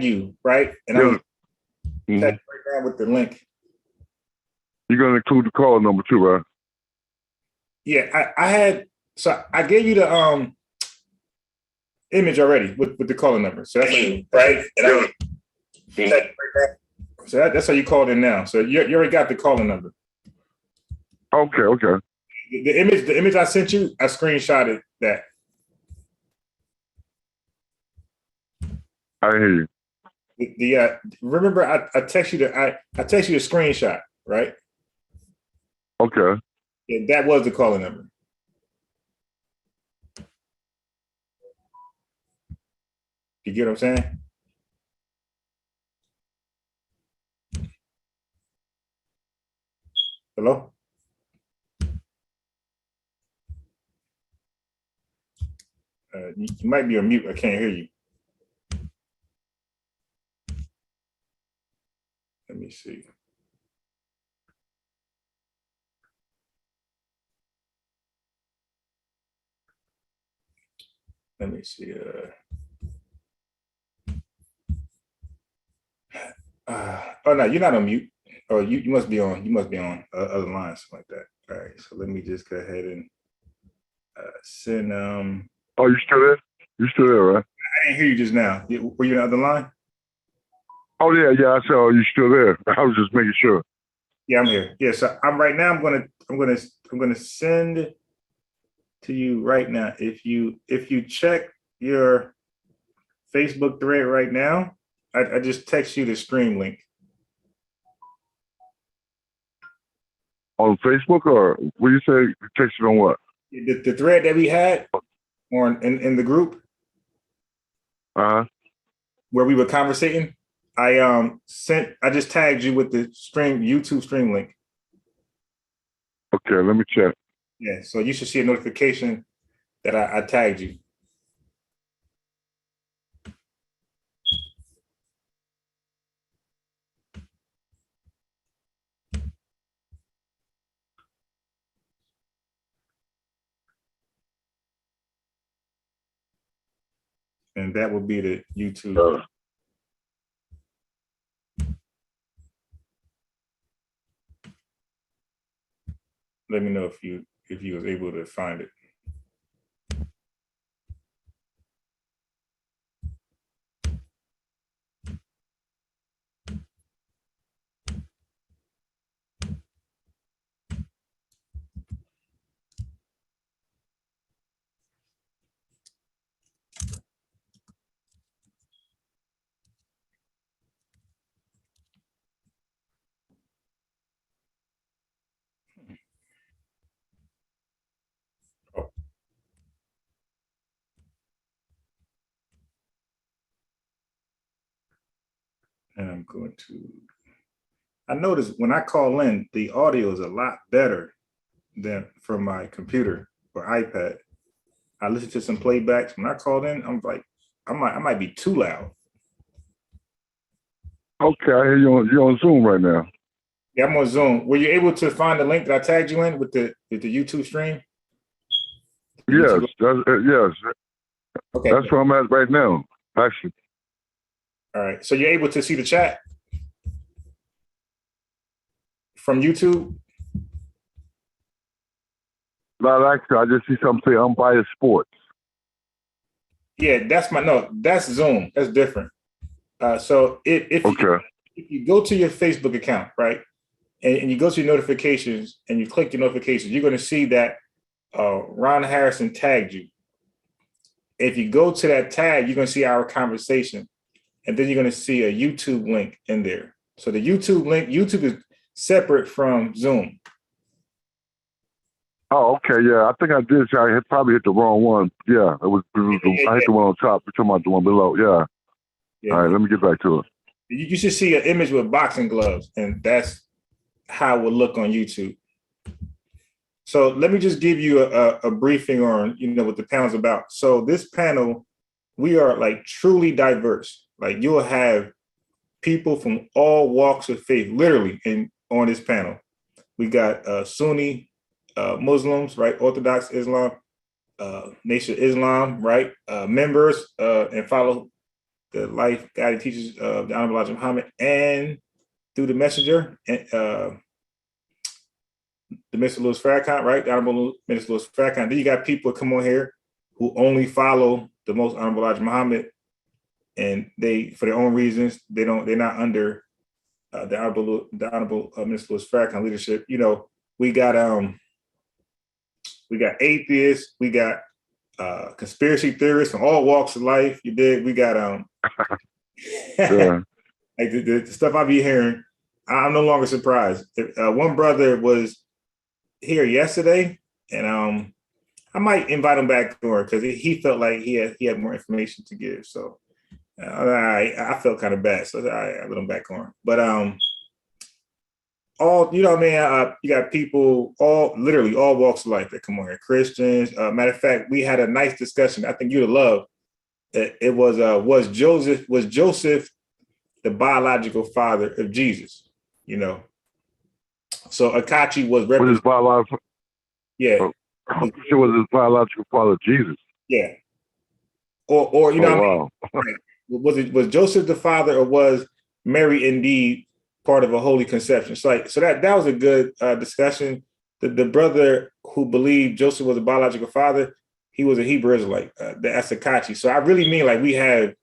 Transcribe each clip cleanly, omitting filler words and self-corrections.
you, right? And I'm Yeah. gonna tag you right now with the link. You're gonna include the call number too, right? Yeah, I had so I gave you the image already with the calling number. So that's right. And I'm tag you right now. So that's how you called in now. So you already got the calling number. Okay. The image I sent you, I screenshotted that. I hear you. Remember I text you I text you a screenshot, right? Okay. Yeah, that was the calling number. You get what I'm saying? Hello? You might be on mute. I can't hear you. Let me see. Let me see. Oh no, you're not on mute. Oh, you must be on. You must be on other lines, something like that. All right. So let me just go ahead and send. Oh, you still there? You still there, right? I didn't hear you just now. Were you on the other line? Oh yeah. I said, oh, you still there? I was just making sure. Yeah, I'm here. Yeah, so I'm right now. I'm gonna send to you right now. If you check your Facebook thread right now, I just text you the stream link. On Facebook, or what do you say? Text it on what? The thread that we had on in the group where we were conversating. I just tagged you with the YouTube stream link. Okay, let me check. Yeah, so you should see a notification that I tagged you. And that would be the YouTube. Let me know if you was able to find it. And I'm going to, I noticed when I call in, the audio is a lot better than from my computer or iPad. I listened to some playbacks. When I called in, I'm like, I might be too loud. Okay, I hear you're on Zoom right now. Yeah, I'm on Zoom. Were you able to find the link that I tagged you in with the YouTube stream? Yes, yes. Okay. That's where I'm at right now, actually. All right. So you're able to see the chat from YouTube? Not actually. I just see something say Unbiased Sports. Yeah, that's Zoom. That's different. So if you go to your Facebook account, right, and you go to your notifications and you click your notifications, you're going to see that Ron Harrison tagged you. If you go to that tag, you're going to see our conversation, and then you're going to see a YouTube link in there. So the YouTube link, YouTube is separate from Zoom. Oh, okay, yeah. I think I did. I probably hit the wrong one. Yeah, I hit the one on top. We're talking about the one below. Yeah. All right, let me get back to it. You should see an image with boxing gloves, and that's how it would look on YouTube. So let me just give you a briefing on, what the panel's about. So this panel, we are like truly diverse. Like you'll have people from all walks of faith, literally, on this panel. We got Sunni Muslims, right? Orthodox Islam, Nation Islam, right? Members and follow the life guiding teachings of the Honorable Elijah Muhammad, and through the messenger, the Minister Louis Farrakhan, right? The Honorable Minister Louis Farrakhan. Then you got people come on here who only follow the Most Honorable Elijah Muhammad, and they, for their own reasons, they're not under the Honorable Minister Louis Farrakhan leadership. You know, we got atheists, we got conspiracy theorists from all walks of life. You did. We got yeah. like the stuff I be hearing. I'm no longer surprised. One brother was here yesterday, and I might invite him back on because he felt like he had more information to give. So I felt kind of bad, so I let him back on. But all, you know what I mean? You got people, literally all walks of life that come on here. Christians. Matter of fact, we had a nice discussion. I think you'd love. It was Joseph the biological father of Jesus? You know. So Akachi was his biological. Yeah. She was his biological father, Jesus. Yeah. Or you know, wow. What I mean? Was Joseph the father, or was Mary indeed part of a holy conception? So that was a good discussion. The brother who believed Joseph was a biological father, he was a Hebrew Israelite, that's Akachi. So I really mean, like, we have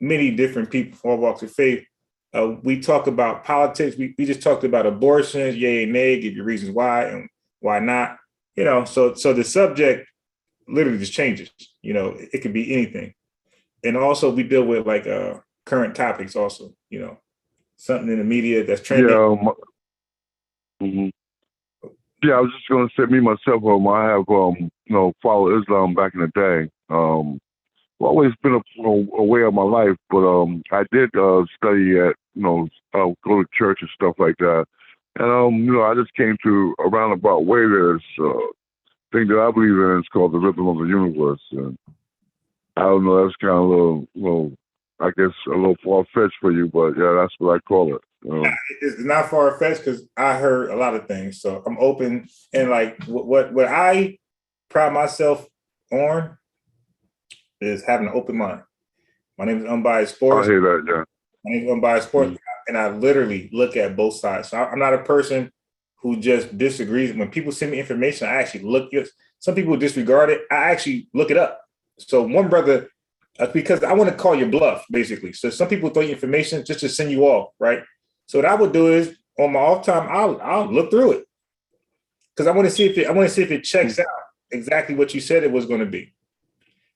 many different people from all walks of faith. We talk about politics. We just talked about abortions, yay and nay, give you reasons why and why not. You know, so the subject literally just changes. You know, it could be anything. And also we deal with like current topics also, you know, something in the media that's trending. Yeah, yeah, I was just going to say, me myself, I have, followed Islam back in the day. Always been a way of my life, but I did study at, go to church and stuff like that. And, I just came to a roundabout way. There's thing that I believe in. It's called the rhythm of the universe. And I don't know, that's kind of a little, I guess, a little far-fetched for you, but yeah, that's what I call it. It's not far-fetched because I heard a lot of things. So I'm open. And like what I pride myself on is having an open mind. My name is Unbiased Sports. I hear that, yeah. My name is Unbiased Sports, and I literally look at both sides. So I'm not a person who just disagrees. When people send me information, I actually look at. Some people disregard it. I actually look it up. So one brother, because I want to call your bluff, basically. So some people throw you information just to send you off, right? So what I would do is on my off time, I'll look through it because I want to see if it checks out exactly what you said it was going to be.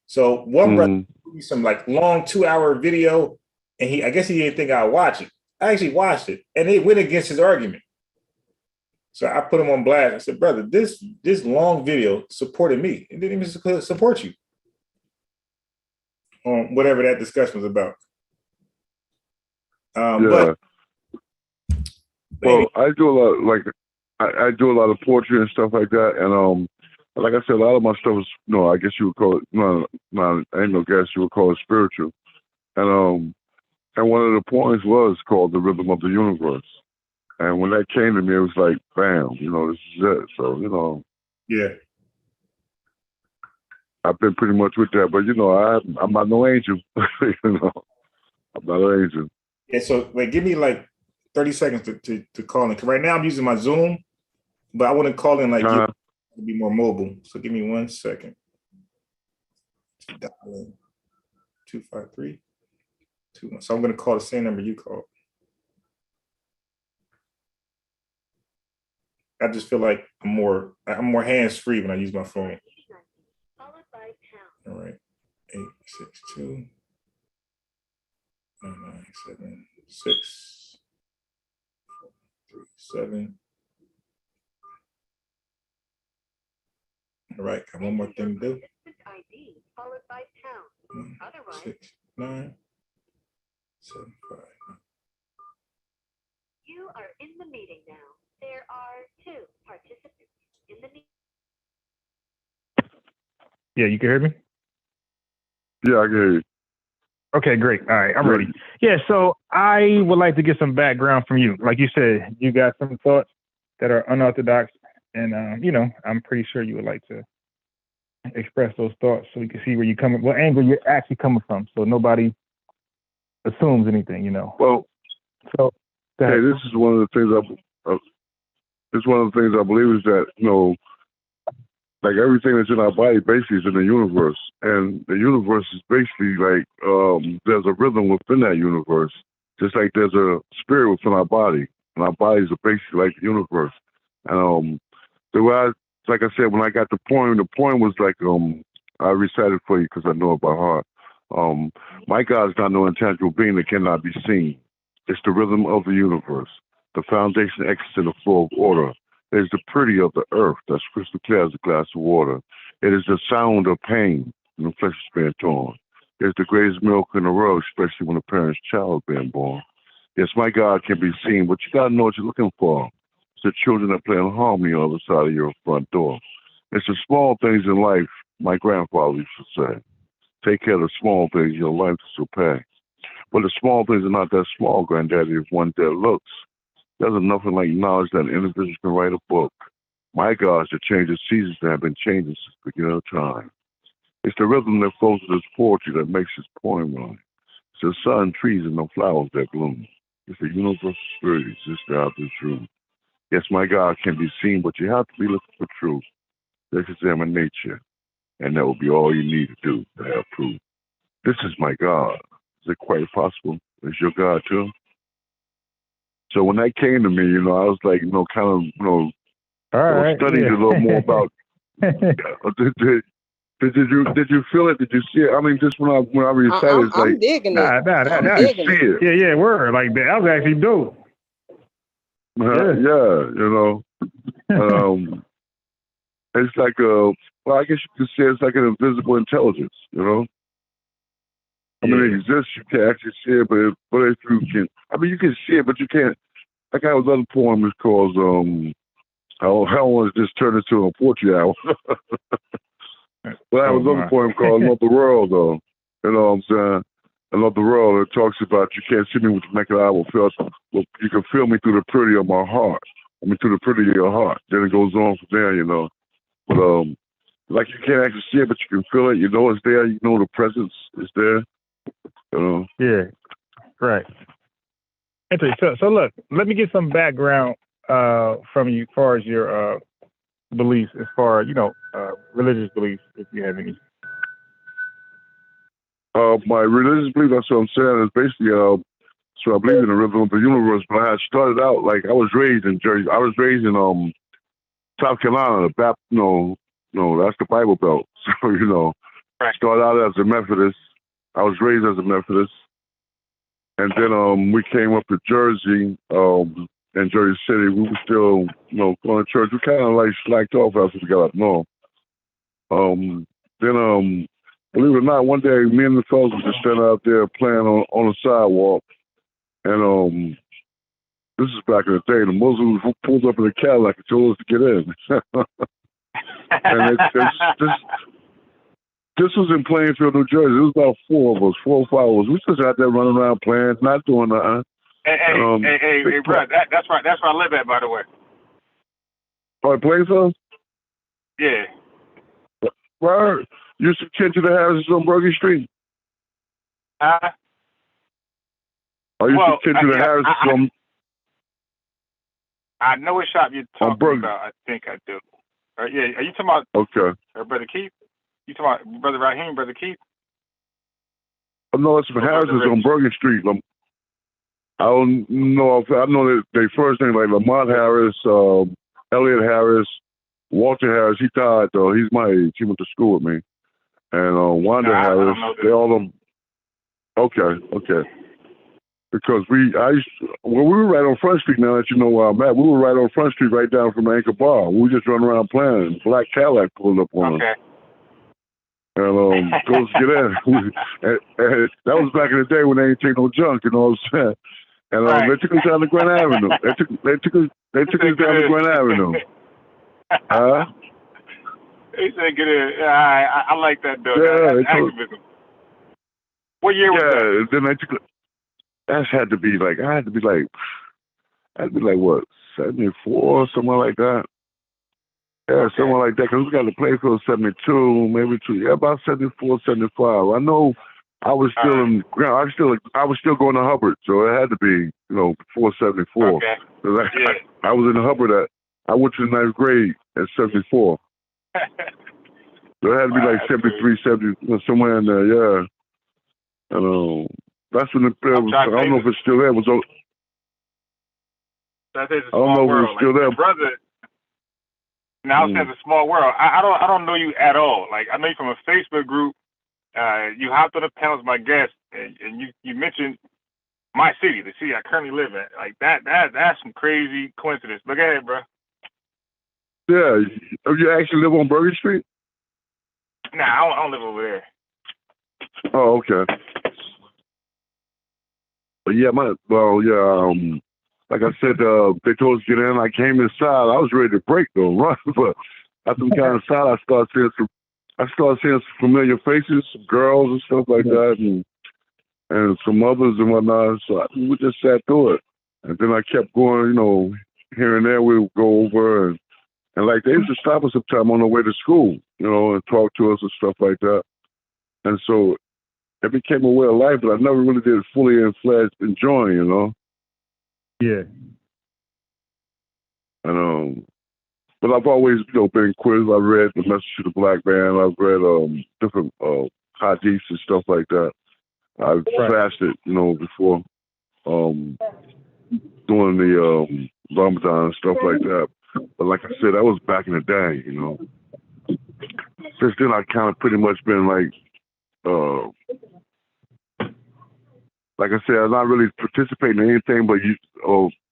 So one brother gave me some like long 2-hour video, and I guess he didn't think I'd watch it. I actually watched it, and it went against his argument. So I put him on blast. I said, brother, this long video supported me. It didn't even support you on whatever that discussion was about. But well, I do a lot, I do a lot of poetry and stuff like that, and like I said, a lot of my stuff is, I guess you would call it, I ain't no guess, you would call it spiritual. And one of the poems was called The Rhythm of the Universe. And when that came to me, it was like, bam, this is it. So, yeah, I've been pretty much with that, but I'm not no angel. I'm not an angel. Yeah, so wait, give me like 30 seconds to call in. 'Cause right now I'm using my Zoom, but I want to call in like to be more mobile. So give me 1 second. Dial in 253-21. So I'm gonna call the same number you called. I just feel like I'm more hands-free when I use my phone. All right. 862 997 637. All right, got one more thing to do. ID followed by pound. Otherwise 6975. You are in the meeting now. There are 2 participants in the meeting. Yeah, you can hear me? Yeah, I can hear you. Okay, great. All right, I'm ready. Yeah, so I would like to get some background from you. Like you said, you got some thoughts that are unorthodox, and I'm pretty sure you would like to express those thoughts so we can see where you're coming, what angle you're actually coming from, so nobody assumes anything, you know. Well, so hey, this is one of the things it's one of the things I believe is that, you know, like everything that's in our body basically is in the universe. And the universe is basically like there's a rhythm within that universe. Just like there's a spirit within our body. And our bodies are basically like the universe. And the way like I said, when I got the poem was like I recited for you because I know it by heart. My God is not no intangible being that cannot be seen. It's the rhythm of the universe. The foundation exists in the flow of order. It is the pretty of the earth that's crystal clear as a glass of water. It is the sound of pain when the flesh is being torn. It is the greatest miracle in the world, especially when a parent's child is being born. Yes, my God can be seen, but you got to know what you're looking for. It's the children that play in harmony on the other side of your front door. It's the small things in life, my grandfather used to say. Take care of the small things, your life will pay. But the small things are not that small, Granddaddy, if one that looks. There's nothing like knowledge that an individual can write a book. My gosh, the change of seasons that have been changing since the beginning of time. It's the rhythm that flows to this poetry that makes this poem rhyme. It's the sun, trees, and the flowers that bloom. It's the universal spirit that exists out this room. Yes, my God can be seen, but you have to be looking for truth. Let's examine nature, and that will be all you need to do to have proof. This is my God. Is it quite possible? Is your God too? So when that came to me, you know, I was like, you know, kind of, you know, studying a little more about. Did you feel it? Did you see it? I mean, just when I recited, it's like, I'm digging it. I'm digging it. Yeah, word. Like that was actually dope. Yeah, you know, it's like well, I guess you could say it's like an invisible intelligence, you know. I mean, it exists. You can't actually see it, but if you can, I mean, you can see it, but you can't. Like I was other poem is called I don't want to just turn into a poetry hour. But I have another poem called "Love the World," though. You know what I'm saying? I love the world. It talks about you can't see me with the naked eye, but you can feel me through the pretty of my heart. I mean, through the pretty of your heart. Then it goes on from there, you know. But like you can't actually see it, but you can feel it. You know it's there. You know the presence is there. You know. Yeah. Right. So look, let me get some background from you as far as your beliefs, as far as, you know, religious beliefs, if you have any. My religious belief, that's what I'm saying, is basically, so I believe in the rhythm of the universe, but I had started out, like, I was raised in Jersey. I was raised in South Carolina, that's the Bible Belt. So, you know, I started out as a Methodist. I was raised as a Methodist. And then we came up to Jersey, in Jersey City. We were still, you know, going to church. We kind of like slacked off after we got up north. Then, believe it or not, one day me and the fellas were just standing out there playing on the sidewalk. And this is back in the day. The Muslims pulled up in a Cadillac and told us to get in. And this was in Plainfield, New Jersey. It was about 4 or 5 of us. We just out there running around playing, not doing nothing. Hey, bro, that's where I live at, by the way. Oh, in Plainfield? Yeah. Where? You used to tend to the Harris's on Bergen Street? I used to tend to the Harris's on... I know what shop you're talking about. I think I do. Yeah, are you talking about... Okay. Brother Keith? You talking about Brother Raheem, Brother Keith? Oh, no, it's from Harris's on Bergen Street. I don't know if... I know that they first name like Lamont Harris, Elliot Harris, Walter Harris. He died, though. He's my age. He went to school with me. And Wanda Harris, they all them. Okay. Because we were right on Front Street. Now that you know where I'm at, we were right on Front Street, right down from the Anchor Bar. We just run around playing. Black Cadillac pulled up on us. And goes to get in. And that was back in the day when they ain't take no junk. You know what I'm saying? And they took us down to Grand Avenue. They took us down to Grand Avenue. He said, "Get in." I like that, though. Yeah, that's activism. What year was that? Then they took. That had to be like what, 74 or something like that. Yeah, something like that. Because we got to play for 72, maybe 2. Yeah, about 74, 75. I know I was still I was still going to Hubbard, so it had to be, before 74. Okay. I was in Hubbard I went to the 9th grade at 74. So it had to be like 73, 70, somewhere in there, yeah. And that's when I don't know if it's still there. I don't know if it's still there. Brother, now it's a small world. I don't know you at all. Like, I know you from a Facebook group. You hopped on the panel as my guest, and you mentioned my city, the city I currently live in. Like that's some crazy coincidence. But go ahead, bro. Yeah, you actually live on Bergen Street? Nah, I don't live over there. Oh, okay. But yeah, like I said, they told us to get in. I came inside. I was ready to break though, run. But after we got inside, I started seeing some familiar faces, some girls and stuff like that, and some others and whatnot. So we just sat through it, and then I kept going. Here and there we would go over, and like they used to stop us sometime on the way to school, and talk to us and stuff like that. And so it became a way of life, but I never really did fully and fledged enjoying, Yeah. And but I've always, been quiz. I read The Message to the Black Man. I've read different hadiths and stuff like that. I've fasted, before doing the Ramadan and stuff like that. But like I said, that was back in the day, Since then, I kind of pretty much been like I said, I'm not really participating in anything, but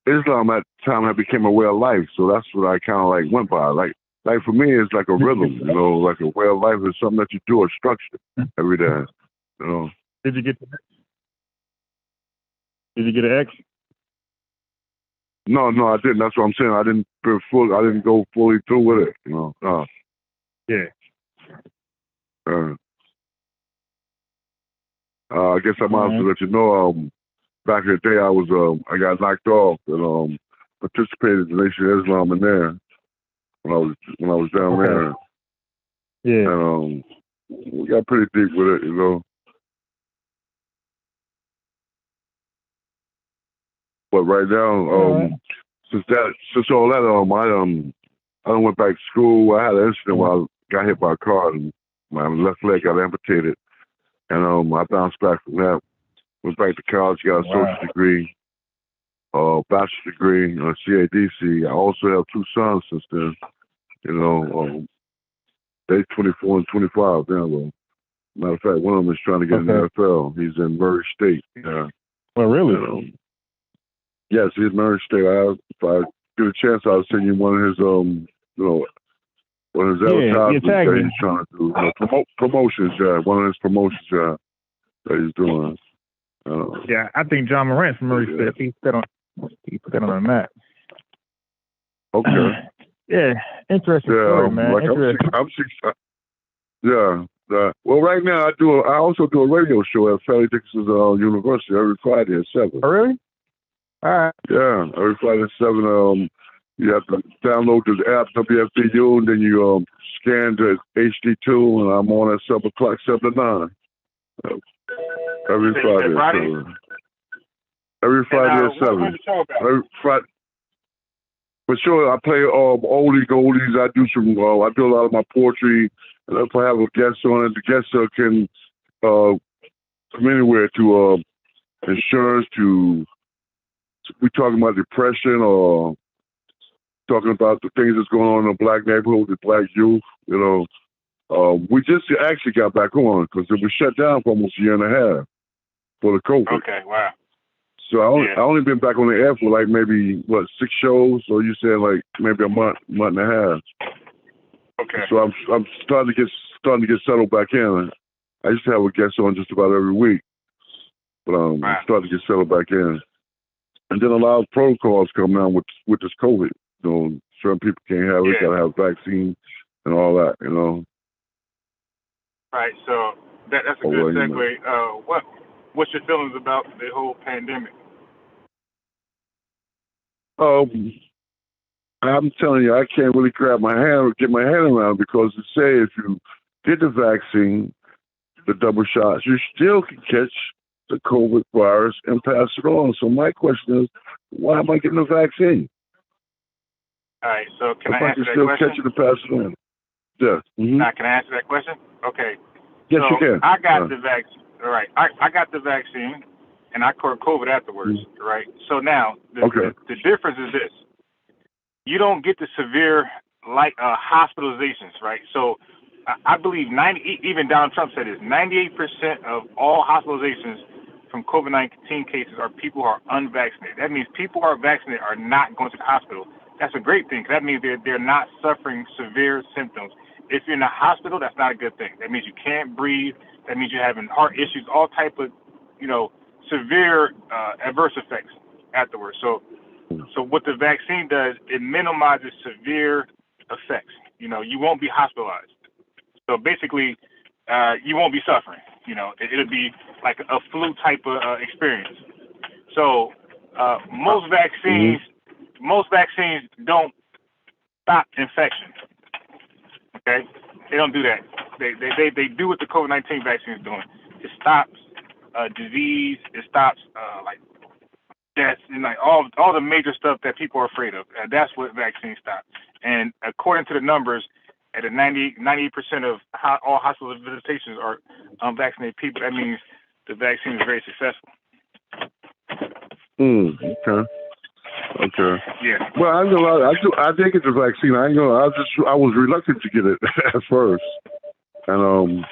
Islam at the time had became a way of life, so that's what I kind of went by. Like for me, it's like a rhythm, like a way of life is something that you do, a structure every day, Did you get an X? No, I didn't. That's what I'm saying. I didn't go fully through with it, Yeah. I guess I might have to let you know. Back in the day, I got knocked off and participated in the Nation of Islam in there when I was down there. Yeah. And we got pretty deep with it, But right now, since all that, I went back to school. I had an incident where I got hit by a car and my left leg got amputated, and I bounced back from that. Went back to college, got a associate degree, bachelor's degree, CADC. I also have 2 sons since then. They're 24 and 25 now. Well, matter of fact, one of them is trying to get in the NFL. He's in Murray State. Yeah. Well, really? Yes, he's in Murray State. If I get a chance, I'll send you one of his, one of his advertisements that he's trying to do. Promotions, one of his promotions that he's doing. Yeah, I think John Morant's from Murray State. He put that on the map. Okay. Yeah, interesting story, man. Well, right now I also do a radio show at Fairleigh Dickinson University every Friday at 7. Oh, really? All right. Yeah, every Friday at 7. You have to download the app WFDU, and then you scan the HD2, and I'm on at 7 o'clock, 7 to 9. Every Friday at 7. Every Friday at 7. Every Friday. For sure, I play oldie goldies. I do I do a lot of my poetry. And if I have a guest on it, the guest can from anywhere to insurance to we talking about depression or talking about the things that's going on in the black neighborhood, the black youth. We just actually got back on because it was shut down for almost a year and a half for the COVID. Okay, wow. So I only been back on the air for like maybe 6 shows. So you said like maybe a month and a half. Okay. So I'm starting to get settled back in. I used to have a guest on just about every week, but I'm starting to get settled back in. And then a lot of protocols come down with this COVID. Certain people can't have it. Got to have vaccine and all that. Right. So that's a good segue. What's your feelings about the whole pandemic? I'm telling you, I can't really get my head around because they say if you get the vaccine, the double shots, you still can catch the COVID virus and pass it on. So my question is, why am I getting the vaccine? All right, so can if I I answer can that still question? catch it and pass it on. Yeah. Mm-hmm. Now, can I answer that question? Okay. Yes, so you can. I got the vaccine. All right, I got the vaccine, and I caught COVID afterwards. Mm-hmm. Right. So now the difference is this: you don't get the severe hospitalizations, right? So I believe even Donald Trump said this: 98% of all hospitalizations from COVID-19 cases are people who are unvaccinated. That means people who are vaccinated are not going to the hospital. That's a great thing, because that means they're not suffering severe symptoms. If you're in the hospital, that's not a good thing. That means you can't breathe. That means you're having heart issues, all type of, severe adverse effects afterwards. So what the vaccine does, it minimizes severe effects. You won't be hospitalized. So basically, you won't be suffering. It'll be like a flu type of experience. So most vaccines don't stop infection. Okay, they don't do that. They do what the COVID-19 vaccine is doing. It stops disease. It stops like death and like all the major stuff that people are afraid of. That's what vaccines stop. And according to the numbers, at 98% of all hospital visitations are unvaccinated people. That means the vaccine is very successful. Okay. Yeah. Well, I did get the vaccine. I was reluctant to get it at first, and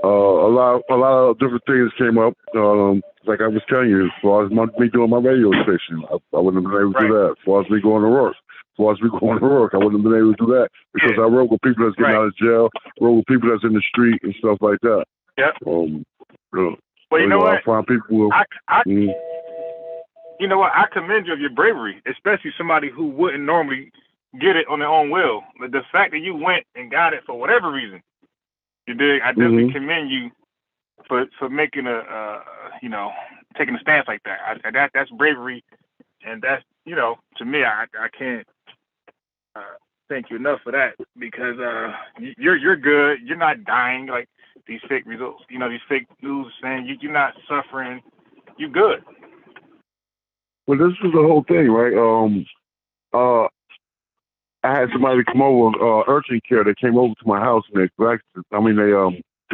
a lot of different things came up. Like I was telling you, as far as me doing my radio station, I wouldn't have been able to do that. As far as me going to work, I wouldn't have been able to do that because I work with people that's getting out of jail, work with people that's in the street and stuff like that. Yep. Well, you know what? I find people will. You know what? I commend you of your bravery, especially somebody who wouldn't normally get it on their own will. But the fact that you went and got it for whatever reason, you did. I definitely commend you for making taking a stance like that. That's bravery, and that's to me, I can't thank you enough for that, because you're good. You're not dying like these fake results. These fake news saying you're not suffering. You're good. Well, this was the whole thing, right? I had somebody come over, urgent care. They came over to my house and they took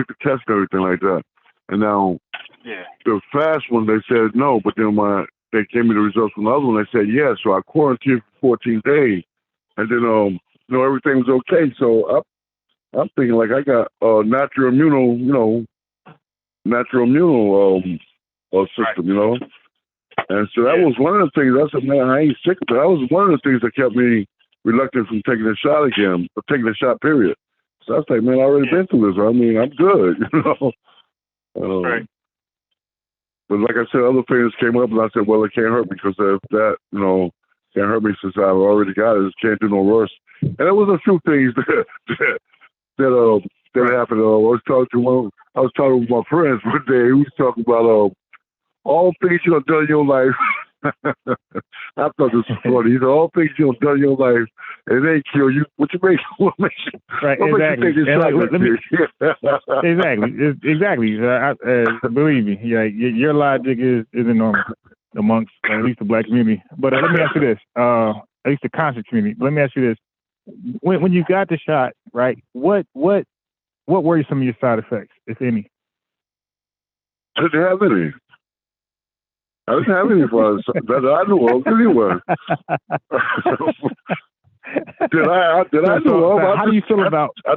the test and everything like that. And now, the fast one, they said no, but then when they gave me the results from the other one, they said yes. So I quarantined for 14 days, and then everything was okay. So I'm thinking like I got natural immune system, And so that was one of the things. I said, man, I ain't sick, but that was one of the things that kept me reluctant from taking a shot again, or taking a shot, period. So I was like, man, I already been through this. I mean, I'm good, Right. But like I said, other things came up, and I said, well, it can't hurt me because of that, can't hurt me since I've already got it. It can't do no worse. And there was a few things that happened. I was talking with my friends one day. We was talking about all things you have done in your life. I thought this was funny. He said, all things you have done in your life, and they kill you. What makes you exactly. Exactly. Believe me, your logic is enormous amongst at least the black community. But let me ask you this, at least the conscious community. Let me ask you this: when you got the shot, right? What were some of your side effects, if any? I didn't have any. I didn't have any fun that I knew of anyway. Did I know of? How do you feel about? Go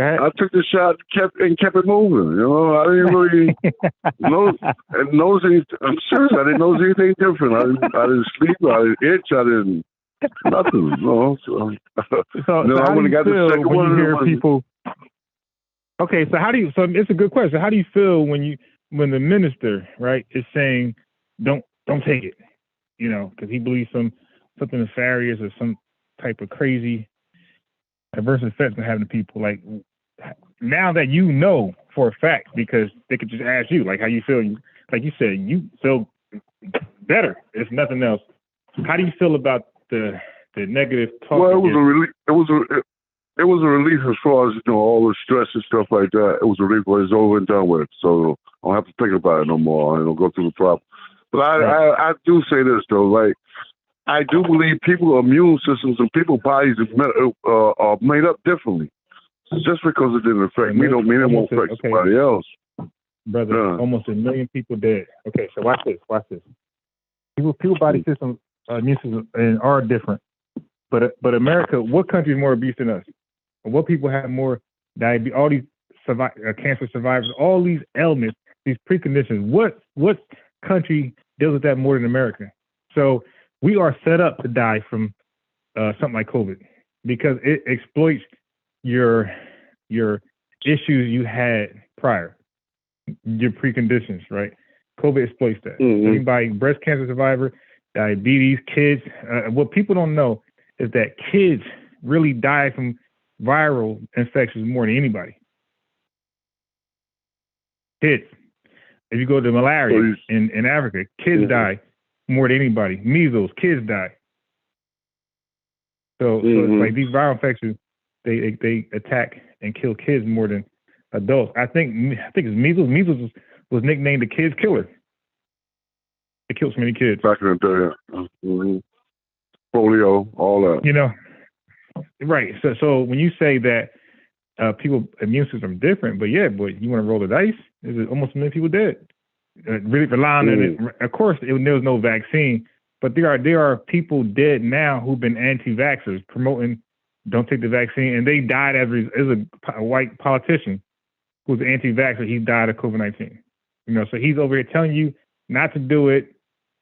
ahead. I took the shot, kept it moving. I didn't really notice anything. I'm serious. I didn't notice anything different. I didn't sleep. I didn't itch. I didn't nothing. So how do you feel when you hear people? Okay, so so it's a good question. How do you feel when the minister, right, is saying don't take it, because he believes something nefarious or some type of crazy adverse effects can happen to people? Like, now that you know for a fact, because they could just ask you, like, how you feel. Like you said, you feel better, if nothing else. How do you feel about the negative talk? Well, it it was a relief as far as, all the stress and stuff like that. It was a relief when it's over and done with. So I don't have to think about it no more. I don't go through the problem. But I do say this, though. Like, I do believe people's immune systems and people's bodies are made up differently. Just because it didn't affect me don't mean it won't affect somebody else. Brother, almost 1 million people dead. Okay, so watch this. People body systems, immune systems are different. But America, what country is more abuse than us? What people have more diabetes, all these cancer survivors, all these ailments, these preconditions. What country deals with that more than America? So we are set up to die from something like COVID because it exploits your issues you had prior, your preconditions, right? COVID exploits that. Mm-hmm. Anybody, breast cancer survivor, diabetes, kids. What people don't know is that kids really die from viral infections more than anybody. Kids. If you go to malaria in Africa, kids die more than anybody. Measles, kids die. So it's like these viral infections, they attack and kill kids more than adults. I think it's measles. Measles was nicknamed the kids killer. It kills so many kids. Back in the day, polio, all that. Right. So when you say that people immune system are different, but you want to roll the dice? There's almost 1 million people dead. Really relying on it. Of course, there was no vaccine, but there are people dead now who've been anti-vaxxers promoting don't take the vaccine, and they died as a white politician who's an anti-vaxxer. He died of COVID-19. So he's over here telling you not to do it.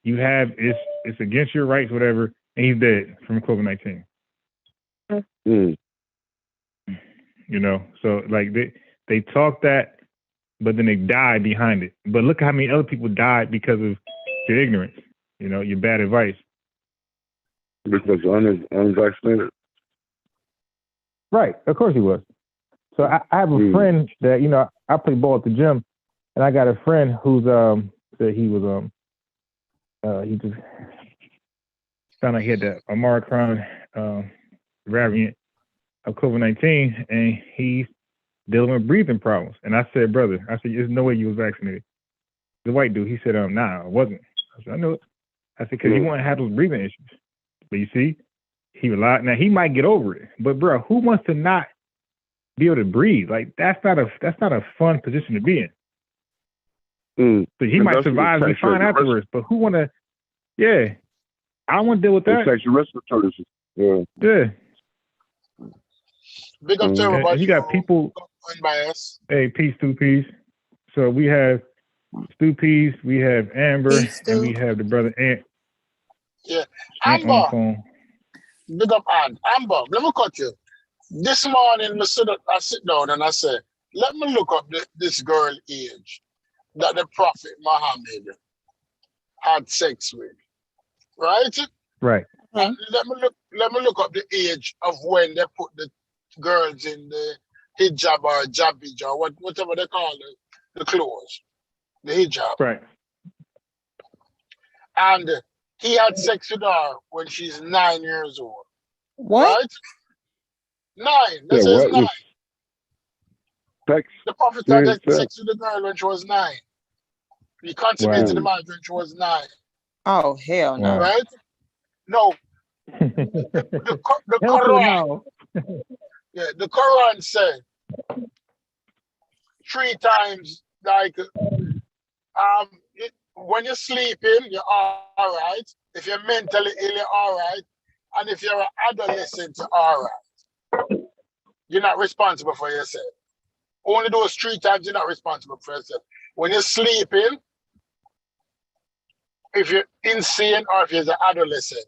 You have it's against your rights, whatever, and he's dead from COVID-19. So like they talk that, but then they die behind it. But look how many other people died because of your ignorance, your bad advice. Because unvaccinated. Right, of course he was. So I have a friend that I play ball at the gym, and I got a friend who's said he was he just found out he had the Omicron variant of COVID-19, and he's dealing with breathing problems. And I said, brother, there's no way you was vaccinated. The white dude, he said, nah, I wasn't. I said, I know it. I said, because you want to have those breathing issues. But you see, he relied. Now he might get over it, but bro, who wants to not be able to breathe? Like that's not a fun position to be in. So he might survive and be fine afterwards. But who want to? Yeah, I don't want to deal with that. It's actually respiratory issues. Yeah. Big up to everybody. You got people. Unbiased. Hey, peace, Stu Peace. So we have Stu Peace, we have Amber, and we have the brother Ant. Yeah, Amber. Big up, Amber. Let me cut you. This morning, I sit down and I said, let me look up this girl age that the Prophet Muhammad had sex with. Right? Right. Let me look up the age of when they put the girls in the hijab or jabij or whatever they call it, the clothes, the hijab. Right. And he had sex with her when she's 9 years old. What? Right? 9. That says 9. Sex. The Prophet had sex with the girl when she was 9. He consummated the marriage when she was 9. Oh, hell no. Right? No. The Quran. Yeah, the Quran said 3 times, like, when you're sleeping, you're all right. If you're mentally ill, you're all right. And if you're an adolescent, you're all right. You're not responsible for yourself. Only those 3 times you're not responsible for yourself. When you're sleeping, if you're insane or if you're an adolescent.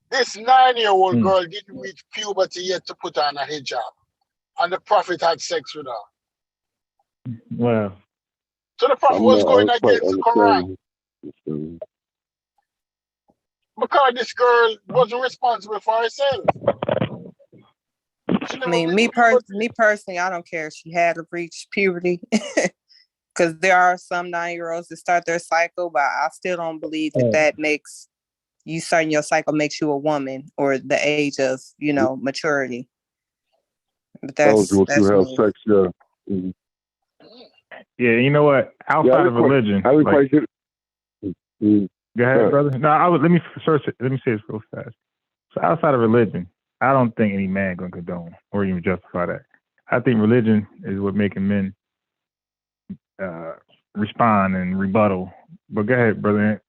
This 9-year-old girl didn't reach puberty yet to put on a hijab. And the Prophet had sex with her. Wow. So the Prophet was going against the Quran. Because this girl wasn't responsible for herself. I mean, me personally, I don't care if she had to reach puberty. Because there are some 9-year-olds that start their cycle, but I still don't believe that makes you starting your cycle makes you a woman or the age of, maturity. But that's have me. sex. Yeah. Mm-hmm. Yeah, you know what? Outside of religion, I didn't quite get it. Mm-hmm. Go ahead, brother. No, let me say this real fast. So outside of religion, I don't think any man gonna condone or even justify that. I think religion is what making men respond and rebuttal. But go ahead, brother.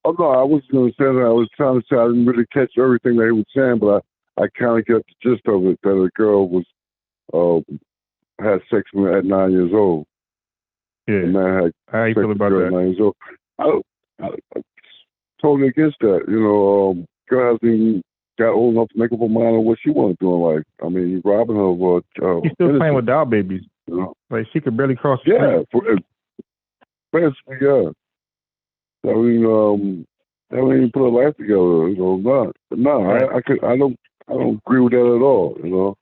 Oh no, I was going to say that. I was trying to say I didn't really catch everything that he was saying, but I kind of get the gist of it. That a girl was had sex at 9 years old. Yeah. The man had How you sex feel about with a girl that? at 9 years old. I'm totally against that. You know, girl hasn't even got old enough to make up her mind on what she wants to do in life. I mean, you're robbing her of she's still playing with doll babies. You know? Like she could barely cross the street. Basically, yeah. I mean, they don't even put a life together, you know. I don't agree with that at all, you know.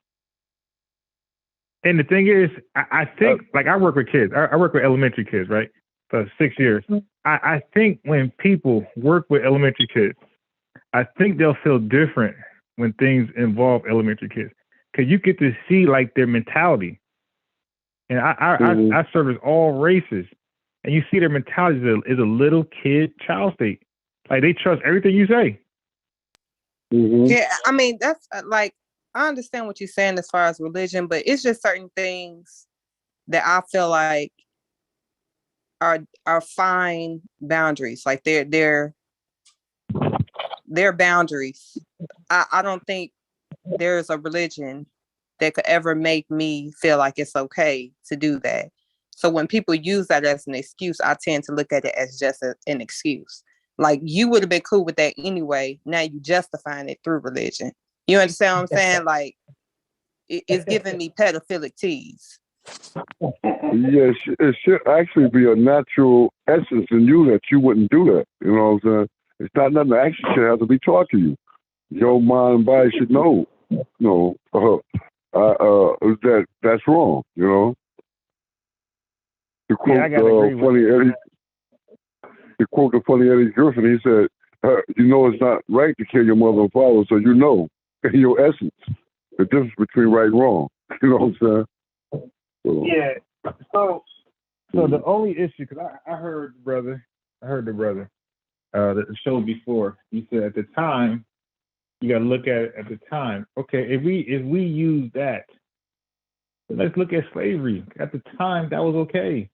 And the thing is, I think, like I work with kids. I work with elementary kids, right? For 6 years. I think when people work with elementary kids, I think they'll feel different when things involve elementary kids, because you get to see like their mentality. And I service all races, and you see their mentality is a little kid child state. Like they trust everything you say. Mm-hmm. Yeah, I mean that's like I understand what you're saying as far as religion, but it's just certain things that I feel like are fine boundaries. Like they're boundaries. I don't think there's a religion that could ever make me feel like it's okay to do that. So when people use that as an excuse, I tend to look at it as just an excuse. Like you would have been cool with that anyway. Now you justifying it through religion. You understand what I'm saying? Like it's giving me pedophilic tease. Yes, it should actually be a natural essence in you that you wouldn't do that. You know what I'm saying? It's not nothing that actually should have to be taught to you. Your mind and body should know. That's wrong. You know. To quote the funny Eddie Griffin, he said, "You know it's not right to kill your mother and father, so you know in your essence the difference between right and wrong." You know what I'm saying? So, yeah. So the only issue, because I heard the brother, the show before. He said at the time, you got to look at it at the time. Okay, if we use that, let's look at slavery. At the time, that was okay.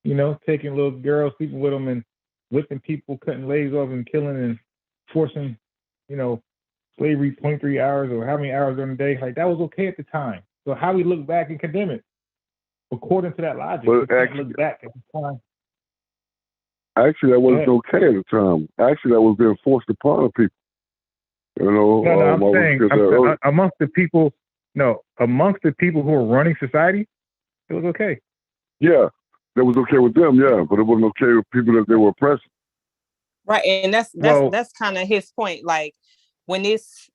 You know, taking little girls, sleeping with them, and whipping people, cutting legs off, and killing and forcing, slavery 23 hours or how many hours during the day. Like that was okay at the time. So how we look back and condemn it, according to that logic, we can't look back at the time. Actually, that wasn't okay at the time. Actually, that was being forced upon the people. You know. No, I'm saying amongst the people who are running society, it was okay. Yeah, that was okay with them. Yeah, but it wasn't okay with people that they were oppressing. Right, and that's kind of his point. Like when it's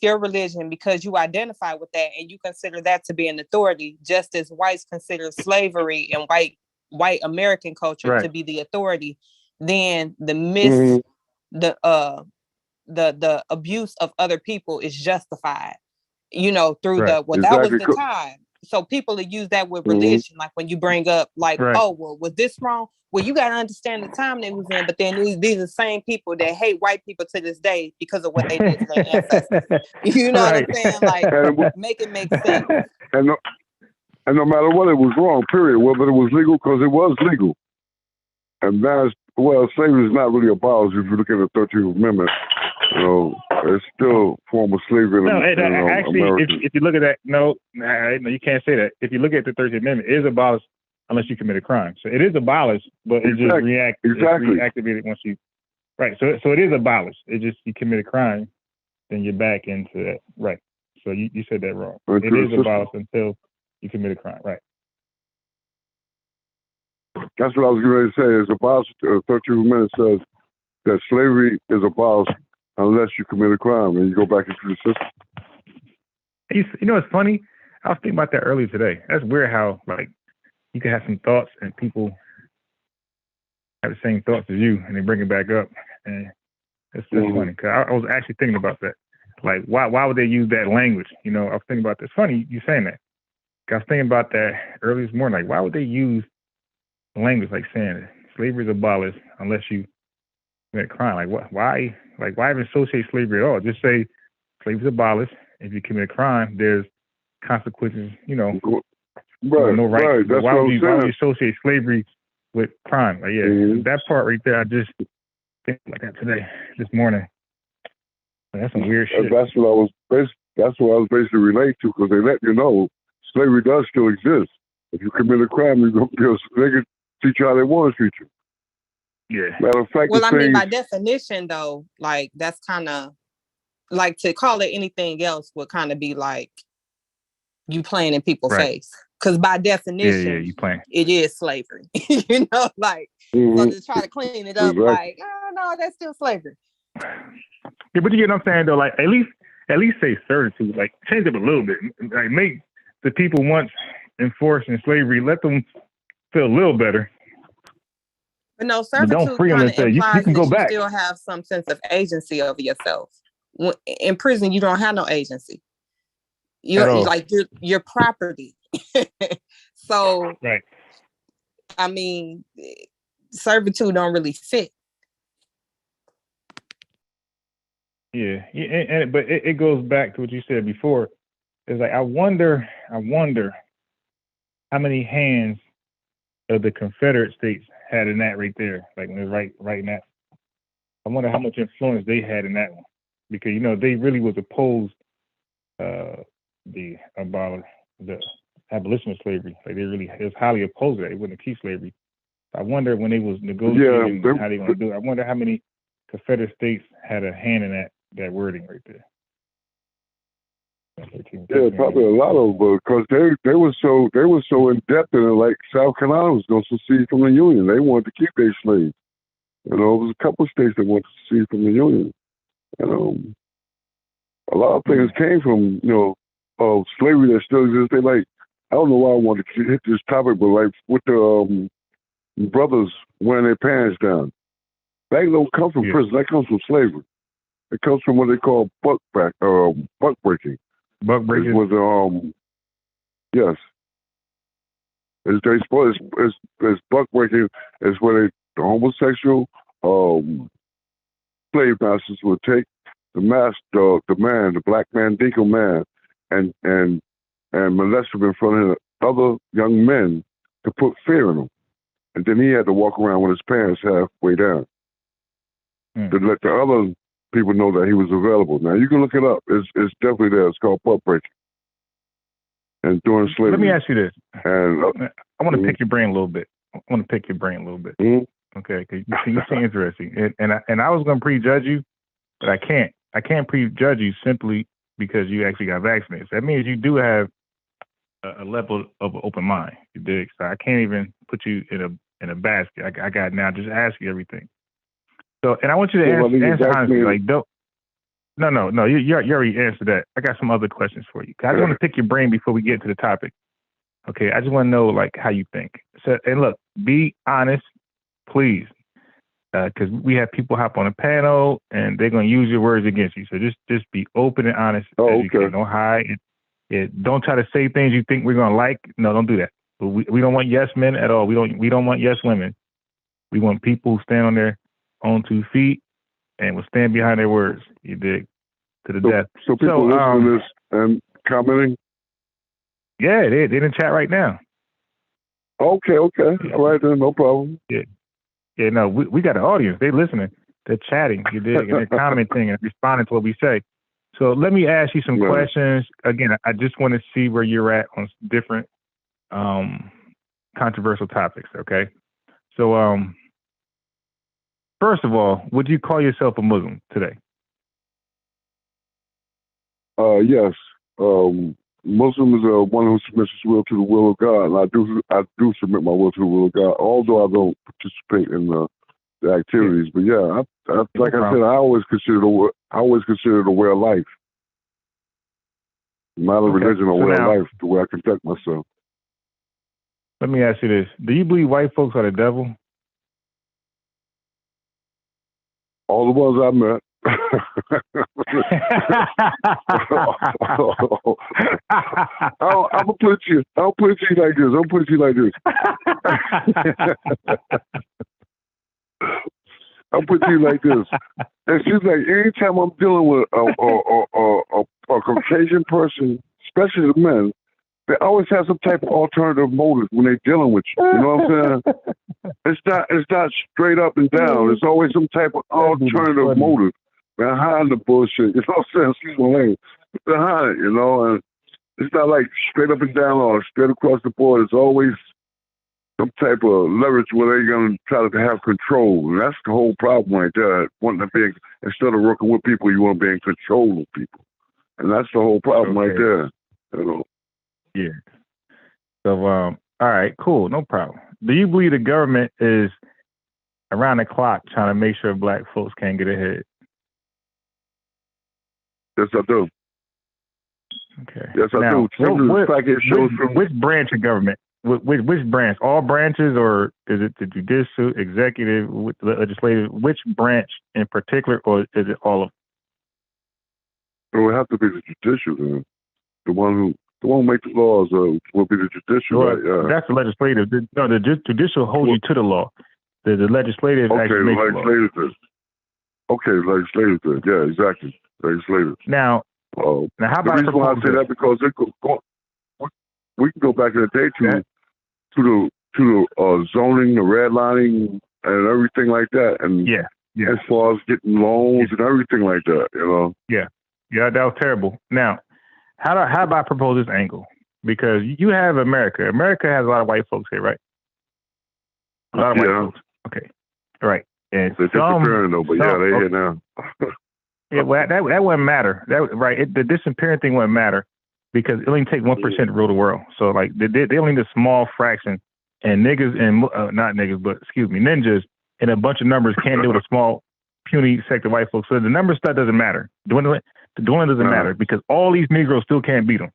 your religion, because you identify with that and you consider that to be an authority, just as whites consider slavery and white American culture to be the authority, then the the abuse of other people is justified. Through that was the time. So people that use that with religion, like when you bring up oh, well, was this wrong? Well, you got to understand the time they was in, but then these are the same people that hate white people to this day because of what they did to their ancestors. You know what I'm saying? Like, make it make sense. And no matter what, it was wrong, period. Whether it was legal, because it was legal. And slavery is not really abolished if you look at the 13th Amendment. It's still a form of slavery. Actually, if you look at that, no, you can't say that. If you look at the 13th Amendment, it is abolished unless you commit a crime. So it is abolished, but it just reactivated once you. Right. So it is abolished. It just you commit a crime, then you're back into that. Right. So you said that wrong. It is abolished until you commit a crime. Right. That's what I was going to say. It's abolished. 13th Amendment says that slavery is abolished unless you commit a crime and you go back into the system. You know, it's funny. I was thinking about that earlier today. That's weird how you can have some thoughts and people have the same thoughts as you, and they bring it back up, and it's funny because I was actually thinking about that. Like, why would they use that language? You know, I was thinking about this. Funny you saying that. I was thinking about that early this morning. Like, why would they use language like saying slavery is abolished unless you commit a crime? Like, what? Why? Like, why even associate slavery at all? Just say slavery is abolished. If you commit a crime, there's consequences. You know, no right. Right. That's why would what I'm you associate slavery with crime? Like, yeah, that part right there. I just think like that today, this morning. Like, that's some weird shit. That's what I was basically relating to, because they let you know slavery does still exist. If you commit a crime, they can teach you how they want to treat you. Yeah. Matter of fact, well, I mean, by definition, though, like that's kind of like to call it anything else would kind of be like you playing in people's face. Because by definition, you playing. It is slavery. You know, like so to try to clean it up, like, oh no, that's still slavery. Yeah, but you get what I'm saying though. Like at least say servitude. Like change it up a little bit. Like make the people once enforced in slavery, let them feel a little better. But no, servitude kind of implies you can go back. You still have some sense of agency over yourself. In prison, you don't have no agency. You're like your property. So, right. I mean, servitude don't really fit. Yeah, but it goes back to what you said before. It's like I wonder how many hands of the Confederate States had in that right there, like right in that. I wonder how much influence they had in that one, because you know they really was opposed the abolition of slavery. Like they was highly opposed to that. They wouldn't keep slavery. I wonder when they was negotiating how they gonna do it. I wonder how many Confederate States had a hand in that wording right there. Yeah, probably a lot of them, because they were so in depth in it. Like South Carolina was going to secede from the Union. They wanted to keep their slaves. You know, there was a couple of states that wanted to secede from the Union. And a lot of things came from slavery that still exists. They like, I don't know why I wanted to hit this topic, but like with the brothers wearing their pants down, that don't come from prison. That comes from slavery. It comes from what they call buck breaking. Buck breaking was yes. It's buck breaking is where the homosexual slave masters would take the black Mandingo man, and molest him in front of other young men to put fear in him, and then he had to walk around with his pants halfway down to let the other people know that he was available. Now you can look it up. It's definitely there. It's called buck breaking. And during slavery. Let me ask you this. And I want to pick your brain a little bit. Okay, because you seem interesting. And I was going to prejudge you, but I can't. I can't prejudge you simply because you actually got vaccinated. So that means you do have a level of open mind. You dig? So I can't even put you in a basket. I got now just ask you everything. So, and I want you to answer honestly. Like, don't. No. You already answered that. I got some other questions for you. I just want to pick your brain before we get to the topic. Okay, I just want to know like how you think. So, and look, be honest, please, because we have people hop on a panel and they're gonna use your words against you. So just be open and honest. You can. Don't hide. Don't try to say things you think we're gonna like. No, don't do that. We don't want yes men at all. We don't want yes women. We want people who stand on their own 2 feet and will stand behind their words. You dig? To the death. So people listening to this and commenting? Yeah, they're in the chat right now. Okay. All right then, no problem. Yeah, no, we got an audience. They listening. They're chatting, you dig? And they're commenting and responding to what we say. So let me ask you some questions. Again, I just want to see where you're at on different controversial topics, okay? So first of all, would you call yourself a Muslim today? Yes. Muslim is one who submits his will to the will of God, and I do submit my will to the will of God, although I don't participate in the activities. But yeah, like I said, I always consider it a way of life, not a religion, a way of life, the way I conduct myself. Let me ask you this: do you believe white folks are the devil? All the ones I met. I'll put it to you like this. I'll put it to you like this. And she's like, anytime I'm dealing with a Caucasian person, especially the men, they always have some type of alternative motive when they're dealing with you. You know what I'm saying? It's not straight up and down. It's always some type of alternative motive behind the bullshit. You know what I'm saying? Excuse my language. Behind it, you know, and it's not like straight up and down or straight across the board. It's always some type of leverage where they're going to try to have control. And that's the whole problem right there. Wanting to be, instead of working with people, you want to be in control of people. And that's the whole problem right there. You know? Yeah. So, all right, cool. No problem. Do you believe the government is around the clock trying to make sure black folks can't get ahead? Yes, I do. Okay. Yes, I do. Which branch of government? Which branch? All branches, or is it the judicial, executive, legislative? Which branch in particular, or is it all of them? It would have to be the judicial, then. The one who makes the laws will be the judicial. Well, right? That's the legislative. The judicial holds you to the law. The legislative actually makes the law. Okay, legislative. Yeah, exactly. Legislative. Now how about the reason why I say that because we can go back in the day to the zoning, the redlining, and everything like that, and as far as getting loans and everything like that, you know. Yeah, that was terrible. Now, how about I propose this angle? Because you have America. America has a lot of white folks here, right? A lot of white folks. Okay, right. And they're disappearing though, but they're here now. Yeah, well, that wouldn't matter. The disappearing thing wouldn't matter because it only takes 1% to rule the world. So like they only need a small fraction, and niggas and not niggas, but excuse me, ninjas and a bunch of numbers can't deal with a small puny sect of white folks. So the number stuff doesn't matter. The dwindling doesn't matter because all these Negroes still can't beat them.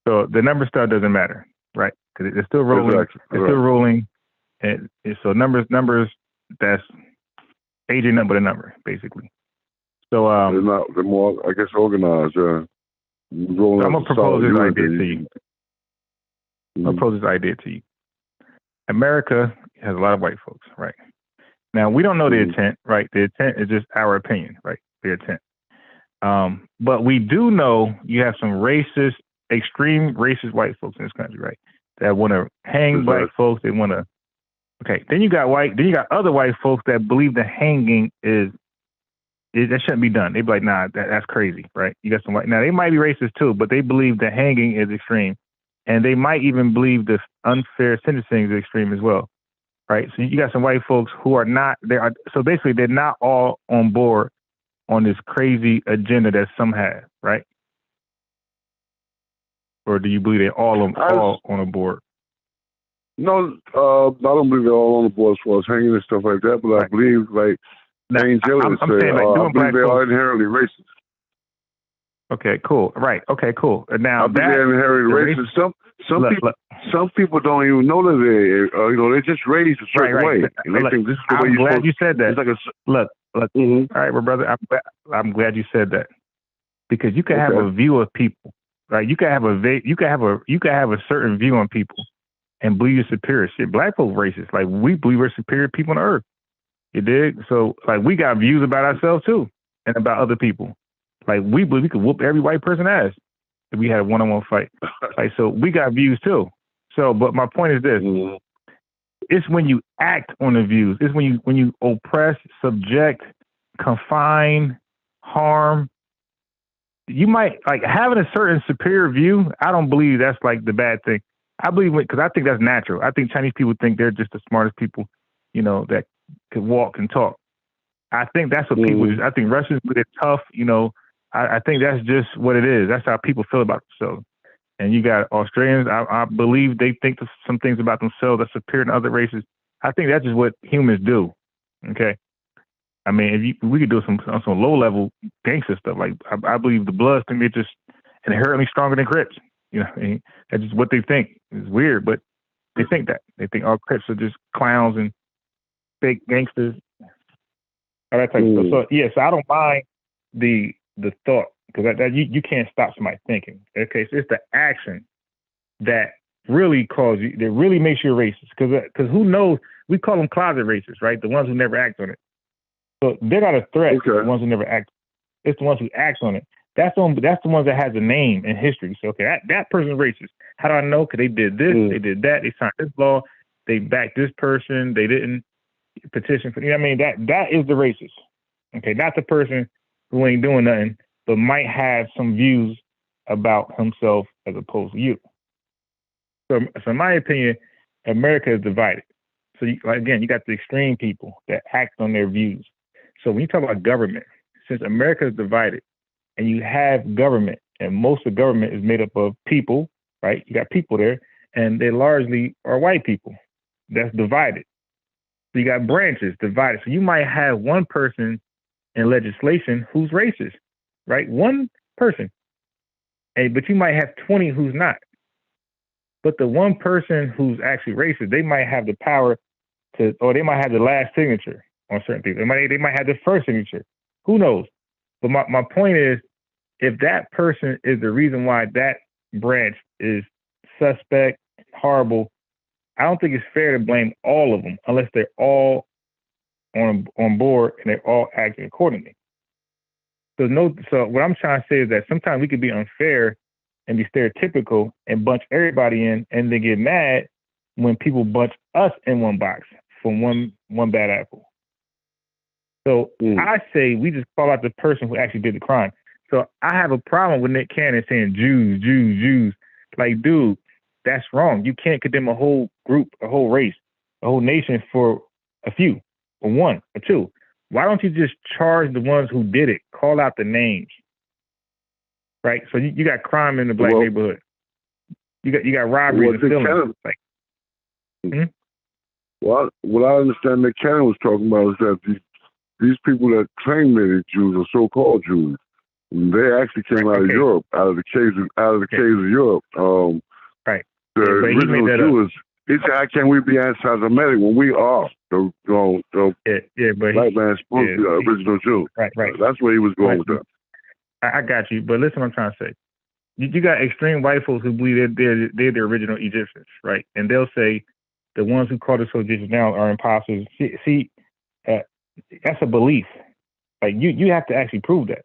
So the number stuff doesn't matter, right? Because it's still rolling. Exactly. It's still rolling, and so numbers. That's age ain't nothing but a number, basically. So they're more, I guess, organized. So I'm gonna propose this idea to you. I'll propose this idea to you. America has a lot of white folks, right? Now we don't know the intent, right? The intent is just our opinion, right? The intent. But we do know you have some racist, extreme racist white folks in this country, right? That want to hang black folks. They want to. Okay, then you got other white folks that believe the hanging that shouldn't be done. They be like, nah, that's crazy, right? You got some white. Now they might be racist too, but they believe the hanging is extreme, and they might even believe the unfair sentencing is extreme as well, right? So you got some white folks who are not. So basically they're not all on board on this crazy agenda that some have, right? Or do you believe they're all on a board? No, I don't believe they're all on the board as far as hanging and stuff like that, but I believe, like Angela said, I believe they are inherently racist. Okay, cool. Right. Okay, cool. Now I believe they're inherently racist. Some people don't even know that they're just raised a certain way. And they think this is the way I'm glad you said that. Look. All right, my brother. I'm glad you said that because you can have a view of people, right? You can have a certain view on people and believe you're superior. Shit, black folk racist. Like we believe we're superior people on the earth. You dig? So like we got views about ourselves too and about other people. Like we believe we could whoop every white person ass if we had a one-on-one fight. Like so we got views too. So but my point is this. It's when you act on the views. It's when you oppress, subject, confine, harm. You might like having a certain superior view. I don't believe that's like the bad thing. I believe because I think that's natural. I think Chinese people think they're just the smartest people, that could walk and talk. I think that's what people do. I think Russians, they're tough. I think that's just what it is. That's how people feel about themselves. And you got Australians. I believe they think some things about themselves that's superior to other races. I think that's just what humans do. Okay. I mean, we could do some low level gangster stuff. Like I believe the Bloods think they're just inherently stronger than Crips. That's just what they think. It's weird, but they think that. They think all Crips are just clowns and fake gangsters. all that type of stuff. So yeah, so I don't mind the thought, because that you can't stop somebody thinking. Okay, so it's the action that really that really makes you a racist. Because who knows? We call them closet racists, right? The ones who never act on it. So they're not a threat. Okay. The ones who never act. It's the ones who act on it. That's the ones that has a name in history. So okay, that person's racist. How do I know? Because they did this, they did that, they signed this law, they backed this person, they didn't petition for. You know what I mean? That is the racist. Okay, not the person who ain't doing nothing, but might have some views about himself as opposed to you. So in my opinion, America is divided. So again, you got the extreme people that act on their views. So when you talk about government, since America is divided, and you have government, and most of government is made up of people, right? You got people there, and they largely are white people. That's divided. So you got branches divided. So you might have one person in legislation who's racist, right? One person. But you might have 20 who's not. But the one person who's actually racist, they might have the power to, or they might have the last signature on certain things. They might have the first signature. Who knows? But my point is, if that person is the reason why that branch is suspect, horrible, I don't think it's fair to blame all of them unless they're all on board and they're all acting accordingly. So what I'm trying to say is that sometimes we could be unfair and be stereotypical and bunch everybody in, and then get mad when people bunch us in one box from one bad apple. So I say we just call out the person who actually did the crime. So I have a problem with Nick Cannon saying Jews, Jews, Jews. Like, dude, that's wrong. You can't condemn a whole group, a whole race, a whole nation for a few, or one, or two. Why don't you just charge the ones who did it? Call out the names, right? So you got crime in the black neighborhood. You got robberies and stealing. Well, what I understand that Cannon was talking about is that these people that claim they're Jews are so-called Jews. They actually came out of Europe, out of the caves of Europe. Right. The original Jews. He said, "How can we be anti-Semitic when we are the white man's supposed to be the original Jew?" Right. That's where he was going with that. I got you, but listen, what I'm trying to say. You got extreme white folks who believe they're the original Egyptians, right? And they'll say the ones who call themselves Egyptians now are imposters. See, that's a belief. Like you have to actually prove that.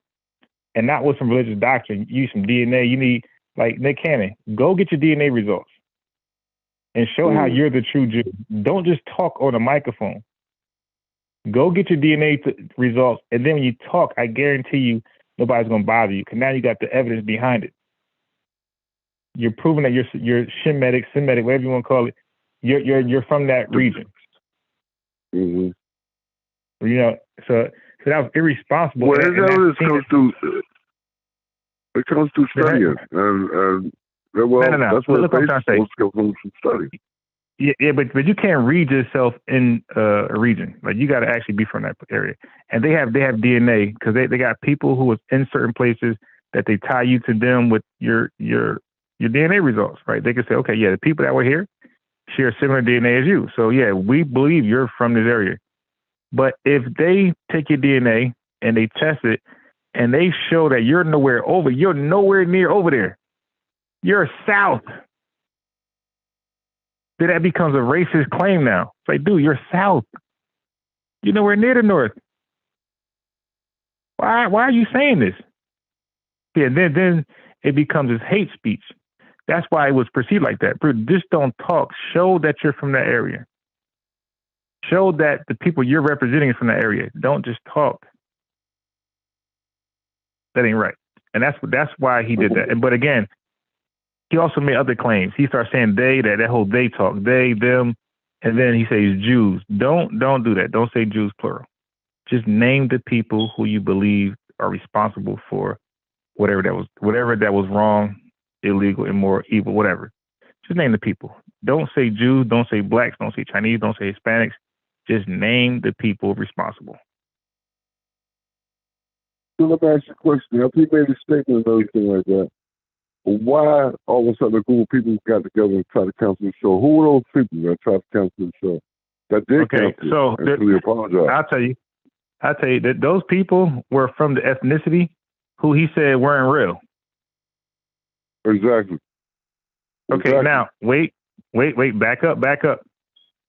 And not with some religious doctrine. Use some DNA. You need, like Nick Cannon, go get your DNA results and show how you're the true Jew. Don't just talk on a microphone. Go get your DNA results, and then when you talk, I guarantee you nobody's going to bother you, because now you got the evidence behind it. You're proving that you're Shemitic, Semitic, whatever you want to call it. You're from that region. Mm-hmm. You know, so that was irresponsible. Well, it comes through studying, and that's what I'm trying to say. From study. Yeah, but you can't read yourself in a region. Like, you got to actually be from that area. And they have DNA, because they got people who was in certain places that they tie you to them with your DNA results, right? They can say, okay, yeah, the people that were here share similar DNA as you. So yeah, we believe you're from this area. But if they take your DNA and they test it and they show that you're nowhere near over there, you're south, then that becomes a racist claim now. It's like, dude, you're south. You're nowhere near the north. Why are you saying this? Yeah, then it becomes this hate speech. That's why it was perceived like that. Just don't talk. Show that you're from that area. Show that the people you're representing is from that area. Don't just talk. That ain't right. And that's why he did that. But again, he also made other claims. He started saying they, that whole they talk, they, them, and then he says Jews. Don't do that. Don't say Jews plural. Just name the people who you believe are responsible for whatever that was wrong, illegal, immoral, evil, whatever. Just name the people. Don't say Jews, don't say blacks, don't say Chinese, don't say Hispanics. Just name the people responsible. So let me ask you a question. If he made a statement and everything like that, why all of a sudden a group of people got together and tried to cancel the show? Who were those people that tried to cancel the show? That did cancel it until he apologized. I'll tell you. I tell you that those people were from the ethnicity who he said weren't real. Exactly. Okay, now wait, back up,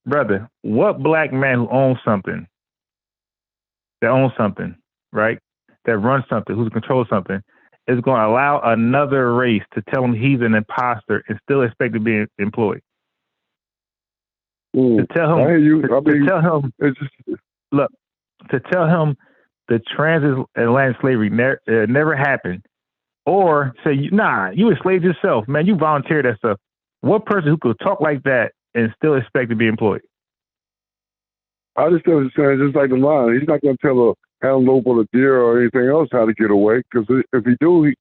brother. What black man who owns something, right? That runs something, who controls something, is going to allow another race to tell him he's an imposter and still expect to be employed? To tell him, to tell him the transatlantic slavery never happened, or say, nah, you enslaved yourself, man, you volunteered that stuff. What person who could talk like that and still expect to be employed? I understand what you're saying. Just like the line, he's not going to tell a antelope or a deer or anything else how to get away, because if he do, he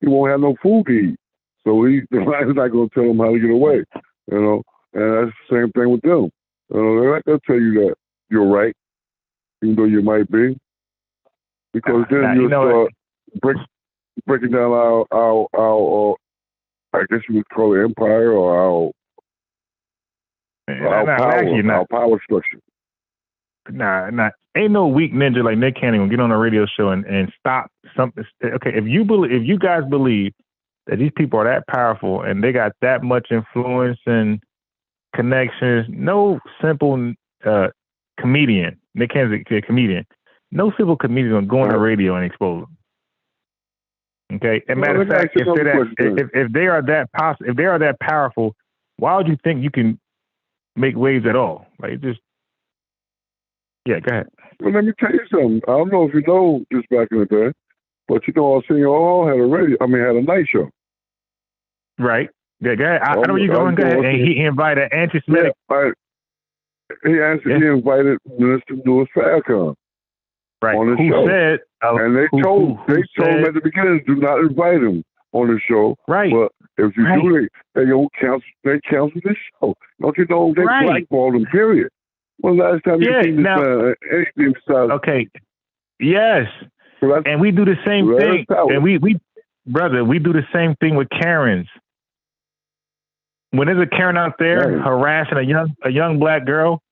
won't have no food to eat. So the line's not going to tell him how to get away, you know. And that's the same thing with them. You know, they're not going to tell you that you're right, even though you might be, because then you start breaking down our I guess you would call it empire, or our power structure. Nah. Ain't no weak ninja like Nick Cannon gonna get on a radio show and stop something. Okay, if you guys believe that these people are that powerful and they got that much influence and connections, no simple comedian, Nick Cannon's a comedian, no simple comedian gonna go on the radio and expose them. Okay, and matter of fact, if they are that powerful, why would you think you can make waves at all? Like, just, yeah, go ahead. Well, let me tell you something. I don't know if you know this back in the day, but you know, Arsenio Hall had a night show. Right. Yeah, go ahead. I know where you're going. Go ahead. And he invited anti-Semitic. Yeah, he invited Minister Louis Farrakhan. Right. On the show. Said, and they told him at the beginning, do not invite him on the show. Right. But if you do, they cancel this show. Don't you know they blackballed him, period. When last time you seen this anything besides? Okay. Yes. So and we do the same thing. And we do the same thing with Karens. When there's a Karen out there harassing a young black girl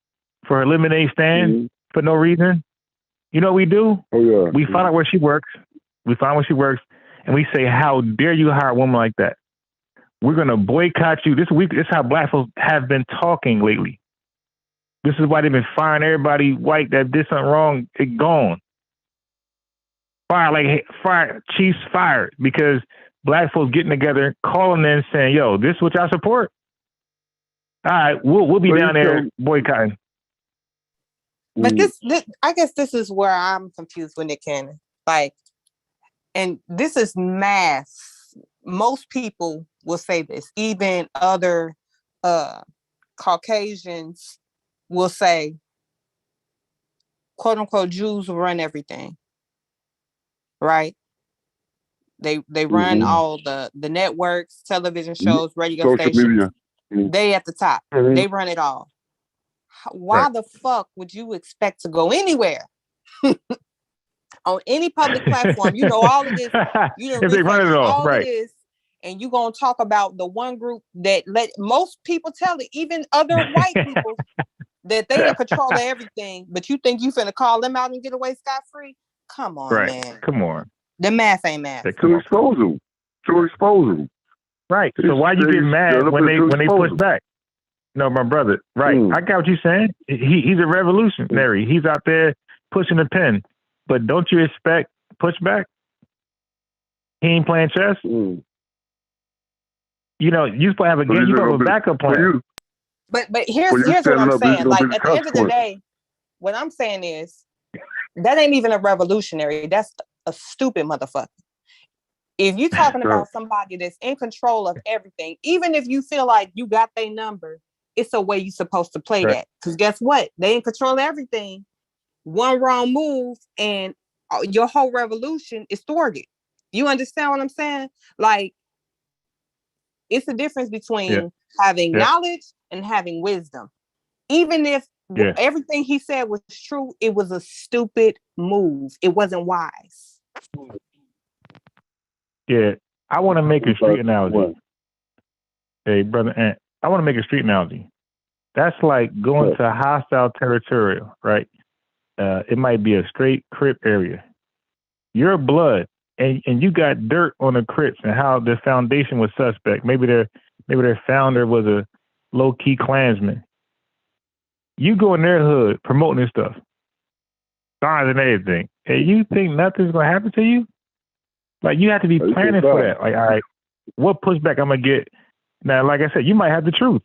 for her lemonade stand for no reason, you know what we do? We find out where she works. And we say, how dare you hire a woman like that? We're going to boycott you. This is how black folks have been talking lately. This is why they've been firing everybody white that did something wrong. It gone. Chiefs fired, because black folks getting together, calling in saying, yo, this is what y'all support? All right, we'll be down there boycotting. But this, I guess this is where I'm confused with Nick Cannon. Like, and this is mass. Most people will say this. Even other Caucasians will say, quote unquote, Jews will run everything. Right? They run all the networks, television shows, radio social stations. Media. They at the top. They run it all. Why the fuck would you expect to go anywhere on any public platform? You know all of this. You know, if they run it all, right? Of this, and you gonna talk about the one group that let most people tell it, even other white people, that they in control of everything. But you think you finna call them out and get away scot-free? Come on, man. Come on. The math ain't math. To expose them. Right. So why you get mad when they push back? No, my brother. Right. I got what you're saying. He's a revolutionary. He's out there pushing the pen. But don't you expect pushback? He ain't playing chess. You know, you supposed to have a game. You supposed to have a backup plan. But here's what I'm saying. Like, at the end of the day, what I'm saying is that ain't even a revolutionary. That's a stupid motherfucker. If you're talking about somebody that's in control of everything, even if you feel like you got their number, it's a way you're supposed to play that. Because guess what? They in control of everything. One wrong move and your whole revolution is thwarted. You understand what I'm saying? Like, it's the difference between having knowledge and having wisdom. Even if everything he said was true, it was a stupid move. It wasn't wise. Yeah, I want to make a street analogy. Hey, brother Ant, I want to make a street analogy. That's like going to hostile territorial, right? it might be a straight Crip area. Your blood and you got dirt on the Crips and how the foundation was suspect. Maybe their founder was a low key Klansman. You go in their hood promoting this stuff, signs and everything, and you think nothing's gonna happen to you? Like you have to be planning for that. Like, all right, what pushback I'm gonna get? Now, like I said, you might have the truth,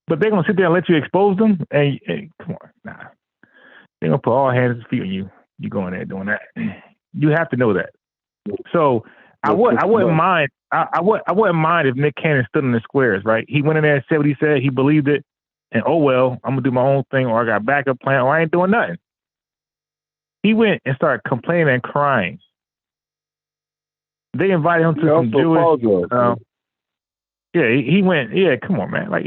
but they're gonna sit there and let you expose them. And come on, nah, they're gonna put all hands and feet on you. You going there doing that? You have to know that. So I wouldn't mind. I wouldn't mind if Nick Cannon stood in the squares. Right? He went in there and said what he said. He believed it. And oh well, I'm gonna do my own thing, or I got backup plan, or I ain't doing nothing. He went and started complaining and crying. They invited him to some Jewish. Yeah, he went. Yeah, come on, man. Like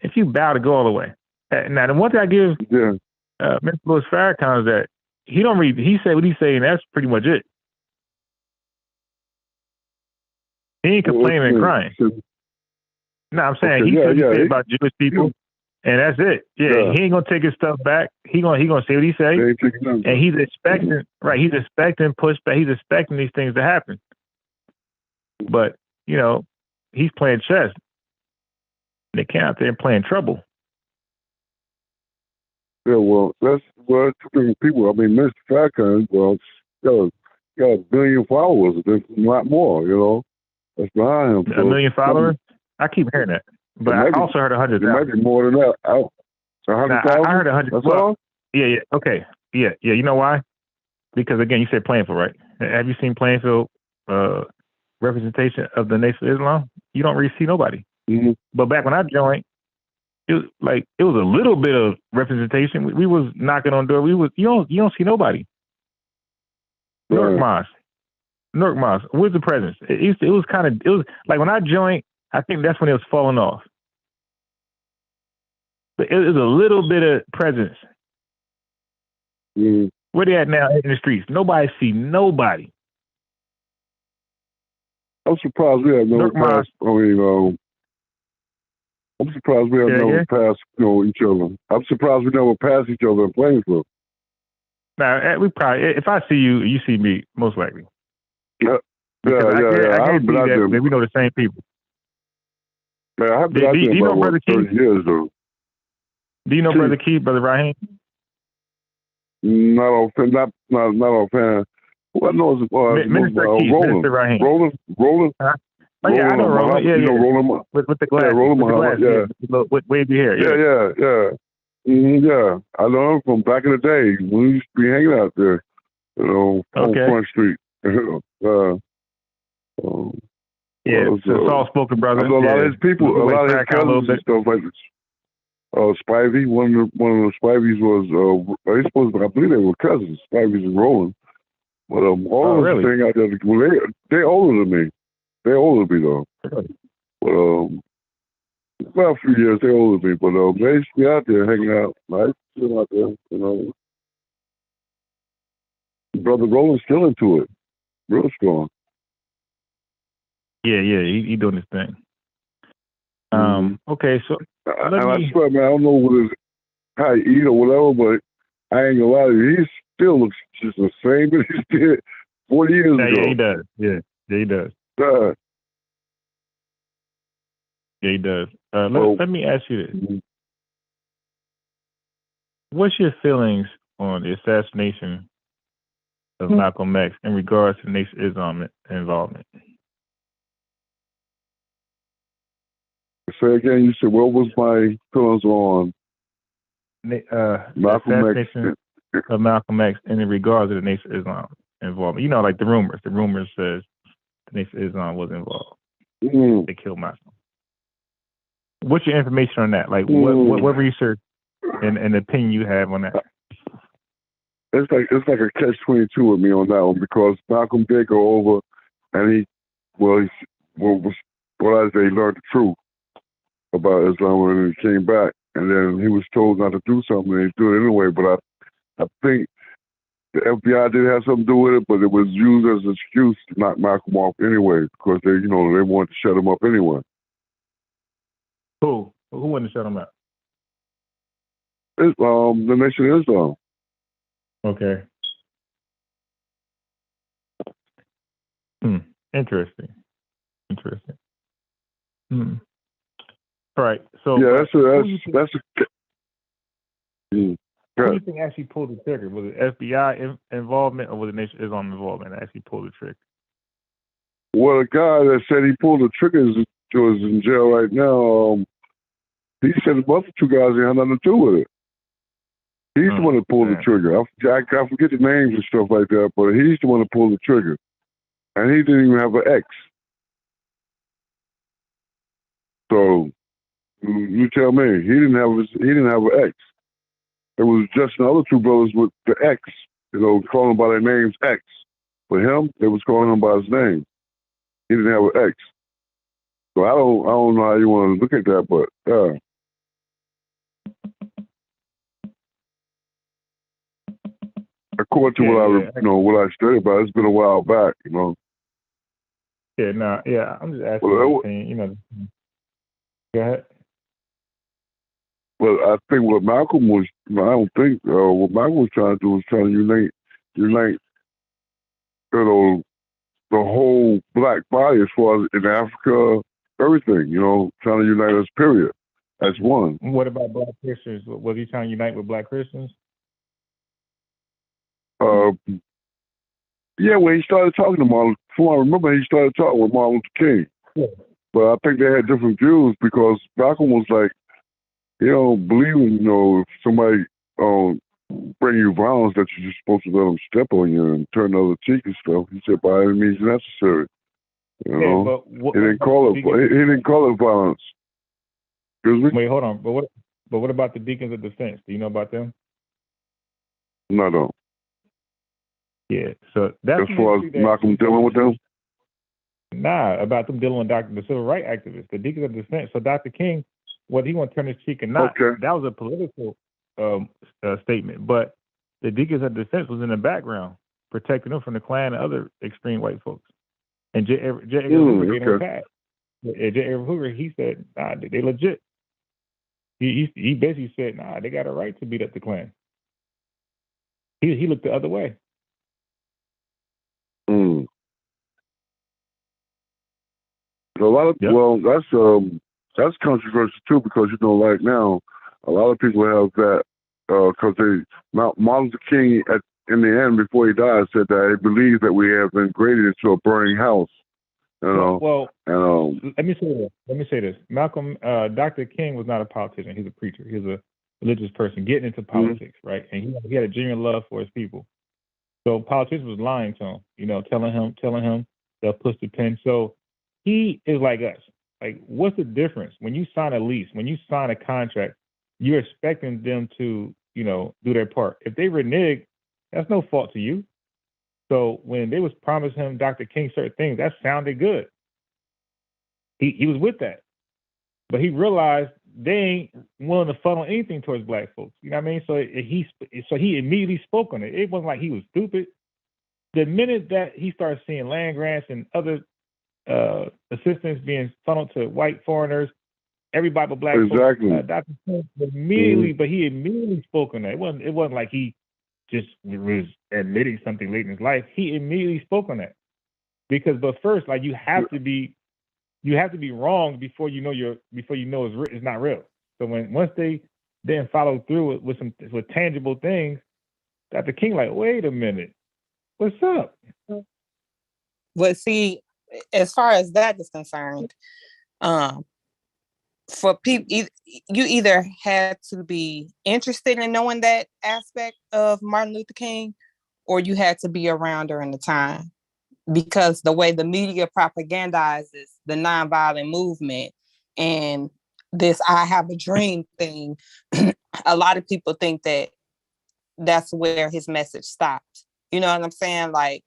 if you bow to go all the way. Now the one thing I give Mr. Louis Farrakhan is that he don't read. He said what he's saying. That's pretty much it. He ain't complaining and crying. No, I'm saying he said about Jewish people. And that's it. Yeah, he ain't gonna take his stuff back. He gonna say what he say, and he's expecting He's expecting pushback. He's expecting these things to happen. But you know, he's playing chess. They can't out there playing trouble. Yeah, well, that's two different people. I mean, Mr. Farrakhan, got a billion followers. There's a lot more. You know, that's behind him. A million followers. I keep hearing that. But I also heard 100,000. It might be more than that. 100,000? I heard 100. That's all? Yeah. Okay. Yeah. You know why? Because, again, you said Plainfield, right? Have you seen Plainfield representation of the Nation of Islam? You don't really see nobody. Mm-hmm. But back when I joined, it was a little bit of representation. We was knocking on doors. You don't see nobody. Newark Mosque. Where's the presence? It was like when I joined, I think that's when it was falling off. But it was a little bit of presence. Mm-hmm. Where they at now in the streets? Nobody see nobody. I'm surprised we have no pass. I'm surprised we have never passed each other. I'm surprised we never passed each other in Plainfield. Now we probably, if I see you, you see me, most likely. Yeah. I guarantee that we know the same people. Man, I've been out there about Brother 30 years, though. Do you know Brother Keith, Brother Raheem? Not offhand. Who I know is Minister Keith, Roland. Minister Raheem. Roland. Oh, yeah, I know Roland. Yeah. Roland. With the glasses. Roland. With wavy hair. Yeah. Mm-hmm, I know him from back in the day when we used to be hanging out there, on Front Street. It's all spoken, brother. I know a lot of his people, a lot of his cousins and stuff like this. Spivey, one of the Spiveys was, I believe they were cousins, Spiveys and Roland. But all of them out there, they're older than me. They're older than me, though. But about a few years, they're older than me. But they used to be out there hanging out. I used to see them out there, Brother Roland's still into it. Real strong. Yeah, he doing his thing. Okay, so I swear, man, I don't know how he eat or whatever, but I ain't gonna lie to you, he still looks just the same as he did 40 years ago. Yeah, he does. Yeah, he does. Yeah, he does. Let me ask you this: what's your feelings on the assassination of Malcolm X in regards to Nation of Islam involvement? Say again. You said what was my feelings on Malcolm X of Malcolm X in regards to the Nation of Islam involvement? You know, like the rumors. The rumors says the Nation of Islam was involved. Mm-hmm. They killed Malcolm. What's your information on that? Like, what research and opinion you have on that? It's like a catch-22 with me on that one because Malcolm did go over, and he learned the truth about Islam when he came back, and then he was told not to do something, and he did it anyway. But I think the FBI did have something to do with it, but it was used as an excuse to knock Malcolm off anyway because they wanted to shut him up anyway. Who wanted to shut him up? The Nation of Islam. Okay. Interesting. All right. So yeah, who do you Good. think actually pulled the trigger? Was it FBI involvement or was it Nation Islam involvement that actually pulled the trigger? Well, the guy that said he pulled the trigger is in jail right now. He said the other two guys ain't had nothing to do with it. He's the one that pulled the trigger. I forget the names and stuff like that, but he's the one that pulled the trigger. And he didn't even have an ex. So you tell me, he didn't have an ex. It was just the other two brothers with the ex, calling by their names ex. For him, they was calling him by his name. He didn't have an ex. So I don't know how you want to look at that, but according to what I studied about, it's been a while back, Yeah, I'm just asking your opinion, Go ahead. Well, I think what Malcolm was, what Malcolm was trying to do was trying to unite, the whole black body as far as in Africa, everything, trying to unite us, period, as one. What about black Christians? Was he trying to unite with black Christians? Yeah, when he started talking to Martin, from what I remember, he started talking with Martin Luther King. Yeah. But I think they had different views because Malcolm was like, he don't believe in, if somebody bring you violence that you're just supposed to let them step on you and turn the other cheek and stuff. He said by any means necessary. He didn't call it violence. Excuse me? Wait, hold on. But what about the Deacons of Defense? Do you know about them? No, I don't. Yeah. So that's as far as Malcolm dealing with them? Nah, about them dealing with the civil rights activists, the Deacons of Defense. So Dr. King, whether he want to turn his cheek or not, that was a political statement. But the Deacons of Defense was in the background, protecting them from the Klan and other extreme white folks. And J. Edgar Hoover gave him a pass. J. Edgar Hoover, he said, nah, they legit. He basically said, nah, they got a right to beat up the Klan. He looked the other way. A lot of that's controversial too because right now a lot of people have that because Martin Luther King in the end before he died said that he believes that we have been graded into a burning house. Let me say this. Malcolm, Dr. King was not a politician. He's a preacher. He was a religious person getting into politics, right? And he had a genuine love for his people. So politicians was lying to him, telling him they'll push the pen. So he is like us. Like, what's the difference? When you sign a lease, when you sign a contract, you're expecting them to, do their part. If they renege, that's no fault to you. So when they was promising him, Dr. King, certain things, that sounded good. He was with that. But he realized they ain't willing to funnel anything towards black folks. You know what I mean? So he immediately spoke on it. It wasn't like he was stupid. The minute that he started seeing land grants and other assistance being funneled to white foreigners, everybody but black folks, Dr. King immediately, but he immediately spoke on that. It wasn't like he just was admitting something late in his life. He immediately spoke on that. But first, like, you have to be wrong before you know it's not real. So once they then follow through with tangible things, Dr. King like, wait a minute, what's up? But see, as far as that is concerned, for people, you either had to be interested in knowing that aspect of Martin Luther King, or you had to be around during the time. Because the way the media propagandizes the nonviolent movement and this I have a dream thing, a lot of people think that that's where his message stopped. You know what I'm saying? Like,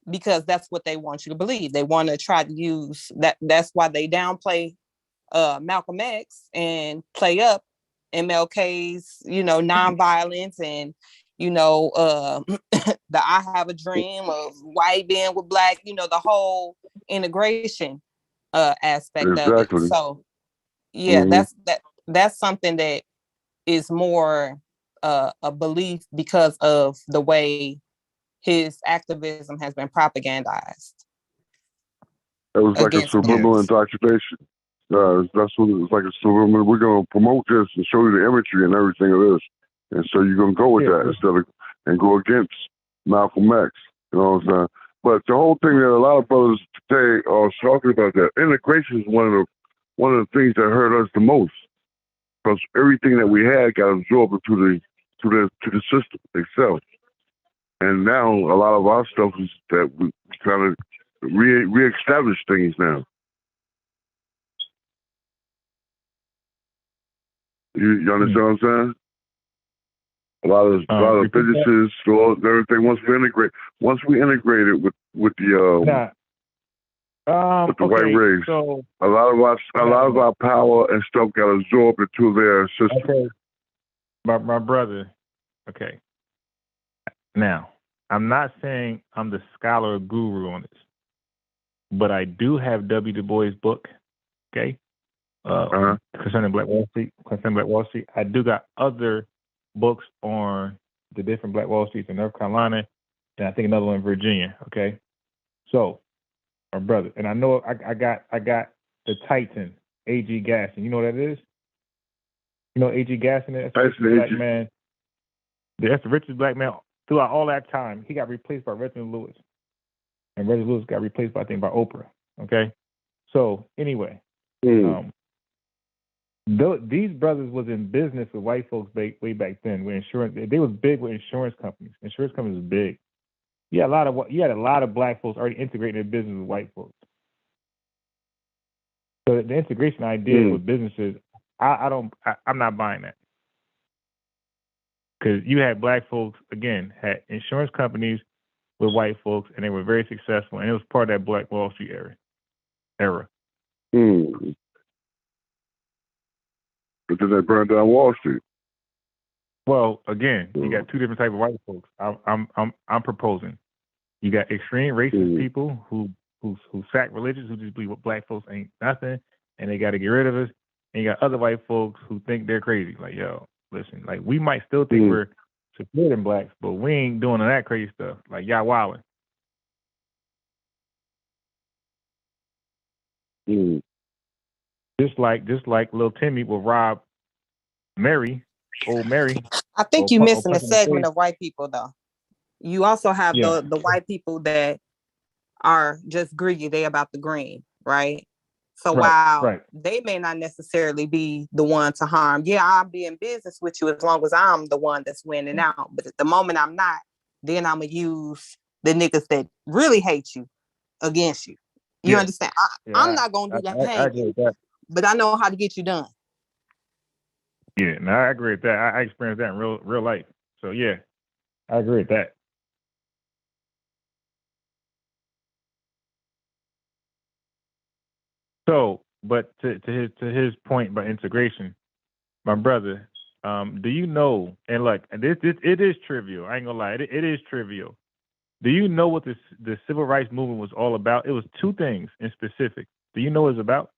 because that's what they want you to believe. They want to try to use that. That's why they downplay Malcolm X and play up MLK's, nonviolence and, the I have a dream of white being with black, the whole integration aspect of it. So yeah, that's something that is more a belief because of the way his activism has been propagandized. It was like a subliminal indoctrination. That's what it was, like a subliminal. We're going to promote this and show you the imagery and everything of this. And so you're going to go with that instead of, and go against Malcolm X. You know what I'm saying? But the whole thing that a lot of brothers today are talking about, that integration is one of the things that hurt us the most. Because everything that we had got absorbed into the system itself. And now a lot of our stuff is that we kind of reestablish things now. You understand what I'm saying? A lot of businesses, stores, everything. Once we integrate it with the white race, so a lot of our power and stuff got absorbed into their system. Okay. My brother. Okay. Now, I'm not saying I'm the scholar or guru on this, but I do have W. Du Bois' book. Okay. Concerning Black Wall Street. I do got other books on the different Black Wall Streets in North Carolina, and I think another one in Virginia. Okay, so my brother, and I know I got the Titan, A.G. Gasson. You know what that is? You know A.G. Gasson? That's the black man. That's the richest black man throughout all that time. He got replaced by Reginald Lewis, and Reginald Lewis got replaced by Oprah. Okay, so anyway. These brothers was in business with white folks way back then. With insurance, they was big with insurance companies. Insurance companies was big. You had a lot of black folks already integrating their business with white folks. So the integration idea with businesses, I'm not buying that, because you had black folks again had insurance companies with white folks, and they were very successful, and it was part of that Black Wall Street era. But then they burned down Wall Street. Well, again, you got two different types of white folks. I'm proposing. You got extreme racist people who sack religions, who just believe what black folks ain't nothing, and they got to get rid of us. And you got other white folks who think they're crazy. Like, yo, listen, like we might still think we're supporting blacks, but we ain't doing that crazy stuff. Like y'all wilding. Just like little Timmy will rob old Mary. I think you're missing a segment of white people, though. You also have the white people that are just greedy. They about the green, right? So while they may not necessarily be the one to harm, I'll be in business with you as long as I'm the one that's winning out. But at the moment I'm not, then I'm going to use the niggas that really hate you against you. You understand? I'm not going to do that. I agree with that. But I know how to get you done. Yeah, no, I agree with that. I experienced that in real life. So yeah, I agree with that. So, but to his point about integration, my brother, do you know? And look, it is trivial. I ain't gonna lie, it is trivial. Do you know what the civil rights movement was all about? It was two things in specific. Do you know what it's about?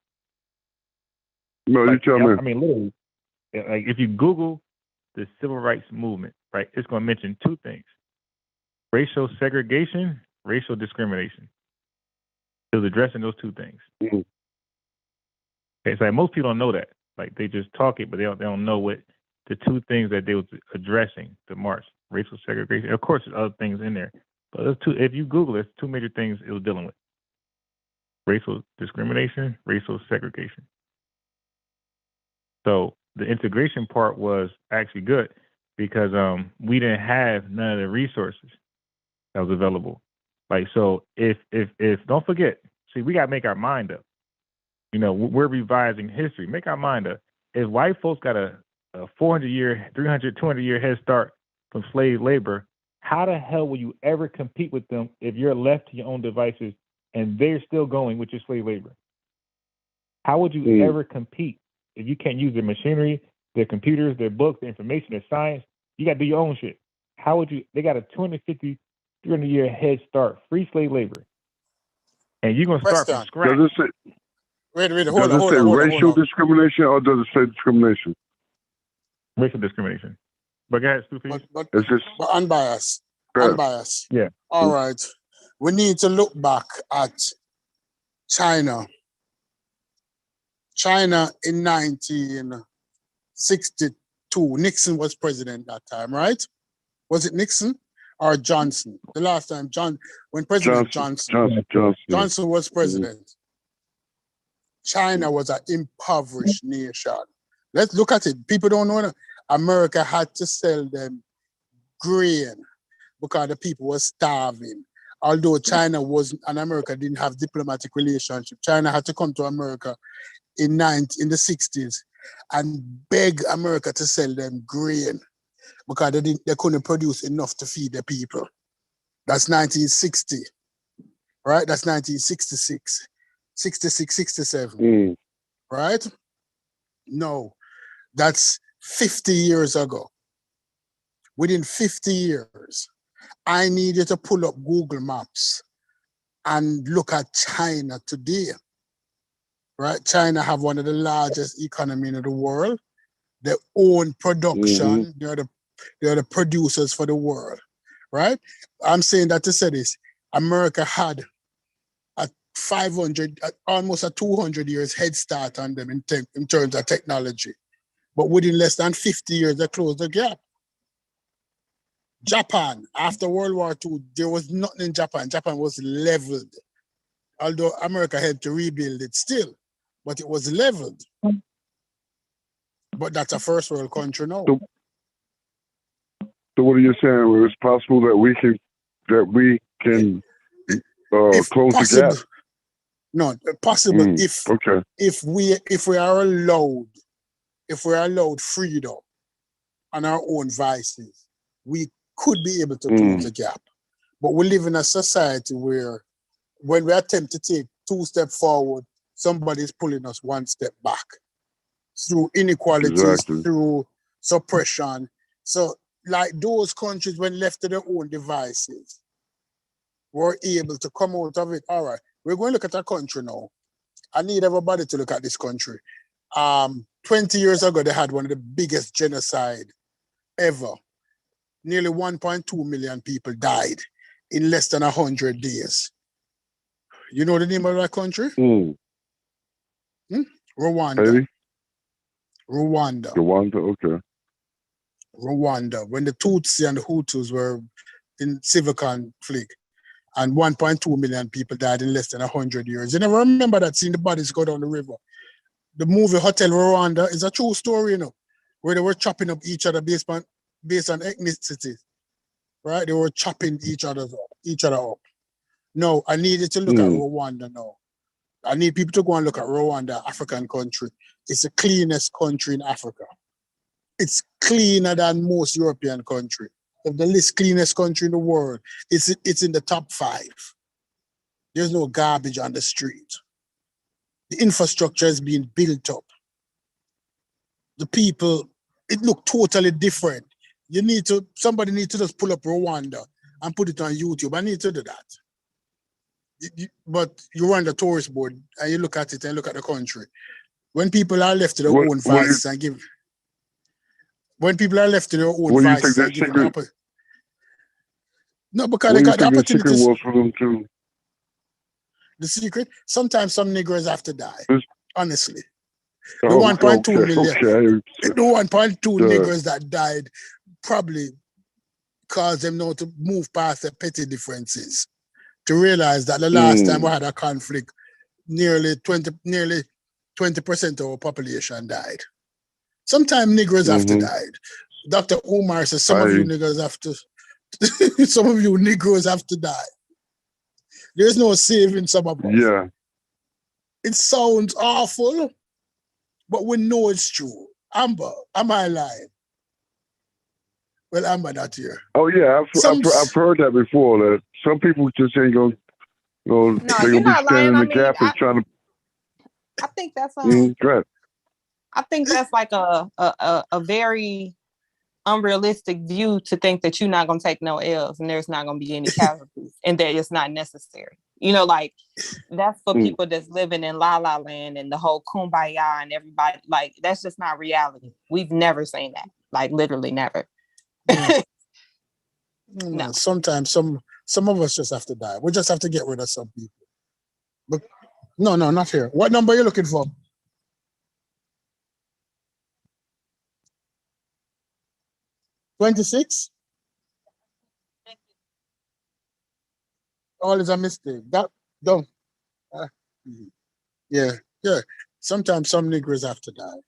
No, you tell me. I mean, literally, like if you Google the civil rights movement, right, it's going to mention two things: racial segregation, racial discrimination. It was addressing those two things. Okay, so like most people don't know that. Like they just talk it, but they don't know what the two things that they was addressing the march: racial segregation. Of course, there's other things in there, but there's two. If you Google it, two major things it was dealing with: racial discrimination, racial segregation. So the integration part was actually good because we didn't have none of the resources that was available. Like, so if don't forget, see, we got to make our mind up. You know, we're revising history. Make our mind up. If white folks got a 400-year, 300, 200-year head start from slave labor, how the hell will you ever compete with them if you're left to your own devices and they're still going with your slave labor? How would you ever compete if you can't use their machinery, their computers, their books, their information, their science? You got to do your own shit. How would you? They got a 250, 300-year head start, free slave labor, and you're gonna start from scratch. Does it say, hold on, racial discrimination or does it say discrimination? Racial discrimination. But go ahead, Stu, please. But It's just unbiased. good. Unbiased. Yeah. All right. We need to look back at China. China in 1962. Nixon was president that time, right? Was it Nixon or Johnson? The last time when President Johnson was president. China was an impoverished nation. Let's look at it. People don't know that America had to sell them grain because the people were starving. Although China wasn't, and America didn't have diplomatic relationship, China had to come to America in the 60s and beg America to sell them grain because they couldn't produce enough to feed the people. That's 1960, right? That's 1966, 66, 67, right? No, that's 50 years ago. Within 50 years, I need you to pull up Google Maps and look at China today, right? China have one of the largest economies in the world. They own production. They're the producers for the world, right? I'm saying that to say this. America had a 500, almost a 200 years head start on them in terms of technology. But within less than 50 years, they closed the gap. Japan, after World War II, there was nothing in Japan. Japan was leveled. Although America had to rebuild it still, but it was leveled. But that's a first world country now. So what are you saying? It's possible that we can close the gap? No, possible if we are allowed freedom and our own vices, we could be able to close the gap. But we live in a society where when we attempt to take 2 steps forward, somebody's pulling us 1 step back through inequalities, through suppression. So like those countries, when left to their own devices, were able to come out of it. All right, we're going to look at our country now. I need everybody to look at this country. 20 years ago, they had one of the biggest genocide ever. Nearly 1.2 million people died in less than 100 days. You know the name of that country? Rwanda. Haiti? Rwanda, okay. Rwanda, when the Tutsi and the Hutus were in civil conflict, and 1.2 million people died in less than 100 years. You never remember that, seeing the bodies go down the river. The movie Hotel Rwanda is a true story, where they were chopping up each other based on ethnicity, right? They were chopping each other up. No, I needed to look at Rwanda now. I need people to go and look at Rwanda, African country. It's the cleanest country in Africa. It's cleaner than most European countries. Of the least cleanest country in the world, it's in the top 5. There's no garbage on the street. The infrastructure is being built up. The people, it look totally different. Somebody needs to just pull up Rwanda and put it on YouTube. I need to do that. But you run the tourist board and you look at it and look at the country. When people are left to their own vices and give... When people are left to their own vices and give... No, because they got the opportunities. For them too? The secret? Sometimes some Negroes have to die, honestly. The 1.2 million, the 1.2 Negroes that died probably caused them now to move past their petty differences, to realize that the last time we had a conflict, nearly 20% of our population died. Sometimes Negroes have to die. Dr. Umar says some of you Negroes have to some of you Negroes have to die. There's no saving some of us. Yeah. It sounds awful, but we know it's true. Amber, am I lying? Well, Amber not here. Oh yeah, I've heard that before. That some people just ain't gonna, they're gonna be standing in the gap and trying to. I think that's right. I think that's like a very unrealistic view to think that you're not going to take no L's and there's not going to be any casualties and that it's not necessary. Like that's for people that's living in La La Land and the whole kumbaya and everybody, like that's just not reality. We've never seen that, like literally never. No. Sometimes some of us just have to die. We just have to get rid of some people. But no, not here. What number are you looking for? $26? All is a mistake. That don't. Yeah. Sometimes some niggers have to die.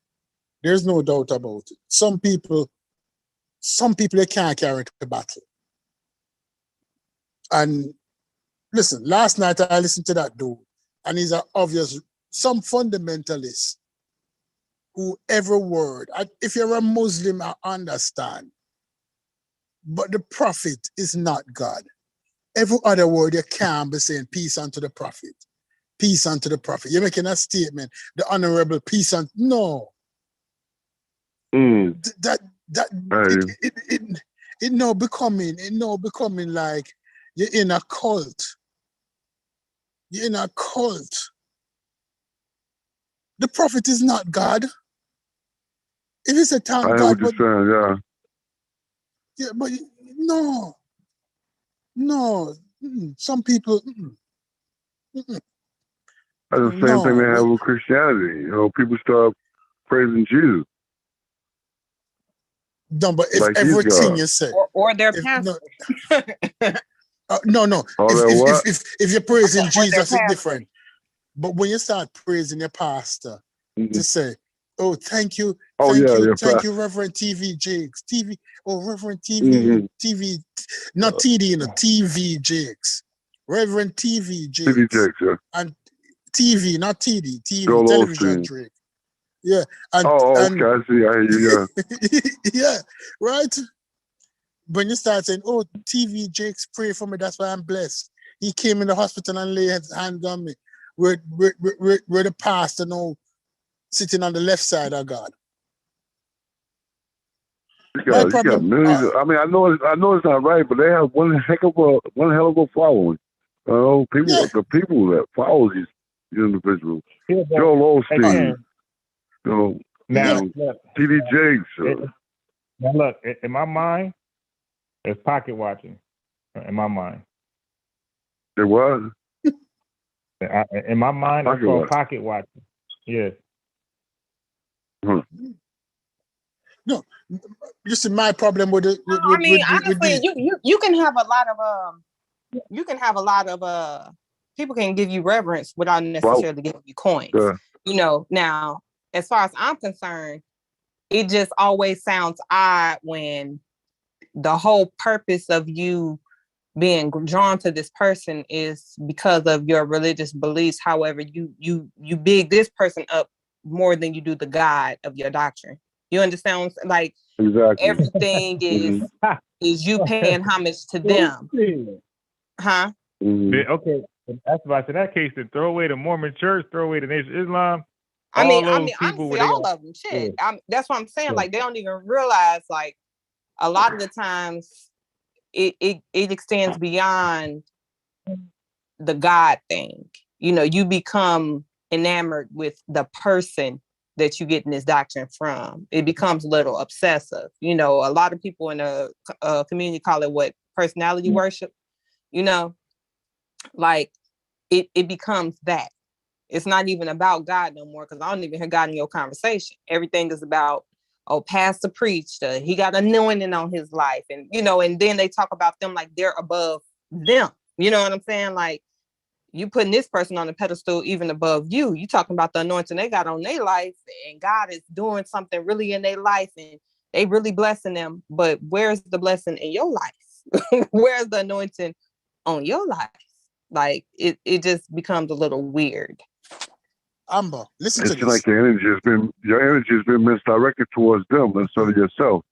There's no doubt about it. Some people they can't carry the battle. And listen, last night I listened to that dude, and he's some fundamentalist who every word, if you're a Muslim, I understand. But the prophet is not God. Every other word you can't be saying peace unto the prophet. Peace unto the prophet. You're making a statement, the honorable peace unto no. It now becoming like you're in a cult. You're in a cult. The prophet is not God. If it's a thank God, I hear what you're saying, yeah, but no. Some people. That's the same thing they have with Christianity. You know, people start praising Jesus. No, but if like everything you say, or their pastor. No. If you're praising Jesus, it's different. But when you start praising your pastor, to say, "Oh, thank you, thank you, Reverend TV Jakes, Reverend TV, not TD, TV Jakes, Reverend TV Jakes, and TV, not TD, TV, television Drake." Yeah. And, I see. I hear you. Yeah, right? When you start saying, "Oh, TV Jakes, pray for me, that's why I'm blessed. He came in the hospital and laid his hand on me." We're the pastor now sitting on the left side of God. You got millions. I mean, I know it's not right, but they have one hell of a following. The people that follow these individuals. Joel Osteen. Now, TD Jakes. Now look, in my mind, it's pocket watching. In my mind. It was? In my mind, it's called pocket watching. Yes. No, just my problem with it. Honestly, you can have a lot of people can give you reverence without necessarily giving you coins. Now, as far as I'm concerned, it just always sounds odd when the whole purpose of you being drawn to this person is because of your religious beliefs. However, you big this person up more than you do the God of your doctrine. You understand what I'm saying? Like, exactly. Everything is you paying homage to them. Huh? Okay. That's why in that case, to throw away the Mormon Church, throw away the Nation of Islam. I mean, honestly, all of them. Shit. That's what I'm saying. Yeah. Like, they don't even realize, like, a lot of the times it extends beyond the God thing. You become enamored with the person that you get in this doctrine from. It becomes a little obsessive. A lot of people in the community call it personality worship. Like it becomes that. It's not even about God no more, because I don't even hear God in your conversation. Everything is about, pastor preached, he got anointing on his life. And, and then they talk about them like they're above them. You know what I'm saying? Like, you putting this person on the pedestal even above you. You talking about the anointing they got on their life, and God is doing something really in their life, and they really blessing them. But where's the blessing in your life? Where's the anointing on your life? Like, it just becomes a little weird. Amber, listen to this. It's like your energy has been misdirected towards them instead of yourself.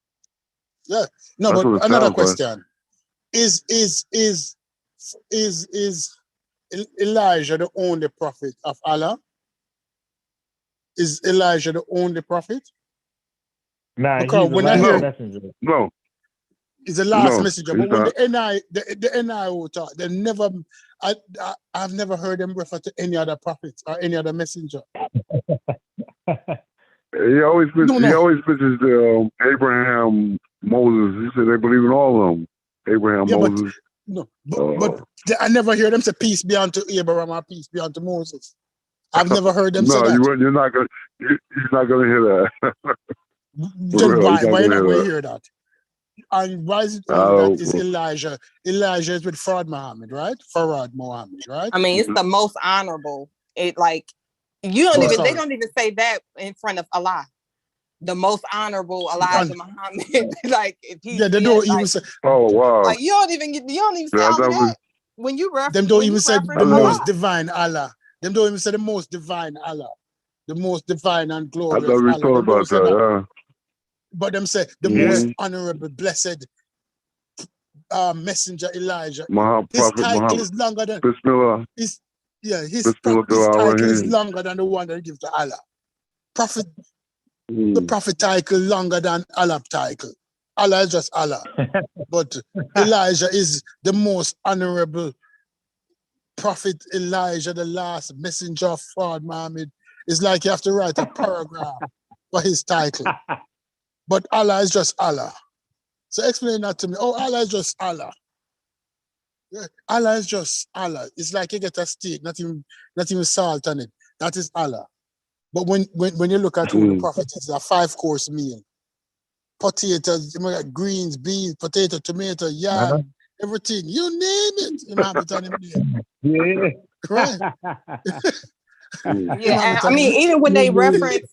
Yeah. No, but another question. Is Elijah the only prophet of Allah? Is Elijah the only prophet? Nah, because when I hear messenger. No. He's the last messenger. But when the NIO talk, they never I've never heard them refer to any other prophet or any other messenger. He always mentions Abraham, Moses. He said they believe in all of them. Abraham, Yeah, Moses. but I never hear them say peace be unto Abraham or peace be unto Moses. I've never heard them say that. You're not gonna hear that. Then why you're not going to hear that? And why is it only that is Elijah? Elijah is with Farad Muhammad, right? Farad Muhammad, right? I mean, it's the most honorable. It like you don't even they don't even say that in front of Allah. The most honorable Elijah Muhammad. Like if he they don't even say. Oh wow! Like you don't even say all of that when you reference. Them don't even say the most divine Allah. Them don't even say the most divine Allah, the most divine and glorious Allah. I thought we thought about that. But them say the most honorable, blessed messenger Elijah. His title is longer than Bismillah. His title is longer than the one that he gives to Allah. Prophet. The prophet title longer than Allah title. Allah is just Allah. But Elijah is the most honorable prophet. Elijah, the last messenger of God, Muhammad. It's like you have to write a paragraph for his title. But Allah is just Allah. So explain that to me. Oh, Allah is just Allah. Allah is just Allah. It's like you get a steak, not even salt on it. That is Allah. But when you look at who the prophet is, a 5-course meal. Potatoes, greens, beans, potato, tomato, yam, everything. You name it. You have it on him there. Yeah. Right. Yeah, I mean, even when they reference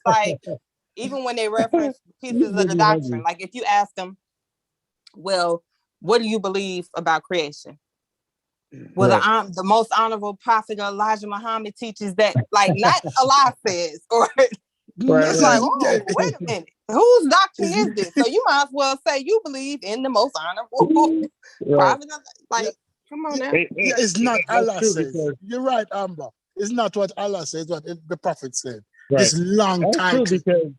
pieces of the doctrine, like if you ask them, well, what do you believe about creation? Well, the most honorable prophet Elijah Muhammad teaches that, like, not Allah says, or it's like, oh, wait a minute, whose doctrine is this? So you might as well say you believe in the most honorable prophet. Like, come on now. It's not Allah says. You're right, Amber. It's not what Allah says, what the prophet said. Right. It's long time. True, because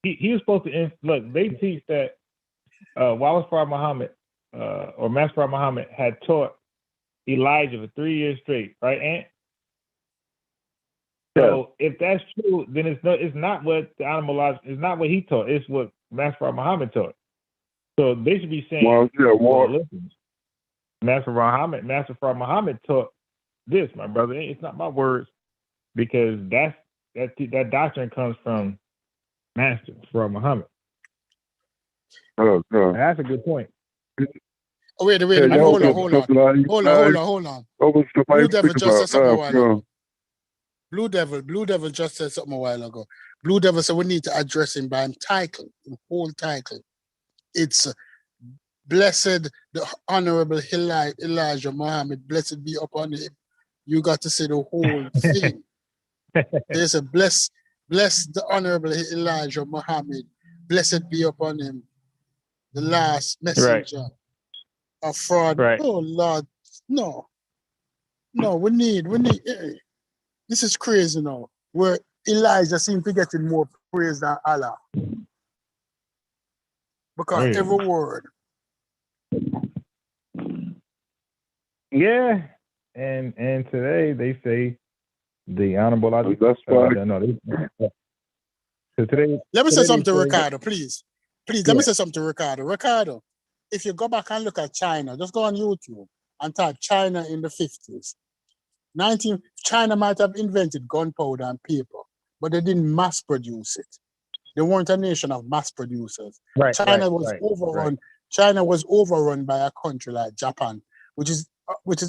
he was supposed to look. They teach that Wallace Farad Muhammad or Master Farad Muhammad had taught Elijah for 3 years straight, right, Ant? So if that's true, then it's not what the honorable Elijah, it's not what he taught. It's what Master Farad Muhammad taught. So they should be saying, listen, Master Farad Muhammad taught this, my brother. It's not my words, because that doctrine comes from Master Farad Muhammad. That's a good point. Oh, wait, hold on. Blue Devil just said something a while ago. Blue Devil just said something a while ago. Blue Devil said we need to address him by his title, the whole title. It's blessed the honorable Elijah Muhammad, blessed be upon him. You got to say the whole thing. There's a bless the honorable Elijah Muhammad, blessed be upon him, the last messenger of fraud. Right. Oh Lord, no, we need. This is crazy now. Where Elijah seems to be getting more praise than Allah, because every word. Yeah, and today they say the honorable. That's right. So today, let me say something to Ricardo, please. Let me say something to Ricardo. Ricardo, if you go back and look at China, just go on YouTube and type China in the 50s. China might have invented gunpowder and paper, but they didn't mass produce it. They weren't a nation of mass producers. China was overrun. China was overrun by a country like Japan, which is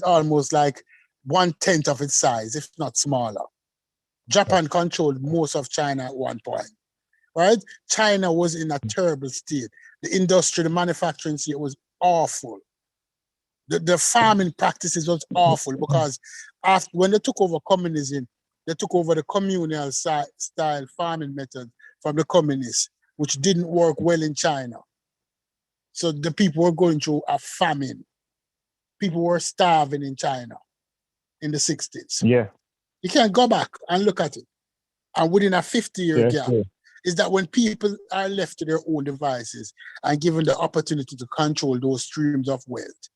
almost like 1/10 of its size, if not smaller. Japan controlled most of China at one point. Right? China was in a terrible state. The industry, the manufacturing state was awful. The farming practices was awful, because when they took over communism, they took over the communal style farming method from the communists, which didn't work well in China. So the people were going through a famine. People were starving in China in the 60s. Yeah. You can't go back and look at it. And within a 50-year gap, is that when people are left to their own devices and given the opportunity to control those streams of wealth,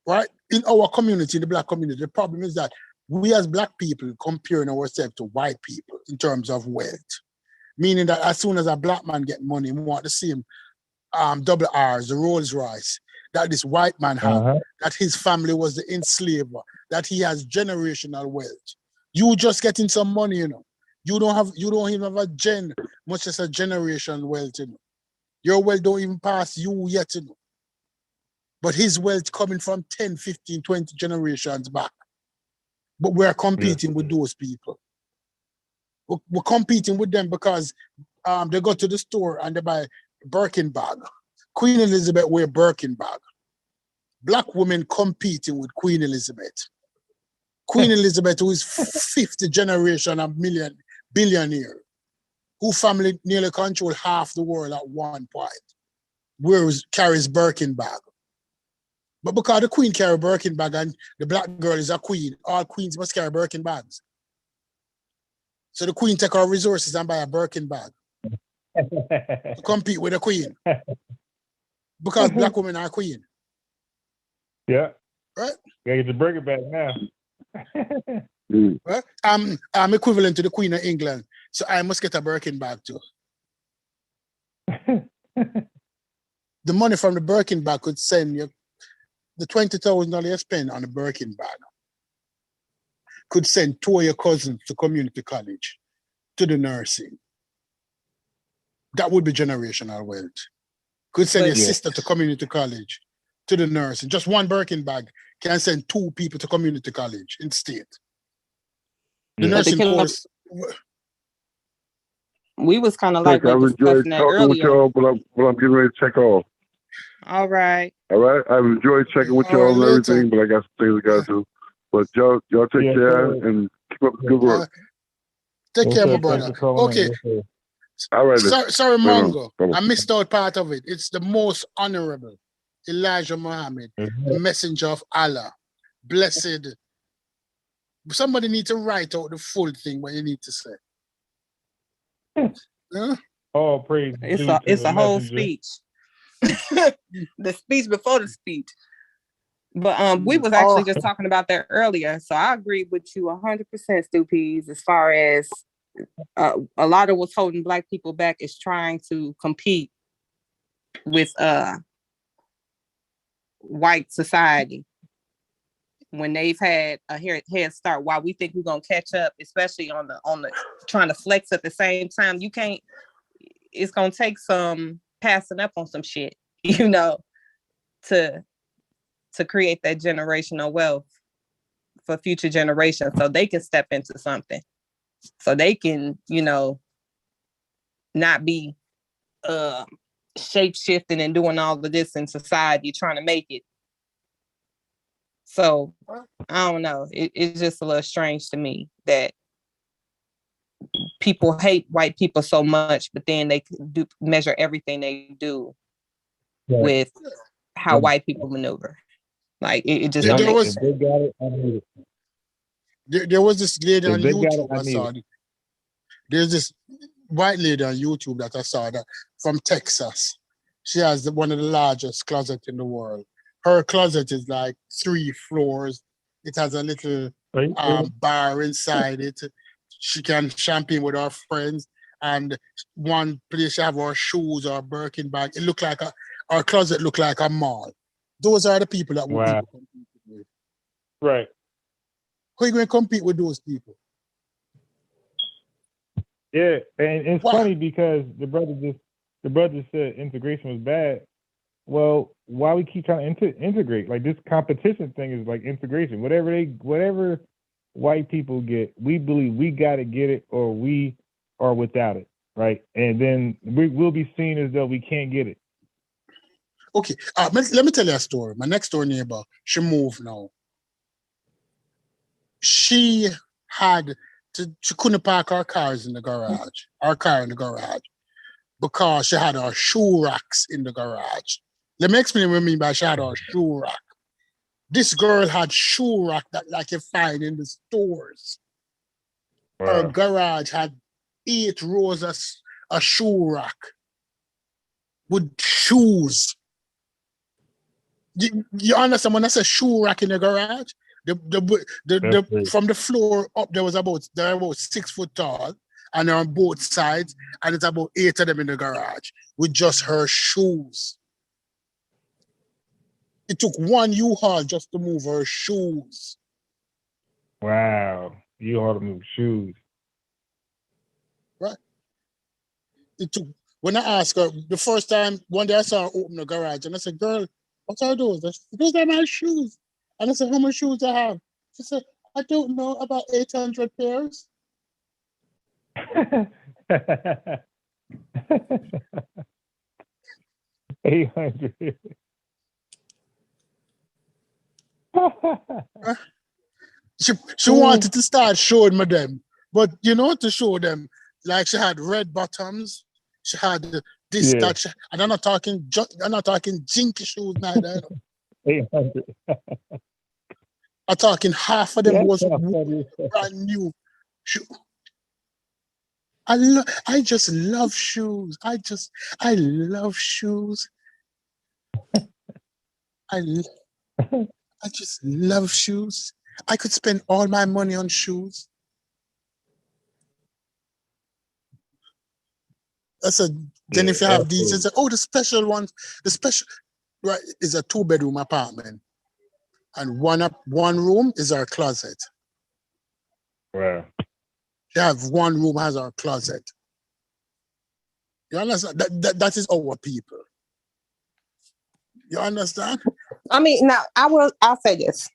right? In our community, the Black community, the problem is that we as Black people comparing ourselves to white people in terms of wealth, meaning that as soon as a Black man get money, we want the same double R's, the Rolls Royce, that this white man had, that his family was the enslaver, that he has generational wealth. You just getting some money, you know. You don't even have a much as a generation wealth, you know. Your wealth don't even pass you yet, you know. But his wealth coming from 10, 15, 20 generations back. But we're competing with those people. We're competing with them because they go to the store and they buy Birkin bag. Queen Elizabeth wear Birkin bag. Black women competing with Queen Elizabeth. Queen Elizabeth, who is 50th generation of billionaire, who family nearly control half the world at one point, carries Birkin bag. But because the queen carry Birkin bag and the black girl is a queen, all queens must carry Birkin bags. So the queen take our resources and buy a Birkin bag to compete with the queen. Because black women are queen. Yeah. Right? You gotta get your Birkin bag now. Right? I'm equivalent to the Queen of England, so I must get a Birkin bag too. The money from the Birkin bag could send you the $20,000 you spend on a Birkin bag. Could send 2 of your cousins to community college, to the nursing. That would be generational wealth. Could send your sister to community college, to the nursing. Just one Birkin bag can send 2 people to community college in state. The nursing course. We was kind of like I've enjoyed talking with y'all, but I'm getting ready to check off. All right. All right. I've enjoyed checking with y'all and everything, but I got some things I gotta do. But y'all take care and keep up the good work. Take care, my brother. Okay. All right. Sorry, Mongo. I missed out part of it. It's the most honorable Elijah Muhammad, the messenger of Allah. Blessed. Somebody need to write out the full thing what you need to say. Yeah? Oh, praise. It's a whole speech. The speech before the speech. But we was actually just talking about that earlier. So I agree with you 100%, Stupies, as far as a lot of what's holding Black people back is trying to compete with white society when they've had a head start. While we think we're gonna catch up, especially on the trying to flex at the same time, you can't. It's gonna take some passing up on some shit, you know, to create that generational wealth for future generations, so they can step into something, so they can, you know, not be shape shifting and doing all of this in society trying to make it. So I don't know. It's just a little strange to me that people hate white people so much, but then they measure everything they do with how white people maneuver. Like it just don't make sense. There was this lady on YouTube I saw. There's this white lady on YouTube that I saw that from Texas. She has one of the largest closets in the world. Her closet is like 3 floors. It has a little bar inside it. She can champagne with her friends. And one place she have her shoes or Birkin bag. It look like our closet look like a mall. Those are the people that we're competing with. Right. How are you going to compete with those people? Yeah, and it's funny because the brother said integration was bad. Well, why we keep trying to integrate? Like this competition thing is like integration. Whatever white people get, we believe we got to get it or we are without it, right? And then we'll be seen as though we can't get it. Okay, let me tell you a story. My next door neighbor, she moved now. She couldn't park her car in the garage, because she had her shoe racks in the garage. Let me explain what I mean by she had her shoe rack. This girl had shoe rack that like you find in the stores. Her garage had 8 rows of a shoe rack with shoes. You understand when I say shoe rack in the garage? The from the floor up there are about 6 foot tall, and they're on both sides, and it's about 8 of them in the garage with just her shoes. It took one U-Haul just to move her shoes. Wow. You ought to move shoes. Right. It took, when I asked her, the first time, one day I saw her open the garage, and I said, girl, what are those? I said, those are my shoes. And I said, how many shoes I have? She said, I don't know, about 800 pairs. 800. She wanted to start showing me them, but you know, to show them, like she had red bottoms, she had this, Yeah. that, and I'm not talking jinky shoes neither. 800. I'm talking half of them Yeah, was that's funny. brand new shoe. I just love shoes. I love shoes. I just love shoes. I could spend all my money on shoes. I said, then if you have these, I said, oh, the special ones, right, is a 2-bedroom apartment. And one room is our closet. Wow. You have one room has our closet. You understand? That is our people. You understand? I mean, now I'll say this.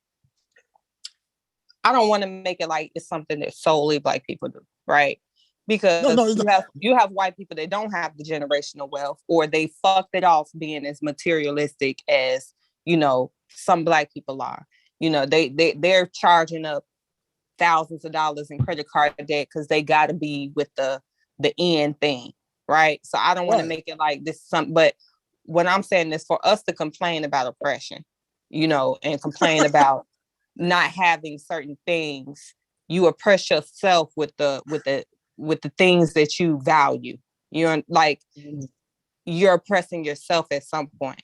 I don't want to make it like it's something that solely Black people do, right? Because you have white people that don't have the generational wealth, or they fucked it off being as materialistic as, you know, some Black people are. You know, they're charging up thousands of dollars in credit card debt because they got to be with the end thing, right? So I don't want to make it like this but what I'm saying is for us to complain about oppression, you know, and complain about not having certain things, you oppress yourself with the things that you value. You're like, you're oppressing yourself at some point.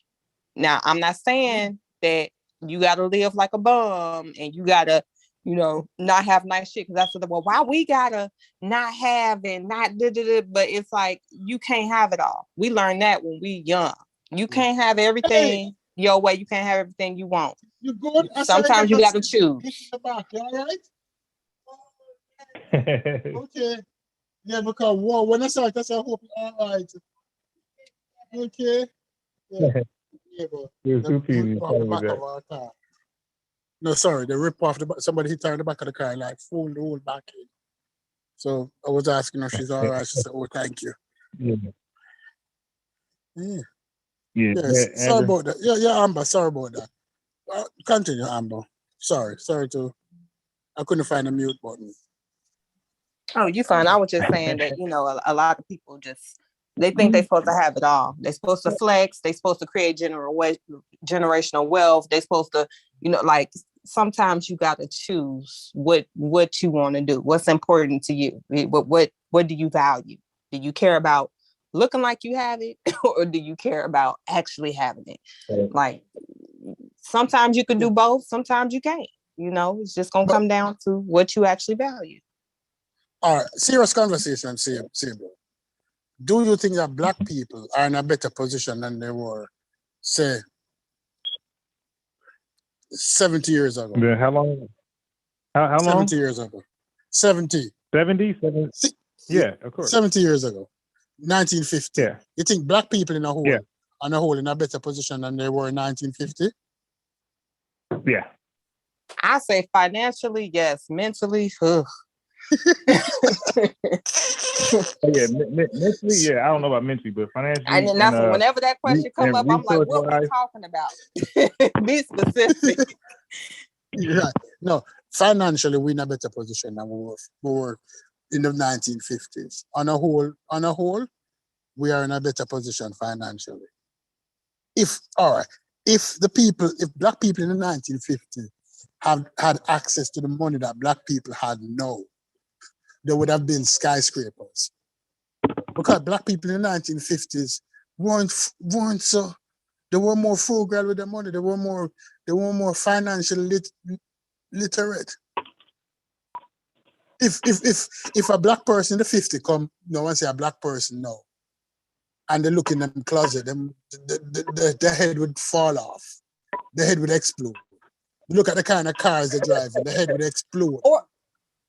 Now, I'm not saying that you got to live like a bum and you got to, you know, not have nice shit. Because that's what, well, why we got to not have and not, but it's like, you can't have it all. We learned that when we young. You can't have everything your way. You can't have everything you want. You good? Sometimes you got to choose. You all right? Okay. Yeah, because when I saw it, I said, I hope you're all right. Okay. Yeah, no, sorry, they rip off somebody hit her in the back of the car, like fold the whole back in. So I was asking her if she's all right. She said, oh, thank you. Sorry about that. Yeah, Amber, sorry about that. Continue, Amber. Sorry I couldn't find a mute button. Oh, you fine. I was just saying that, you know, a lot of people they think they're supposed to have it all. They're supposed to flex. They're supposed to create generational wealth. They're supposed to, you know, like sometimes you got to choose what you want to do. What's important to you? What do you value? Do you care about looking like you have it, or do you care about actually having it? Like sometimes you can do both. Sometimes you can't. You know, it's just gonna come down to what you actually value. All right, serious conversation, bro. Do you think that Black people are in a better position than they were, say, 70 years ago? Yeah, how long? How 70 long? 70 years ago. 70. 70? Yeah, of course. 70 years ago. 1950. Yeah. You think Black people on a whole in a better position than they were in 1950? Yeah. I say financially, yes. Mentally, ugh. Mentally, yeah. I don't know about mentally, but financially. Whenever that question comes up, I'm like, what are we talking about? Be specific. Right. No, financially, we're in a better position than we were in the 1950s. On a whole, we are in a better position financially. If Black people in the 1950s had access to the money that Black people had now, there would have been skyscrapers. Because Black people in the 1950s weren't so, they were more frugal with their money. They were more financially literate. if a black person in the 50 come, no one say a black person now, and they look in them closet, the head would fall off, the head would explode. Look at the kind of cars they drive, and the head would explode.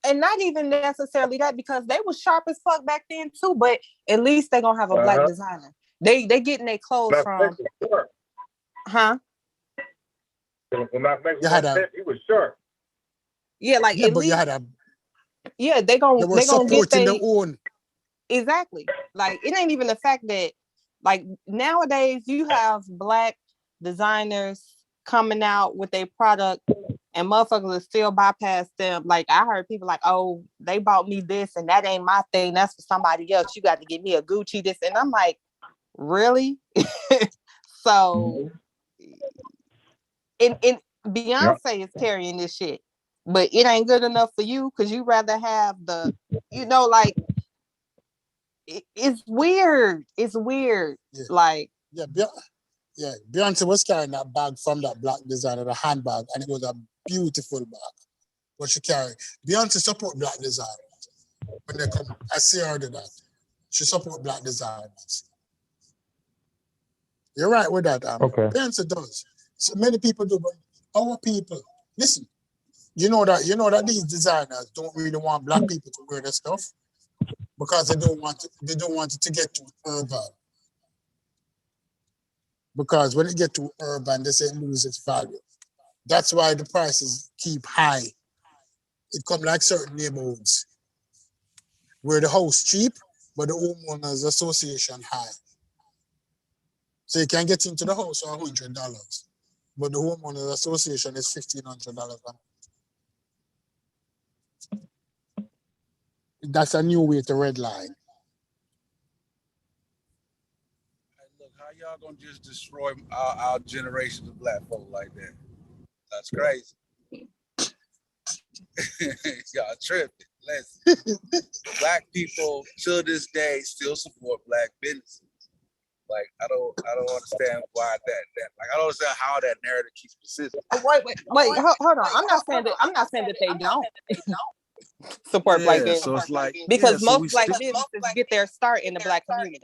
And not even necessarily that, because they was sharp as fuck back then too. But at least they gonna have a black designer. They getting their clothes from, huh? When my next You had he was sharp. Yeah, like Yeah, at but least, you had a. yeah, They were supporting their own. Exactly. Like it ain't even the fact that, like nowadays you have black designers coming out with their product and motherfuckers will still bypass them. Like I heard people like, oh, they bought me this and that ain't my thing. That's for somebody else. You got to give me a Gucci this. And I'm like, really? So and Beyonce is carrying this shit, but it ain't good enough for you because you rather have the, like it's weird. It's weird. Yeah. Like Beyonce was carrying that bag from that black designer, the handbag, and it was a beautiful bag. What she carried. Beyonce support black designers when they come. I see her do that. She support black designers. You're right with that. Okay. Beyonce does. So many people do, but our people, listen. You know that these designers don't really want black people to wear their stuff because they don't want it to get too urban. Because when it get too urban, they say it loses its value. That's why the prices keep high. It come like certain neighborhoods where the house cheap, but the homeowners association high. So you can get into the house for $100, but the homeowners association is $1,500. That's a new way to redline. Look, how y'all gonna just destroy our generation of black folk like that? That's crazy. Y'all tripping. Listen, black people to this day still support black businesses. Like I don't understand why that like I don't understand how that narrative keeps persisting. Wait, hold on. I'm not saying that they don't support black business. So it's like because most black businesses get their start in the black community.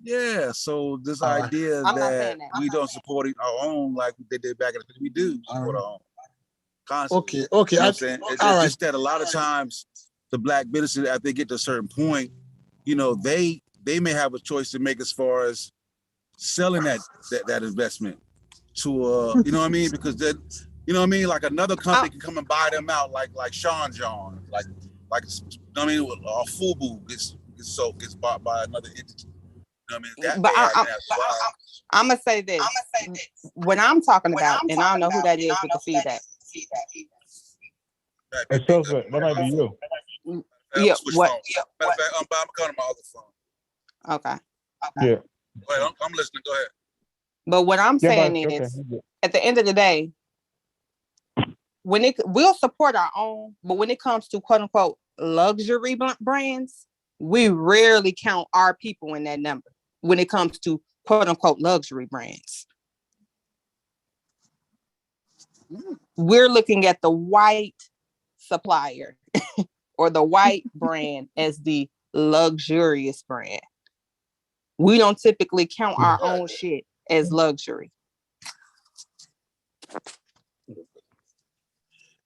Yeah, so this idea that we don't support our own like they did back in the day, we do support our own. Constantly. Okay. You know what I'm saying? It's just that a lot of times the black businesses, as they get to a certain point, they may have a choice to make as far as selling that investment to you know what I mean? Because then, you know what I mean? Like another company can come and buy them out, like Sean John, like you know what I mean? FUBU gets bought by another entity. You know what I mean? I'm gonna say this. What I'm talking about, and I don't know who that is with the feedback. It's so good. That might be you. Yeah. What? Matter of fact, I'm calling my other phone. Okay. Yeah. Go ahead, I'm listening. Go ahead. But what I'm saying is, at the end of the day, we'll support our own, but when it comes to quote unquote luxury brands, we rarely count our people in that number. When it comes to quote unquote luxury brands, we're looking at the white supplier or the white brand as the luxurious brand. We don't typically count our own shit as luxury.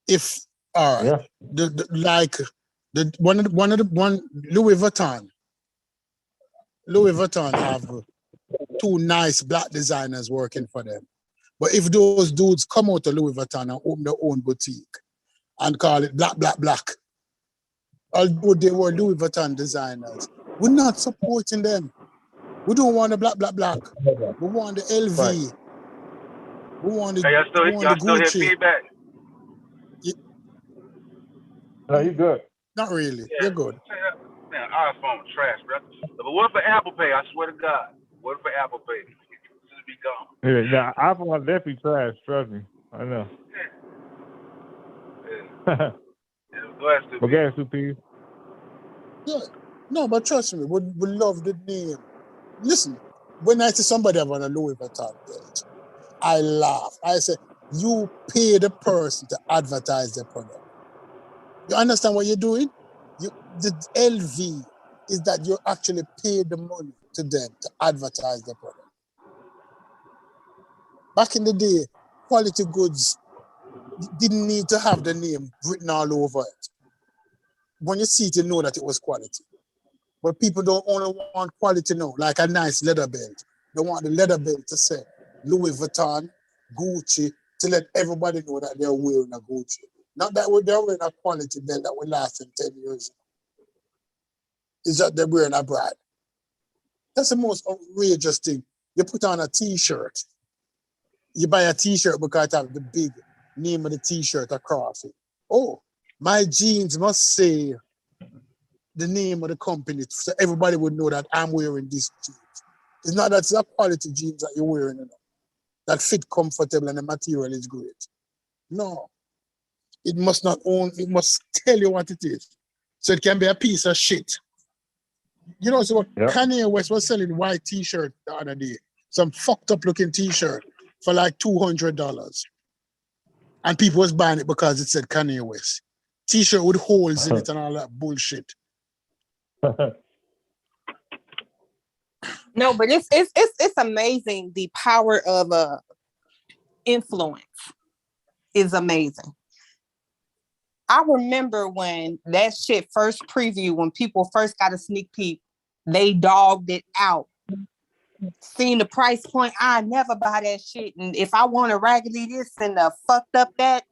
If one Louis Vuitton have two nice black designers working for them. But if those dudes come out of Louis Vuitton and open their own boutique and call it black, although they were Louis Vuitton designers, we're not supporting them. We don't want the black. We want the LV. Right. We want the y'all still hear feedback? No, you good. Not really. Yeah. You're good. Man, our phone trash, bro. But what for Apple Pay? I swear to God. What for Apple Pay? It should be gone. Yeah, iPhone is definitely trash. Trust me. I know. Yeah. Go ahead, Stu. Okay, Stu. Yeah. No, but trust me, we love the name. Listen, when I see somebody have on a Louis Vuitton page, I laugh. I say, you pay the person to advertise their product. You understand what you're doing? the LV is that you actually pay the money to them to advertise the product. Back in the day, quality goods didn't need to have the name written all over it. When you see it, you know that it was quality. But people don't only want quality now, like a nice leather belt. They want the leather belt to say Louis Vuitton, Gucci, to let everybody know that they're wearing a Gucci. Not that they're wearing a quality belt that will last them 10 years. It's that they're wearing a brand. That's the most outrageous thing. You put on a t-shirt. You buy a t-shirt because it has the big name of the t-shirt across it. Oh, my jeans must say the name of the company so everybody would know that I'm wearing this jeans. It's not that it's a quality jeans that you're wearing, that fit comfortable and the material is great. No. It must not own, it must tell you what it is. So it can be a piece of shit. You know, so Kanye West was selling white t-shirt the other day. Some fucked up looking t-shirt for like $200. And people was buying it because it said Kanye West. T-shirt with holes in it and all that bullshit. No, but it's amazing. The power of influence is amazing. I remember when that shit first previewed, when people first got a sneak peek, they dogged it out. Seeing the price point, I never buy that shit. And if I want a raggedy this and the fucked up that,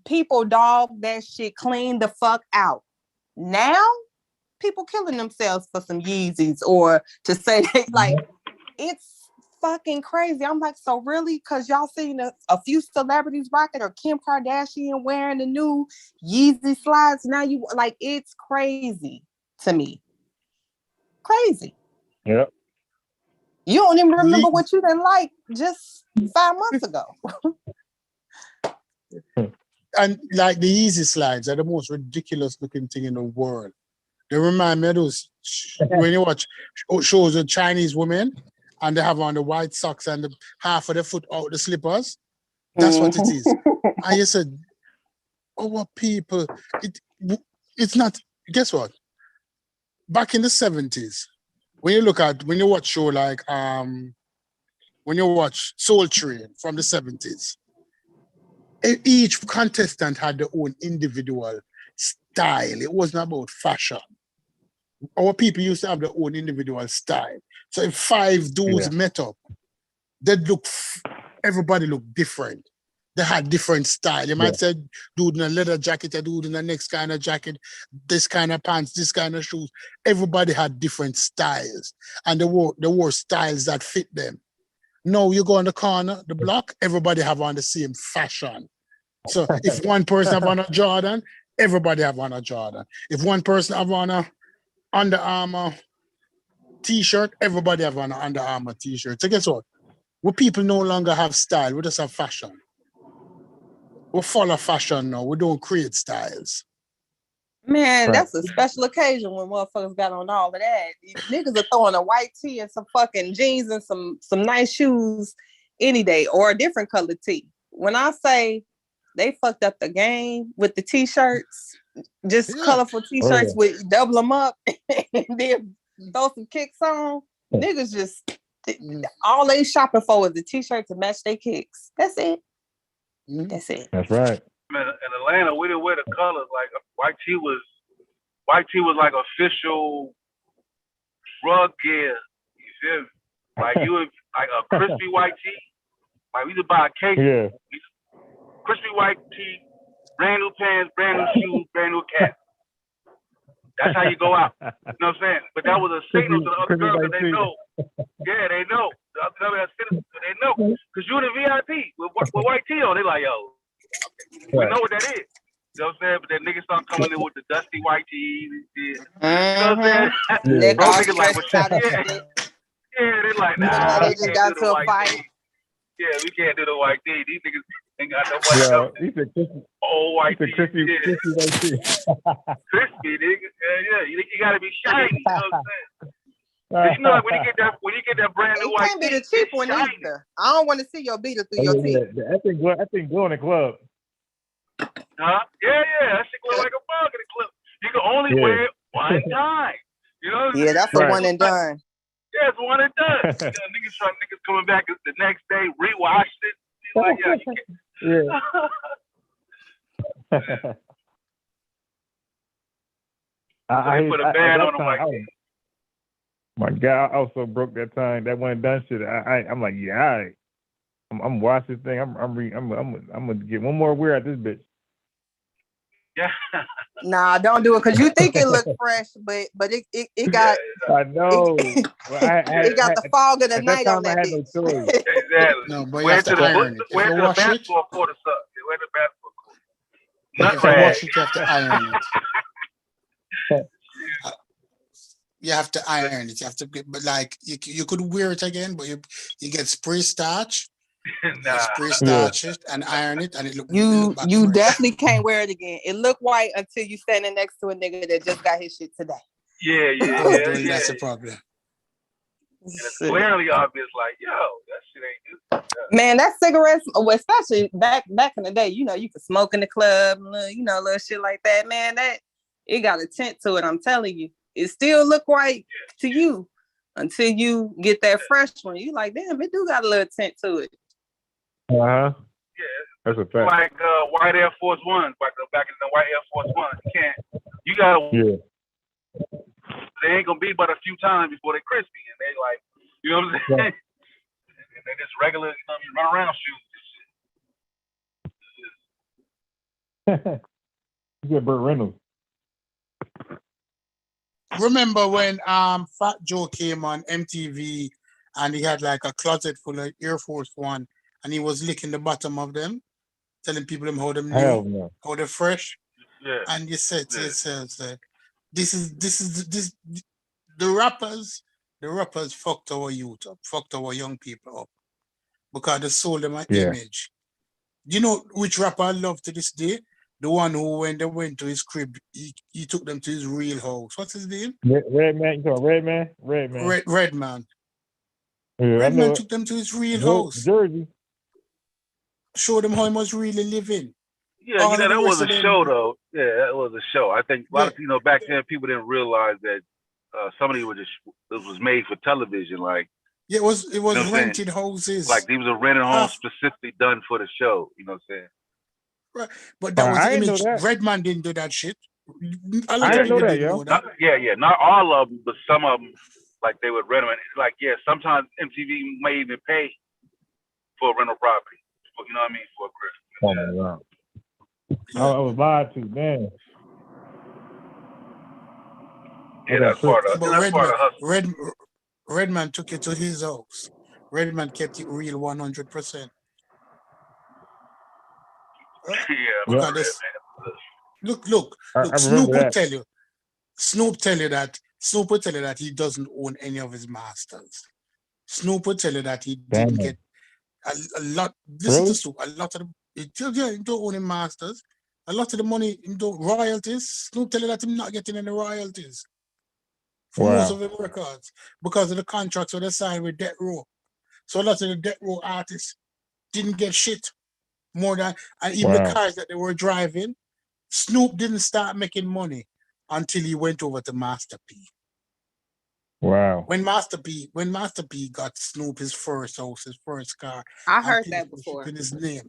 people dog that shit clean the fuck out. Now, people killing themselves for some Yeezys or to say they like, it's fucking crazy. I'm like, so really? Because y'all seen a few celebrities rocking or Kim Kardashian wearing the new Yeezy slides. Now you like, it's crazy to me. Crazy. Yep. You don't even remember what you didn't like just 5 months ago. And like the Yeezy slides are the most ridiculous looking thing in the world. They remind me of those when you watch shows with Chinese women and they have on the white socks and the half of the foot out the slippers. That's what it is. And you said, our people, it's not, guess what? Back in the 70s, when you watch show like, when you watch Soul Train from the 70s, each contestant had their own individual style. It wasn't about fashion. Our people used to have their own individual style. So if 5 dudes met up, everybody looked different. They had different style. You might say dude in a leather jacket, a dude in the next kind of jacket, this kind of pants, this kind of shoes. Everybody had different styles. And they wore styles that fit them. No, you go on the corner, the block, everybody have on the same fashion. So if one person have on a Jordan, everybody have on a Jordan. If one person have on a Under Armour t-shirt, everybody have on an Under Armour t-shirt. So guess what? We people no longer have style, we just have fashion. We follow fashion now, we don't create styles. Man, that's a special occasion when motherfuckers got on all of that. Niggas are throwing a white tee and some fucking jeans and some nice shoes any day, or a different color tee. When I say they fucked up the game with the t-shirts, just colorful t-shirts with double them up and then throw some kicks on, niggas just, all they shopping for is the t-shirt to match their kicks. That's it. That's it. That's right. In Atlanta, we didn't wear the colors. Like white tee was like official rug gear. You feel me? Like you would like a crispy white tee. Like we could buy a case. Yeah. Crispy white tee, brand new pants, brand new shoes, brand new cap. That's how you go out. You know what I'm saying? But that was a signal to the other girls that they know. Yeah, they know. The other girls they know. Because you're the VIP with white tee on. They like, yo, we know what that is. You know what I'm saying? But then niggas start coming in with the dusty white tees and shit. You know what I'm saying? Bro, niggas like, well, shit, yeah, they like, nah, they just got to a fight. Yeah, we can't do the white tee. These niggas ain't got no white tee. Old white tee. Crispy white tee. Crispy, nigga. Yeah, you gotta be shiny. You know what I'm saying? You know, like when you get that brand new white tee, it can't be the cheap one either. I don't want to see your beater through your teeth. I think go in the club. Huh? Yeah. That shit look like a bug in the clip. You can only wear it one time. You know what I'm Yeah, saying? that's a one and done. Yeah, it's one and done. Niggas coming back the next day, rewashed it. He's like, yeah, you can't. I put a ban on him like my God, I also broke that time. That one and done shit. I'm like, yeah, all right. I'm watching this thing. I'm gonna get one more wear at this bitch. Yeah. Nah, don't do it because you think it look fresh, but it got. I know. It got the fog of the night on that bitch. No choice. Exactly. No, but you have to iron it. Where If to you the wash it, basketball court or something. Where the basketball court. if you wash it, you have to iron it. You have to iron it. You have to, but like you could wear it again, but you get spray starch. Nah. Spray starch it and iron it, and it look back You fresh. definitely can't wear it again. It look white until you standing next to a nigga that just got his shit today. Yeah. That's a problem. And it's glaringly obvious, like, yo, that shit ain't good. Man, that cigarettes, especially back in the day, you know, you could smoke in the club, little shit like that. Man, that it got a tint to it. I'm telling you, it still look white to you until you get that fresh one. You like, damn, it do got a little tint to it. Yeah, that's a fact. Like white Air Force Ones, back in the white Air Force Ones. You gotta. Yeah. They ain't gonna be but a few times before they crispy, and they like, you know what I'm saying? And they just regular, run around shoes. You get Burt Reynolds. Remember when Fat Joe came on MTV and he had like a closet full of Air Force One and he was licking the bottom of them, telling people how them new, how they're fresh. Yeah. And you said to yourself, this is the rappers fucked our youth up, fucked our young people up because they sold them an image. You know which rapper I love to this day? The one who, when they went to his crib, he took them to his real house. What's his name? Redman. You talking Redman? Redman. Yeah, Redman took them to his real house. Jersey. Showed them how he was really living. Yeah, that was a show, though. Yeah, that was a show. I think a lot of back then people didn't realize that some of these this was made for television. Like, yeah, it was rented houses. Like these were rented homes specifically done for the show. You know what I'm saying? Right, but that was the image. Redman didn't do that shit. I didn't know that, yo. Not all of them, but some of them, like they would rent them. Like, sometimes MTV may even pay for a rental property. You know what I mean? For a crib. Oh my God. I was lied to, man. Yeah, that's part of hustle. Redman took it to his house. Redman kept it real 100%. Look. Snoop would tell you. Snoop would tell you that he doesn't own any of his masters. Snoop would tell you that he didn't get a lot. Listen to Snoop. A lot of them. He don't own any masters. A lot of the money, royalties. Snoop tell you that he's not getting any royalties for most of the records because of the contracts that they signed with Death Row. So a lot of the Death Row artists didn't get shit more than, and even the cars that they were driving. Snoop didn't start making money until he went over to Master P. Wow. When Master P got Snoop his first house, his first car. I heard that before. In his name.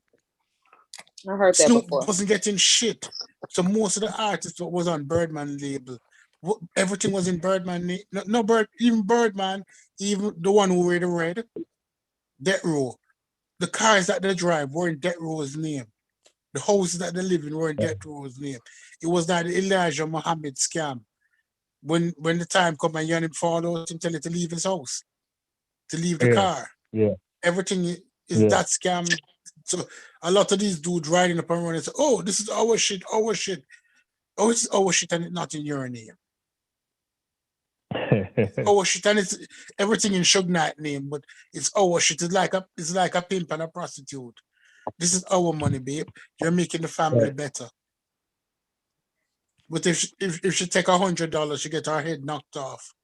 I heard that Snoop before. Wasn't getting shit. So most of the artists was on Birdman label. Everything was in Birdman. Even Birdman, even the one who wear the red, Death Row. The cars that they drive were in Death Row's name. The houses that they live in were in Death Row's name. It was that Elijah Muhammad scam. When the time come and you fall out and tell you to leave his house, to leave the car. Yeah. Everything is that scam. So a lot of these dudes riding up and running and say, oh, this is our shit. Oh, it's our shit and it's not in your name. Our shit and it's everything in Suge Knight name, but it's our shit. It's like a pimp and a prostitute. This is our money, babe. You're making the family better. But if she take $100, she get her head knocked off.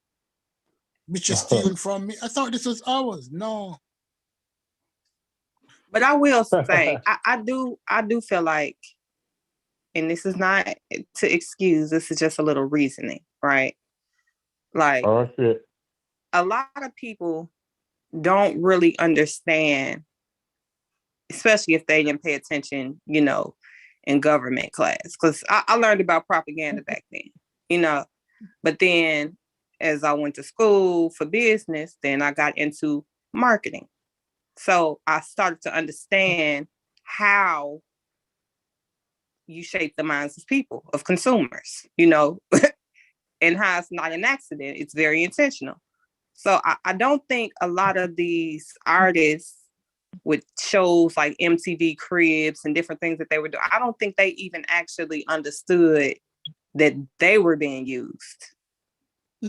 Bitch is stealing from me. I thought this was ours. No. But I will say, I do feel like and this is not to excuse, this is just a little reasoning, right? Like, oh shit, a lot of people don't really understand, especially if they didn't pay attention, you know, in government class. Because I learned about propaganda back then, you know. But then as I went to school for business, then I got into marketing. So I started to understand how you shape the minds of people, of consumers, you know, and how it's not an accident. It's very intentional. So I don't think a lot of these artists with shows like MTV Cribs and different things that they were doing, I don't think they even actually understood that they were being used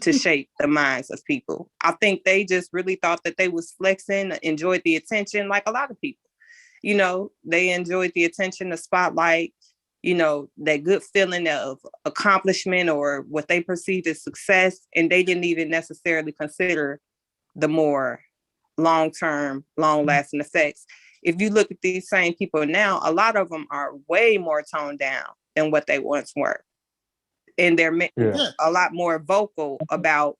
to shape the minds of people. I think they just really thought that they was flexing, enjoyed the attention like a lot of people. You know, they enjoyed the attention, the spotlight, you know, that good feeling of accomplishment or what they perceived as success. And they didn't even necessarily consider the more long-term, long-lasting effects. If you look at these same people now, a lot of them are way more toned down than what they once were. And they're a lot more vocal about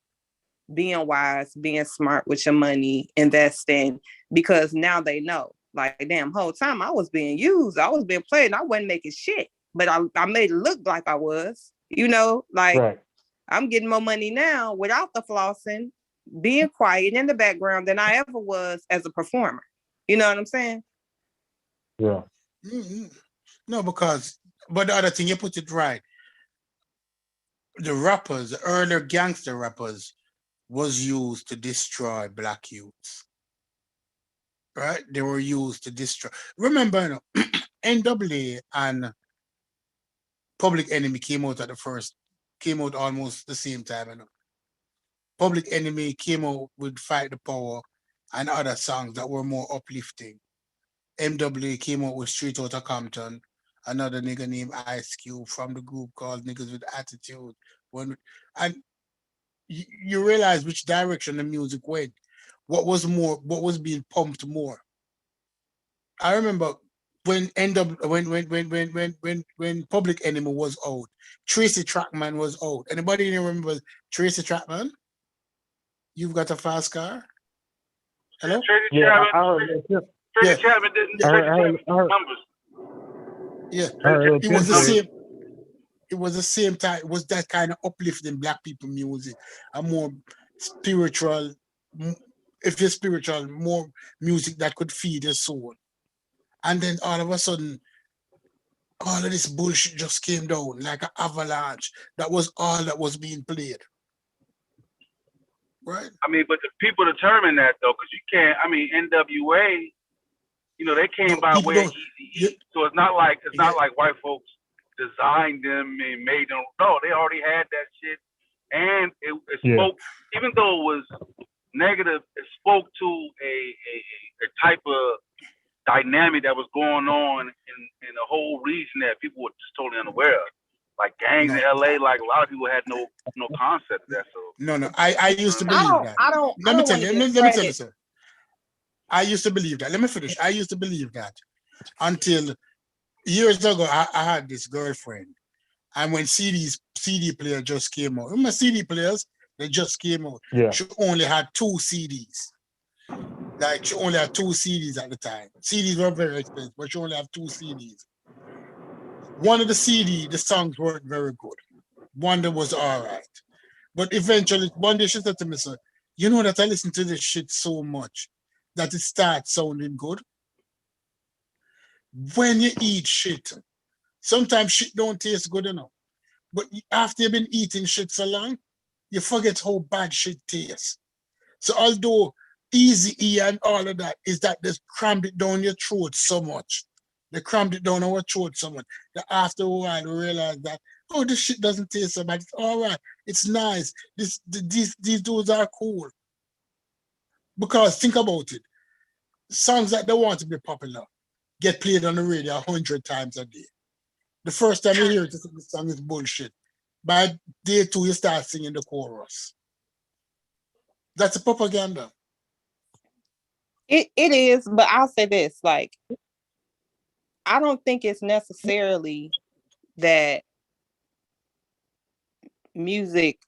being wise, being smart with your money, investing, because now they know, like, damn, whole time I was being used, I was being played, and I wasn't making shit, but I made it look like I was, you know, like right. I'm getting more money now without the flossing, being quiet in the background than I ever was as a performer. You know what I'm saying? Yeah. Mm-hmm. No, but the other thing, you put it right. The rappers, the earlier gangster rappers, was used to destroy black youths. Right? They were used to destroy. Remember, you know, NWA and Public Enemy came out almost the same time. You know. Public Enemy came out with Fight the Power and other songs that were more uplifting. MWA came out with Street Outta Compton, another nigga named Ice Cube from the group called Niggas with Attitude. And you realize which direction the music went. What was being pumped more. I remember when Public Enemy was out, Tracy Trackman was out. Anybody remember Tracy Trackman? You've got a fast car? Hello? Yeah, Tracy Chapman didn't numbers. Yeah, it was the same. It was the same time. It was that kind of uplifting black people music, a more spiritual, if you're spiritual, more music that could feed your soul. And then all of a sudden, all of this bullshit just came down like an avalanche. That was all that was being played. Right? I mean, but the people determine that though, because you can't, I mean, NWA, you know, they came by way of Easy. So it's not like white folks designed them and made them. No, they already had that shit. And it spoke, even though it was negative, it spoke to a type of dynamic that was going on in the whole region that people were just totally unaware of. Like gangs in LA, like a lot of people had no concept of that. So no, I used to believe that. Let me tell you, sir. I used to believe that. Let me finish. I used to believe that until years ago. I had this girlfriend, and when CD player just came out, remember CD players? They just came out. Yeah. She only had 2 CDs. Like she only had 2 CDs at the time. CDs were very expensive, but she only had 2 CDs. One of the the songs weren't very good. One that was all right. But eventually, one day she said to me, sir, you know that I listen to this shit so much that it starts sounding good? When you eat shit, sometimes shit don't taste good enough. But after you've been eating shit so long, you forget how bad shit tastes. So although Easy-E and all of that is that they crammed it down your throat so much. They crammed it down our throat so much that after a while we realized that, oh, this shit doesn't taste so bad. It's all right. It's nice. These dudes are cool. Because think about it. Songs that they want to be popular get played on the radio 100 times a day. The first time you hear it, the song is bullshit. By day 2, you start singing the chorus. That's a propaganda. It is, but I'll say this, like, I don't think it's necessarily that music,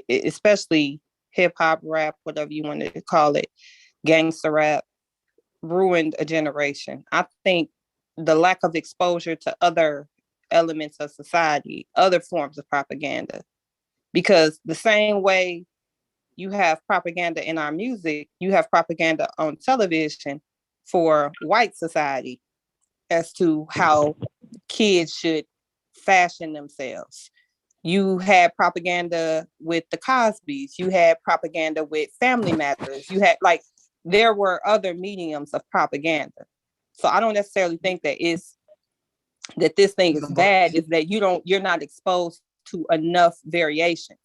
especially hip hop, rap, whatever you want to call it, gangster rap, ruined a generation. I think the lack of exposure to other elements of society, other forms of propaganda, because the same way you have propaganda in our music, you have propaganda on television for white society as to how kids should fashion themselves. You had propaganda with the Cosbys. You had propaganda with Family Matters. You had there were other mediums of propaganda. So I don't necessarily think that this thing is bad. Is that you're not exposed to enough variations.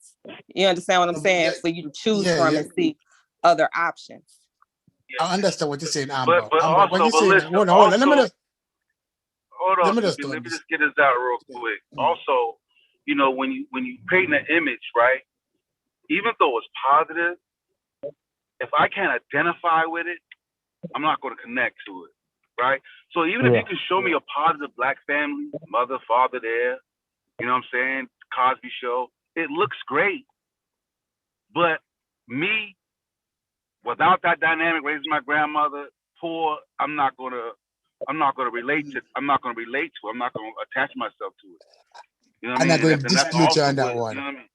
You understand what I'm saying? For you to choose from and see other options. I understand what you're saying, Amber. But Amber, also, what you're saying, listen, hold on. Let me just get this out real quick. Also, you know, when you paint an image, right? Even though it's positive, if I can't identify with it, I'm not going to connect to it, right? So even if you can show me a positive black family, mother, father there, you know what I'm saying, Cosby Show, it looks great. But me, without that dynamic, raising my grandmother, poor, I'm not gonna relate to. I'm not gonna attach myself to it. You know what I mean? I'm not going to dispute you on that one. You know what I mean?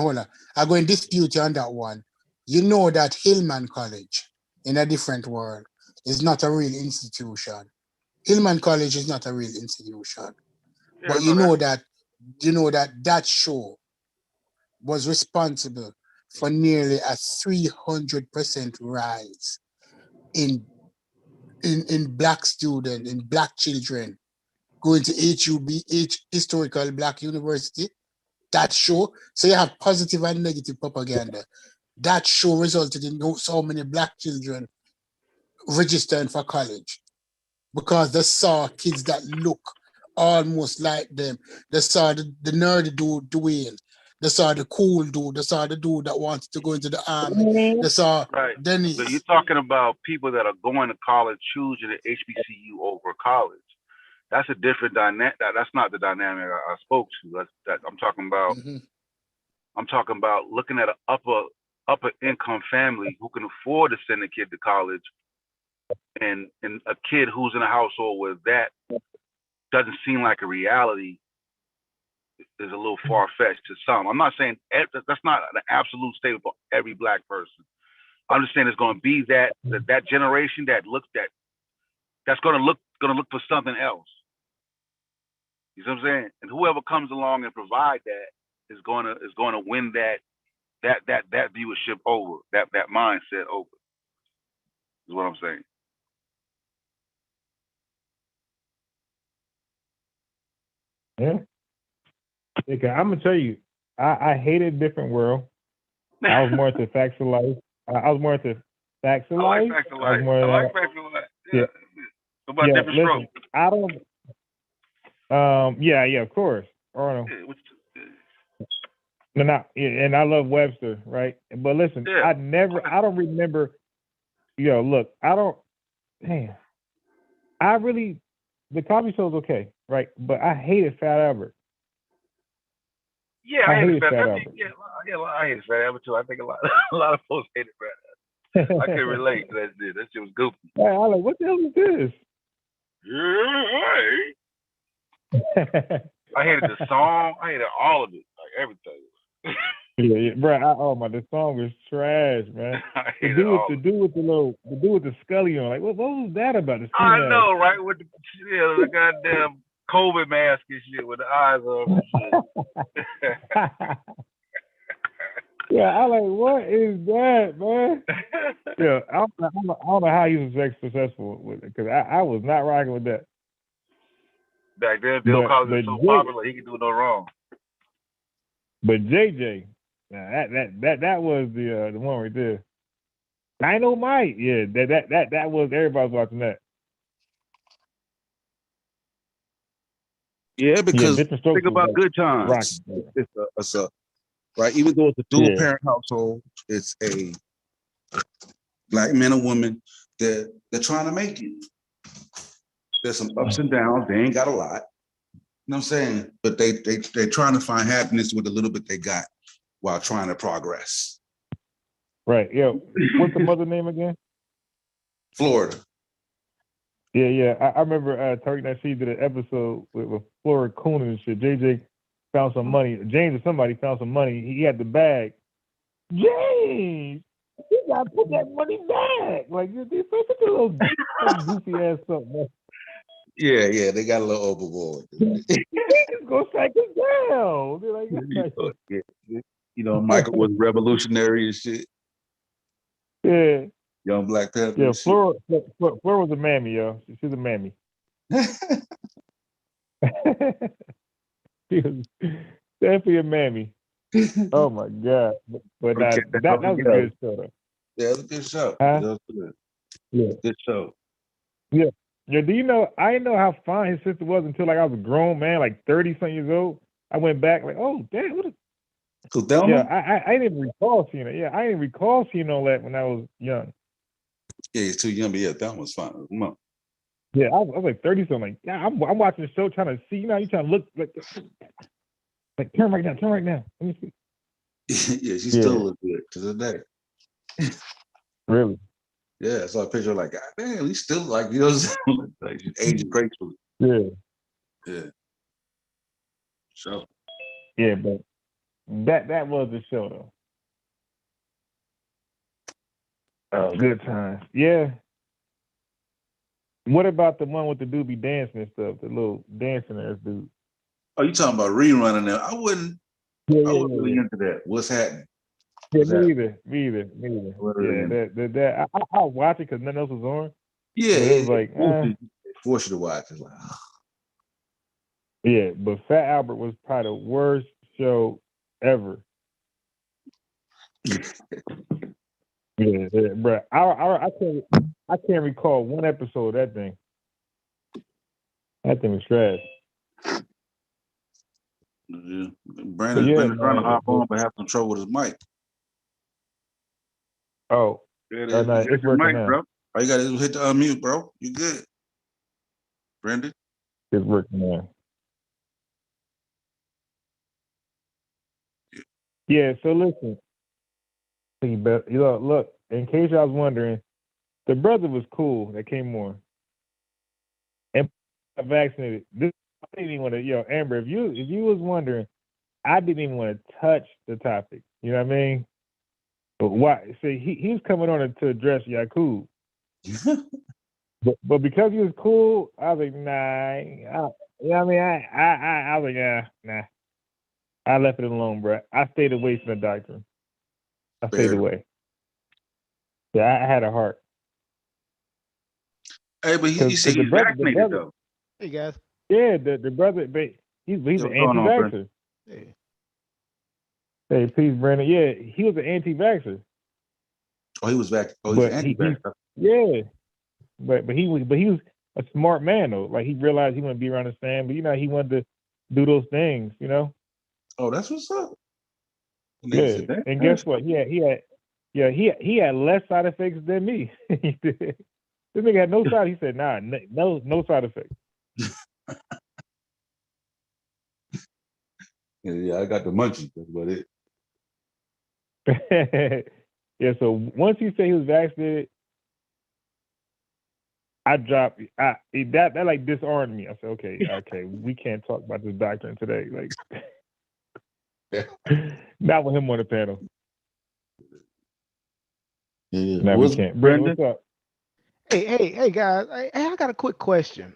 Hold on. I'm going to dispute you on that one. You know that Hillman College, in a different world, is not a real institution. Hillman College is not a real institution. Yeah, but you know that show was responsible for nearly a 300% rise in black students, in black children going to HUB, Historical Black University. That show, so you have positive and negative propaganda. That show resulted in so many black children registering for college because they saw kids that look almost like them. They saw the nerdy dude Dwayne. They saw the cool dude. They saw the dude that wanted to go into the army. They saw Dennis. So you're talking about people that are going to college, choosing an HBCU over college. That's a different dynamic. That's not the dynamic I spoke to. I'm talking about. Mm-hmm. I'm talking about looking at an upper income family who can afford to send a kid to college, and a kid who's in a household where that doesn't seem like a reality is a little far fetched to some. I'm not saying that's not an absolute statement for every black person. I'm just saying it's going to be that generation that's going to look for something else. You see what I'm saying? And whoever comes along and provide that is going to win that viewership over, that mindset over. Is what I'm saying. Yeah. I'm gonna tell you, I hated Different World. I was more into Facts of Life. I was more into Facts of Life. I like Facts of Life. I like Facts of Life. Yeah. What about Different Strokes? I don't. Yeah, of course. Or no. And I love Webster, right? But listen, I don't remember. Look, the Cosby Show's okay, right? But I hated Fat Albert. Yeah, I hated Fat Albert. I hated Fat Albert too. I think a lot of folks hated Fat Albert. I can relate to that shit. That shit was goofy. Yeah, I was like, what the hell is this? Yeah, I hated the song. I hated all of it, like everything. Yeah, bro. The song was trash, man. The dude with the Scully on, like, what was that about? I know, right? With the goddamn COVID mask and shit with the eyes on. Yeah, I'm like, what is that, man? Yeah, I don't know how he was successful with it, because I was not rocking with that. Back then, Bill Cosby was so popular, he could do no wrong. But JJ, that was the one right there. Dynamite, yeah, that was, everybody was watching that. Yeah, because think about Good Times. It's a right. Even though it's a dual parent household, it's a black men and women that they're trying to make it. There's some ups and downs. They ain't got a lot, know what I'm saying? But they're trying to find happiness with the little bit they got while trying to progress. Right. Yo, what's the mother name again? Florida. Yeah. I remember Tariq Nasheed did an episode with Florida Coon and shit. JJ found some money. James or somebody found some money. He had the bag. James, you gotta put that money back. Like this such a little goofy ass something. Yeah, they got a little overboard. Niggas gonna strike us down. They're like, Michael was revolutionary and shit. Yeah. Young Black Panther. Yeah, Flora was a mammy, yo. She's a mammy. She was definitely a mammy. Oh my God. But that was a good show though. Yeah, it was a good show. Huh? That was good. Yeah. Good show. Yeah. Yeah, do you know, I didn't know how fine his sister was until like I was a grown man, like 30-something years old. I went back like, oh damn, what is Thelma? Yeah, I didn't recall seeing it. Yeah, I didn't recall seeing all that when I was young. Yeah, he's too young, but yeah, Thelma was fine. Come on. Yeah, I was like 30-something. Like, yeah, I'm watching the show trying to see, you trying to look like turn right now. Let me see. Yeah, she still looks good to the day. Really? Yeah, I saw a picture like, God damn, he's still like, like she's aging gracefully. Yeah. So. Yeah, but that was the show though. Oh, good times. Yeah. What about the one with the dude be dancing and stuff? The little dancing ass dude. Oh, you talking about rerunning that? I wasn't really into that. What's happening? Yeah, me either. Yeah, I'll watch it because nothing else was on. Yeah, it was like force you to watch. It's like, yeah, but Fat Albert was probably the worst show ever. Yeah, bro. I can't recall one episode of that thing. That thing was trash. Yeah. Brandon's trying to hop on, but have some trouble with his mic. Oh, no, it's working mic, now. Bro. All you got to do is hit the unmute, bro. You good, Brandon? It's working now. Yeah. So listen, look. In case I was wondering, the brother was cool that came on and vaccinated. I didn't even want to, Amber. If you was wondering, I didn't even want to touch the topic. You know what I mean? But why? See, he was coming on to address Yakub, but because he was cool, I was like, nah. You know what I mean? I was like, nah. I left it alone, bro. I stayed away from the doctrine. I stayed away. Yeah, I had a heart. Hey, but he said he's vaccinated though. Hey guys. Yeah, the brother, he's an anti-vaxxer. Hey, peace, Brandon. Yeah, he was an anti-vaxxer. Oh, he was vaccinated. Oh, he's anti-vaxxer. Yeah, but he was a smart man though. Like he realized he wouldn't be around the stand, but he wanted to do those things. Oh, that's what's up. Yeah, and guess what? He had less side effects than me. This nigga had no side. He said, "Nah, no side effects." Yeah, I got the munchies. That's about it. Yeah, so once he said he was vaccinated, I dropped. That like disarmed me. I said, okay, we can't talk about this doctrine today. Like, not with him on the panel. Yeah, no, we can't. Brandon, what's up? Hey, guys. I got a quick question.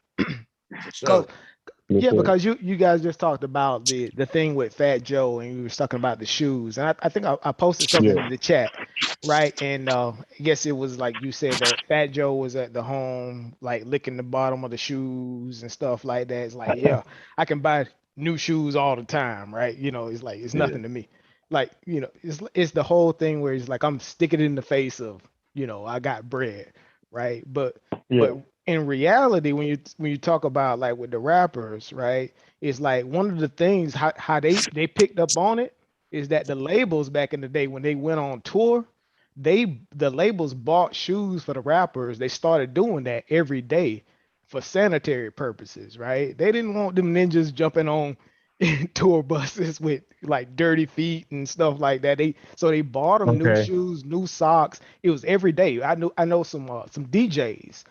Because you guys just talked about the thing with Fat Joe, and you were talking about the shoes, and I think I posted something in the chat, right? And I guess it was like you said that Fat Joe was at the home, like licking the bottom of the shoes and stuff like that. It's like, yeah, I can buy new shoes all the time, right? It's like it's nothing to me. Like, it's the whole thing where it's like I'm sticking it in the face of, I got bread, right? But in reality, when you talk about like with the rappers, right, it's like one of the things how they picked up on it is that the labels back in the day when they went on tour, the labels bought shoes for the rappers. They started doing that every day for sanitary purposes, right? They didn't want them ninjas jumping on tour buses with like dirty feet and stuff like that. So they bought them new Okay. shoes, new socks. It was every day. I know some DJs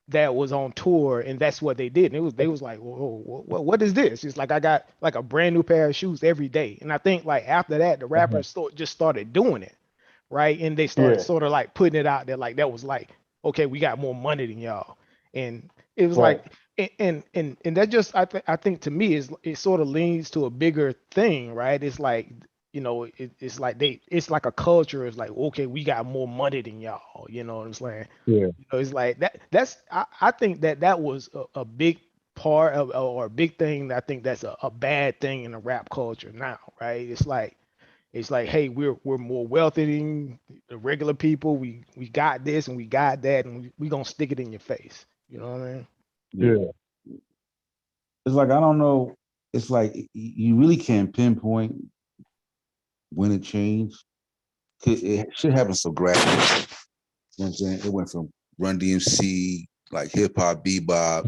that was on tour, and that's what they did. And they was like, whoa, what is this? It's like I got like a brand new pair of shoes every day. And I think like after that, the rappers just started doing it, right? And they started sort of like putting it out there, like that was like, okay, we got more money than y'all, and it was Right. like, and that just I think to me is it sort of leans to a bigger thing, right? It's like it's like it's like a culture. It's like, okay, we got more money than y'all. You know what I'm saying? Yeah. It's like I think that was a big part of, or a big thing. I think that's a bad thing in the rap culture now, right? It's like, hey, we're more wealthy than the regular people. We got this and we got that, and we gonna stick it in your face. You know what I mean? Yeah. It's like, I don't know. It's like you really can't pinpoint when it changed. It should happen so gradually. You know what I'm saying? It went from Run DMC, like hip hop, bebop,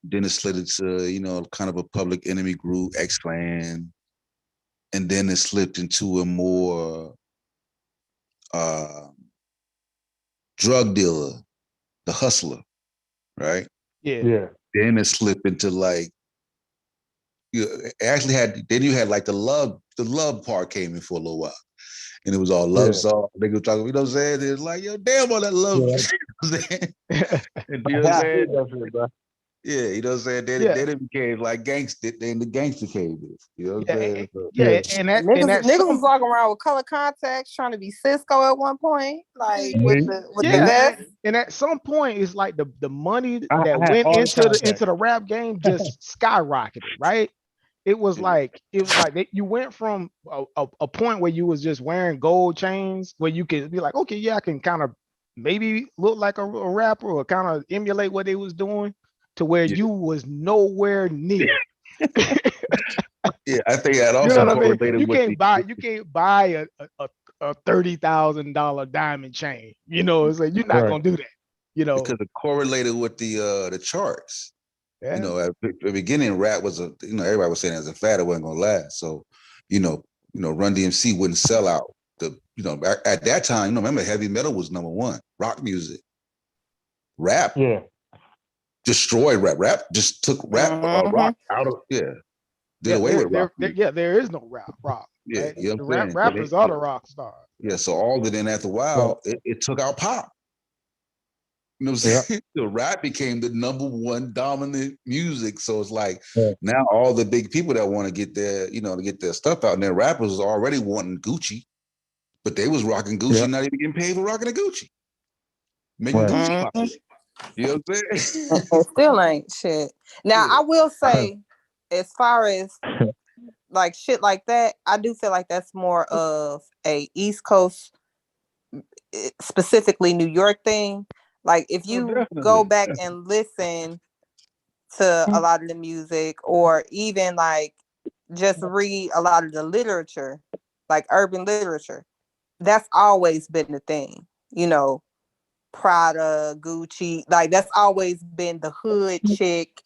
then it slid into, kind of a Public Enemy group, X Clan, and then it slipped into a more drug dealer, the hustler, right? Yeah. Then it slipped into like, then you had like the love part came in for a little while. And it was all love song. They were talking, you know what I'm saying? It's like, yo, damn all that love. Yeah. You know what I'm saying? You know what I'm saying? Yeah, you know what I'm saying? Then it became like gangster, then the gangster came in. You know what I'm saying? And niggas was walking around with color contacts trying to be Cisco at one point, like with the vest. And at some point, it's like the money that went into the rap game just skyrocketed, right? It was like you went from a point where you was just wearing gold chains, where you could be like, okay, yeah, I can kind of maybe look like a rapper or kind of emulate what they was doing, to where you was nowhere near. Yeah, I think that also correlated you with can't buy a $30,000 diamond chain. It's like you're not gonna do that. Because it correlated with the charts. Yeah. At the beginning, rap was everybody was saying as a fad, it wasn't gonna last. So, Run DMC wouldn't sell out. At that time, remember heavy metal was number one, rock music. Rap destroyed rap. Rap just took rock out of did away with rock. There is no rock. Yeah, right? you know what I'm saying? Rappers are the rock stars. Yeah, so all of it, then after a while, it took out pop. You know what I'm saying? The rap became the number one dominant music. So it's like now all the big people that want to get their stuff out, and their rappers was already wanting Gucci, but they was rocking Gucci, not even getting paid for rocking a Gucci. Making Gucci pop. You know what I'm saying? It still ain't shit. Now I will say, as far as like shit like that, I do feel like that's more of a East Coast, specifically New York thing. Like if you go back and listen to a lot of the music, or even like just read a lot of the literature, like urban literature, that's always been the thing. Prada, Gucci, like that's always been the hood chick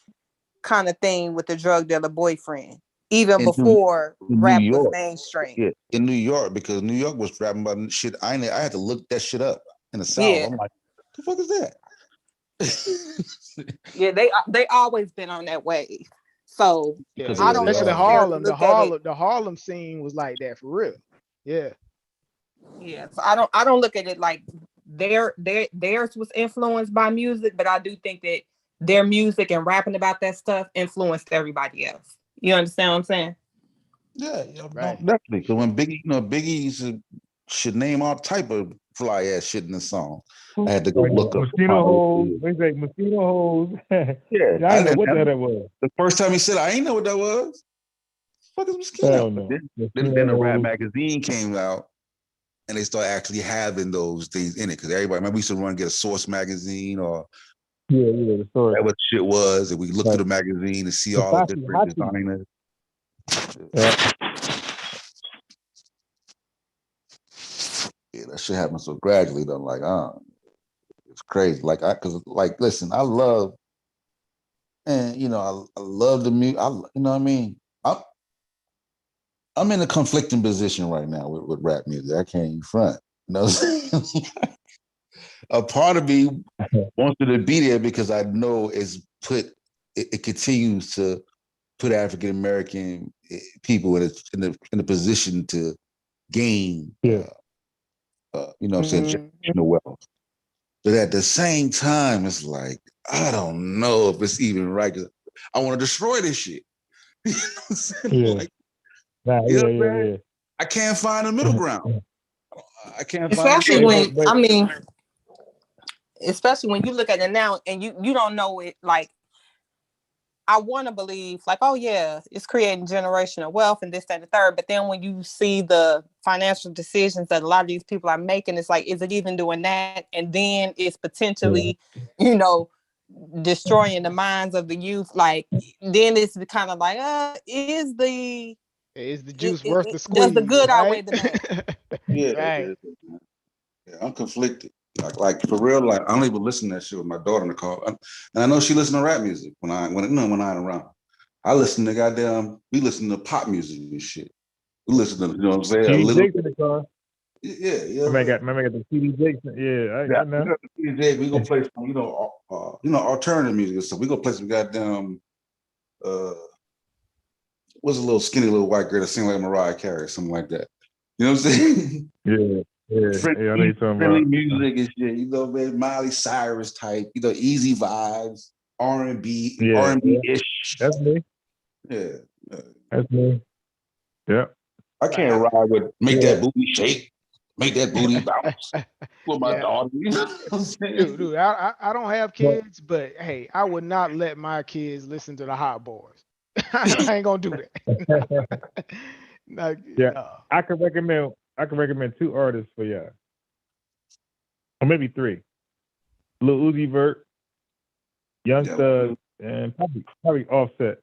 kind of thing with the drug dealer boyfriend, even before rap was mainstream. Yeah, in New York, because New York was rapping about shit. I had to look that shit up in the South. I'm like, the fuck is that? Yeah, they always been on that wave. So I don't know. The Harlem scene was like that for real. Yeah. Yeah. So I don't look at it like theirs was influenced by music, but I do think that their music and rapping about that stuff influenced everybody else. You understand what I'm saying? Yeah, right. Definitely. Because when Biggie should name all type of fly ass shit in the song, I had to go look up. Mosquito holes. They say mosquito holes. Yeah, I didn't know what that was. The first time he said, I ain't know what that was. What the fuck is mosquito? No. Then the Rap magazine came out, and they started actually having those things in it. Because everybody, remember we used to run and get a Source magazine or the Source. That what shit was, and we looked through the magazine and see all the different designers. Yeah, that shit happened so gradually though. Like, it's crazy. Like, listen, I love and you know, I love the music. You know what I mean? I'm in a conflicting position right now with rap music. I can't even front. You know what I'm saying? A part of me wants to be there because I know it continues to put African American people in a position to gain, you know what I'm saying, generational wealth. But at the same time, it's like, I don't know if it's even right because I want to destroy this shit. You know what I'm saying? Like, you know what I'm saying? I can't find a middle ground. I can't find Especially when, especially when you look at it now and you don't know it, like, I want to believe like, oh yeah, it's creating generational wealth and this, that, and the third. But then when you see the financial decisions that a lot of these people are making, it's like, is it even doing that? And then it's potentially, you know, destroying the minds of the youth. Like, then it's kind of like, is the juice worth the squeeze? Does the good right? outweigh the bad? Yeah, I'm conflicted. Like for real, like I don't even listen to that shit with my daughter in the car, and I know she listens to rap music when I ain't around. I listen to we listen to pop music and shit. We listen to, you know what I'm saying? CD Jakes in the car. Yeah. I got the CD Jakes. I know. We gonna play some, you know, alternative music and stuff. We gonna play some goddamn. What's a little skinny little white girl that sing like Mariah Carey, something like that. You know what I'm saying? Yeah. I know you're talking friendly about music and shit. You know, man, Miley Cyrus type. You know, easy vibes, R&B ish. That's me. Yeah. That's me. Yeah. I can't ride with that booty shake, make that booty bounce with my daughter. You know what I'm saying? Dude, I don't have kids, but hey, I would not let my kids listen to the Hot Boys. I ain't gonna do that. I can recommend 2 artists for y'all, or maybe 3. Lil Uzi Vert, Young Thug, and probably Offset.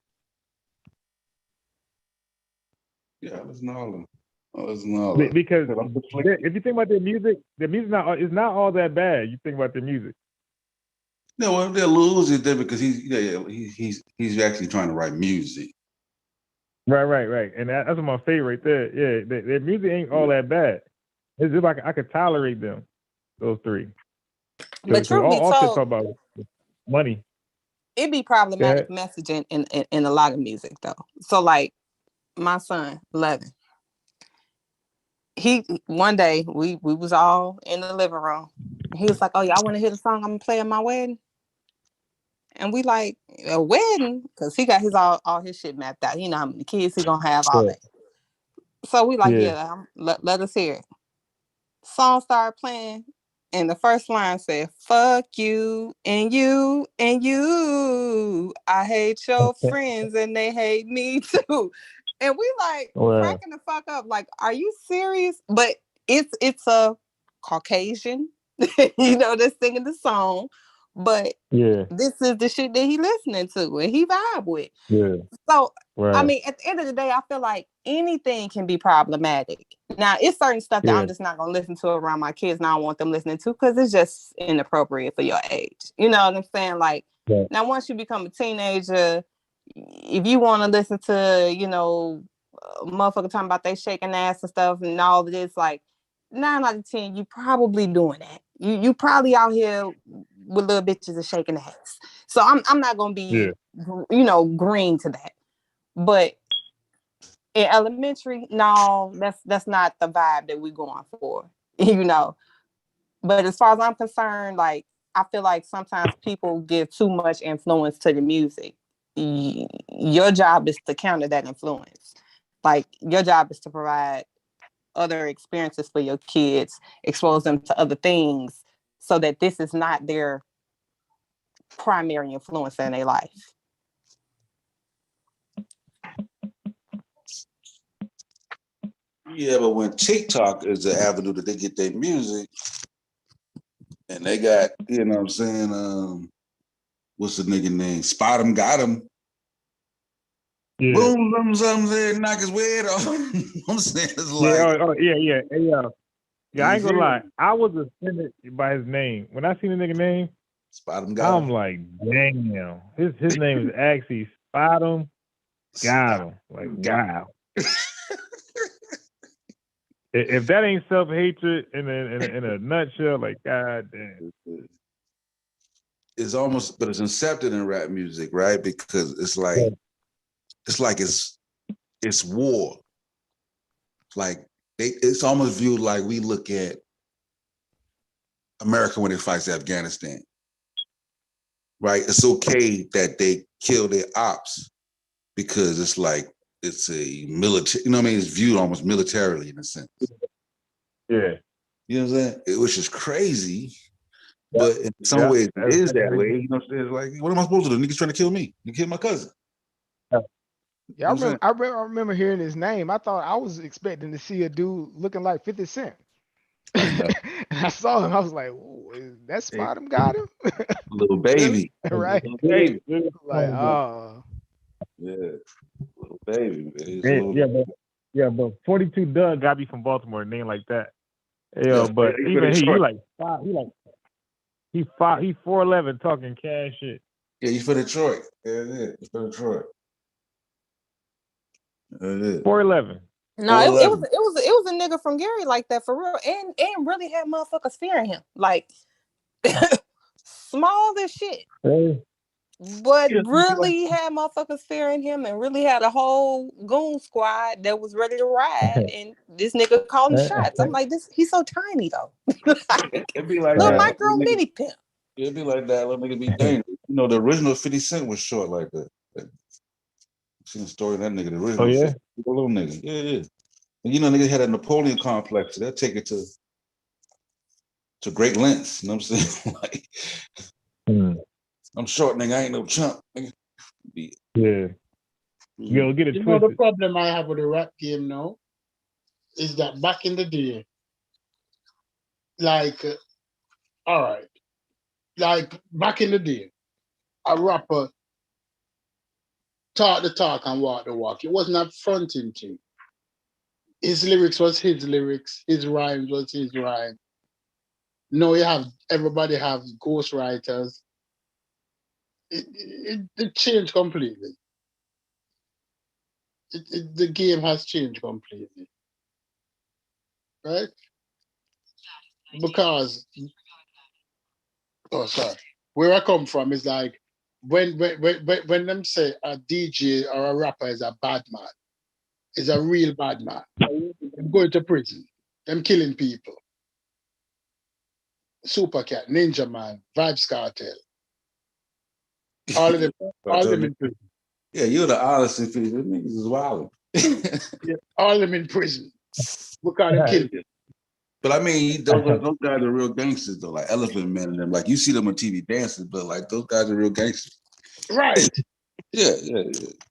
Yeah, listen to all of them. Because if you think about their music is not all that bad. You think about their music. No, well, they're Lil Uzi there because he's actually trying to write music. Right, and that's my favorite right there. Yeah, their music ain't all that bad. It's just like I could tolerate them, those 3. But truth be Offset told, talk about money. It be problematic messaging in a lot of music though. So like my son, 11, one day we was all in the living room. He was like, "Oh, y'all want to hear the song I'm gonna play at my wedding?" And we like, a wedding? Because he got all his shit mapped out. You know how many kids he gonna have, all that. So we like, let us hear it. Song started playing, and the first line said, "Fuck you and you and you. I hate your friends and they hate me too." And we like cracking the fuck up. Like, are you serious? But it's a Caucasian, you know, that's singing the song. But this is the shit that he listening to and he vibe with. Yeah. So I mean, at the end of the day, I feel like anything can be problematic. Now, it's certain stuff that I'm just not gonna listen to around my kids, and I don't want them listening to because it's just inappropriate for your age. You know what I'm saying? Like, now once you become a teenager, if you want to listen to, you know, motherfucker talking about they shaking ass and stuff and all of this, like 9 out of 10, you probably doing that. You probably out here with little bitches and shaking ass. So I'm not gonna be, you know, green to that. But in elementary, no, that's not the vibe that we're going for, you know. But as far as I'm concerned, like, I feel like sometimes people give too much influence to the music. Your job is to counter that influence. Like, your job is to provide other experiences for your kids, expose them to other things so that this is not their primary influence in their life. Yeah, but when TikTok is the avenue that they get their music, and they got, you know what I'm saying, what's the nigga name? Spot him, got him. Yeah. Boom, something, knock his head off. I'm saying, it's like, yeah, I ain't gonna lie. I was offended by his name. When I seen the nigga name, Spot him, got him. I'm like, damn. His name is actually Spot him, got him. Like, wow. If that ain't self-hatred in a nutshell, like, god damn. It's almost, but it's incepted in rap music, right? Because it's like it's war. Like it's almost viewed like we look at America when it fights Afghanistan, right? It's okay that they kill their ops because it's like it's a military. You know what I mean? It's viewed almost militarily in a sense. Yeah. You know what I'm saying? Which is crazy. But in some ways, it is that way. You know what I'm saying? Like, what am I supposed to do? Niggas trying to kill me. You kill my cousin. Yeah, I remember hearing his name. I thought I was expecting to see a dude looking like 50 Cent. And I saw him. I was like, that Spot him, got him? Little baby. Right? Little baby. Like, oh. Yeah. Little baby. But 42 Doug got to be from Baltimore, a name like that. Yeah, but even he like 4'11" talking cash shit. Yeah, he's for Detroit. Yeah, he's for Detroit. 4'11". No, it was a nigga from Gary like that for real, and really had motherfuckers fearing him, like small as shit, but really had motherfuckers fearing him, and really had a whole goon squad that was ready to ride. And this nigga calling shots. I'm like, he's so tiny though. It'd be like little that. micro mini pimp. It'd be like that. Let me be dangerous. You know, the original 50 Cent was short like that. Seen the story of that nigga, the original. Oh, yeah? The little nigga. Yeah. And you know, niggas had a Napoleon complex. So they'll take it to great lengths. You know what I'm saying? Like, I'm short, nigga. I ain't no chump. Nigga. Yeah. Yo, get it You twisted. know, the problem I have with the rap game now is that back in the day, like, all right, like back in the day, a rapper talk the talk and walk the walk. It wasn't a fronting thing. His lyrics was his lyrics. His rhymes was his rhyme. No, everybody have ghostwriters. It changed completely. The game has changed completely, right? Because, where I come from is like when them say a DJ or a rapper is a bad man, is a real bad man. Them going to prison, them killing people. Supercat, Ninja Man, Vibes Cartel. All of them in prison. Yeah, you're the honest and these niggas is wild. Yeah, all of them in prison. Because they killed them. But I mean, those guys are real gangsters though, like Elephant Man and them. Like you see them on TV dancing, but like those guys are real gangsters. Right. Yeah.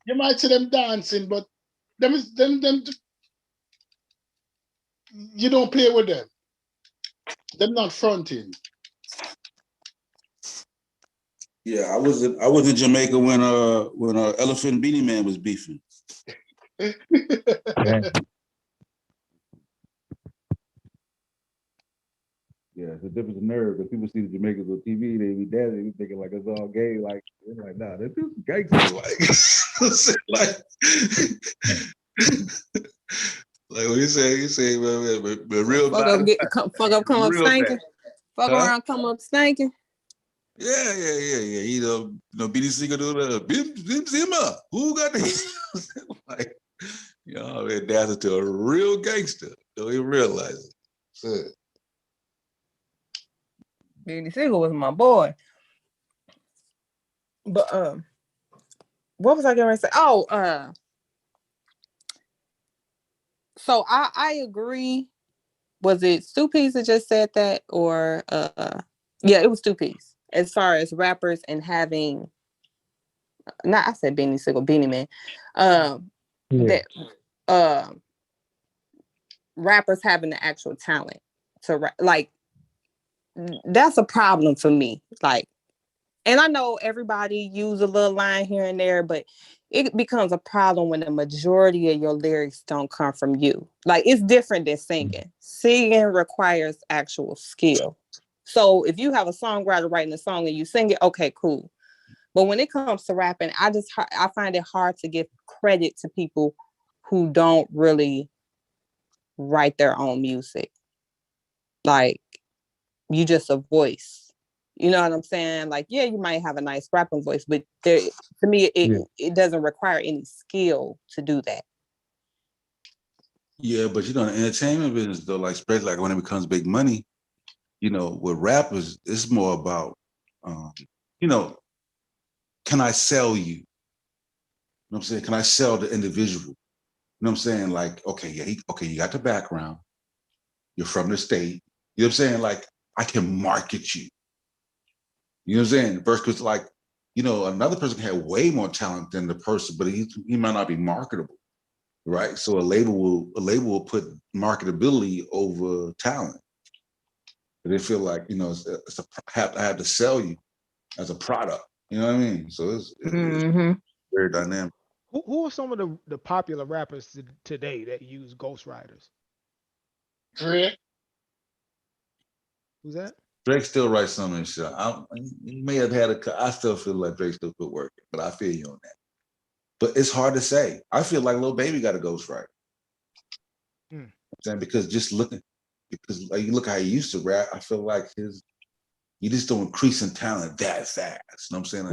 You might see them dancing, but them you don't play with them. Them not fronting. Yeah, I was in Jamaica when Elephant Beanie Man was beefing. Yeah, it's a difference of nerve because people see the Jamaicans on TV, they be dancing, they be thinking like it's all gay, like they're like, nah, they're just gangsters, like what you say, but real fuck up, come up stinking. Fuck around, come up stinking. Yeah. You know, BD Singer do the Bim Zimmer. Who got the like, you know, they're dancing to a real gangster. Don't even realize it. So, BD Singer was my boy. But what was I going to say? Oh, so I agree. Was it Stu Peace that just said that, or yeah, it was Stu Peace. As far as rappers and having, I said Beanie Siegel, Beanie Man, that rappers having the actual talent to rap, like that's a problem for me. Like, and I know everybody use a little line here and there, but it becomes a problem when the majority of your lyrics don't come from you. Like, it's different than singing. Singing requires actual skill. So if you have a songwriter writing a song and you sing it, okay, cool. But when it comes to rapping, I find it hard to give credit to people who don't really write their own music. Like, you just a voice. You know what I'm saying? Like, yeah, you might have a nice rapping voice, but to me, it doesn't require any skill to do that. Yeah, but in the entertainment business though, like especially like when it becomes big money, with rappers, it's more about, can I sell you? You know what I'm saying? Can I sell the individual? You know what I'm saying? Like, okay, you got the background. You're from the state. You know what I'm saying? Like, I can market you. You know what I'm saying? Versus like, another person can have way more talent than the person, but he might not be marketable, right? So a label will put marketability over talent. They feel like, I have to sell you as a product. You know what I mean? So it's very dynamic. Who are some of the popular rappers today that use ghostwriters? Drake. Who's that? Drake still writes some of his shit. He may have had I still feel like Drake still put work in, but I feel you on that. But it's hard to say. I feel like Lil Baby got a ghostwriter. I'm saying because like, you look how he used to rap, I feel like he just don't increase in talent that fast. You know what I'm saying?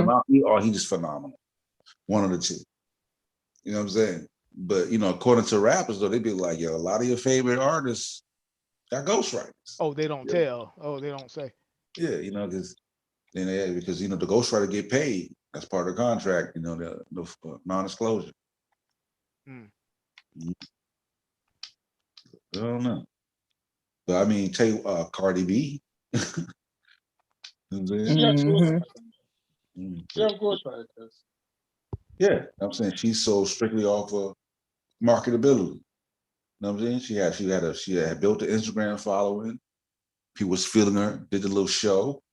Like, he just phenomenal. One of the two. You know what I'm saying? But according to rappers though, they be like, yo, a lot of your favorite artists got ghostwriters. Oh, they don't tell. Oh, they don't say. Yeah, because the ghostwriter get paid. That's part of the contract. The non-disclosure. I don't know, but I mean, tell you, Cardi B. Yeah, I'm saying she's sold strictly off of marketability. You know what I'm saying? She had built an Instagram following. People was feeling her, did the little show.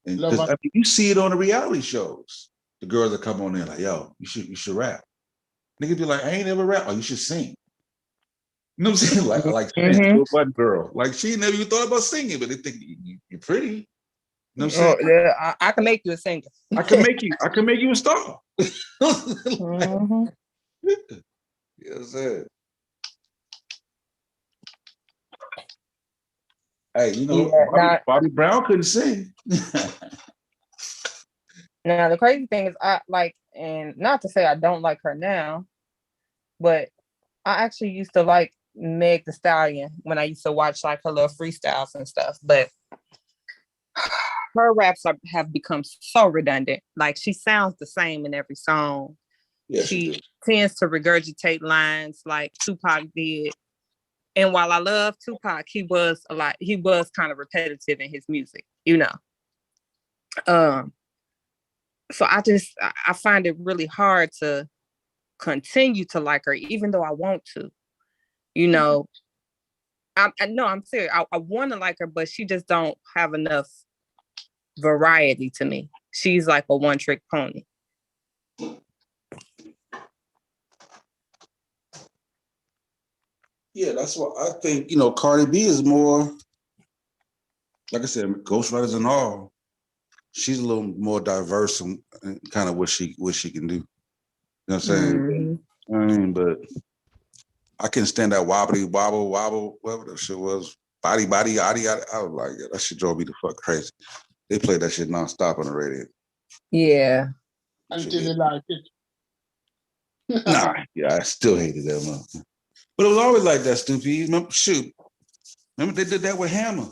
And because you see it on the reality shows. The girls that come on there like, yo, you should rap. Nigga be like, I ain't never rap. Oh, you should sing. You know what I'm saying? Like one girl. Like she never even thought about singing, but they think you're pretty. You know what I'm saying? Yeah, I can make you a singer. I can make you a star. You know what I'm saying? Hey, Bobby Brown couldn't sing. Now the crazy thing is, and not to say I don't like her now, but I actually used to like Meg Thee Stallion when I used to watch like her little freestyles and stuff. But her raps have become so redundant. Like she sounds the same in every song. Yeah, she tends to regurgitate lines like Tupac did. And while I love Tupac, he was kind of repetitive in his music, So I find it really hard to continue to like her, even though I want to. I'm serious. I want to like her, but she just don't have enough variety to me. She's like a one-trick pony. Yeah, that's what I think. Cardi B is more, like I said, ghostwriters and all. She's a little more diverse in kind of what she can do. You know what I'm saying? I mean, but I couldn't stand that wobbly wobble, whatever that shit was. Body, yaddy. I was like, yeah, that shit drove me the fuck crazy. They played that shit nonstop on the radio. Yeah. Until you like it. Nah, yeah, I still hated that one. But it was always like that, stupid. Remember they did that with Hammer.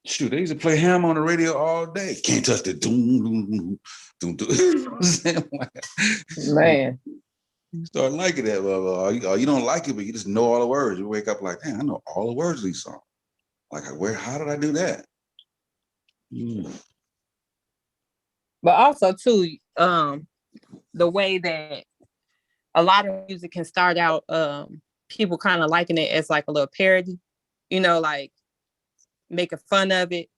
Shoot, they used to play Hammer on the radio all day. Can't touch the doom. Man. You start liking that, you don't like it, but you just know all the words. You wake up like, damn, I know all the words of these songs. Like, how did I do that? But also too, the way that a lot of music can start out, people kind of liking it as like a little parody, like making fun of it.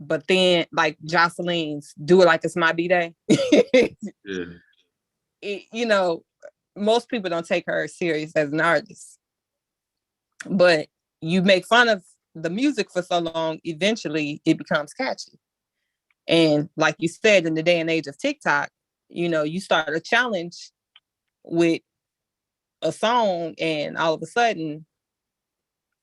But then like Jocelyn's Do It Like It's My B-Day. Most people don't take her serious as an artist. But you make fun of the music for so long, eventually it becomes catchy. And like you said, in the day and age of TikTok, you know, you start a challenge with a song and all of a sudden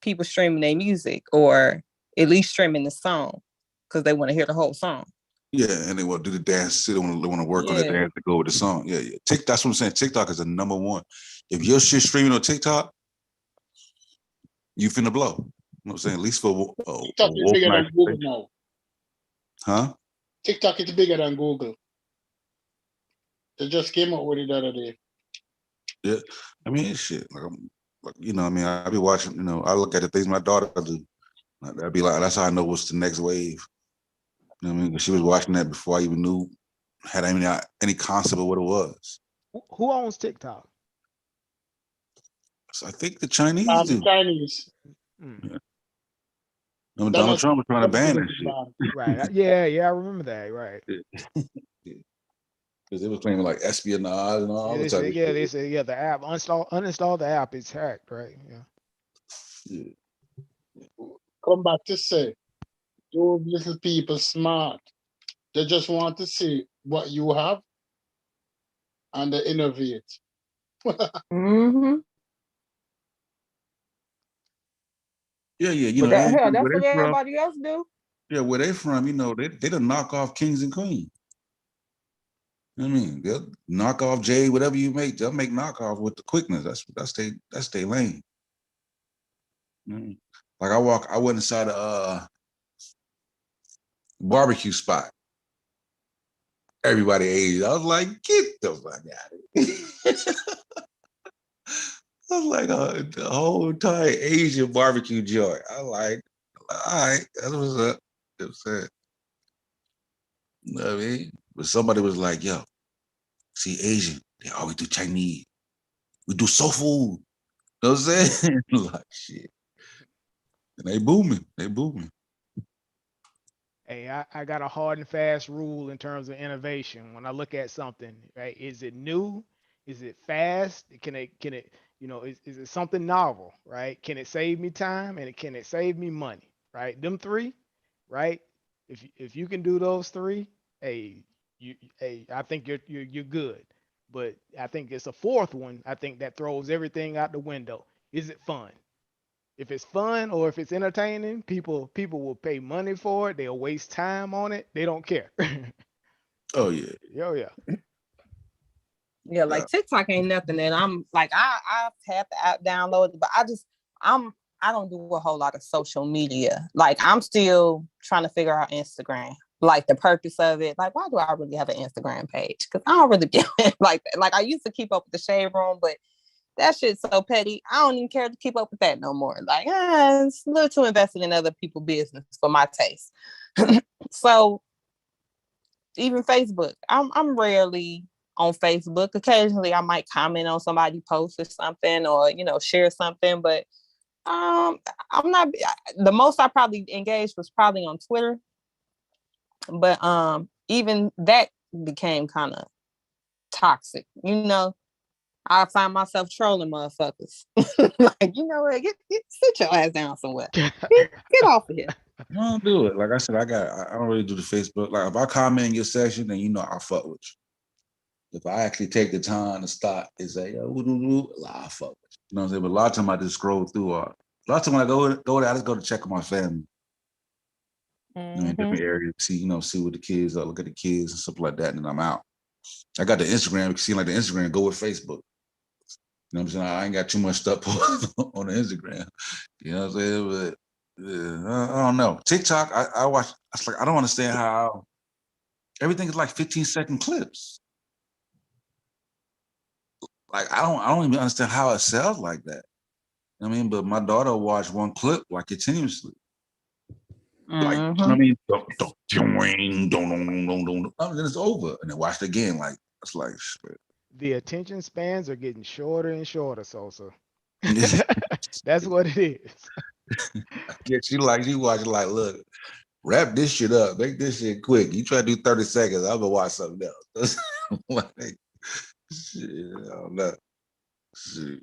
people streaming their music, or at least streaming the song because they want to hear the whole song. Yeah, and they want to do the dance. They want to work on the dance to go with the song. Yeah. That's what I'm saying. TikTok is the number one. If your shit streaming on TikTok, you finna blow. You know what I'm saying? At least for TikTok is bigger than Google now. Huh? TikTok is bigger than Google. They just came out with it the other day. Yeah, I mean, shit. You know, I mean, I be watching. You know, I look at the things my daughter do. I'd be like, that's how I know what's the next wave. You know what I mean? She was watching that before I even had any concept of what it was. Who owns TikTok? So I think the Chinese do. Chinese. Yeah. Donald Trump was trying to ban that shit. Right. Yeah, I remember that. Right. Because they was claiming like espionage and all the type of shit. They say the app uninstall the app. It's hacked, right? Yeah. Come back to say, those little people smart. They just want to see what you have, and they innovate. Mm-hmm. Yeah. You know, that's what everybody else do. Yeah, where they from, you know, they done knock off kings and queens. You know what I mean? They'll knock off Jay, whatever you make, they'll make knockoff with the quickness. That's their lane. Like I went inside a barbecue spot. Everybody ate. I was like, get the fuck out of here. I was like the whole entire Asian barbecue joint. I was like, all right, that's what's up. You know what I'm saying? You know what I mean? But somebody was like, yo, see, Asian, they always do Chinese. We do soul food. You know what I'm saying? Like, shit. And they booming. Hey, I got a hard and fast rule in terms of innovation. When I look at something, right? Is it new? Is it fast? Can it, you know, is it something novel, right? Can it save me time and can it save me money, right? Them three, right? If you can do those three, I think you're good. But I think it's a fourth one. I think that throws everything out the window. Is it fun? If it's fun or if it's entertaining, people will pay money for it. They'll waste time on it. They don't care. Oh yeah. Oh yeah. Yeah, like TikTok ain't nothing that I'm like, I've had the app downloaded, but I don't do a whole lot of social media. Like I'm still trying to figure out Instagram, like the purpose of it. Like, why do I really have an Instagram page? Because I don't really get it like that. Like I used to keep up with the Shade Room, but that shit's so petty. I don't even care to keep up with that no more. Like, it's a little too invested in other people's business for my taste. So even Facebook, I'm rarely on Facebook. Occasionally I might comment on somebody post or something, or share something, but I'm not. The most I probably engaged was probably on Twitter, but even that became kind of toxic. I find myself trolling motherfuckers. Like, what? Get sit your ass down somewhere. Get off of here. I don't do it. Like I said, I don't really do the Facebook. Like if I comment in your section, then I'll fuck with you. If I actually take the time to stop and say, I'll fuck with you. You know what I'm saying? But a lot of time I just scroll through. A lot of time when I go there, I just go to check on my family. In different areas, see what the kids are, look at the kids and stuff like that, and then I'm out. I got the Instagram. You can see like the Instagram go with Facebook. You know what I'm saying? I ain't got too much stuff on the Instagram. You know what I'm saying? But I don't know. TikTok, I watch. It's like I don't understand how everything is like 15-second clips. Like I don't even understand how it sells like that. I mean, but my daughter watched one clip like continuously. Like I mean, don't, then it's over, and then watch it again. Like it's like shit. The attention spans are getting shorter and shorter, Sosa. That's what it is. Yeah, she watching like, look, wrap this shit up, make this shit quick. You try to do 30 seconds, I'm gonna watch something else. Like, shit, I don't know. Shit.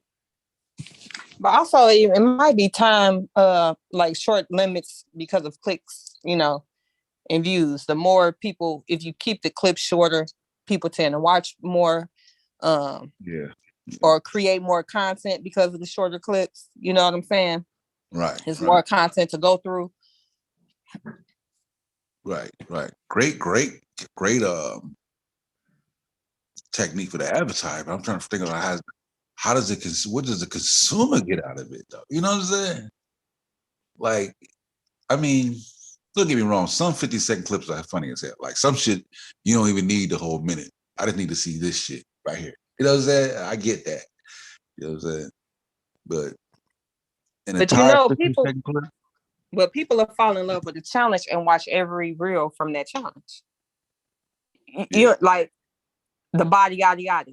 But also, it might be time, like short limits because of clicks, and views. The more people, if you keep the clips shorter, people tend to watch more, or create more content because of the shorter clips. You know what I'm saying? Right. It's more content to go through. Right. Great technique for the advertiser. I'm trying to think about how does what does the consumer get out of it though? You know what I'm saying? Like, I mean, don't get me wrong, some 50-second clips are funny as hell. Like some shit you don't even need the whole minute. I just need to see this shit right here. You know what I'm saying? I get that. You know what I'm saying? But an entire 50-second clip. But people are falling in love with the challenge and watch every reel from that challenge. You like the body yada yada.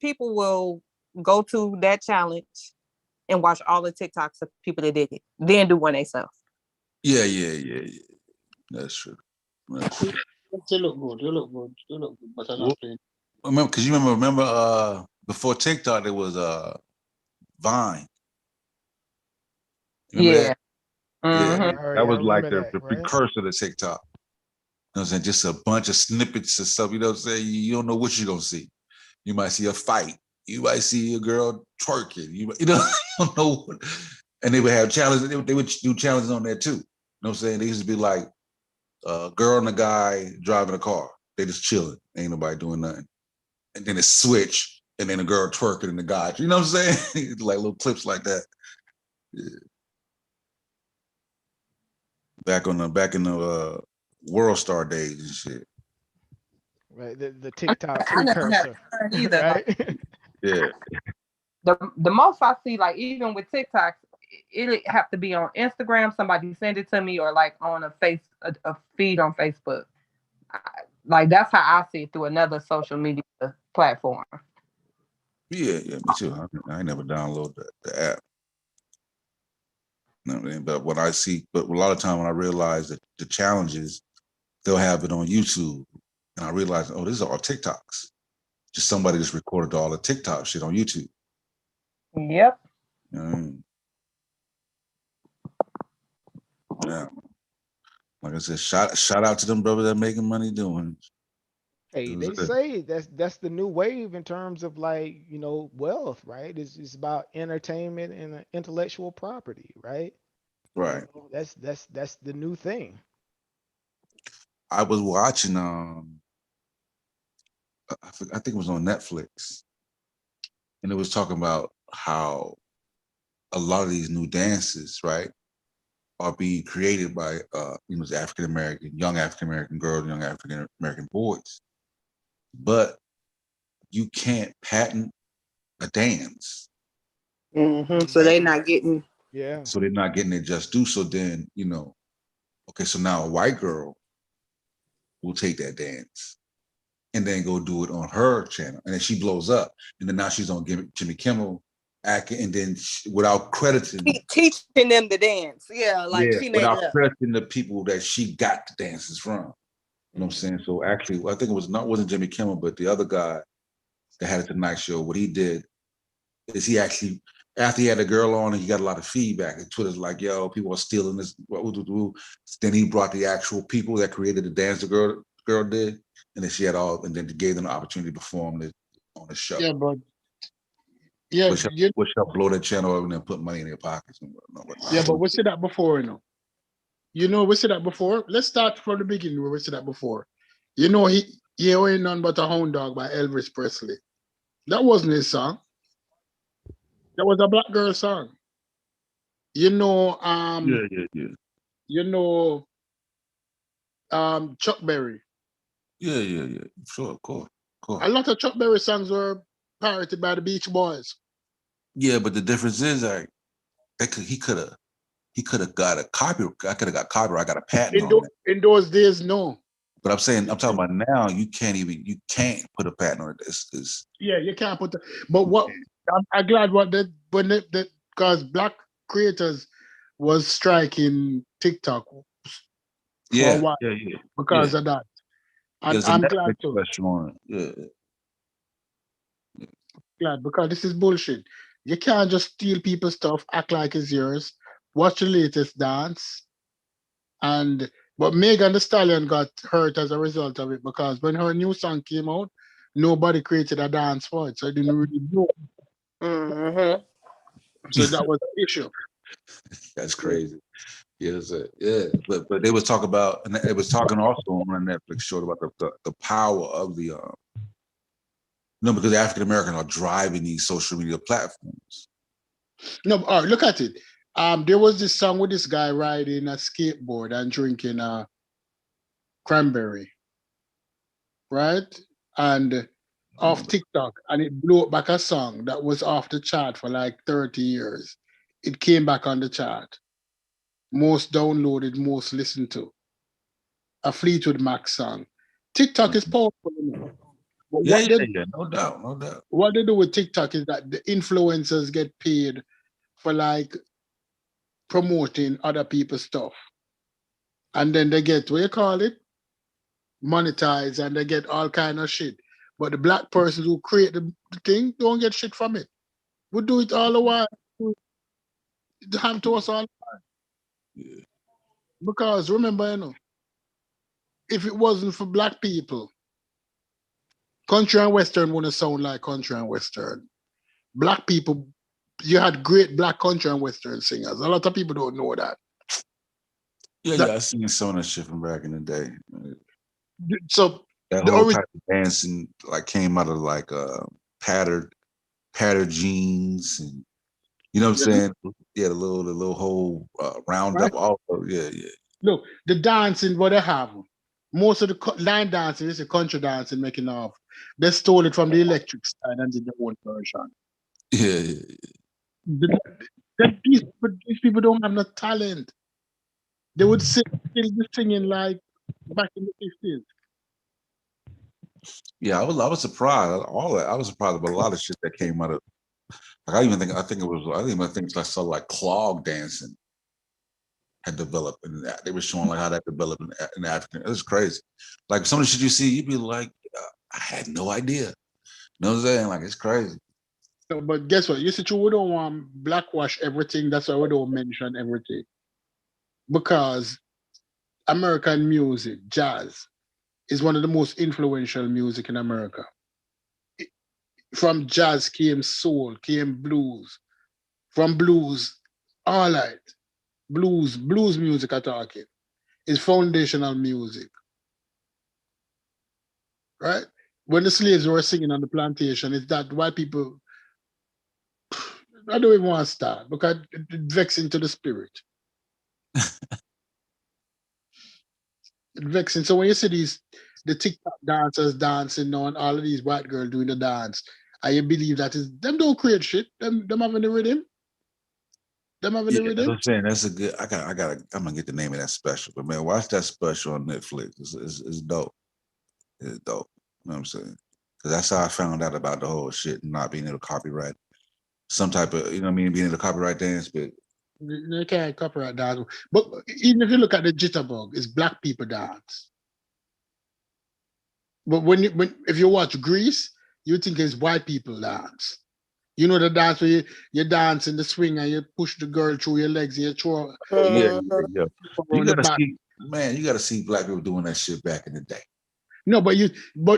People will go to that challenge and watch all the TikToks of people that did it, then do one themselves. Yeah. That's true. You look good, but I'm not playing. Remember, because you remember before TikTok there was Vine. Remember that? That was like the precursor to TikTok. You know what I'm saying? Just a bunch of snippets of stuff. You know what I'm saying? You don't know what you're gonna see. You might see a fight. You might see a girl twerking. You don't know what. And they would have challenges. They would do challenges on there too. You know what I'm saying? They used to be like a girl and a guy driving a car. They just chilling. Ain't nobody doing nothing. And then it switch, and then a girl twerking and the guy. You know what I'm saying? Like little clips like that. Yeah. Back in the World Star days and shit. Right, the TikTok precursor. Either. Right? Yeah. The most I see, like even with TikToks, it have to be on Instagram. Somebody send it to me, or like on a feed on Facebook. Like that's how I see it through another social media platform. Yeah, me too. I never downloaded the app. You know what I mean? But what I see, but a lot of time when I realize that the challenges, they'll have it on YouTube, and I realize, oh, these are all TikToks. Just somebody just recorded all the TikTok shit on YouTube. Yep. You know what I mean? Yeah. Like I said, shout out to them brothers that making money doing. Hey, they say that's the new wave in terms of like, wealth, right? It's about entertainment and intellectual property, right? Right. That's the new thing. I was watching I think it was on Netflix, and it was talking about how a lot of these new dances, right, are being created by African American, young African American girls, young African American boys. But you can't patent a dance. Mm-hmm. So they're not getting. Yeah. So they're not getting their just due. So then, okay, so now a white girl will take that dance and then go do it on her channel, and then she blows up, and then now she's on Jimmy Kimmel, acting, and then without crediting, teaching them to dance, she made without it up. crediting the people that she got the dances from. You know what I'm saying? So actually, I think it wasn't Jimmy Kimmel, but the other guy that had a Tonight Show. What he did is he actually, after he had a girl on and he got a lot of feedback, and Twitter's like, yo, people are stealing this. Then he brought the actual people that created the dance the girl did, and then and then gave them the opportunity to perform it on the show. Yeah, but which helped blow their channel up and then put money in their pockets and whatnot. Yeah, but we see that before, we see that before. Let's start from the beginning where we see that before. He ain't none but a hound dog by Elvis Presley. That wasn't his song. That was a black girl song. Chuck Berry. Yeah. Sure, of course. A lot of Chuck Berry songs were pirated by the Beach Boys. Yeah, but the difference is like he could have got a copyright. I could have got copyright. I got a patent on it. In those days, no. But I'm talking about now. You can't put a patent on it. Yeah, you can't put. But what I'm glad because black creators was striking TikTok for a while because of that. And I'm glad too. Yeah. Glad because this is bullshit. You can't just steal people's stuff, act like it's yours. Watch the latest dance. But Megan Thee Stallion got hurt as a result of it because when her new song came out, nobody created a dance for it, so it didn't really blow. Mm-hmm. So that was the issue. That's crazy. Yes, yeah. But they was talking about, and it was talking also on a Netflix show about the power of the because the African Americans are driving these social media platforms. No, look at it. There was this song with this guy riding a skateboard and drinking cranberry, right? And off TikTok, and it blew back a song that was off the chart for like 30 years. It came back on the chart. Most downloaded, most listened to. A Fleetwood Mac song. TikTok is powerful. Yeah, no doubt, no doubt. What they do with TikTok is that the influencers get paid for like promoting other people's stuff. And then they get, what you call it? Monetized, and they get all kind of shit. But the black persons who create the thing don't get shit from it. We do it all the while. It happens to us all the time. Yeah. Because remember, if it wasn't for black people, country and western wouldn't sound like country and western. Black people, you had great black country and western singers. A lot of people don't know that. Yeah, I seen some of that shit from back in the day. So that whole type of dancing like came out of like patterned jeans, and you know what I'm saying? Yeah, the little whole roundup. Right. Also, yeah. Look, the dancing, what they have, most of the line dancing is a country dancing making off. They stole it from the electric side and did their own version. Yeah. These people don't have no talent. They would still be singing like back in the 50s. Yeah, I was surprised. I was surprised about a lot of shit that came out of. Like I think I saw like clog dancing had developed, and they were showing like how that developed in African. It was crazy. Like some of the shit you see, you'd be like, I had no idea. You know what I'm saying? Like it's crazy. No, but guess what? You see, we don't want blackwash everything. That's why we don't mention everything. Because American music, jazz, is one of the most influential music in America. From jazz came soul, came blues. From blues, all right. Blues music I'm talking. Is foundational music. Right? When the slaves were singing on the plantation, it's that white people, I don't even want to start because it vexes into the spirit. It vexing. So when you see the TikTok dancers dancing now and all of these white girls doing the dance, and you believe that is them don't create shit. Them having the rhythm. Them having the rhythm. I'm saying that's a good. I'm gonna get the name of that special. But man, watch that special on Netflix. It's dope. It's dope. You know what I'm saying? Because that's how I found out about the whole shit and not being able to copyright some type of, you know what I mean, being able to copyright dance, but they can't copyright dance. But even if you look at the jitterbug, it's black people dance. But if you watch Grease, you think it's white people dance. You know the dance where you dance in the swing and you push the girl through your legs and you throw. Yeah. You gotta see black people doing that shit back in the day. No, but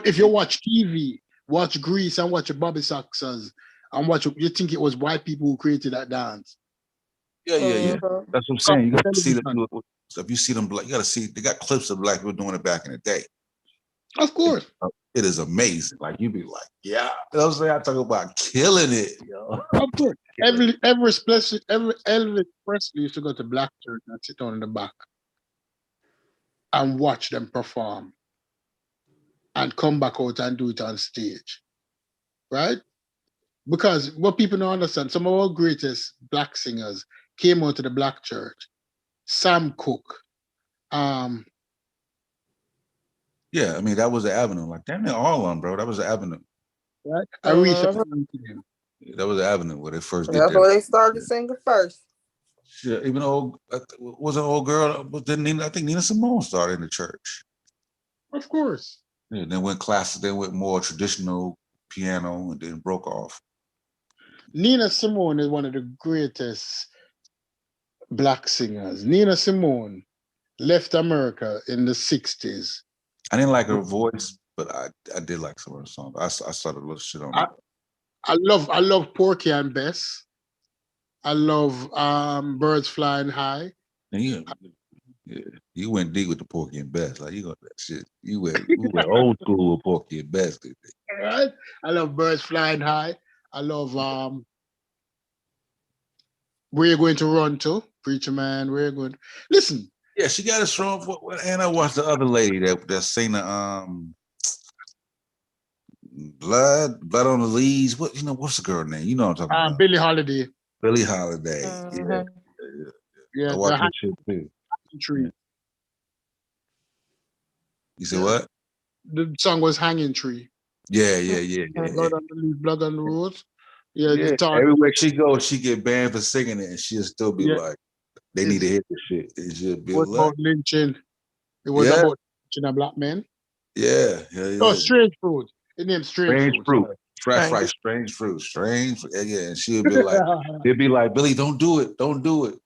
if you watch TV, watch Grease and watch Bobby Soxers and you think it was white people who created that dance. Yeah. That's what I'm saying. You gotta see them. If you see them, you gotta see they got clips of black people doing it back in the day. Of course. It is amazing. Like you be like, yeah. You know what I'm saying? I talk about killing it, yo. Of course. Elvis Presley used to go to black church and sit down in the back and watch them perform and come back out and do it on stage. Right? Because what people don't understand, some of our greatest black singers came out to the black church. Sam Cooke. Yeah, I mean, that was the avenue. Like, damn, they're all on, bro. That was the avenue. Right? Aretha Franklin. That was the avenue where they first did that. That's where they started singing first. Yeah, even though was an old girl, but then I think Nina Simone started in the church. Of course. Yeah, then went classic, then went more traditional piano, and then broke off. Nina Simone is one of the greatest black singers. Nina Simone left America in the 60s. I didn't like her voice, but I did like some of her songs. I started a little shit on it. I love Porky and Bess. I love Birds Flying High. And you went deep with the Porky and Bess. Like you got that shit. You went old school with Porky and Bess. All right. I love Birds Flying High. I love Where You Going to Run To? Preacher Man, where you going? Listen. Yeah, she got a strong voice. And I watched the other lady that sang the Blood on the Leaves. What's the girl name? You know what I'm talking about. Billie Holiday. Billie Holiday. Yeah. I watched that shit too. Tree. You said what? The song was Hanging Tree. Yeah. Blood on the Leaf, Blood on the Rose. Yeah. Everywhere she goes, she get banned for singing it, and she'll still be like, they need to hit the shit. It should be was about lynching. It was about lynching a black man. Yeah. Oh, Strange Fruit. It named Strange Fruit. Fresh Fry, Strange Fruit. Yeah. And she'll be like, Billy, don't do it. Don't do it.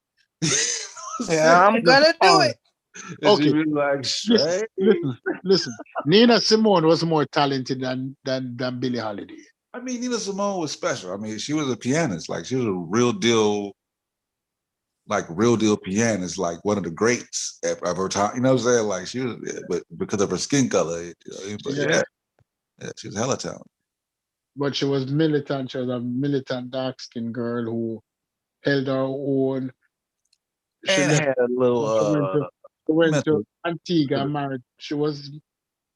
Yeah, I'm gonna do it. Okay. She'll be like, listen. Nina Simone was more talented than Billie Holiday. I mean, Nina Simone was special. I mean, she was a pianist. Like, she was a real deal pianist, like one of the greats of her time. You know what I'm saying? Like, she was, but because of her skin color, she was hella talented. But she was militant. She was a militant, dark-skinned girl who held her own. And had a little. Went to Antigua and married. She was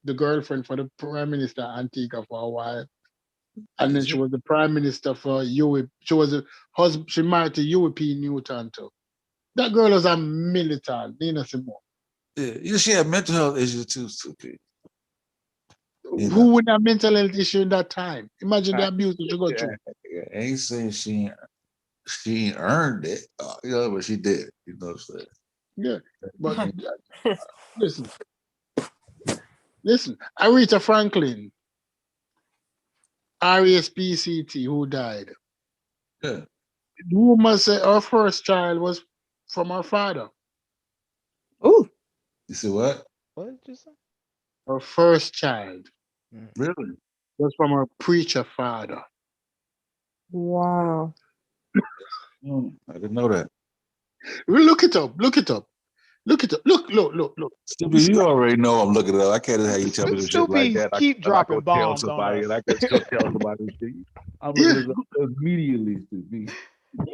the girlfriend for the prime minister of Antigua for a while, and then she was the prime minister for UWP. She was a husband. She married to UWP Newton too. That girl was a militant, Nina Simone. Yeah, she had mental health issues too, stupid. Who would have mental health issue in that time? Imagine the abuse that she got through. I ain't saying she earned it, but she did. You know what I'm saying? Yeah, but listen. Aretha Franklin, RESPCT, who died. Yeah. The woman said her first child was from her father. Ooh. You see what? What did you say? Her first child. Really? Was from her preacher father. Wow. I didn't know that. Look it up. Look. Stupid, you already know I'm looking it up. I can't have you tell me some shit like that. Keep dropping bombs on somebody, and I can still tell somebody shit. I'm looking it up immediately, stupid.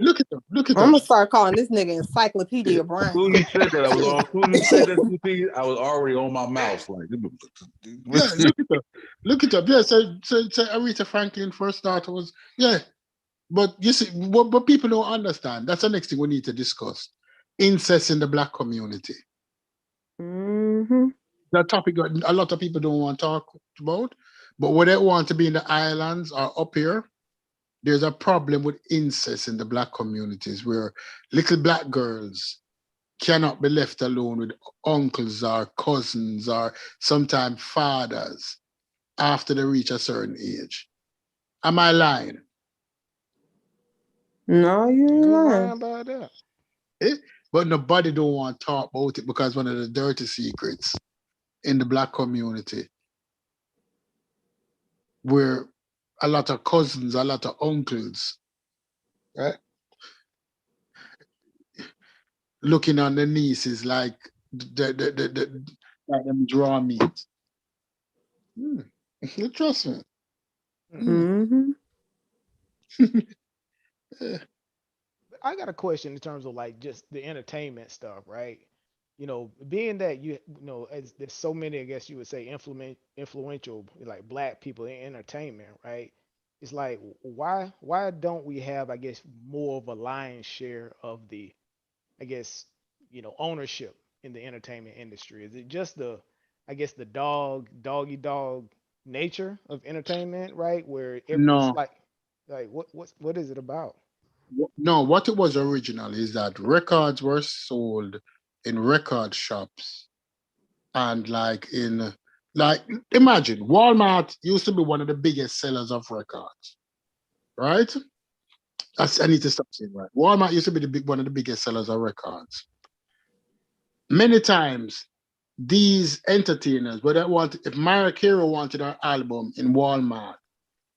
Look it up. I'm gonna start calling this nigga Encyclopedia Brown. Who you said that? I was on. Who you said that? Stupid? I was already on my mouse. Like, look it up. Yeah, so Aretha Franklin first daughter was but you see, what people don't understand. That's the next thing we need to discuss. Incest in the black community. Mm-hmm. That topic a lot of people don't want to talk about, but when they want to be in the islands or up here, there's a problem with incest in the black communities where little black girls cannot be left alone with uncles or cousins or sometimes fathers after they reach a certain age. Am I lying? No, you're lying about that. But nobody don't want to talk about it because one of the dirty secrets in the black community where a lot of cousins, a lot of uncles, right? Looking on the nieces like like them draw meat. Trust me. Mm-hmm. I got a question in terms of like just the entertainment stuff, right? You know, being that you know, as there's so many, I guess you would say, influential like black people in entertainment, right? It's like why don't we have, I guess, more of a lion's share of the, I guess, you know, ownership in the entertainment industry? Is it just the, I guess, the doggy dog nature of entertainment, right? Where it's like what is it about? No, what it was originally is that records were sold in record shops and imagine Walmart used to be one of the biggest sellers of records, right? I need to stop saying right. Walmart used to be one of the biggest sellers of records. Many times, these entertainers, if Mariah Carey wanted her album in Walmart,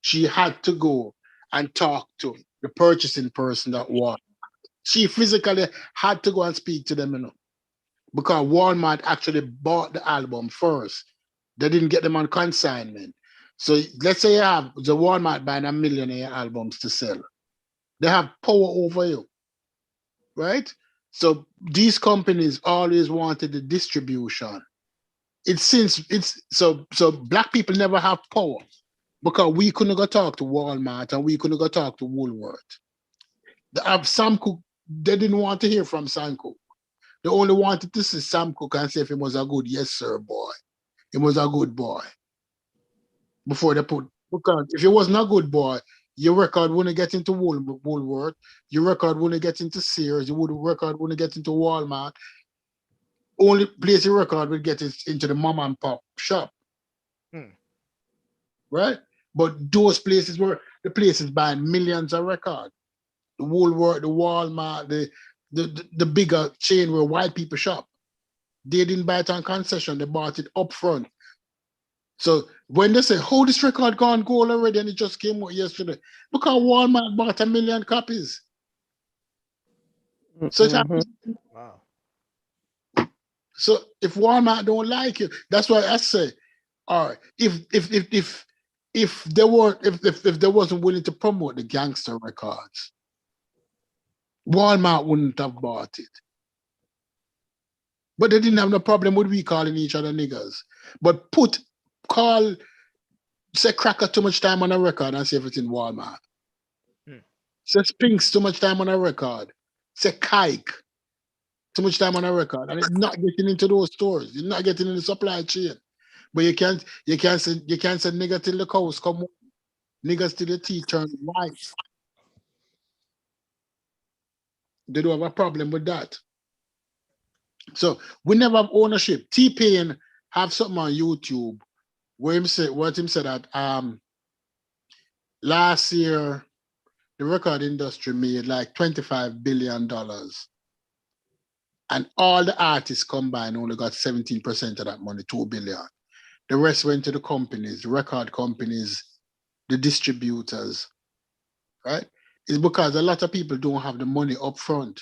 she had to go and talk to the purchasing person at Walmart. She physically had to go and speak to them, because Walmart actually bought the album first. They didn't get them on consignment. So let's say you have the Walmart buying 1 million of your albums to sell. They have power over you, right? So these companies always wanted the distribution. So black people never have power, because we couldn't go talk to Walmart and we couldn't go talk to Woolworth. Sam Cooke, they didn't want to hear from Sam Cooke. They only wanted to see Sam Cooke and say if he was a good yes sir boy. He was a good boy. Because if he wasn't a good boy, your record wouldn't get into Woolworth, your record wouldn't get into Sears, your record wouldn't get into Walmart. Only place your record would get into the mom and pop shop. Right? But those places were the places buying millions of records. The Woolworth, the Walmart, the bigger chain where white people shop. They didn't buy it on concession, they bought it up front. So when they say, "Oh, this record gone gold already," and it just came out yesterday, because Walmart bought 1 million copies. So wow. So if Walmart don't like you, that's why I say, all right, if they wasn't willing to promote the gangster records, Walmart wouldn't have bought it. But they didn't have no problem with we calling each other niggas. But say Cracker too much time on a record and say if it's in Walmart. Say Spinks too much time on a record. Say Kike too much time on a record. And it's not getting into those stores. You're not getting in the supply chain. But you can't say nigga till the cows come home. Niggas till the teeth turn white. They don't have a problem with that. So we never have ownership. T-Pain have something on YouTube where him said that last year the record industry made like $25 billion. And all the artists combined only got 17% of that money, $2 billion. The rest went to the companies, the record companies, the distributors, right? It's because a lot of people don't have the money up front.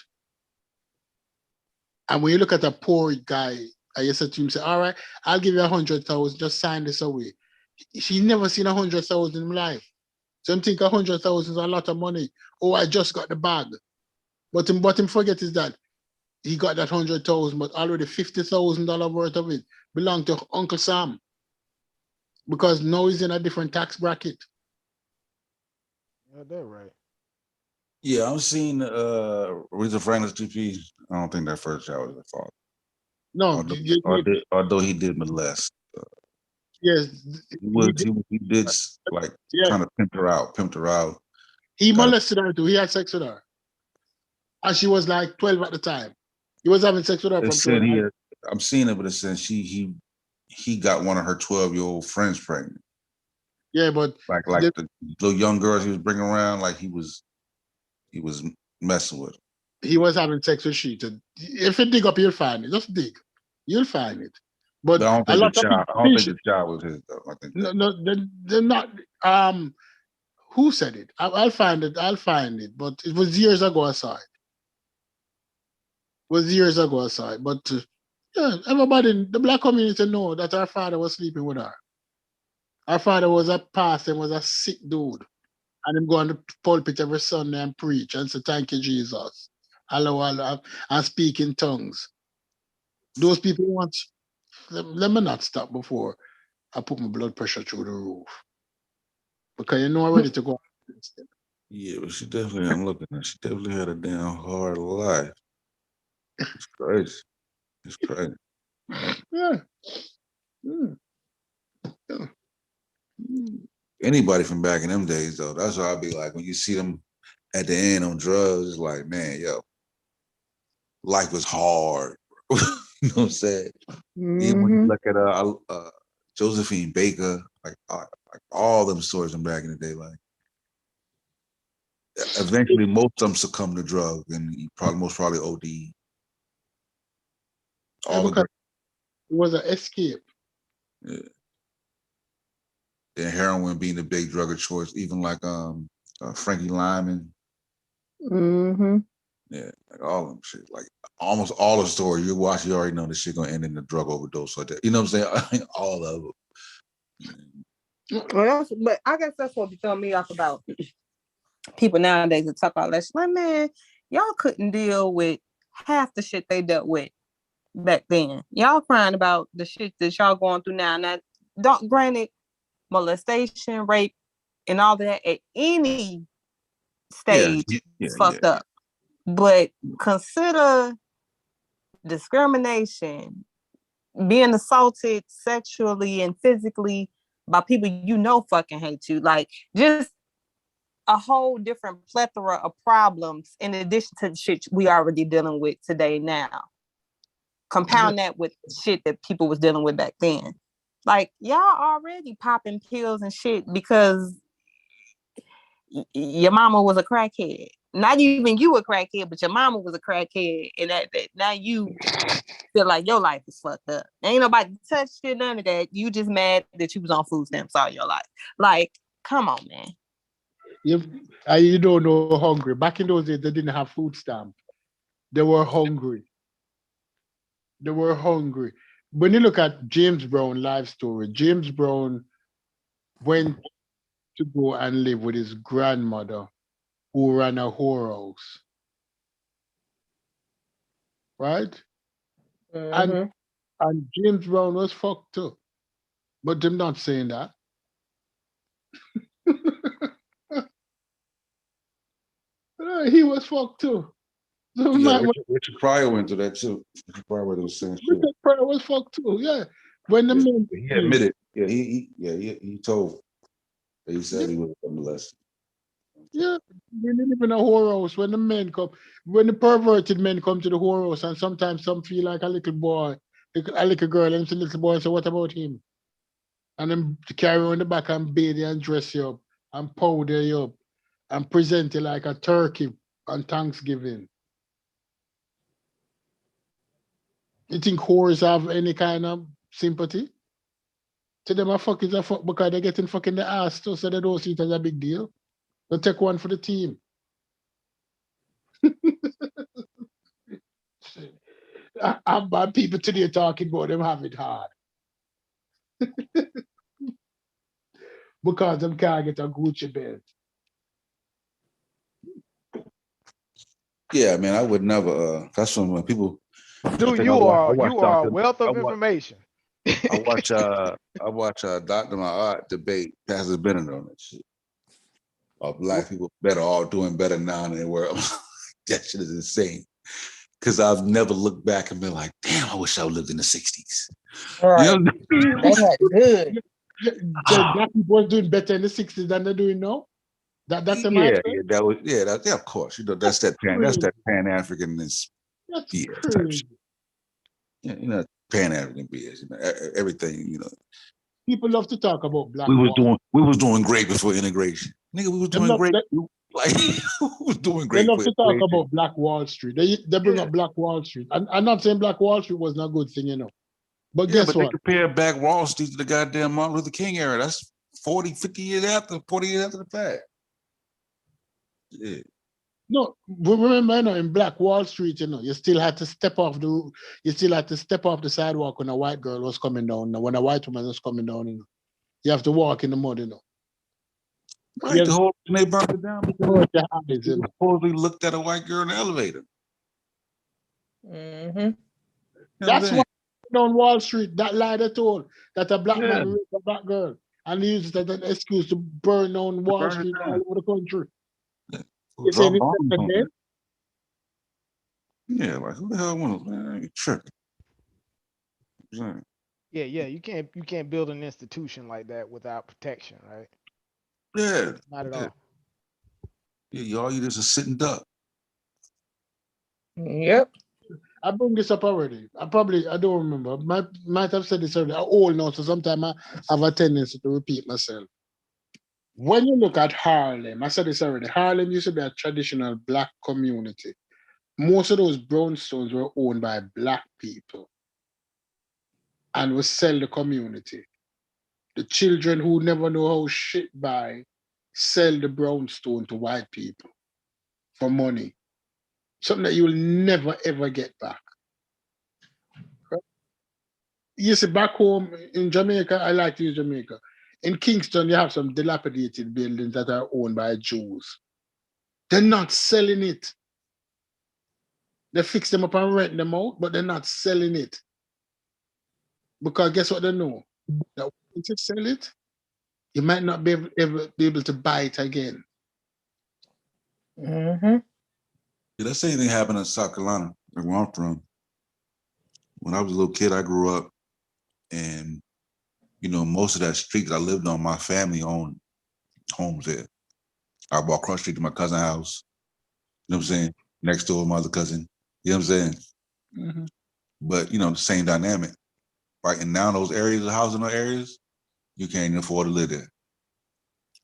And when you look at a poor guy, and you said to him, say, all right, I'll give you 100,000, just sign this away. He's never seen 100,000 in life. So I'm thinking 100,000 is a lot of money. Oh, I just got the bag. But what him forget is that he got that 100,000, but already $50,000 worth of it belonged to Uncle Sam. Because now he's in a different tax bracket. Yeah, that's right. Yeah, I'm seeing Aretha Franklin's GP. I don't think that first child was the father. No, although he did molest. Yes, he did like kind of pimped her out. He molested her too. He had sex with her, and she was like 12 at the time. He was having sex with her from 12. I'm seeing it, but it says he got one of her 12-year-old friends pregnant. Yeah, but like the little young girls he was bringing around, like he was messing with her. He was having sex with she. If you dig up, you'll find it. Just dig, you'll find it. But I don't think the child was his though. I think they're not. Who said it? I'll find it. But it was years ago. I saw it. But yeah, everybody, the black community know that our father was sleeping with her. Our father was a pastor and was a sick dude. And him go on the pulpit every Sunday and preach and say, "Thank you, Jesus. Allah, and speak in tongues." Those people want, let me not stop before I put my blood pressure through the roof. Because you know I'm ready to go. Yeah, but she definitely, I'm looking at, she definitely had a damn hard life. It's crazy. It's crazy. Yeah. Anybody from back in them days, though, that's why I'd be like, when you see them at the end on drugs, it's like, man, yo, life was hard. You know what I'm saying? Even when you look at Josephine Baker, like all them stories from back in the day, like eventually most of them succumb to drug and most probably OD. All of it was an escape. Yeah. And heroin being the big drug of choice, even like Frankie Lyman. Mm-hmm. Yeah, like all of them shit. Like almost all the stories you watch, you already know this shit gonna end in a drug overdose like that. You know what I'm saying? All of them. Well, but I guess that's what be throwing me off about people nowadays that talk all that shit. Like, man, y'all couldn't deal with half the shit they dealt with back then. Y'all crying about the shit that y'all going through now. Now, granted, molestation, rape, and all that at any stage fucked up. But consider discrimination, being assaulted sexually and physically by people you know fucking hate you. Like, just a whole different plethora of problems in addition to the shit we already dealing with today now. Compound that with shit that people was dealing with back then. Like, y'all already popping pills and shit because your mama was a crackhead. Not even you a crackhead, but your mama was a crackhead. And that now you feel like your life is fucked up. Ain't nobody touched you, none of that. You just mad that you was on food stamps all your life. Like, come on, man. You don't know hungry. Back in those days, they didn't have food stamp. They were hungry. They were hungry. When you look at James Brown life story, James Brown went to go and live with his grandmother who ran a whorehouse. Right? Mm-hmm. And James Brown was fucked too. But them not saying that. He was fucked too. So Richard Pryor went through that too. Richard Pryor was saying shit. Richard Pryor was fucked too. Yeah. When the men he admitted. Yeah, he told. He said he was molested. Yeah, we live in a whorehouse. When the men come, when the perverted men come to the whorehouse, and sometimes some feel like a little boy, a little girl, and it's a little boy, and say, what about him? And then to carry on the back and bathe you and dress you up and powder you up and present you like a turkey on Thanksgiving. You think whores have any kind of sympathy? To them, a fuck is a fuck because they're getting fucking the ass too, so they don't see it as a big deal. They'll take one for the team. I'm bad people today talking about them have it hard. Because them can't get a Gucci belt. Yeah, man, I would never. That's when people. Dude, you are a wealth of information. I watch Dr. Ma'at debate Pastor Bennett on that shit. Black people all doing better now than they were. That shit is insane. Because I've never looked back and been like, damn, I wish I lived in the 60s. Right. You know? They had good. Black people was doing better in the 60s than they're doing now. That's the mindset? Of course. You know, that's that Pan-Africanness BS. Yeah, you know, Pan-African BS. You know, everything, you know. People love to talk about black. We was doing great before integration. Nigga, we was doing great. Like, we was doing great. They love to talk about Black Wall Street. They bring up Black Wall Street. I'm not saying Black Wall Street was not a good thing, you know. But guess what? They compare Black Wall Street to the goddamn Martin Luther King era. That's 40 years after the fact. Yeah. No, remember, you know, in Black Wall Street, you know, you still had to step off the sidewalk when a white girl was coming down. When a white woman was coming down, you know, you have to walk in the mud, you know. Right, the whole they burned it down because they supposedly looked at a white girl in the elevator. Mm-hmm. That's why on Wall Street, that lie they told that a black man raped a black girl, and they used it as an excuse to burn down Wall Street all over the country. Yeah, like who the hell wants, man? You tripping. Yeah, you can't build an institution like that without protection, right? Yeah. Not at all. Yeah, all you just a sitting duck. Yep. I bring this up already. I don't remember. Might have said this already. I'm old now, so sometimes I have a tendency to repeat myself. When you look at Harlem, I said this already, Harlem used to be a traditional black community. Most of those brownstones were owned by black people and would sell the community. The children who never know how shit by sell the brownstone to white people for money. Something that you will never ever get back. You see, back home in Jamaica, I like to use Jamaica. In Kingston, you have some dilapidated buildings that are owned by Jews. They're not selling it. They fix them up and rent them out, but they're not selling it. Because guess what they know? That once you sell it, you might not be able to buy it again. Yeah, that same thing happened in South Carolina, like where I'm from. When I was a little kid, I grew up, and most of that street that I lived on, my family owned homes there. I walked across the street to my cousin's house. You know what I'm saying? Next door, my other cousin. You know what I'm saying? But the same dynamic, right? And now those areas, the housing in those areas, you can't even afford to live there.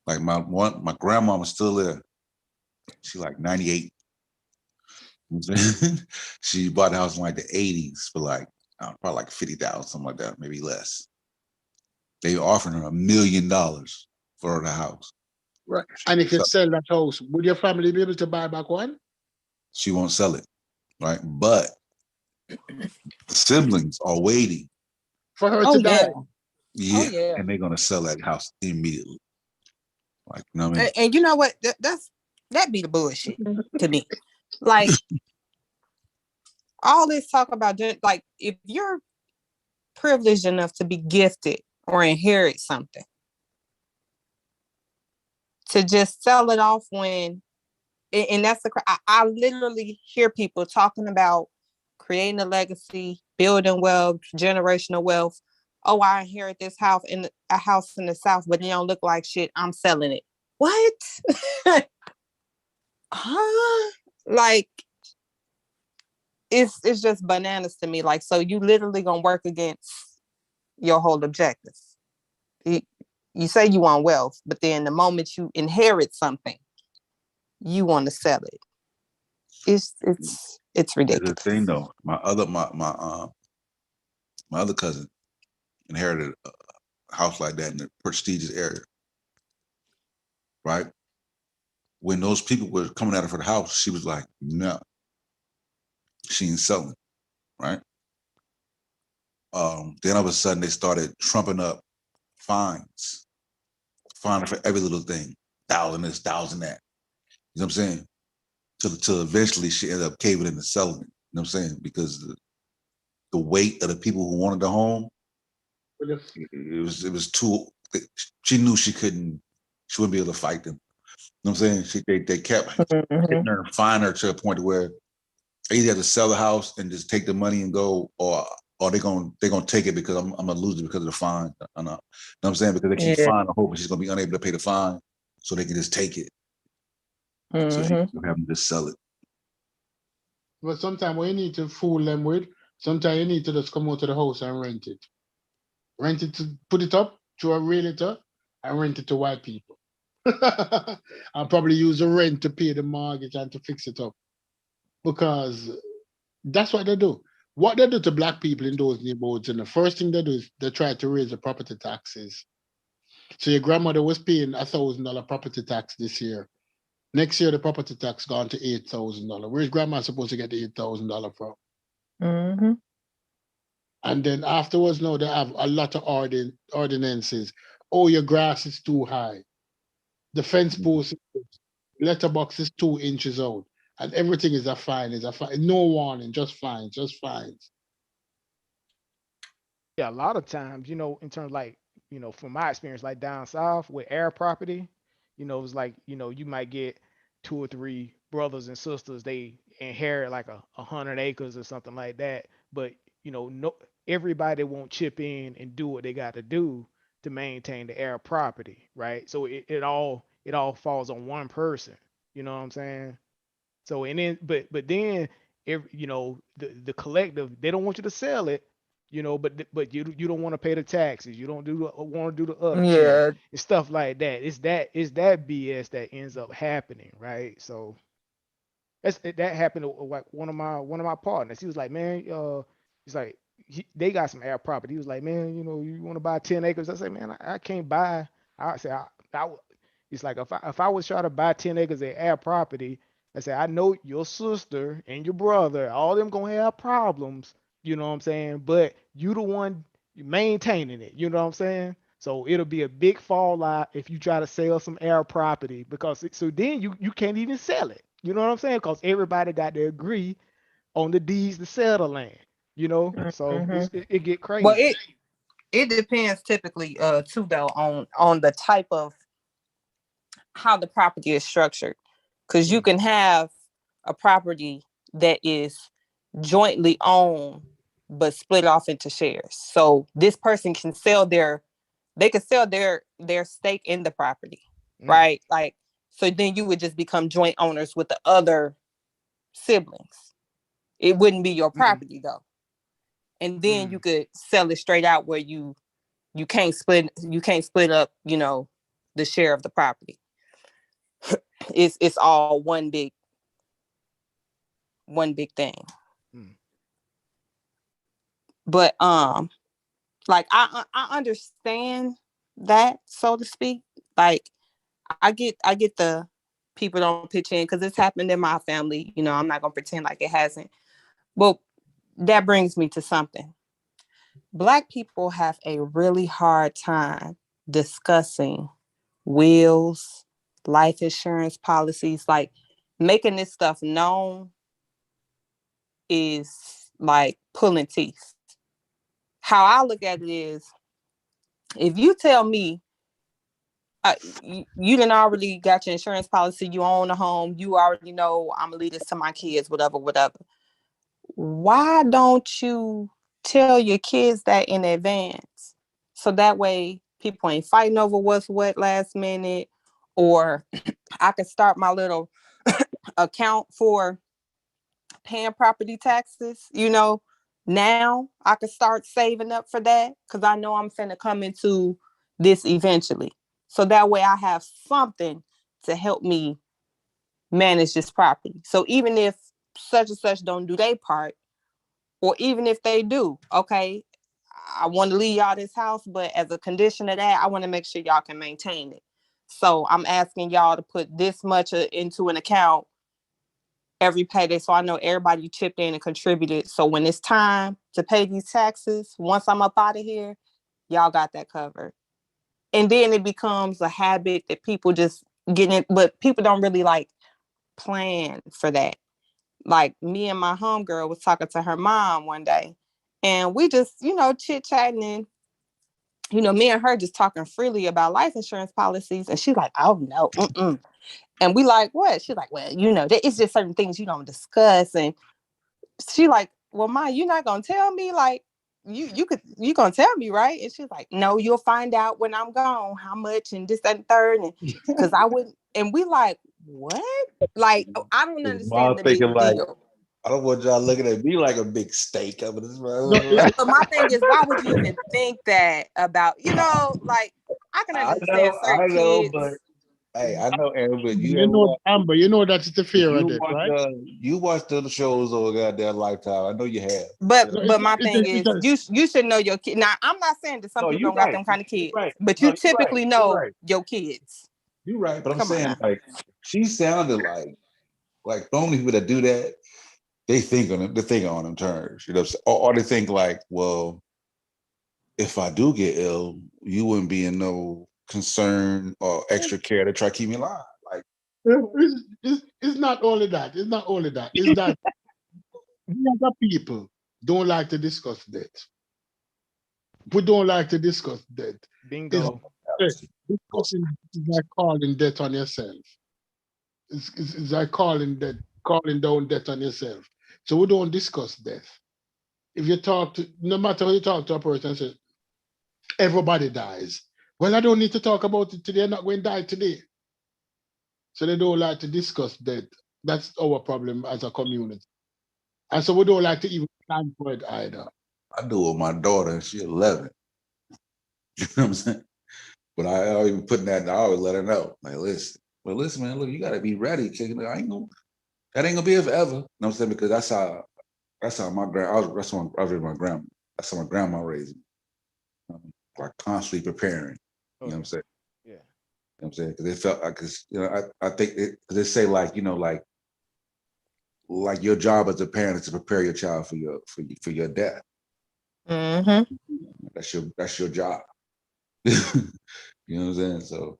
Like my grandmama's still there. She's like 98. You know what I'm saying? She bought the house in like the 80s for like probably like 50,000, something like that, maybe less. They offering her $1 million for the house. Right. And if you sell that house, would your family be able to buy back one? She won't sell it, right? But the siblings are waiting for her to die. Yeah. And they're gonna sell that house immediately. Like, you know what I mean? And you know what? That be the bullshit to me. Like all this talk about, like, if you're privileged enough to be gifted or inherit something, to just sell it off when, and that's I literally hear people talking about creating a legacy, building wealth, generational wealth. Oh, I inherit this house in the South, but it don't look like shit. I'm selling it. What? Huh? Like, it's just bananas to me. Like, so you literally gonna work against your whole objective. You say you want wealth, but then the moment you inherit something, you want to sell it. It's ridiculous. The thing though, my other cousin inherited a house like that in a prestigious area, right? When those people were coming at her for the house, she was like, no, she ain't selling, right? Then all of a sudden they started trumping up fines for every little thing, 1,000 this, 1,000 that. You know what I'm saying? Till eventually she ended up caving into selling it. You know what I'm saying? Because the weight of the people who wanted the home, it was too. She knew she wouldn't be able to fight them. You know what I'm saying? They kept hitting her and fining her to a point where they either have to sell the house and just take the money and go, or they're gonna take it because I'm gonna lose it because of the fine. You know what I'm saying? Because they keep fining, hoping she's gonna be unable to pay the fine, so they can just take it. So she can have them just sell it. But sometimes what you need to fool them with, sometimes you need to just come out to the house and rent it. Rent it, to put it up to a realtor and rent it to white people. I'll probably use the rent to pay the mortgage and to fix it up. Because that's what they do. What they do to black people in those neighborhoods, and the first thing they do is they try to raise the property taxes. So your grandmother was paying $1,000 property tax this year. Next year, the property tax gone to $8,000. Where's grandma supposed to get the $8,000 from? And then afterwards, no, they have a lot of ordinances. Oh, your grass is too high. The fence post, letterbox is 2 inches out. And everything is a fine. No warning, just fines. Yeah, a lot of times, in terms of like, from my experience, like down south with air property, it's like, you might get 2 or 3 brothers and sisters, they inherit like 100 acres or something like that. But, no, everybody won't chip in and do what they got to do to maintain the air property, right? So it all falls on one person. You know what I'm saying? So, and then, but then, the collective, they don't want you to sell it, you know, but you don't want to pay the taxes. You don't want to do the upkeep Yeah. and stuff like that. It's that BS that ends up happening, right? So that happened to like one of my partners. He was like, man, he's like, they got some air property. He was like, man, you know, you want to buy 10 acres? I said, man, I can't buy. I said, he's like, if I was trying to buy 10 acres of air property, I said, I know your sister and your brother, all them gonna have problems. You know what I'm saying? But you the one maintaining it. You know what I'm saying? So it'll be a big fallout if you try to sell some air property because so then you can't even sell it. You know what I'm saying? Because everybody got to agree on the deeds to sell the land. You know, so it get crazy. Well, it depends typically too though on the type of how the property is structured, because you can have a property that is jointly owned but split off into shares. So this person can sell their stake in the property, right? Like, so then you would just become joint owners with the other siblings. It wouldn't be your property though. And then you could sell it straight out where you can't split up, you know, the share of the property. It's all one big thing. But like I understand that, so to speak. Like I get the people don't pitch in because it's happened in my family. You know, I'm not gonna pretend like it hasn't. But that brings me to something. Black people have a really hard time discussing wills, life insurance policies. Like making this stuff known is like pulling teeth. How I look at it is, if you tell me you done already got your insurance policy, you own a home, you already know I'm gonna leave this to my kids, whatever. Why don't you tell your kids that in advance? So that way people ain't fighting over what's what last minute, or I can start my little account for paying property taxes, you know. Now I could start saving up for that because I know I'm finna come into this eventually. So that way I have something to help me manage this property. So even if such and such don't do their part, or even if they do, okay, I want to leave y'all this house, but as a condition of that, I want to make sure y'all can maintain it. So I'm asking y'all to put this much into an account every payday, so I know everybody chipped in and contributed. So when it's time to pay these taxes, once I'm up out of here, y'all got that covered. And then it becomes a habit that people just get in, but people don't really like plan for that. Like me and my homegirl was talking to her mom one day, and we just, you know, chit-chatting, and you know, me and her just talking freely about life insurance policies, and she's like, oh no, and we like, what? She's like, well, you know, it's just certain things you don't discuss. And she like, well, Ma, you're not gonna tell me, like, you gonna tell me, right? And she's like, no, you'll find out when I'm gone how much and this, that, and third. And because I wouldn't, and we like, what? Like, I don't understand the big deal. Like, I don't want y'all looking at me like a big steak. But my thing is, why would you even think that about, you know, like, I can understand certain kids. But hey, I know, Aaron, but you know, Amber, you know that's the fear of it, right? You watch the shows over goddamn Lifetime. I know you have. But my thing is, you should know your kid. Now, I'm not saying that some people don't got them kind of kids, but you typically know your kids. You're right, but I'm saying, like, she sounded like normally people that do that, they think on them terms, you know, or they think like, well, if I do get ill, you wouldn't be in no concern or extra care to try to keep me alive. Like, it's not only that. It's not only that. It's that other people don't like to discuss that. We don't like to discuss that. Bingo. Discussing is like calling debt on yourself. It's like calling down debt on yourself. So we don't discuss death. If you talk to, no matter how you talk to a person, say, everybody dies. Well, I don't need to talk about it today. I'm not going to die today. So they don't like to discuss death. That's our problem as a community. And so we don't like to even plan for it either. I do it with my daughter, and she's 11. You know what I'm saying? But I always putting that. I always let her know, like, listen, man, look, you gotta be ready. Kid. That ain't gonna be here forever. You know what I'm saying? Because that's how my that's how I raised my grandma. That's how my grandma raised me. Like constantly preparing. You know what I'm saying? Yeah. You know what I'm saying? Because they felt like, cause you know, I think they say like, you know, like your job as a parent is to prepare your child for your death. Mm-hmm. That's your job. You know what I'm saying? So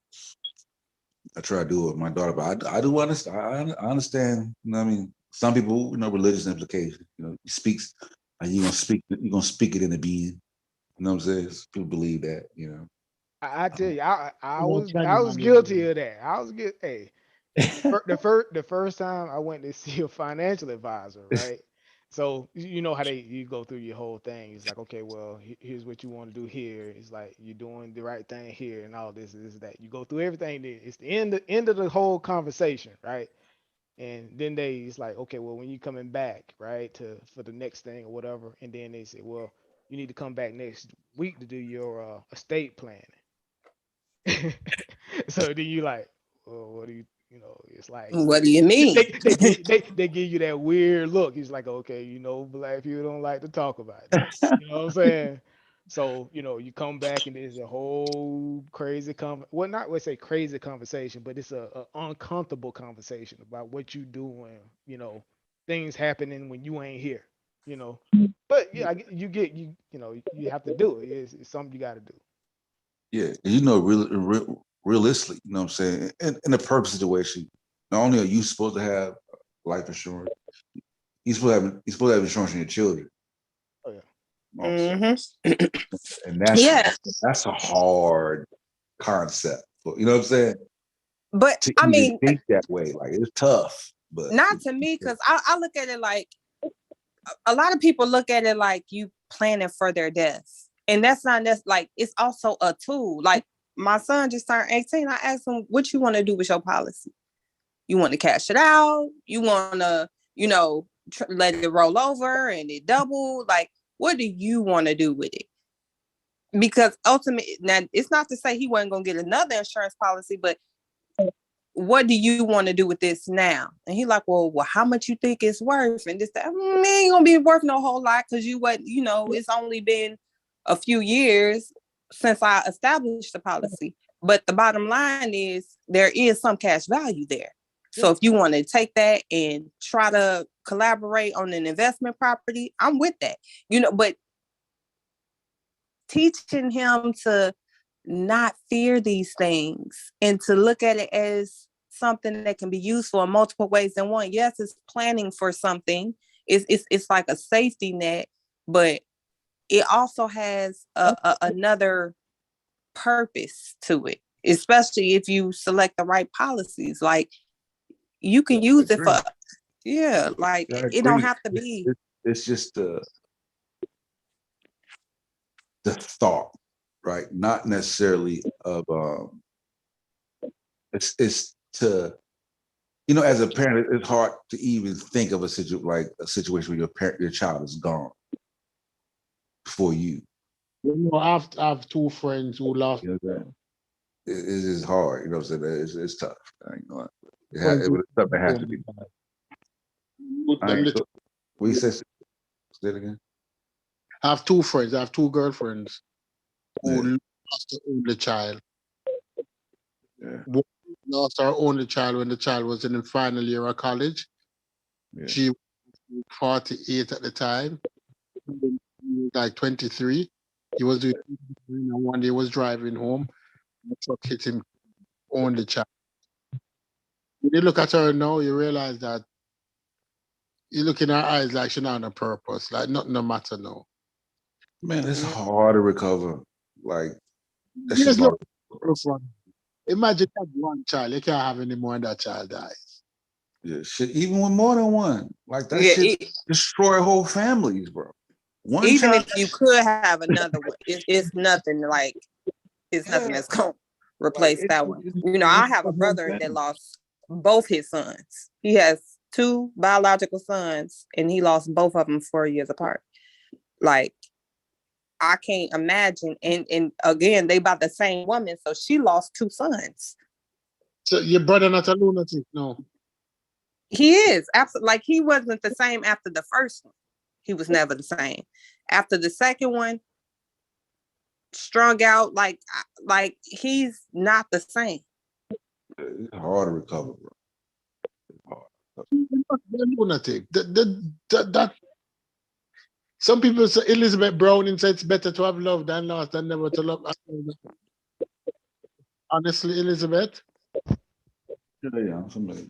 I try to do it with my daughter, but I do understand. I understand. You know what I mean? Some people, you know, religious implications. You know, speaks. You're gonna speak it into being. You know what I'm saying? People believe that. You know. I tell you, I was guilty of that. I was guilty. Hey, the first time I went to see a financial advisor, right? So you know how you go through your whole thing. It's like, okay, well, here's what you want to do here. It's like you're doing the right thing here, and all this, that. You go through everything. It's the end of the whole conversation, right? And then it's like, okay, well, when you coming back, right, for the next thing or whatever, and then they say, well, you need to come back next week to do your estate planning. So then you like, well, what do you know? It's like, what do you mean? They give you that weird look. He's like, okay, you know, black people don't like to talk about it. You know what I'm saying? So, you know, you come back and there's a whole crazy well, not let's say crazy conversation, but it's a uncomfortable conversation about what you doing, you know, things happening when you ain't here, you know. But yeah, you know, you have to do it. It's something you got to do. Yeah, you know, realistically, you know what I'm saying? In a perfect situation, not only are you supposed to have life insurance, you're supposed to have insurance in your children. Oh yeah. Mm-hmm. And that's a hard concept. You know what I'm saying? But to I mean, think that way, like it's tough. But not to me, because I look at it like a lot of people look at it like you planning for their death. And that's not like, it's also a tool. Like my son just turned 18. I asked him, what you want to do with your policy? You want to cash it out? You want to, you know, let it roll over and it double? Like, what do you want to do with it? Because ultimately, now it's not to say he wasn't going to get another insurance policy, but what do you want to do with this now? And he like, well, how much you think it's worth? And this, that, it ain't gonna be worth no whole lot because you know, it's only been a few years since I established the policy. But the bottom line is there is some cash value there. So if you want to take that and try to collaborate on an investment property, I'm with that. You know, but teaching him to not fear these things and to look at it as something that can be useful in multiple ways than one. Yes, it's planning for something. It's like a safety net, but it also has another purpose to it, especially if you select the right policies. Like you can use it for, like it don't have to be. It's just the thought, right? Not necessarily of it's to, you know, as a parent, it's hard to even think of a situation where your child is gone for you. You know, I have two friends who lost. You know, it is hard. You know what I'm saying? It's tough. It's stuff that has to be done. We say it again. I have two friends. I have two girlfriends who lost their only child. One lost her only child when the child was in the final year of college. She was 48 at the time. Like 23. He was doing, and one day he was driving home. The truck hit him, only child. When you look at her now, you realize that you look in her eyes like she's not on a purpose, like nothing no matter now. Man, it's hard to recover. Like that's Yes, just look, imagine that one child, you can't have any more and that child dies. Yeah, shit. Even with more than one, like that shit destroy whole families, bro. Even if you could have another one, it's nothing like nothing that's gonna replace that one. You know, I have a brother that lost both his sons. He has two biological sons, and he lost both of them 4 years apart. Like I can't imagine. And again, they by the same woman, so she lost 2 sons. So your brother not a lunatic, no? He is absolutely, like, he wasn't the same after the first one. He was never the same. After the second one, strung out, like he's not the same. It's hard to recover, bro. Lunatic. That some people say Elizabeth Browning said it's better to have love than lost than never to love. Honestly, Elizabeth, Yeah, I'm familiar.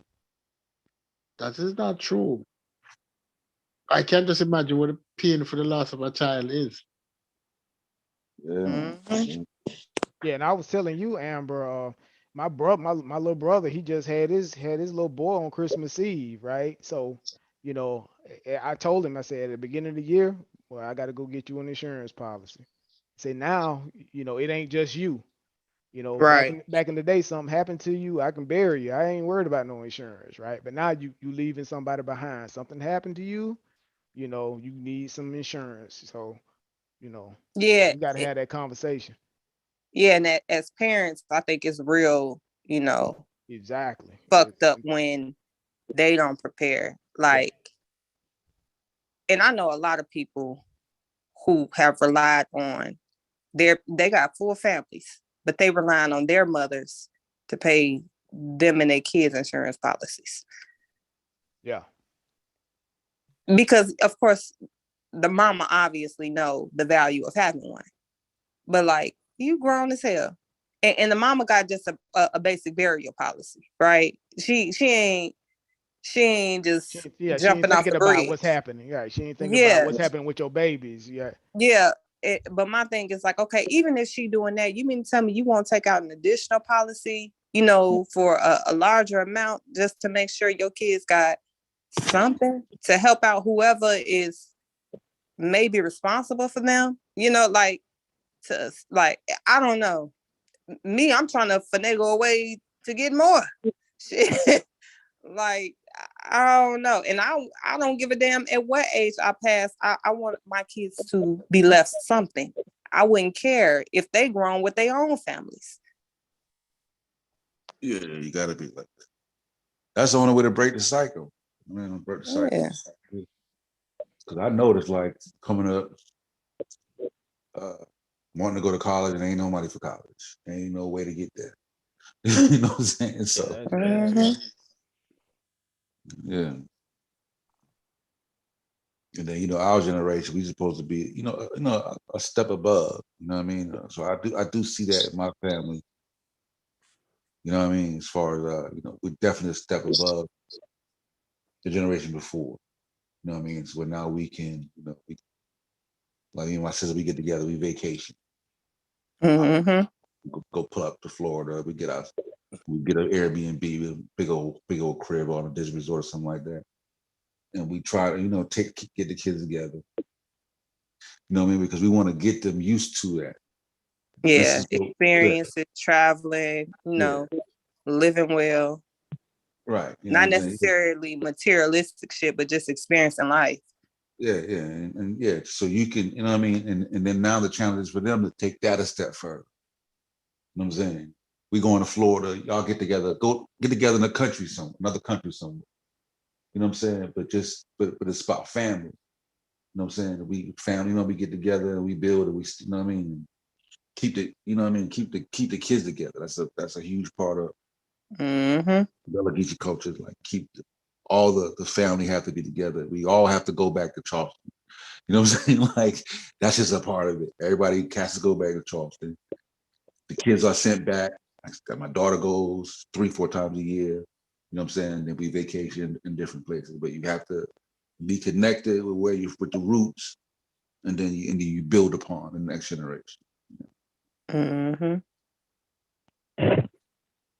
that is not true. I can't just imagine what the pain for the loss of a child is. Yeah. Yeah, and I was telling you, Amber, my little brother, he just had his little boy on Christmas Eve, right? So, you know, I told him, I said at the beginning of the year, well, I got to go get you an insurance policy. Say now, you know, it ain't just you. You know, Right. back in the day, something happened to you, I can bury you. I ain't worried about no insurance, right? But now you leaving somebody behind. Something happened to you, you know, you need some insurance. So, you know, Yeah. you got to have that conversation. Yeah, and as parents, I think it's real, you know, exactly fucked up when they don't prepare. Like, and I know a lot of people who have relied on they got full families, but they relying on their mothers to pay them and their kids' insurance policies. Yeah. Because of course, the mama obviously know the value of having one. But like, you grown as hell. And the mama got just a basic burial policy, right? She ain't just she ain't jumping off the thinking about bridge. what's happening. Right. She ain't thinking about what's happening with your babies. Yeah. Yeah. But my thing is like, okay, even if she doing that, you mean to tell me you won't take out an additional policy, you know, for a larger amount just to make sure your kids got something to help out whoever is maybe responsible for them, you know, like, I don't know. Me, I'm trying to finagle a way to get more. Shit. Like, I don't know. And I don't give a damn at what age I pass. I want my kids to be left something. I wouldn't care if they grown with their own families. Yeah, you gotta be like that. That's the only way to break the cycle. Man, break the cycle. Yeah. Cause I noticed, like, coming up, wanting to go to college and ain't no money for college. Ain't no way to get there. You know what I'm saying? So yeah. And then, you know, our generation, we supposed to be, you know, a step above. You know what I mean? So I do see that in my family. You know what I mean? As far as you know, we're definitely a step above the generation before. You know what I mean? So now we can, you know, like me and my sister, we get together, we vacation. Go pull up to Florida. We get an Airbnb, a big old crib on a Disney resort or something like that. And we try to, you know, get the kids together. You know what I mean? Because we want to get them used to that. Yeah, experiences, traveling, you know, living well. Right. Not necessarily materialistic shit, but just experiencing life. Yeah, and yeah, so you can, you know what I mean? And then now the challenge is for them to take that a step further. You know what I'm saying? We going to Florida, y'all get together in the country another country somewhere. You know what I'm saying? But it's about family. You know what I'm saying? We family, you know, we get together and we build and we, you know what I mean? Keep the kids together. That's a huge part of the Geechee culture. Like all the family have to be together. We all have to go back to Charleston. You know what I'm saying? Like, that's just a part of it. Everybody has to go back to Charleston. The kids are sent back. My daughter goes 3-4 times a year. You know what I'm saying? Then we vacation in different places. But you have to be connected with with the roots, and then you build upon the next generation.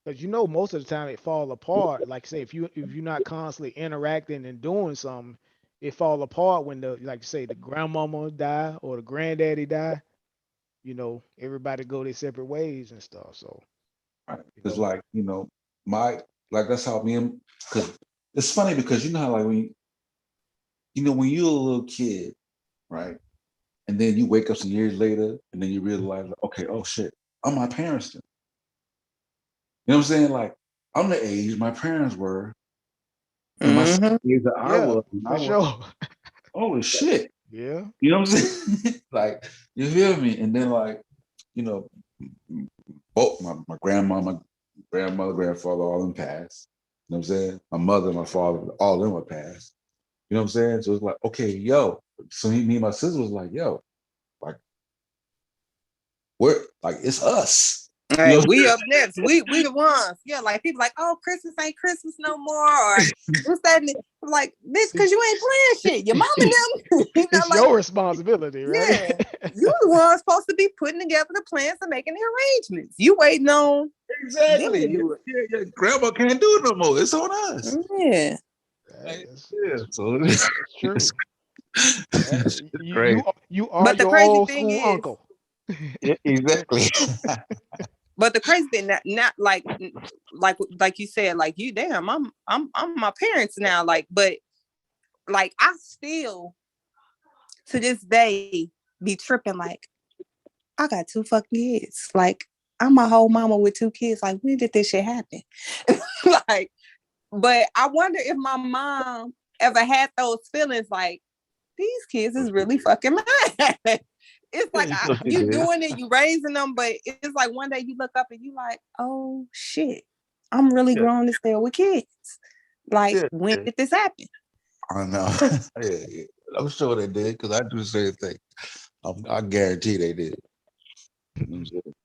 Because, you know, most of the time it fall apart. Like, say, if you're not constantly interacting and doing something, it fall apart when like you say, the grandmama die or the granddaddy die. You know, everybody go their separate ways and stuff. So it's like, you know, that's how because it's funny because you know how, like, when you're a little kid, right, And then you wake up some years later, and then you realize, okay, oh shit, I'm my parents then. You know what I'm saying? Like, I'm the age my parents were, and my age that I was. For sure. Holy shit. Yeah. You know what I'm saying? Like, you feel me? And then, like, you know, both my grandfather, grandfather, all in passed. You know what I'm saying? My mother, my father, all in were passed. You know what I'm saying? So it's like, okay, yo. So me and my sister was like, yo, like, we're like, it's us. All right, You know we up next. We the ones. Yeah, like people like, oh, Christmas ain't Christmas no more. Or what's that? Like, bitch, because you ain't playing shit. Your mama and them. You know, It's like, your responsibility, right? yeah. You the one supposed to be putting together the plans and making the arrangements. You waiting on exactly. them to do it. Yeah, grandma can't do it no more. It's on us. Yeah. Yeah. So That's true. it's crazy. You are But the your crazy old thing school is, uncle. Yeah, exactly. but the crazy thing, not like you said, like you, damn, I'm my parents now. Like, but like I still to this day be tripping. Like, I got 2 fucking kids. Like, I'm a whole mama with 2 kids. Like, when did this shit happen? Like, but I wonder if my mom ever had those feelings. Like, these kids is really fucking mad. It's like you doing it, you raising them, but it's like one day you look up and you like, oh shit, I'm really grown to stay with kids. Like, when did this happen? I know. Yeah. I'm sure they did because I do the same thing. I guarantee they did. You know what I'm saying?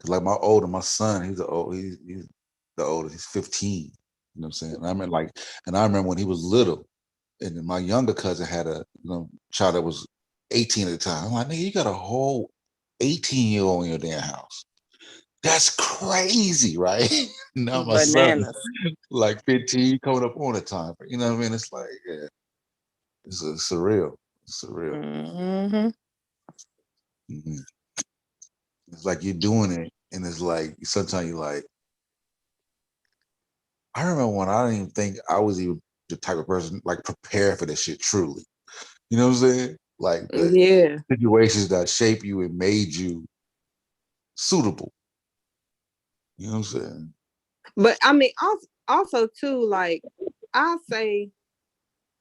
Cause like my son, he's the oldest. He's 15. You know what I'm saying? And I remember when he was little, and then my younger cousin had a child that was 18 at the time. I'm like, nigga, you got a whole 18-year-old in your damn house. That's crazy, right? Now my son, like 15, coming up on the time. You know what I mean? It's like, yeah, it's surreal. It's surreal. Mm-hmm. It's like you're doing it, and it's like sometimes you're like, I remember when I didn't even think I was even the type of person like prepared for this shit truly. You know what I'm saying? Like the situations that shape you and made you suitable. You know what I'm saying? But I mean, also too, like I say,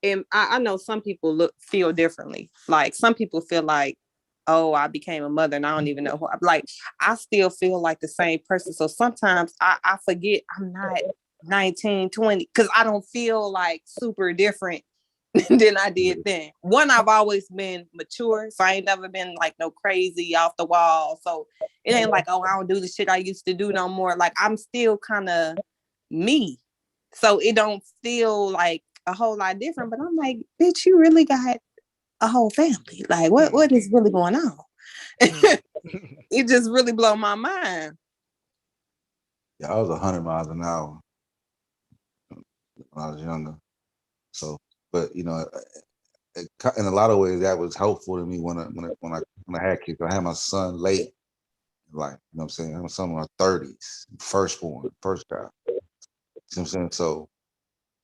and I know some people feel differently. Like some people feel like, oh, I became a mother and I don't even know who. Like I still feel like the same person. So sometimes I forget I'm not 19, 20 because I don't feel like super different than I did then. One, I've always been mature, so I ain't never been like no crazy off the wall. So it ain't like, oh, I don't do the shit I used to do no more. Like I'm still kind of me. So it don't feel like a whole lot different, but I'm like, bitch, you really got a whole family. Like what is really going on? It just really blew my mind. Yeah, I was 100 miles an hour when I was younger. So, but you know, in a lot of ways, that was helpful to me when I had kids. I had my son late, like, you know what I'm saying? I had my son in my 30s, firstborn, first guy. You know what I'm saying? So,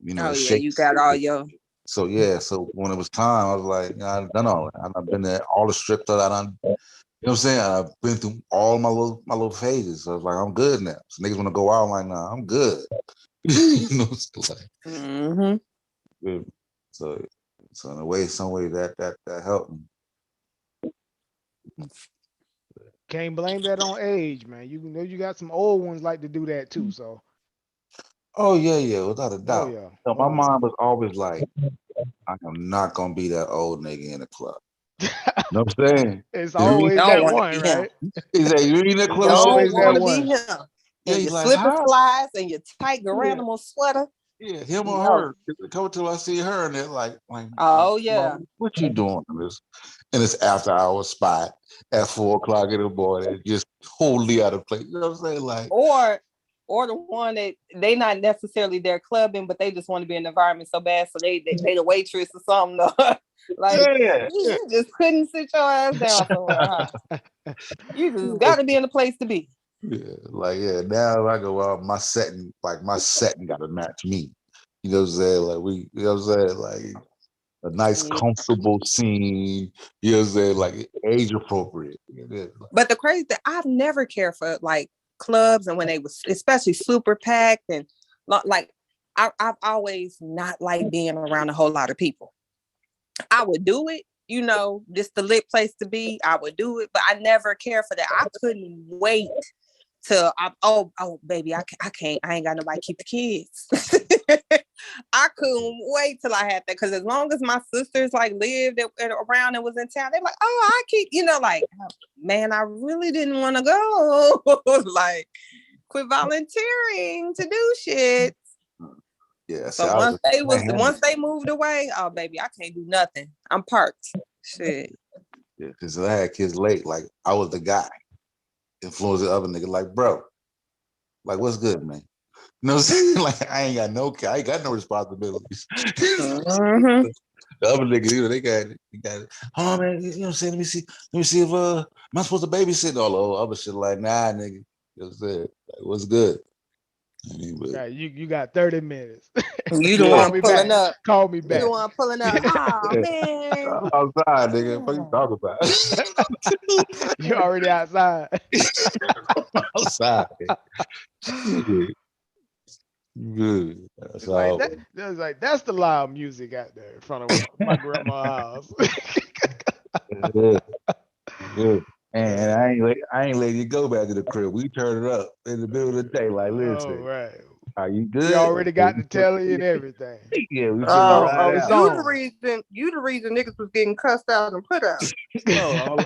you know, you got all your. So yeah, so when it was time, I was like, I've done all that. I've been there, all the strip that I done. You know what I'm saying? I've been through all my little phases. So I was like, I'm good now. So niggas want to go out, I'm like, nah, I'm good. You know, it's like, so in a way, some way that helped me. Can't blame that on age, man. You know you got some old ones like to do that too. So. Oh yeah, without a doubt. Oh yeah. So my mom was always like, I am not gonna be that old nigga in the club. You know what I'm saying? It's always that one, right? He said, you in the club? Always that Be one. him. Yeah, and your like, slipper slides and your tight Geronimo sweater. Yeah, him or her. Come till I see her, and they're like, oh yeah, what you doing in this after hour spot at 4 o'clock in the morning, just totally out of place. You know what I'm saying? Like, or the one that they not necessarily they're clubbing, but they just want to be in the environment so bad, so they the waitress or something. Like you just couldn't sit your ass down somewhere. Huh? You just got to be in the place to be. Yeah, now I go out, my setting got to match me. You know what I'm saying? Like you know what I'm saying? Like a nice, comfortable scene. You know what I'm saying? Like age appropriate. But the crazy thing, I've never cared for like clubs, and when they was especially super packed and like I've always not liked being around a whole lot of people. I would do it, you know, just the lit place to be. I would do it, but I never cared for that. I couldn't wait till oh baby, I can't. I ain't got nobody to keep the kids. I couldn't wait till I had that, because as long as my sisters like lived around and was in town, they're like, oh, I keep, you know, like, man, I really didn't want to go. Like, quit volunteering to do shit. Yeah. So once they moved away, oh baby, I can't do nothing. I'm parked. Shit. Yeah, because I had kids late. Like I was the guy influencing the other nigga. Like, bro, like what's good, man? You know what I'm saying? Like I ain't got no responsibilities. Mm-hmm. The other niggas, you know, they got it. Oh man, you know what I'm saying? Let me see if am I supposed to babysit all the other shit? Like, nah, nigga. You know what I'm saying? Like, what's good? I mean, but, right, you got 30 minutes. You the one pulling up. Call me back. You the one pulling up. Oh man. I'm outside, nigga. What you talking about? You already outside. Outside. Good. That's That's the loud music out there in front of my grandma's house. Good. And I ain't letting you go back to the crib. We turn it up in the middle of the day. Like, listen, right. Are you good? You already got the telly and everything. Yeah, we you the reason niggas was getting cussed out and put out.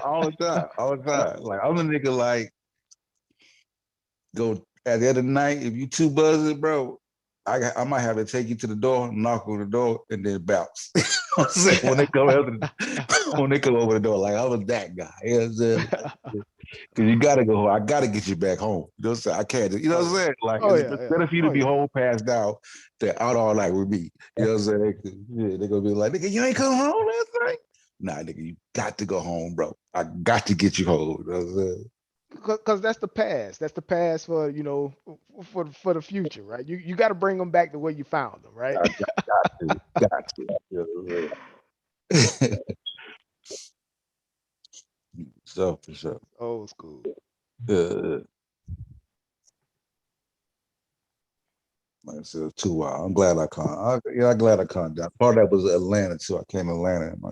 all the time. Like I'm a nigga like go at the end of the night, if you too buzzing, bro, I might have to take you to the door, knock on the door, and then bounce. when they come over the door, like I was that guy. You know what I'm saying? Because you gotta go home. I gotta get you back home. You know what I'm saying? I can't. You know what I'm saying? Like better for you to be home passed out than out all night with me. You know what I'm saying? Yeah, they're gonna be like, nigga, you ain't come home last night? Nah, nigga, you got to go home, bro. I got to get you home. You know what I'm saying? Because that's the past. That's the past for, you know, for the future, right? You got to bring them back to where you found them, right? Got to. So for sure. Old school. Like I said, too wild. I'm glad I calmed. I'm glad I calmed down. Part of that was Atlanta too. I came to Atlanta in my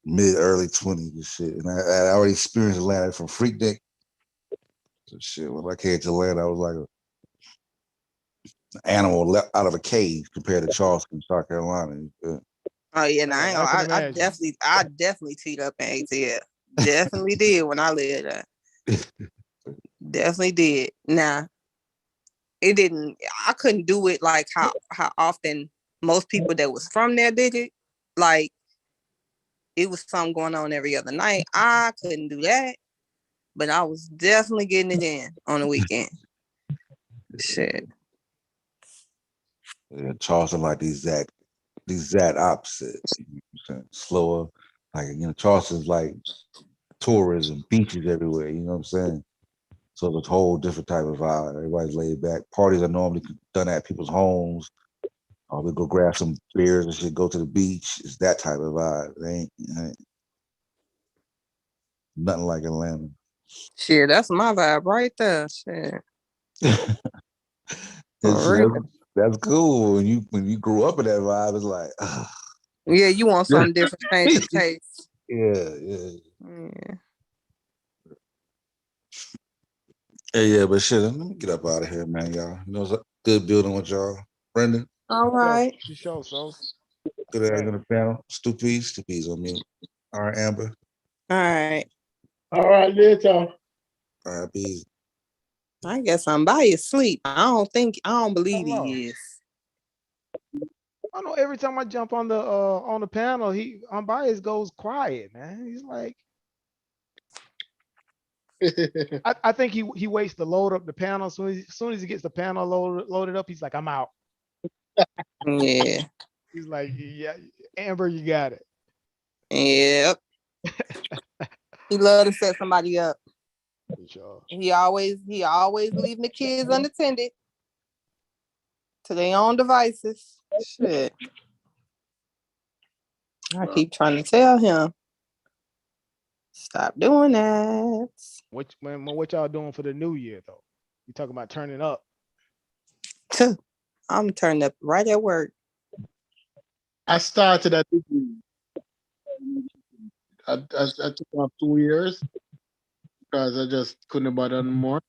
mid-early 20s and shit. And I already experienced Atlanta from Freaknik. So shit, when I came to Atlanta, I was like an animal let out of a cage compared to Charleston, South Carolina. Oh yeah, no, I definitely teed up in ATL. Definitely did when I lived there. Definitely did. Nah, it didn't. I couldn't do it like how often most people that was from there did it. Like it was something going on every other night. I couldn't do that, but I was definitely getting it in on the weekend. Shit. Yeah, Charleston like the exact opposite. You know what I'm saying? Slower. Like, you know, Charleston's like tourism, beaches everywhere, you know what I'm saying? So it's a whole different type of vibe. Everybody's laid back. Parties are normally done at people's homes. We go grab some beers and shit, go to the beach. It's that type of vibe. It ain't nothing like Atlanta. Shit, that's my vibe right there. Shit. That's cool. When you grew up in that vibe, it's like, yeah, you want something different, change the taste. Yeah. Yeah, but shit, let me get up out of here, man, y'all. You know, it's a good building with y'all. Brendan. All right. Sure, so. Good on the panel. Stupi's on mute. All right, Amber. All right. All right, later. All right, peace. I guess somebody is asleep. I don't believe he is. I know every time I jump on the panel, he Bias goes quiet, man. He's like, I think he waits to load up the panel. As soon as he gets the panel loaded up, he's like, I'm out. Yeah. He's like, yeah, Amber, you got it. Yep. He love to set somebody up. Sure. He always leaving the kids unattended to their own devices. Shit. I keep trying to tell him, stop doing that. What y'all doing for the new year though? You talking about turning up? I'm turning up right at work. I started at degree. I took off 2 years because I just couldn't bother anymore.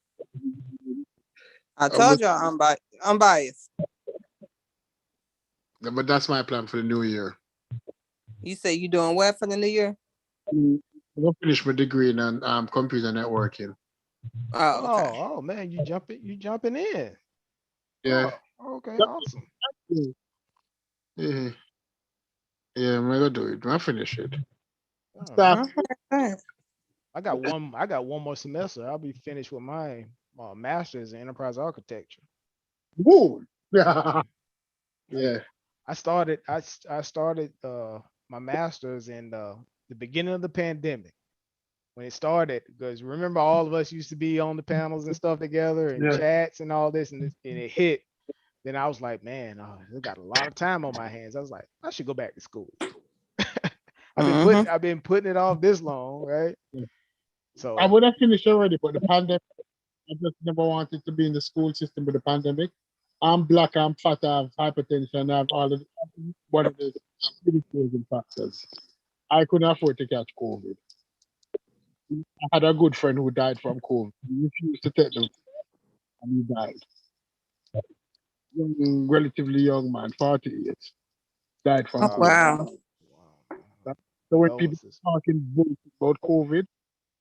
I told y'all I'm biased. Yeah, but that's my plan for the new year. You say you doing what for the new year? I'm gonna finish my degree in computer networking. Oh, okay. Oh man, you jumping in. Yeah. Oh, okay, awesome. Yeah. Yeah, I'm gonna do it. I'll finish it. I got one more semester. I'll be finished with my master's in enterprise architecture. Woo! Yeah. Yeah. I started my master's in the beginning of the pandemic when it started, because remember all of us used to be on the panels and stuff together and chats and all this, and it hit. Then I was like, man, I got a lot of time on my hands. I was like, I should go back to school. I've been putting it off this long, right? So I would have finished already, but the pandemic, I just never wanted to be in the school system with the pandemic. I'm black, I'm fat, I have hypertension, I have all of one of the predisposing factors. I couldn't afford to catch COVID. I had a good friend who died from COVID. He refused to take them, and he died. Relatively young man, 48, died from COVID. Wow. So when people talking about COVID,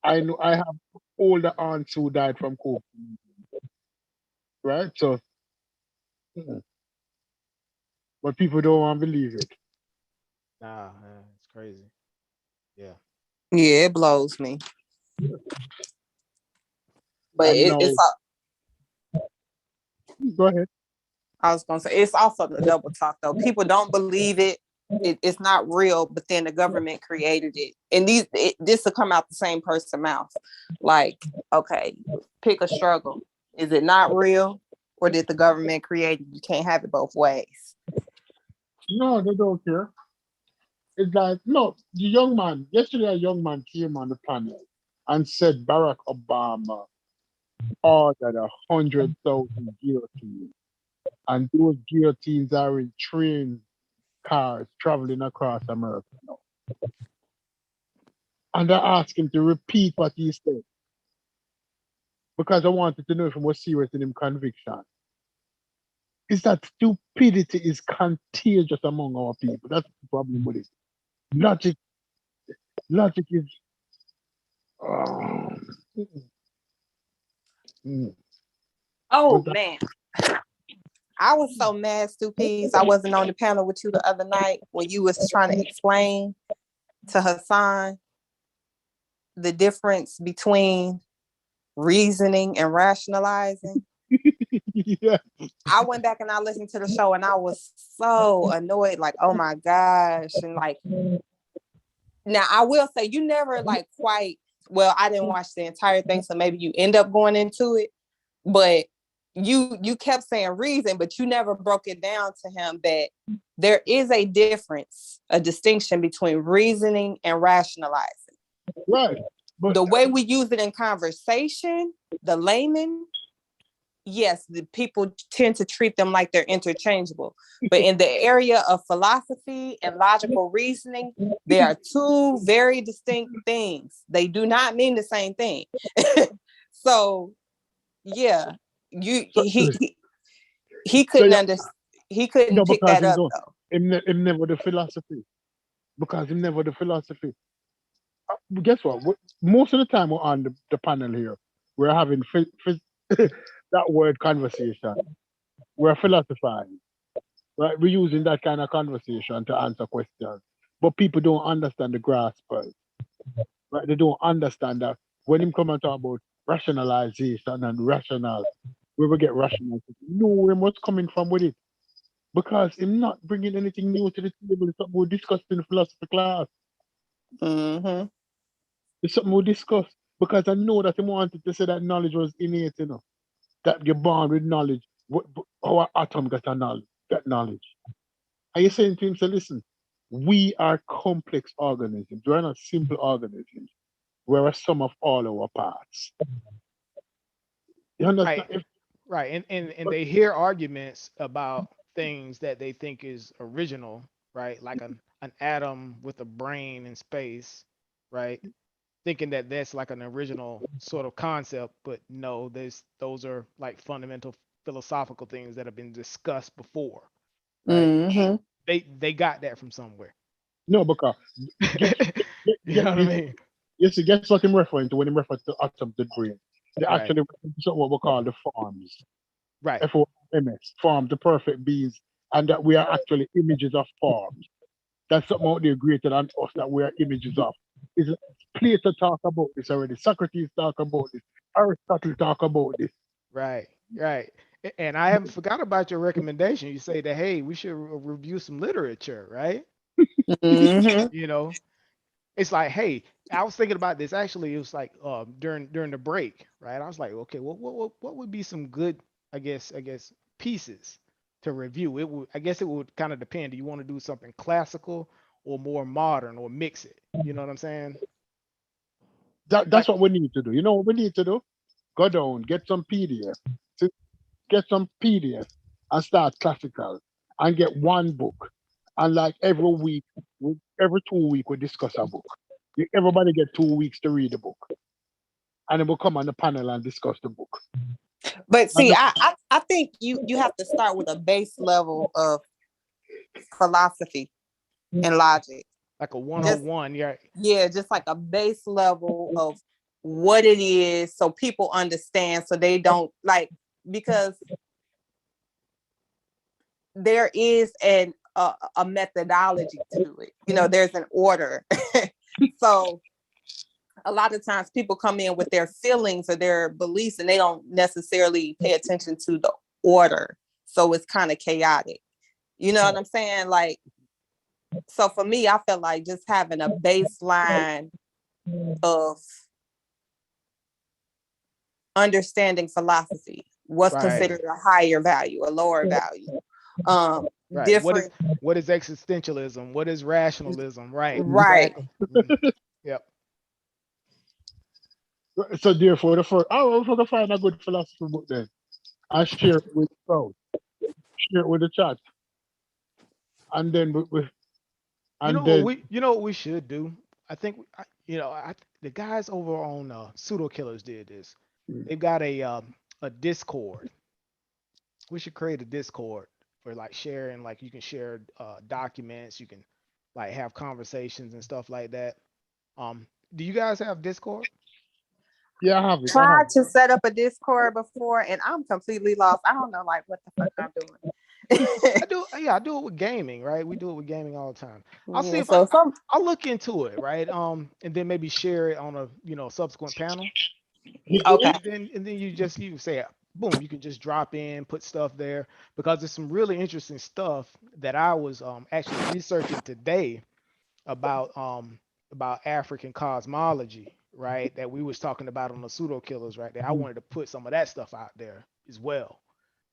I know I have older aunts who died from COVID. Right? So, but people don't want to believe it. Nah, man, it's crazy. Yeah. Yeah, it blows me. But it's go ahead. I was gonna say it's also the double talk though. People don't believe it. It's not real, but then the government created it, and this will come out the same person's mouth. Like, okay, pick a struggle. Is it not real, or did the government create it? You can't have it both ways. No, they don't care. It's like, no, yesterday a young man came on the panel and said Barack Obama ordered 100,000 guillotines. And those guillotines are in train cars traveling across America now. And I asked him to repeat what he said, because I wanted to know if he was serious in his conviction. Is that stupidity is contagious among our people. That's the problem with it. Logic is Oh man, I was so mad, Stupides. I wasn't on the panel with you the other night when you was trying to explain to Hassan the difference between reasoning and rationalizing. Yeah. I went back and I listened to the show and I was so annoyed, like, oh my gosh. And like, now I will say you never like quite, well, I didn't watch the entire thing, so maybe you end up going into it, but you kept saying reason, but you never broke it down to him that there is a difference, a distinction between reasoning and rationalizing. Right. But the way we use it in conversation, the layman, yes, the people tend to treat them like they're interchangeable. But in the area of philosophy and logical reasoning, they are two very distinct things. They do not mean the same thing. So, yeah, he couldn't understand. He couldn't pick that up though. Him never the philosophy, because him never the philosophy. Guess what? Most of the time we're on the panel here, we're having that word conversation. We're philosophizing, right? We're using that kind of conversation to answer questions, but people don't understand the grasp, right? They don't understand that when him come and talk about rationalization and rational, where we get rational, no, where much coming from with it, because him not bringing anything new to the table. It's something we discussed in the philosophy class. Mm-hmm. It's something we discussed, because I know that he wanted to say that knowledge was innate, that you're born with knowledge. Our atom got that knowledge. Are you saying to him, so listen, we are complex organisms. We're not simple organisms. We're a sum of all our parts. You understand? Right. Right. And they hear arguments about things that they think is original, right? Like an atom with a brain in space, right? Thinking that that's like an original sort of concept, but no, those are like fundamental philosophical things that have been discussed before, right? They got that from somewhere. No, because You know what I mean? you see, guess what I'm referring to when I'm referring to atoms the brain. They Right. actually what we call the forms. Right. FOMS, form, the perfect beings, and that we are actually images of forms. That's something out there greater than us that we are images of. Is Plato talk about this already? Socrates talk about this. Aristotle talk about this. Right. Right. And I haven't forgot about your recommendation. You say that, hey, we should review some literature, right? You know, it's like, hey, I was thinking about this. Actually, it was like during the break, right? I was like, okay, what would be some good, I guess pieces to review? It would, I guess it would kind of depend. Do you want to do something classical or more modern or mix it? You know what I'm saying? That's what we need to do. You know what we need to do? Go down, get some PDF, and start classical and get one book. And like every week, every 2 weeks, we discuss a book. Everybody get 2 weeks to read the book. And then we'll come on the panel and discuss the book. But see, I think you have to start with a base level of philosophy and logic. Like a 101, yeah. Yeah, just like a base level of what it is so people understand, so they don't like, because there is a methodology to it. You know, there's an order. So a lot of times people come in with their feelings or their beliefs and they don't necessarily pay attention to the order. So it's kind of chaotic. You know what I'm saying? Like, so for me, I feel like just having a baseline of understanding philosophy, what's considered a higher value, a lower value. Right. Different. What is existentialism? What is rationalism? Right. Right. Exactly. Yep. So therefore, we're going to find a good philosophy book then. I share it with the crowd. Share it with the chat. And then you know what we should do? I think the guys over on Pseudo Killers did this. They've got a Discord. We should create a Discord for like sharing, like you can share documents, you can like have conversations and stuff like that. Do you guys have Discord? Yeah, I have it. Tried to set up a Discord before and I'm completely lost. I don't know like what the fuck I'm doing. I do it with gaming, right? We do it with gaming all the time. I'll see if I'll look into it, right? And then maybe share it on a subsequent panel. Okay. And then you say, boom, you can just drop in, put stuff there, because there's some really interesting stuff that I was actually researching today about African cosmology, right? That we was talking about on the Pseudo Killers, right? That I wanted to put some of that stuff out there as well.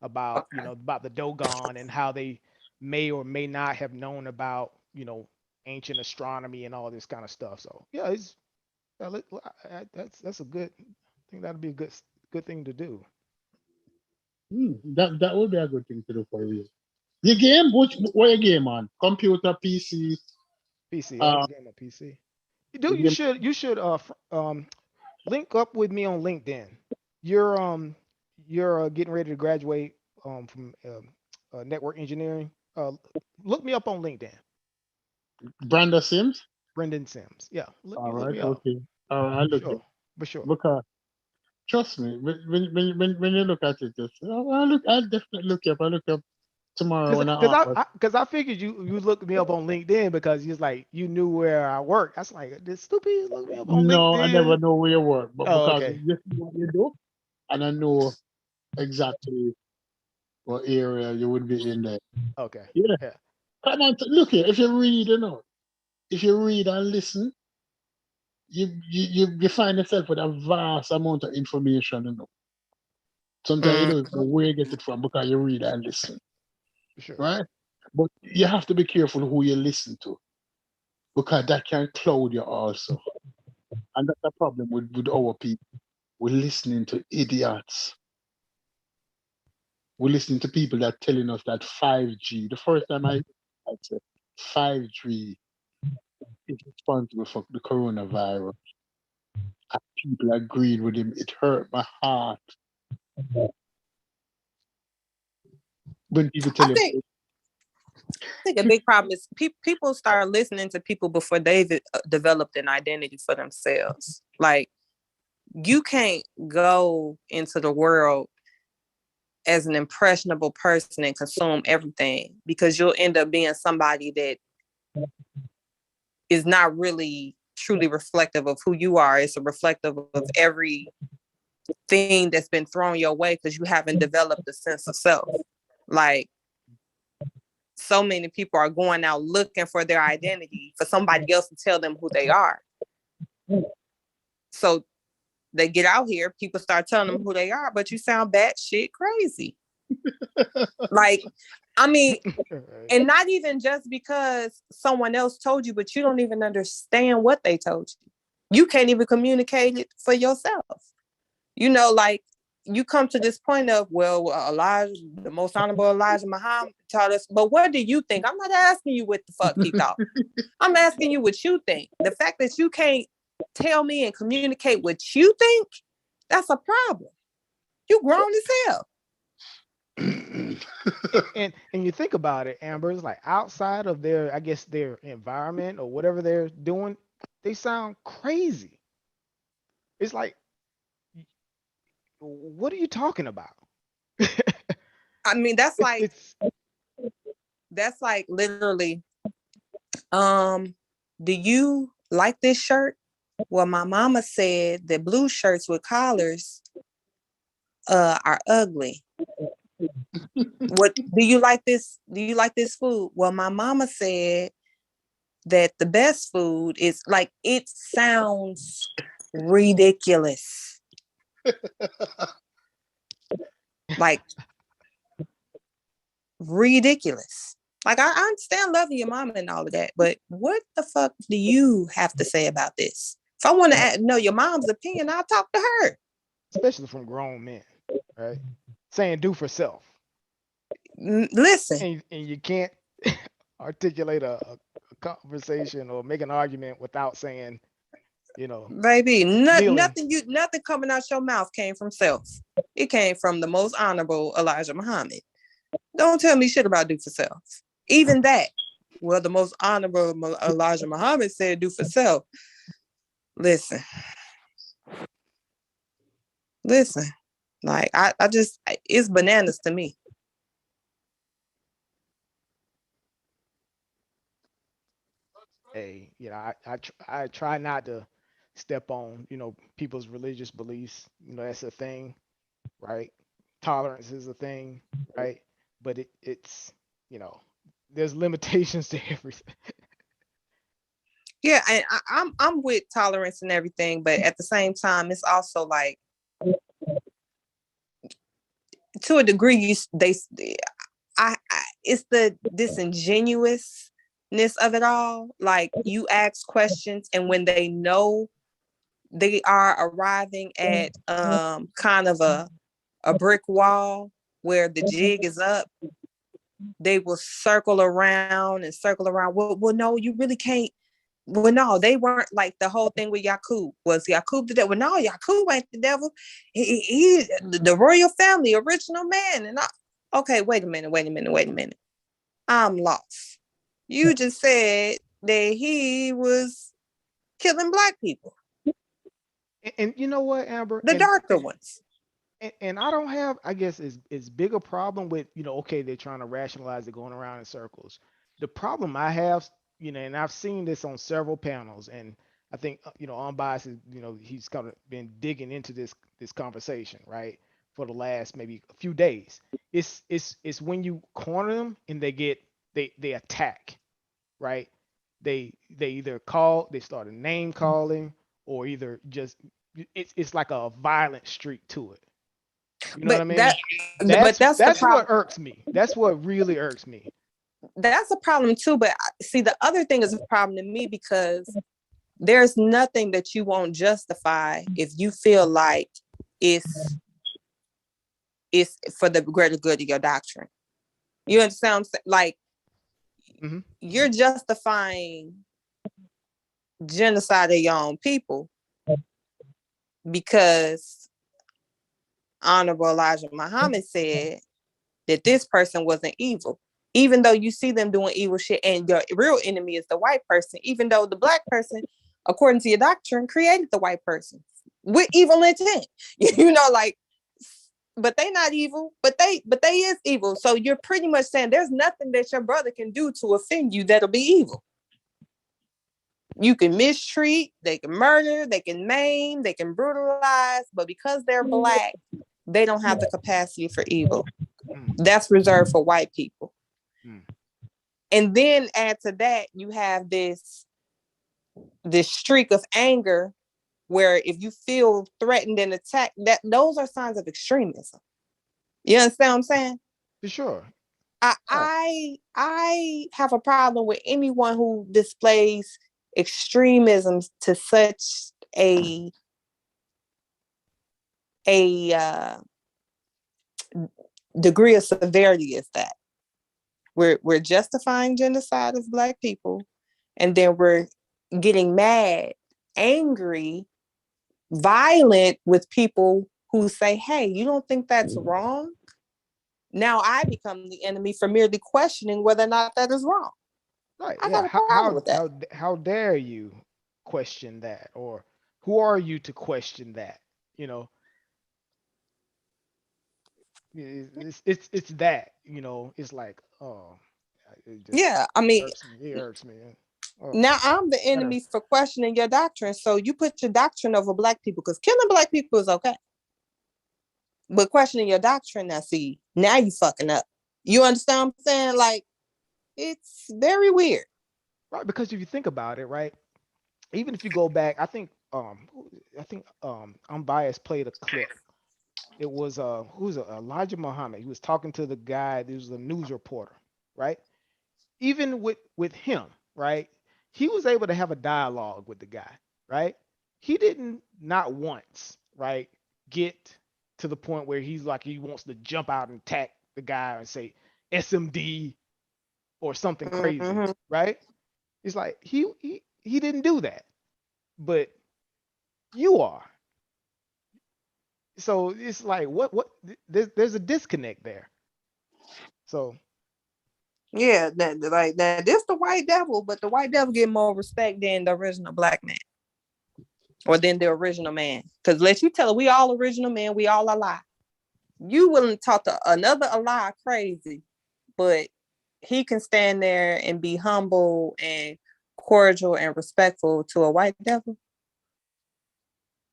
About about the Dogon and how they may or may not have known about ancient astronomy and all this kind of stuff. So yeah, that's a good. I think that'd be a good thing to do. That would be a good thing to do for you. Your game, what your game on? Computer, PC? PC. I game on PC. You should link up with me on LinkedIn. You're getting ready to graduate from network engineering. Look me up on LinkedIn. Brandon Sims? Brendan Sims. Yeah. All right. Okay. I'll look it. For sure. Because trust me, when you look at it, I'll definitely look up. I'll look up tomorrow because I figured you looked me up on LinkedIn because you knew where I work. I was like, this stupid look me up on LinkedIn. No, I never know where you work, but because okay. you know what you do, and I know exactly what area you would be in there. Okay. Yeah. Come on, look here. If you read, if you read and listen, you find yourself with a vast amount of information. Sometimes you don't know where you get it from because you read and listen. Sure. Right? But you have to be careful who you listen to. because that can cloud you also. And that's the problem with our people. We're listening to idiots. We're listening to people that are telling us that 5G, the first time I said 5G is responsible for the coronavirus. And people agreed with him. It hurt my heart. When people tell him, I think a big problem is people start listening to people before they've developed an identity for themselves. Like, you can't go into the world as an impressionable person and consume everything, because you'll end up being somebody that is not really truly reflective of who you are. It's a reflective of every thing that's been thrown your way because you haven't developed a sense of self. Like, so many people are going out looking for their identity for somebody else to tell them who they are. So they get out here, people start telling them who they are, but you sound batshit crazy. Like, I mean, and not even just because someone else told you, but you don't even understand what they told you. You can't even communicate it for yourself. You know, like, you come to this point of, well, Elijah, the most honorable Elijah Muhammad taught us, but what do you think? I'm not asking you what the fuck he thought. I'm asking you what you think. The fact that you can't tell me and communicate what you think, that's a problem. You grown as hell. and you think about it, Amber, it's like outside of their, I guess, their environment or whatever they're doing, they sound crazy. It's like, what are you talking about? I mean, that's like literally, do you like this shirt? Well, my mama said that blue shirts with collars are ugly. What do you like this? Do you like this food? Well, my mama said that the best food is, like, it sounds ridiculous. Like, ridiculous. Like, I understand loving your mama and all of that, but what the fuck do you have to say about this? If I want to know your mom's opinion, I'll talk to her. Especially from grown men, right? Saying do for self. Listen. And you can't articulate a conversation or make an argument without saying, you know, baby, nothing coming out your mouth came from self. It came from the most honorable Elijah Muhammad. Don't tell me shit about do for self. Even that, well, the most honorable Elijah Muhammad said do for self. Listen, like, I just, it's bananas to me. Hey, you know, I try not to step on, you know, people's religious beliefs. You know, that's a thing, right? Tolerance is a thing, right? But it's, you know, there's limitations to everything. Yeah, and I'm with tolerance and everything, but at the same time, it's also like, to a degree, it's the disingenuousness of it all. Like, you ask questions, and when they know they are arriving at kind of a brick wall where the jig is up, they will circle around. Well, no, you really can't. Well, no, they weren't. Like, the whole thing with Yaqub was Yaqub the devil. Well, no, Yaqub ain't the devil. He the royal family, original man. And okay, wait a minute. I'm lost. You just said that he was killing Black people. And you know what, Amber? The darker ones. And I don't have, I guess, is big a problem with, you know, okay, they're trying to rationalize it going around in circles. The problem I have, you know, and I've seen this on several panels, and I think, you know, Unbiased is, you know, he's kind of been digging into this conversation, right, for the last maybe a few days. It's when you corner them and they attack, right? They either start a name calling, or either just it's like a violent streak to it. You know what I mean? That's what irks me. That's what really irks me. That's a problem too. But see, the other thing is a problem to me because there's nothing that you won't justify if you feel like it's for the greater good of your doctrine. You understand what I'm saying? Like, you're justifying genocide of your own people because Honorable Elijah Muhammad said that this person wasn't evil. Even though you see them doing evil shit and your real enemy is the white person, even though the black person, according to your doctrine, created the white person with evil intent. You know, like, but they not evil, but they is evil. So you're pretty much saying there's nothing that your brother can do to offend you that'll be evil. You can mistreat, they can murder, they can maim, they can brutalize, but because they're black, they don't have the capacity for evil. That's reserved for white people. And then add to that, you have this streak of anger where if you feel threatened and attacked, that those are signs of extremism. You understand what I'm saying? For sure. I have a problem with anyone who displays extremism to such a degree of severity as that. We're justifying genocide of Black people, and then we're getting mad, angry, violent with people who say, hey, you don't think that's wrong? Now I become the enemy for merely questioning whether or not that is wrong. Right. I got a problem with that. How dare you question that? Or who are you to question that? You know, it's that, you know, it's like, oh, yeah, I mean, it hurts me. Oh, now I'm the enemy for questioning your doctrine. So you put your doctrine over Black people, because killing Black people is okay. But questioning your doctrine, now see, now you fucking up. You understand what I'm saying? Like, it's very weird. Right, because if you think about it, right, even if you go back, I think Unbiased played a clip. It was Elijah Muhammad. He was talking to the guy. He was a news reporter, right? Even with him, right, he was able to have a dialogue with the guy, right? He didn't not once, right, get to the point where he's like he wants to jump out and attack the guy and say SMD or something crazy, right? It's like he didn't do that, but you are. So it's like what there's a disconnect there. So yeah, that this the white devil, but the white devil get more respect than the original Black man, or than the original man. Because let you tell her, we all original men, we all alive. You wouldn't talk to another alive crazy, but he can stand there and be humble and cordial and respectful to a white devil.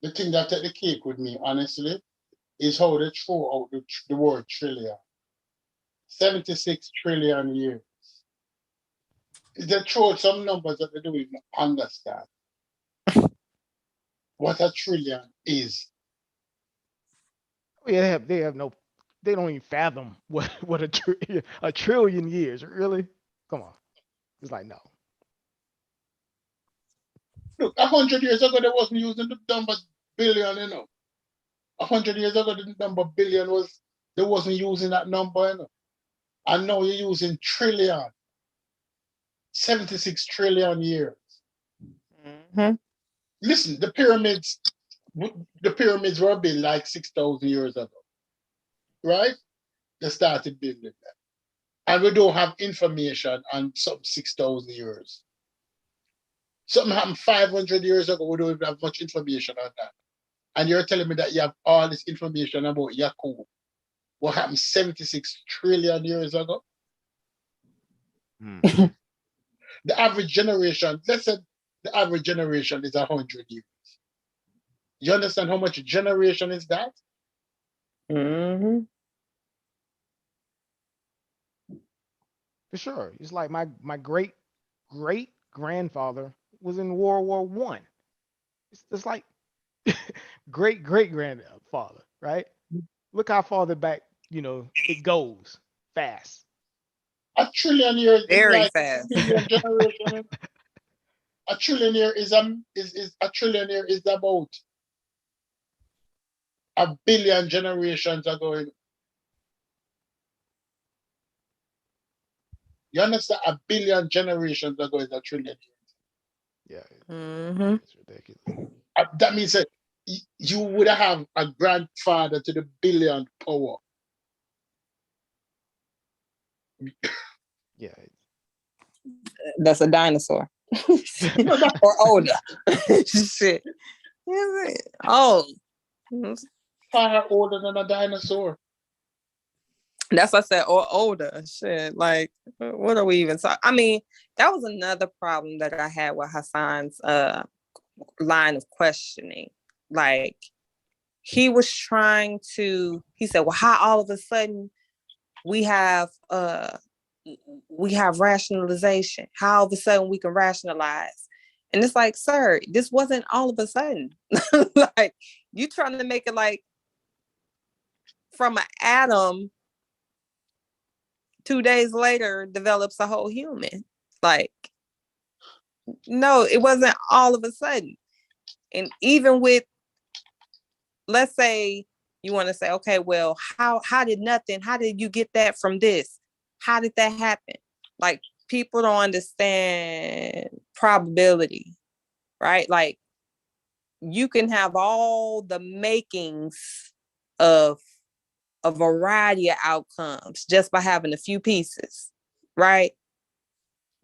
The thing that take the cake with me, honestly, is how they throw out the word trillion. 76 trillion years. They throw out some numbers that they don't even understand what a trillion is. Yeah, they don't even fathom what a trillion years, really? Come on. It's like, no. Look, 100 years ago, they wasn't using the number billion, you know. 100 years ago, the number billion they wasn't using that number, you know. And now you're using trillion. 76 trillion years. Listen, the pyramids were built like 6,000 years ago, right? They started building them. And we don't have information on some 6,000 years. Something happened 500 years ago, we don't even have much information on that. And you're telling me that you have all this information about Yakub. What happened 76 trillion years ago? The average generation, let's say the average generation is 100 years. You understand how much generation is that? For sure. It's like my great grandfather was in World War I. It's like great grandfather, right? Look how far back, you know, it goes fast. A trillion years is Very like fast. a billion generation. A trillion year is a trillion year is about a billion generations ago. You understand? A billion generations ago is a trillion years. Yeah, Mm-hmm. it's ridiculous. That means that you would have a grandfather to the billion power. Yeah. That's a dinosaur. Or older. Shit. Oh. Far older than a dinosaur. That's what I said, or older. Shit. Like, what are we even talking? I mean, that was another problem that I had with Hassan's line of questioning. Like, he was trying to, he said, well, how all of a sudden we have rationalization? How all of a sudden we can rationalize? And it's like, sir, this wasn't all of a sudden. Like, you trying to make it like from an atom, 2 days later develops a whole human. Like, no, it wasn't all of a sudden. And even with, let's say you want to say, okay, well, how did you get that from this? How did that happen? Like, people don't understand probability, right? Like, you can have all the makings of a variety of outcomes just by having a few pieces, right?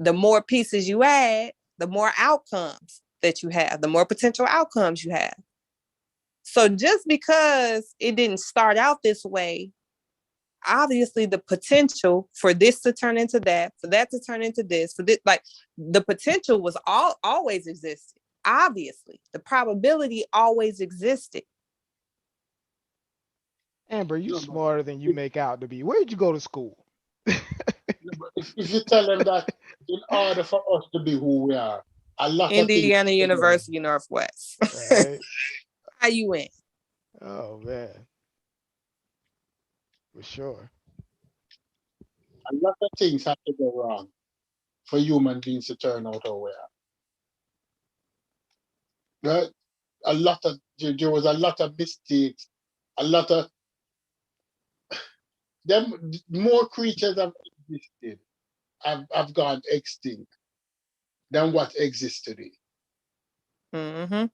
The more pieces you add, the more outcomes that you have, the more potential outcomes you have. So just because it didn't start out this way, obviously the potential for this to turn into that, for that to turn into this, for this, like, the potential was always existed. Obviously, the probability always existed. Amber, you smarter than you make out to be. Where did you go to school? If you tell them that in order for us to be who we are, a lot Indiana of things. University Northwest. Right. How you went? Oh man. For sure. A lot of things have to go wrong for human beings to turn out how we are. Right? There was a lot of mistakes, a lot of them. More creatures have existed, have gone extinct than what exists today. Mm-hmm.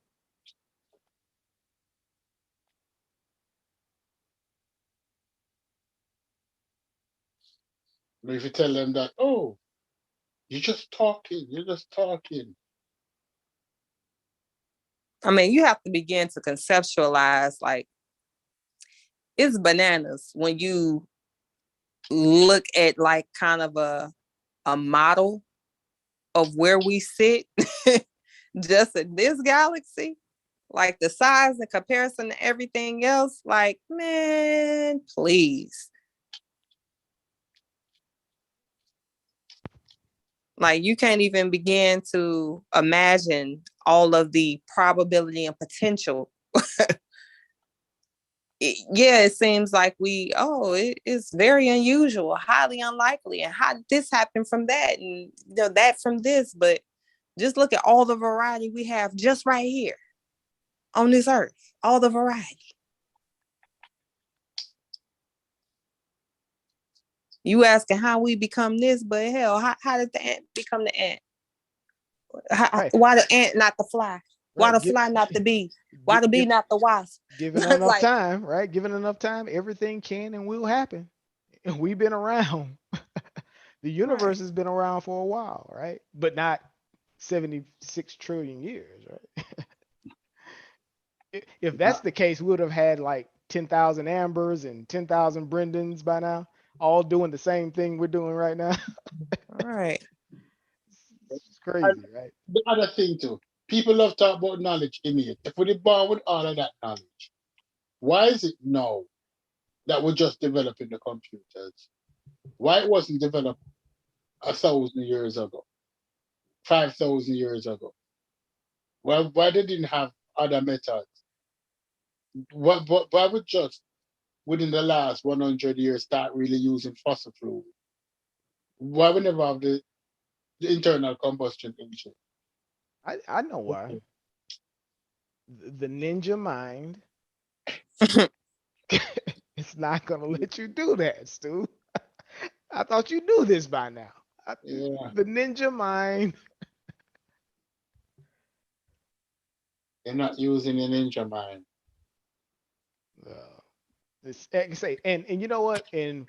But if you tell them that, oh, you're just talking. I mean, you have to begin to conceptualize, like, it's bananas when you look at like kind of a model of where we sit just in this galaxy, like the size in comparison to everything else. Like, man, please. Like, you can't even begin to imagine all of the probability and potential. It seems like it is very unusual, highly unlikely. And how did this happen from that? And that from this. But just look at all the variety we have just right here on this earth, all the variety. You asking how we become this, but hell, how did the ant become the ant? Why the ant not the fly? Why the fly not the bee? Why the bee not the wasp? Given enough time, right? Given enough time, everything can and will happen. And we've been around. The universe has been around for a while, right? But not 76 trillion years, right? If that's the case, we would have had like 10,000 Ambers and 10,000 Brendans by now, all doing the same thing we're doing right now. All right. It's crazy, right? The other thing too, people love to talk about knowledge in it. If we're born with all of that knowledge, why is it now that we're just developing the computers? Why it wasn't developed 1,000 years ago, 5,000 years ago? Why they didn't have other methods? Why would just within the last 100 years start really using fossil fuel? Why we never have the internal combustion engine? I know why. The ninja mind it's not gonna let you do that, Stu. I thought you knew this by now. Yeah. The ninja mind. They're not using your ninja mind. It's I can say, and you know what? And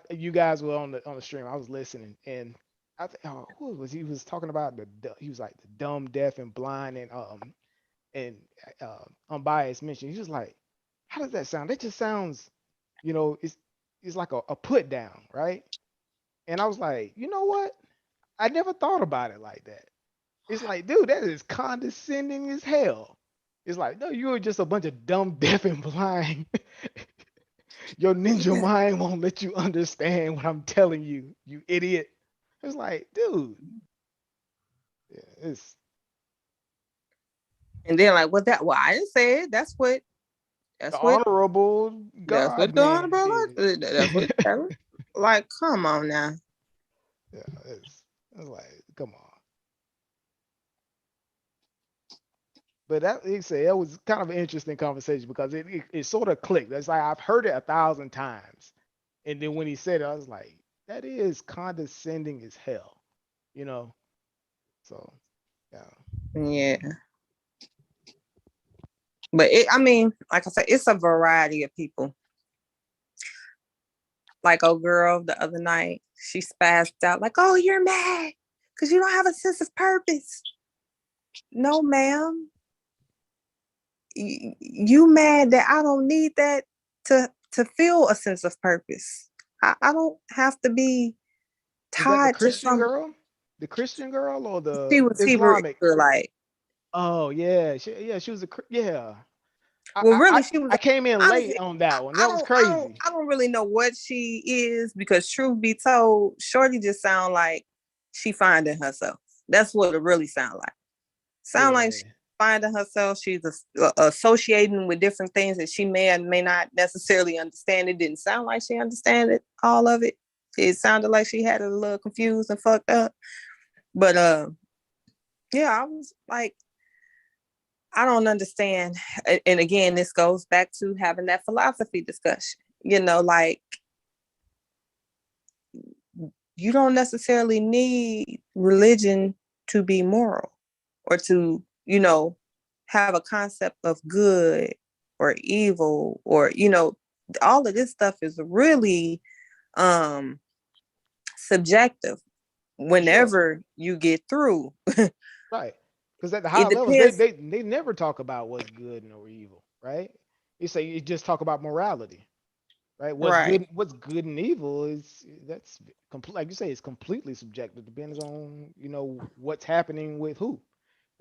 you guys were on the stream. I was listening, and I think who was he was talking about he was like the dumb, deaf, and blind, and unbiased mention. He's just like, how does that sound? That just sounds, it's like a put down, right? And I was like, you know what? I never thought about it like that. It's like, dude, that is condescending as hell. It's like, no, you're just a bunch of dumb, deaf, and blind. Your ninja mind won't let you understand what I'm telling you, you idiot. It's like, dude. Yeah, it's. And then like, what that? Well, I didn't say it. That's what. That's The what. honorable That's what God honorable. That's what. Like, come on now. Yeah, it's like, come on. But that he said it was kind of an interesting conversation because it sort of clicked. It's like I've heard it 1,000 times, and then when he said it, I was like, that is condescending as hell, So, yeah. Yeah. But I mean, like I said, it's a variety of people. Like old girl the other night, she spazzed out like, "Oh, you're mad because you don't have a sense of purpose." No, ma'am. You mad that I don't need that to feel a sense of purpose. I don't have to be tied to some girl. The Christian girl or the She was Islamic? Israelite. Oh yeah, she was yeah. Well, really, she was. I came in late on that one. That was crazy. I don't really know what she is because, truth be told, Shorty just sound like she finding herself. That's what it really sound like. Sound like she's finding herself. She's associating with different things that she may or may not necessarily understand. It didn't sound like she understood all of it. It sounded like she had it a little confused and fucked up. But yeah, I was like, I don't understand. And again, this goes back to having that philosophy discussion. Like, you don't necessarily need religion to be moral or to, have a concept of good or evil or, all of this stuff is really subjective whenever you get through. Right. Because at the high levels, they never talk about what's good and or evil, right? You just talk about morality, right? What's good and evil that's like you say, it's completely subjective. Depends on what's happening with who,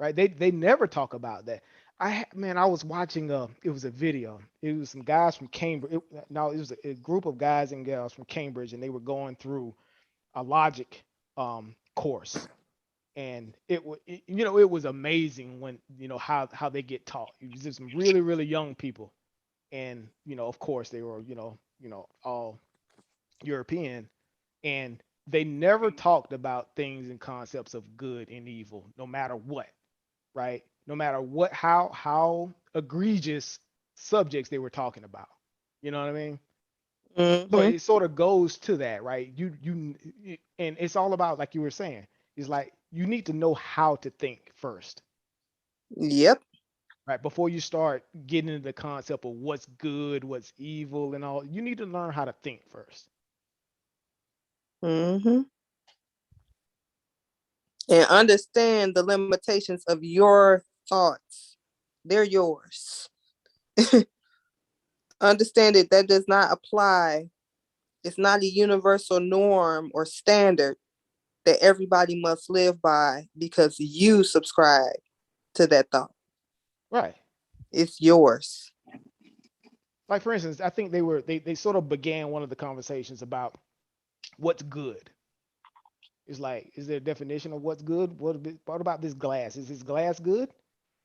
right? They never talk about that. I was watching it was a video. It was some guys from Cambridge. It was a group of guys and girls from Cambridge, and they were going through a logic course. And it was amazing when how they get taught. It was just some really really young people, and of course they were all European, and they never talked about things and concepts of good and evil, no matter what, right? No matter what, how egregious subjects they were talking about. You know what I mean? Mm-hmm. So it sort of goes to that, right? You and it's all about, like you were saying, it's like you need to know how to think first. Yep. Right. Before you start getting into the concept of what's good, what's evil, and all, you need to learn how to think first. Mm-hmm. And understand the limitations of your thoughts. They're yours. Understand that does not apply. It's not a universal norm or standard that everybody must live by because you subscribe to that thought. Right. It's yours. Like, for instance, I think they sort of began one of the conversations about what's good. It's like, is there a definition of what's good? What about this glass? Is this glass good?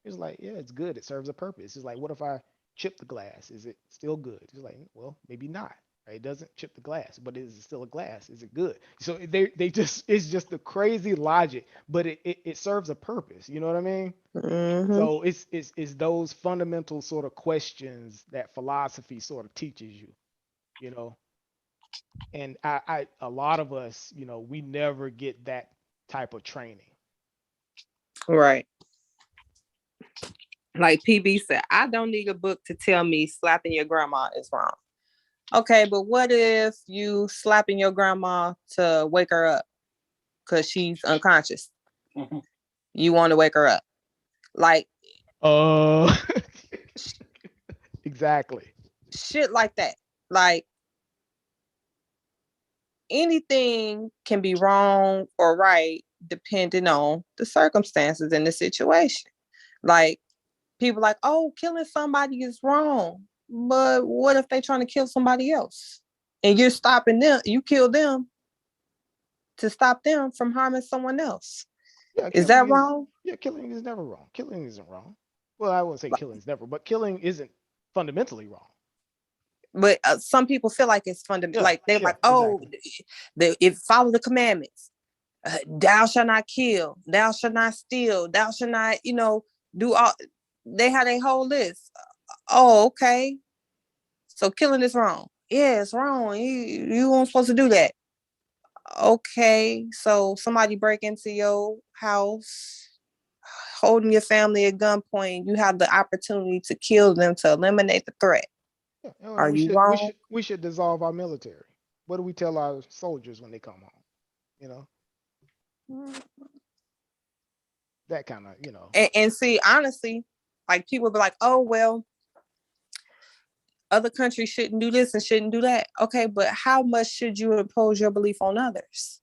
It's like, yeah, it's good. It serves a purpose. It's like, what if I chip the glass? Is it still good? It's like, well, maybe not. Right? It doesn't chip the glass, but is it still a glass? Is it good? So they just it's just the crazy logic, but it serves a purpose. You know what I mean? Mm-hmm. So it's those fundamental sort of questions that philosophy sort of teaches you. You know, and I a lot of us, you know, we never get that type of training. Right. Like PB said, I don't need a book to tell me slapping your grandma is wrong. Okay, but what if you slapping your grandma to wake her up because she's unconscious? You want to wake her up. Like, exactly. Shit like that. Like, anything can be wrong or right depending on the circumstances and the situation. Like, people like, oh, killing somebody is wrong. But what if they trying to kill somebody else? And you're stopping them, you kill them to stop them from harming someone else. Yeah, is that wrong? Yeah, killing is never wrong. Killing isn't wrong. Well, I wouldn't say killing is never, but killing isn't fundamentally wrong. But some people feel like it's fundamental. Like they're like, oh, exactly. If follow the commandments, thou shalt not kill, thou shalt not steal, thou shalt not, do all. They have a whole list. Oh, okay. So killing is wrong. Yeah, it's wrong. You weren't supposed to do that. Okay, so somebody break into your house, holding your family at gunpoint. You have the opportunity to kill them to eliminate the threat. Yeah, Are you wrong? We should dissolve our military. What do we tell our soldiers when they come home? You know, that kind of, And see, honestly, like people be like, oh, well, other countries shouldn't do this and shouldn't do that. Okay, but how much should you impose your belief on others?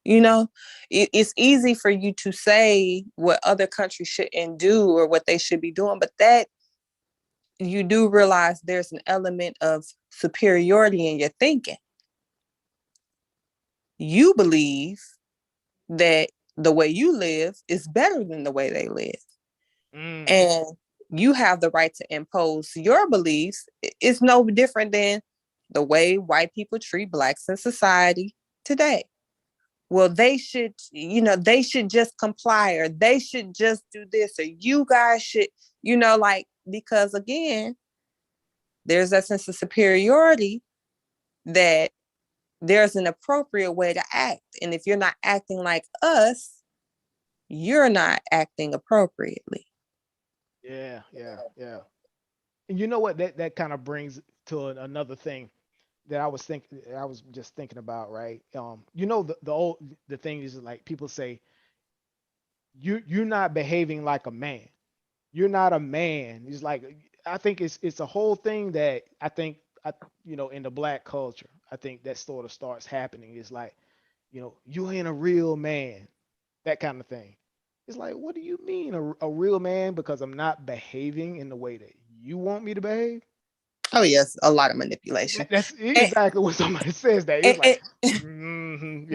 It's easy for you to say what other countries shouldn't do or what they should be doing, but that you do realize there's an element of superiority in your thinking. You believe that the way you live is better than the way they live. And you have the right to impose your beliefs. It's no different than the way white people treat blacks in society today. Well, they should just comply, or they should just do this, or you guys should, because again, there's that sense of superiority that there's an appropriate way to act. And if you're not acting like us, you're not acting appropriately. Yeah. And you know what? That kind of brings to another thing that I was just thinking about, right? The thing is, like, people say, you're not behaving like a man. You're not a man. It's like, I think it's a whole thing that I think in the black culture, I think that sort of starts happening. It's like, you ain't a real man, that kind of thing. It's like, what do you mean a real man? Because I'm not behaving in the way that you want me to behave? Oh, yes, a lot of manipulation. That's exactly what somebody says that. It's like,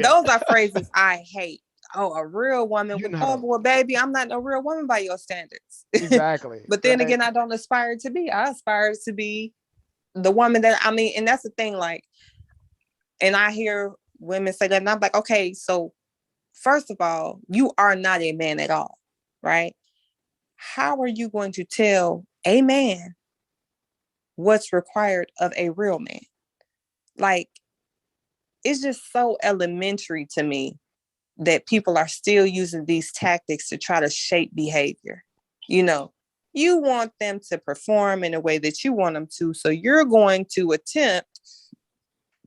those are phrases I hate. Oh, a real woman. Well, baby, I'm not a real woman by your standards. Exactly. But then again, I don't aspire to be. I aspire to be the woman that, and that's the thing, like, and I hear women say that, and I'm like, okay, so first of all, you are not a man at all, right? How are you going to tell a man what's required of a real man? Like, it's just so elementary to me that people are still using these tactics to try to shape behavior. You want them to perform in a way that you want them to, so you're going to attempt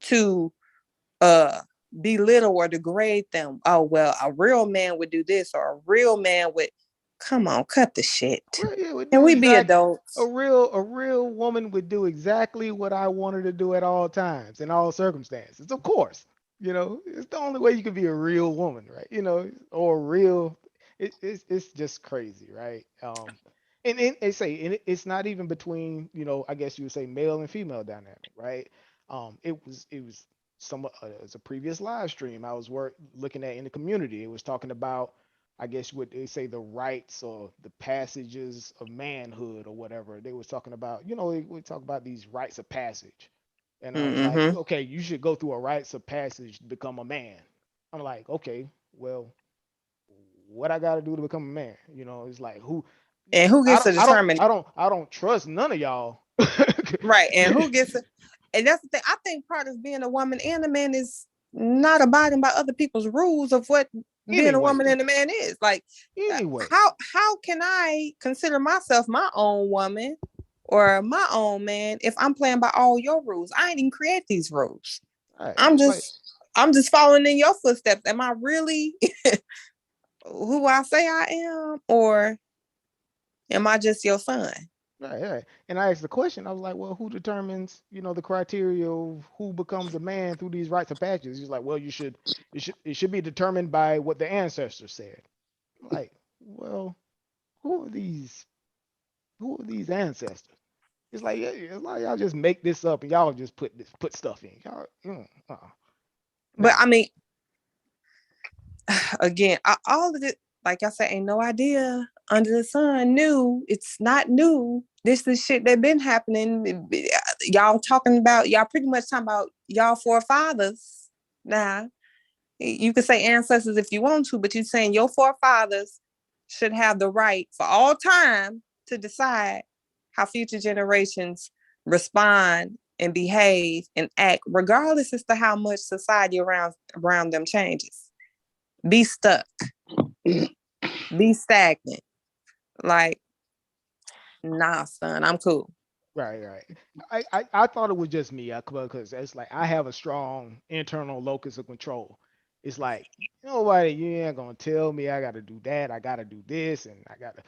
to belittle or degrade them. Oh, well, a real man would do this, or a real man would. Come on, cut the shit. Can we be adults? A real woman would do exactly what I want her to do at all times, in all circumstances. Of course, it's the only way you can be a real woman, right? Or real. It's just crazy, right? And it's not even between, I guess you would say male and female dynamic, right? It was it's a previous live stream I was looking at in the community. It was talking about, I guess what they say, the rights or the passages of manhood or whatever. They was talking about, we talk about these rites of passage. And I was like, okay, you should go through a rites of passage to become a man. I'm like, okay, well, what I got to do to become a man? You know, it's like who gets to determine? I don't trust none of y'all. Right, and who gets it? And that's the thing. I think part of being a woman and a man is not abiding by other people's rules of what being a woman and a man is. Like, how can I consider myself my own woman or my own man if I'm playing by all your rules? I ain't even create these rules. Right. I'm just following in your footsteps. Am I really who I say I am, or am I just your son? Right. And I asked the question, I was like, well, who determines, the criteria of who becomes a man through these rites of passage? He's like, well, it should be determined by what the ancestors said. I'm like, well, who are these ancestors? It's like y'all just make this up and y'all just put stuff in. But I mean, again, all of it, like I said, ain't no idea under the sun new. It's not new. This is shit that been happening. Y'all pretty much talking about y'all forefathers. Now, you can say ancestors if you want to, but you're saying your forefathers should have the right for all time to decide how future generations respond and behave and act, regardless as to how much society around them changes. Be stuck. Be stagnant. Like, nah, son, I'm cool. Right. I thought it was just me because it's like I have a strong internal locus of control. It's like, nobody, you ain't gonna tell me I gotta do that, I gotta do this, and I gotta,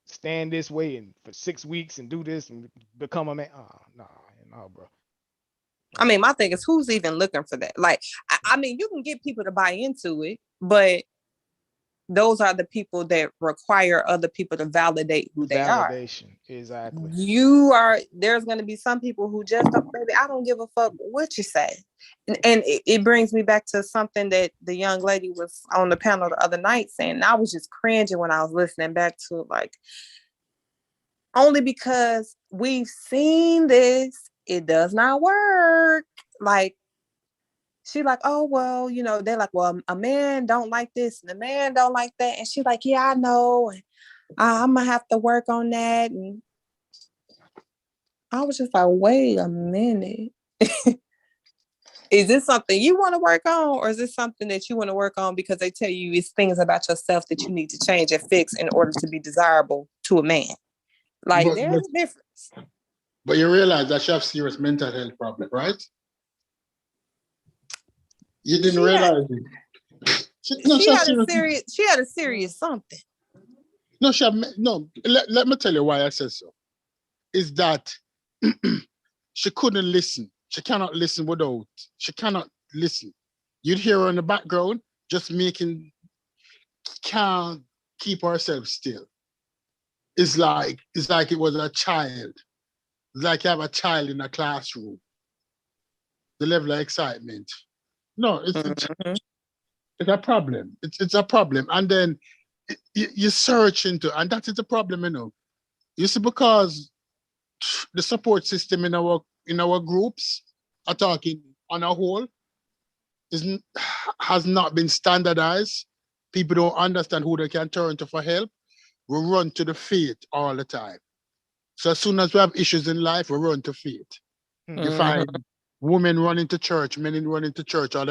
stand this way and for 6 weeks and do this and become a man. Oh, no, bro. I mean, my thing is, who's even looking for that? Like, I mean, you can get people to buy into it, but those are the people that require other people to validate who they are. Validation, exactly. There's going to be some people who just don't, baby, I don't give a fuck what you say. And it brings me back to something that the young lady was on the panel the other night saying, and I was just cringing when I was listening back to it, like, only because we've seen this, it does not work. Like, she like, oh, well, they're like, well, a man don't like this and a man don't like that. And she's like, yeah, I know. And I'm going to have to work on that. And I was just like, wait a minute. Is this something you want to work on, or is this something that you want to work on because they tell you it's things about yourself that you need to change and fix in order to be desirable to a man? Like, there's a difference. But you realize that she has serious mental health problem, right? You didn't realize it. She had a serious something. No, let me tell you why I said so. Is that she couldn't listen. She cannot listen she cannot listen. You'd hear her in the background just can't keep herself still. It's like it was a child. It's like you have a child in a classroom. The level of excitement. No, it's a problem. It's a problem. And then you search into, and that is the problem, You see, because the support system in our groups, are talking on a whole, has not been standardized. People don't understand who they can turn to for help. We run to the faith all the time. So as soon as we have issues in life, we run to faith. You find women running to church, men running to church, or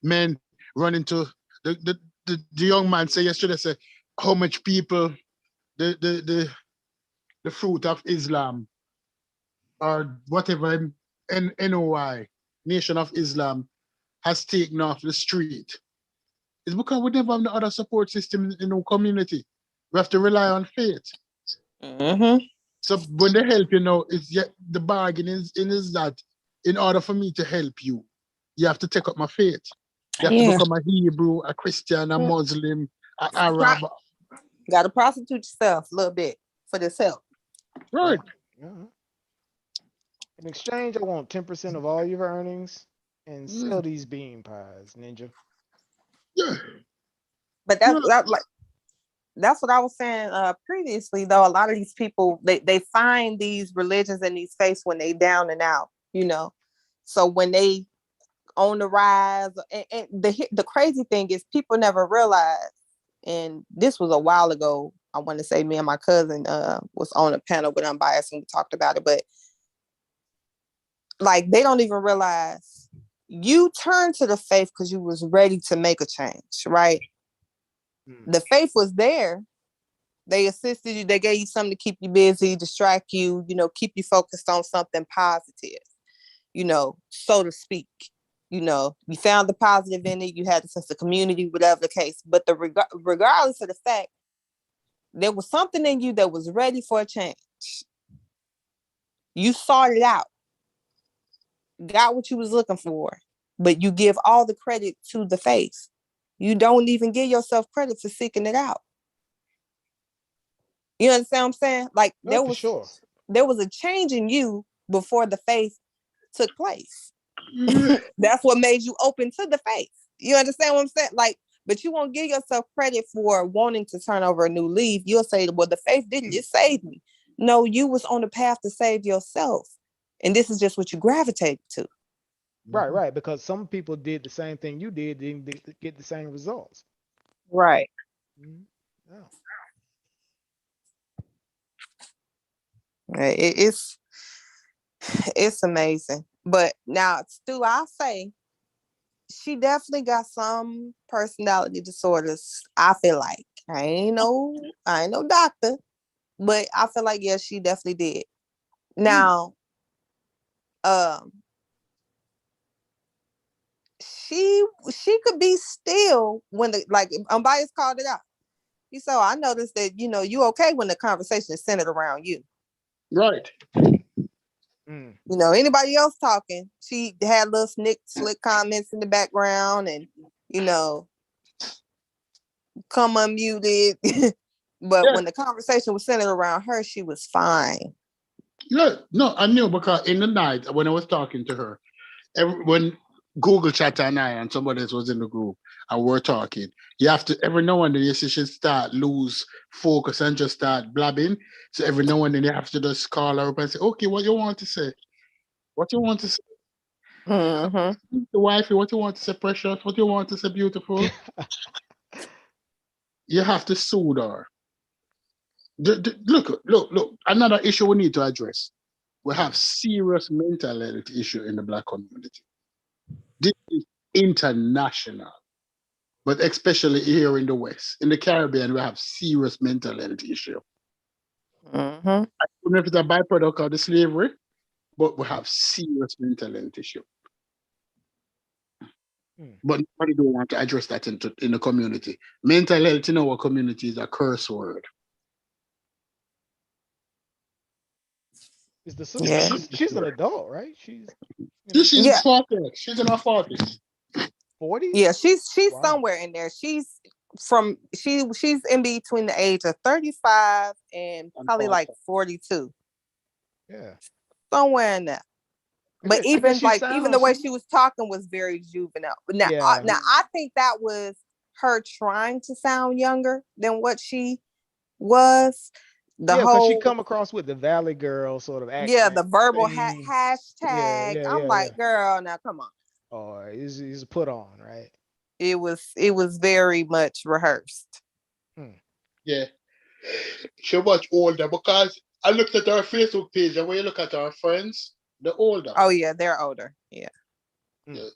men running to the young man say yesterday, say how much people the fruit of Islam or whatever NOI, Nation of Islam, has taken off the street. It's because we never have the other support system in our community. We have to rely on faith. So when they help, it's yet the bargain is that in order for me to help you, you have to take up my faith. You have to become a Hebrew, a Christian, a Muslim, an Arab. Got to prostitute yourself a little bit for this help. Right. In exchange, I want 10% of all your earnings and sell these bean pies, Ninja. Yeah. But that's what I was saying previously, though. A lot of these people, they find these religions and these faiths when they down and out, So when they on the rise, and the crazy thing is people never realize, and this was a while ago. I want to say me and my cousin was on a panel with Unbiased and we talked about it, but like they don't even realize you turned to the faith because you was ready to make a change, right? The faith was there. They assisted you. They gave you something to keep you busy, distract you, keep you focused on something positive, so to speak. You found the positive in it. You had a sense of community, whatever the case. But regardless of the fact, there was something in you that was ready for a change. You sought it out, got what you was looking for, but you give all the credit to the faith. You don't even give yourself credit for seeking it out. You understand what I'm saying? Like there was a change in you before the faith took place. That's what made you open to the faith. You understand what I'm saying? Like, but you won't give yourself credit for wanting to turn over a new leaf. You'll say, well, the faith didn't just save me. No, you was on the path to save yourself. And this is just what you gravitated to. Right. Because some people did the same thing you did, didn't get the same results. Right. Yeah. It's amazing. But now, Stu, I'll say she definitely got some personality disorders. I feel like I ain't no doctor, but I feel like she definitely did. Now, she could be still when Unbiased called it out. So I noticed that you okay when the conversation is centered around you. Right. Anybody else talking, she had little slick comments in the background and come unmuted. But when the conversation was centered around her, she was fine. No, I knew because in the night when I was talking to her, when Google Chat and I and somebody else was in the group and we're talking, you have to every now and then you should start lose focus and just start blabbing. So every now and then you have to just call her up and say, okay, what you want to say? What you want to say? Mm-hmm. The wifey, what you want to say, precious? What you want to say, beautiful? You have to soothe her. Look. Another issue we need to address. We have serious mental health issue in the Black community. This is international, but especially here in the West. In the Caribbean, we have serious mental health issue. Mm-hmm. I don't know if it's a byproduct of the slavery, but we have serious mental health issue. But nobody don't want to address that in the community. Mental health in our community is a curse word. Is the sister? She's an adult, right? She's 40. She's in her 40s. 40? Yeah, she's somewhere in there. She's in between the age of 35 and probably like 42. Yeah. Somewhere in there. But even the way she was talking was very juvenile. Now, I think that was her trying to sound younger than what she was. Because she come across with the Valley Girl sort of accent. Yeah, the verbal hashtag. I'm like, girl, now come on. Oh, it's put on, right? It was very much rehearsed. Yeah. She much older because I looked at her Facebook page and when you look at her friends, they're older. Oh yeah, they're older. Yeah.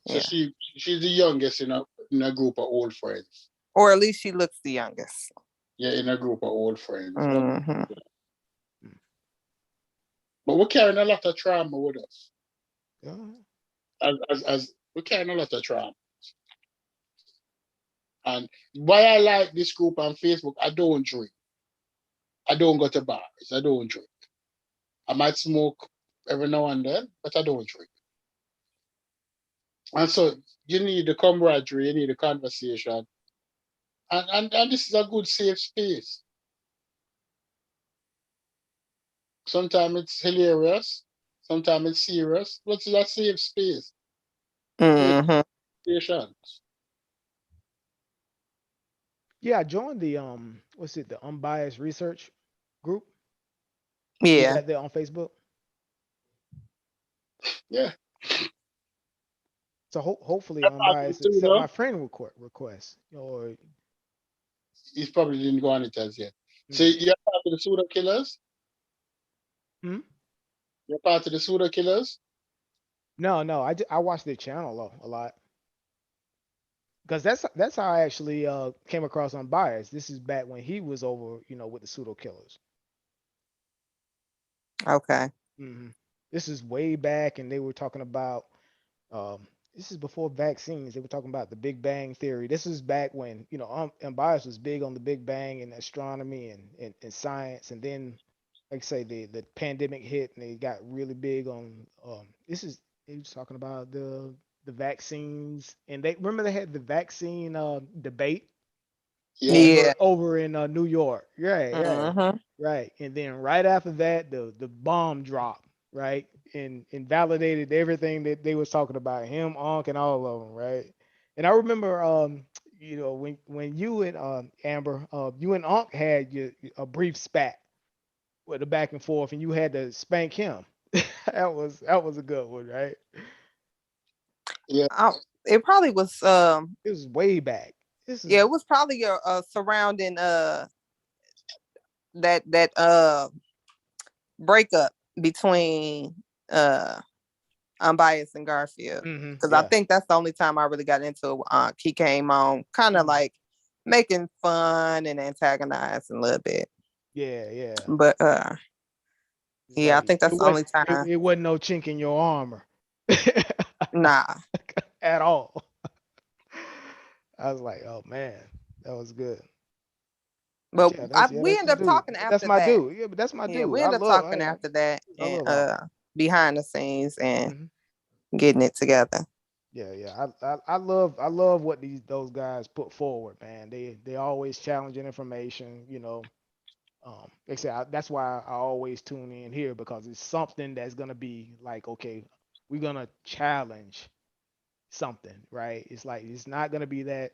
So she's the youngest in a group of old friends. Or at least she looks the youngest. Yeah, in a group of old friends. Mm-hmm. But we're carrying a lot of trauma with us. As we're carrying a lot of trauma. And why I like this group on Facebook, I don't drink. I don't go to bars. I don't drink. I might smoke every now and then, but I don't drink. And so you need the camaraderie, you need the conversation. And this is a good safe space. Sometimes it's hilarious, sometimes it's serious, but it's a safe space. Mm-hmm. Yeah, I joined the the Unbiased Research group. Yeah. Is that there on Facebook? Yeah. So hopefully You're part of the Unbiased accept pseudo. my friend request. Or He probably didn't go on it as yet. So Mhm. you're part of the pseudo killers. Hmm? You're part of the pseudo killers. No, I watch their channel a lot. Because that's how I actually came across Unbiased. This is back when he was over, with the pseudo killers. Okay. This is way back, and they were talking about. This is before vaccines. They were talking about the Big Bang theory. This is back when Unbiased was big on the Big Bang and astronomy and science, and then, like I say, the pandemic hit, and they got really big on. They was talking about the vaccines, and they had the vaccine debate Yeah. over in New York. Right, Mm-hmm. right. And then right after that, the bomb dropped, right, and invalidated everything that they was talking about, him, Unc, and all of them, right. And I remember, when you and Amber, you and Unc had a brief spat with the back and forth, and you had to spank him. that was a good one, right? Yeah. It probably was. It was way back. Yeah, it was probably surrounding that breakup between Unbiased and Garfield, because I think that's the only time I really got into it. He came on kind of like making fun and antagonizing a little bit. Yeah. But yeah, I think that's the only time. It wasn't no chink in your armor. Nah. At all. I was like, oh man, that was good. But Yeah, we ended up talking after that. That's my dude. Yeah, but that's my dude. We ended up talking after that and behind the scenes and getting it together. Yeah. I love what those guys put forward, man. They always challenging information, like I said, that's why I always tune in here, because it's something that's gonna be like, okay, we're gonna challenge something, right? It's like it's not gonna be that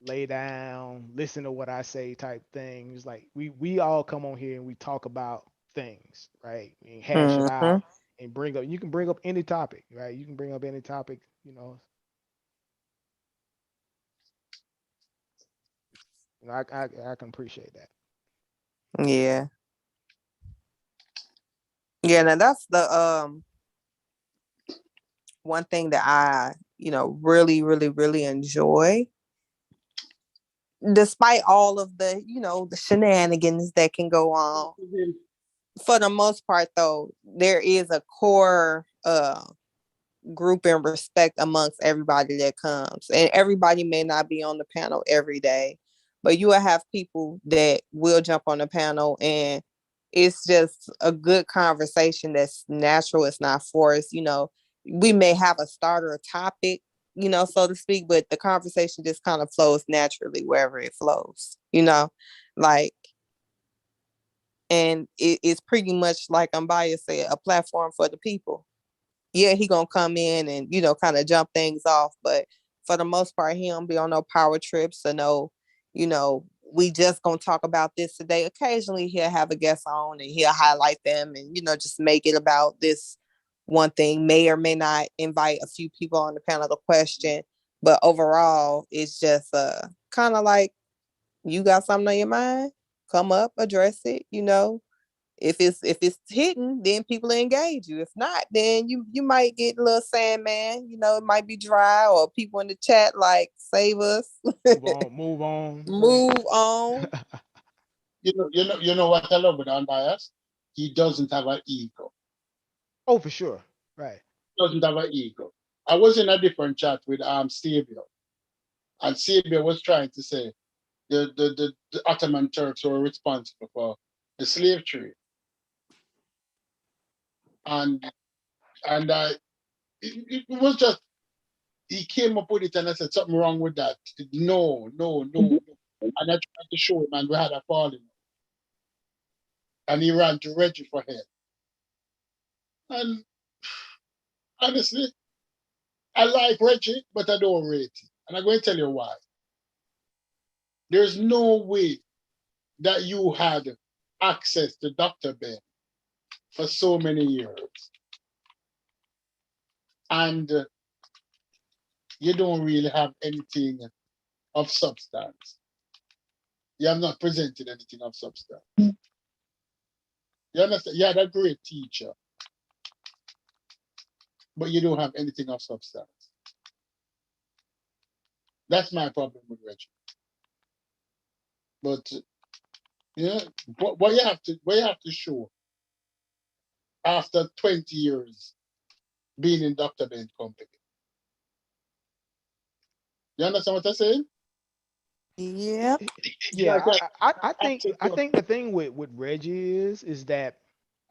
lay down, listen to what I say type thing. It's like we all come on here and we talk about things, right? And hash it out and you can bring up any topic, right? You can bring up any topic, I can appreciate that. Yeah. Yeah, now that's the one thing that I, really, really, really enjoy. Despite all of the, the shenanigans that can go on. For the most part, though, there is a core group and respect amongst everybody that comes. And everybody may not be on the panel every day, but you will have people that will jump on the panel, and it's just a good conversation that's natural. It's not forced. We may have a starter topic, so to speak, but the conversation just kind of flows naturally wherever it flows, like, and it's pretty much like Unbiased said, a platform for the people. Yeah, he gonna come in and, kind of jump things off, but for the most part, he don't be on no power trips or no, we just gonna talk about this today. Occasionally he'll have a guest on and he'll highlight them and, just make it about this one thing, may or may not invite a few people on the panel to question, but overall it's just kind of like, you got something on your mind, come up, address it. If it's hitting, then people engage you. If not, then you might get a little Sandman. It might be dry, or people in the chat like, save us. Move on. Move on. You know what I love with Unbiased? He doesn't have an ego. Oh, for sure. Right. Doesn't have an ego. I was in a different chat with Sabio, and Sabio was trying to say the Ottoman Turks were responsible for the slave trade, and it was just, he came up with it, and I said something wrong with that. No, and I tried to show him, and we had a falling, and he ran to Reggie for help. And honestly, I like Reggie, but I don't rate him, and I'm going to tell you why. There's no way that you had access to Dr. Ben for so many years, and you don't really have anything of substance. You have not presented anything of substance. You understand? You had a great teacher, but you don't have anything of substance. That's my problem with Reggie. But yeah, what you have to show after 20 years being in Dr. Ben's company. You understand what I'm saying? Yep. Yeah, I think the thing with Reggie is that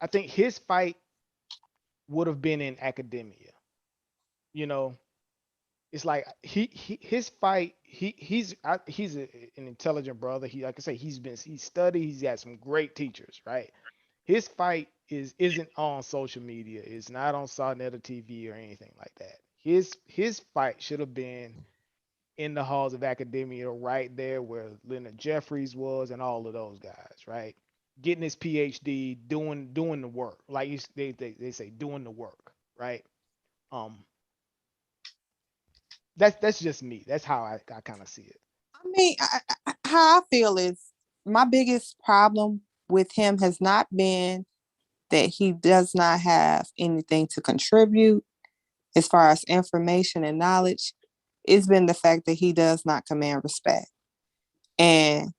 I think his fight would have been in academia. You know, it's like his fight. He's an intelligent brother. He, like I say, he's studied. He's got some great teachers, right? His fight isn't on social media. It's not on Sarnetta TV or anything like that. His fight should have been in the halls of academia, right there where Leonard Jeffries was and all of those guys, right? Getting his PhD, doing the work, like they say, doing the work, right? That's just me. That's how I kind of see it. I mean, how I feel is my biggest problem with him has not been that he does not have anything to contribute as far as information and knowledge. It's been the fact that he does not command respect. And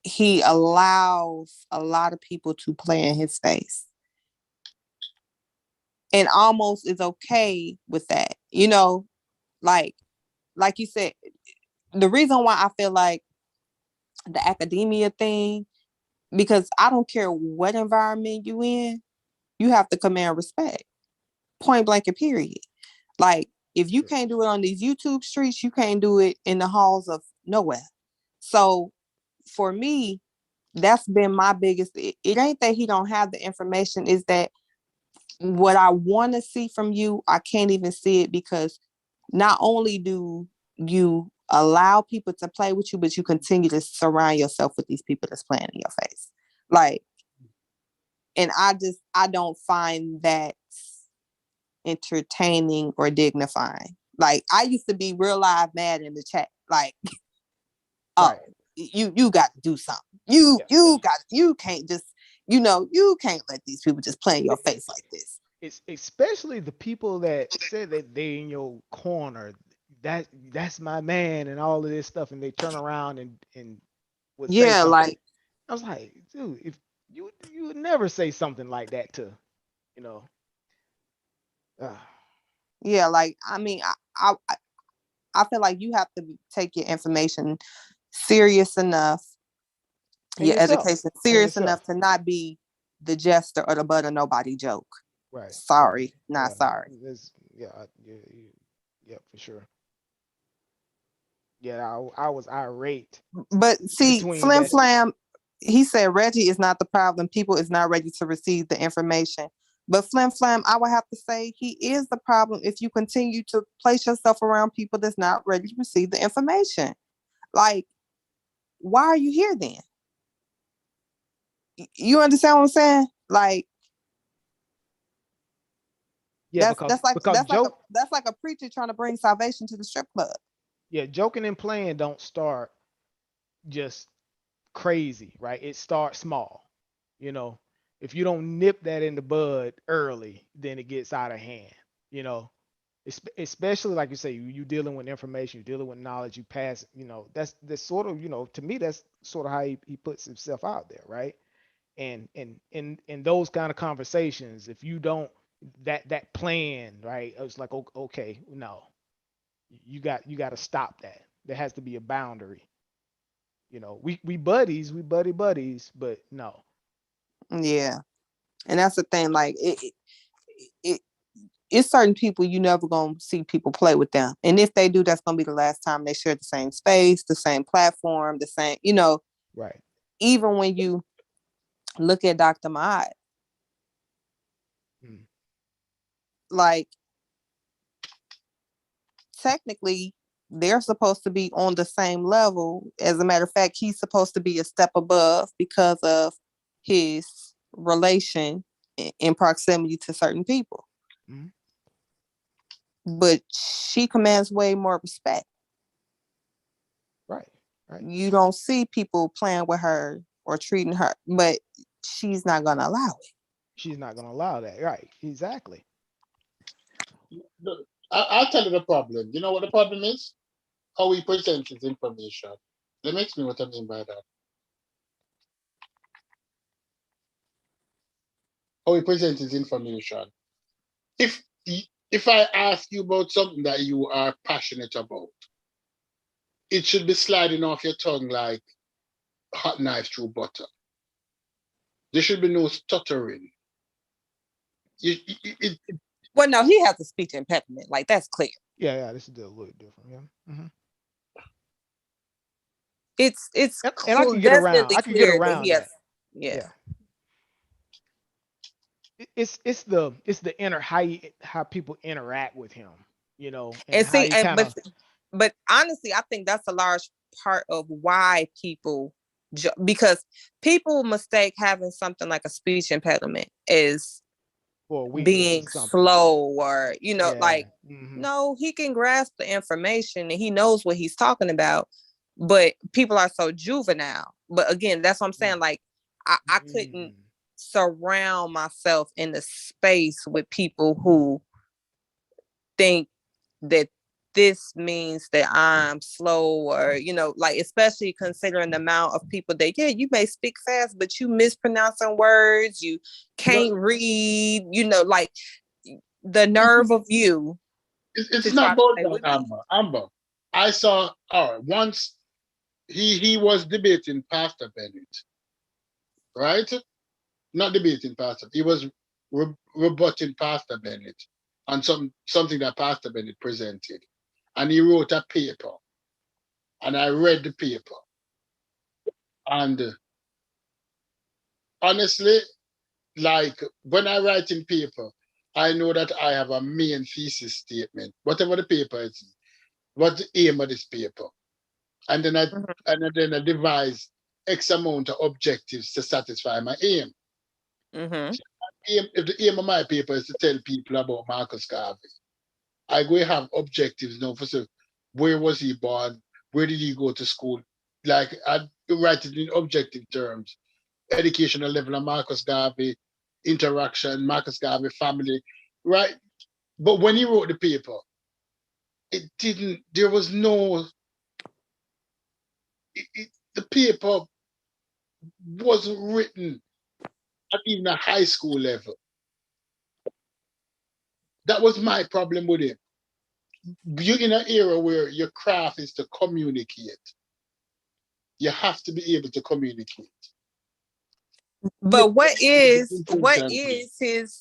he allows a lot of people to play in his face. And almost is okay with that. You know, like you said, the reason why I feel like the academia thing, because I don't care what environment you in, you have to command respect. Point blank and period. Like, if you can't do it on these YouTube streets, you can't do it in the halls of nowhere. So for me, that's been my biggest, it ain't that he don't have the information, is that what I want to see from you, I can't even see it, because not only do you allow people to play with you, but you continue to surround yourself with these people that's playing in your face. Like, and I don't find that entertaining or dignifying. Like, I used to be real live mad in the chat. Like, oh, you got to do something. You can't just, you can't let these people just play in your face like this. It's especially the people that say that they in your corner. That's my man and all of this stuff, and they turn around and would say something. Like, I was like, dude, if you would never say something like that to, Yeah, like, I mean, I feel like you have to take your information serious enough, your education serious enough to not be the jester or the butt of nobody joke. Right. Sorry, not sorry. Yeah, for sure. Yeah, I was irate. But see, Flim Flam, he said Reggie is not the problem. People is not ready to receive the information. But Flim Flam, I would have to say he is the problem if you continue to place yourself around people that's not ready to receive the information. Like, why are you here then? You understand what I'm saying? Like, yeah, that's like a preacher trying to bring salvation to the strip club. Yeah, joking and playing don't start just crazy, right? It starts small. If you don't nip that in the bud early, then it gets out of hand. Especially like you say, you dealing with information, you're dealing with knowledge, you pass. That's sort of, to me, that's sort of how he puts himself out there, right? And in those kind of conversations, if you don't that plan, right? It's like, okay, no, you got to stop that. There has to be a boundary. We buddies, we buddies, but no. Yeah, and that's the thing. Like, it's certain people you never gonna see people play with them, and if they do, that's gonna be the last time they share the same space, the same platform, the same. Right. Even when you look at Dr. Mott, like, technically they're supposed to be on the same level. As a matter of fact, he's supposed to be a step above because of his relation in proximity to certain people. but she commands way more respect. Right. You don't see people playing with her or treating her, but she's not gonna allow it. She's not gonna allow that. Right. Exactly. I'll tell you the problem. You know what the problem is? How he presents his information. Let me explain what I mean by that. How he presents his information. If I ask you about something that you are passionate about, it should be sliding off your tongue like hot knife through butter. There should be no stuttering. Well, no, he has a speech impediment. Like, that's clear. Yeah, this is a little different. Yeah. Mm-hmm. It's and I can get around. I can get around that. Yeah. It's the inner how people interact with him, you know, and see, but honestly, I think that's a large part of why people, because people mistake having something like a speech impediment is being slow, or like, no, he can grasp the information and he knows what he's talking about, but people are so juvenile. But again, that's what I'm saying. Like, I couldn't surround myself in the space with people who think that this means that I'm slow, or like, especially considering the amount of people that you may speak fast, but you mispronouncing words, you can't read, like the nerve of you. It's not about that, Amber. I saw once he was debating Pastor Bennett, right? Not debating Pastor. He was rebutting Pastor Bennett on something that Pastor Bennett presented. And he wrote a paper. And I read the paper. And honestly, like, when I write in paper, I know that I have a main thesis statement, whatever the paper is, what's the aim of this paper. And then I devise X amount of objectives to satisfy my aim. Mm-hmm. If the aim of my paper is to tell people about Marcus Garvey, I go have objectives now for where was he born, where did he go to school, like I write it in objective terms, educational level of Marcus Garvey, interaction, Marcus Garvey family, right? But when he wrote the paper, there was no, the paper wasn't written at even a high school level. That was my problem with him. You're in an era where your craft is to communicate. You have to be able to communicate. But what is his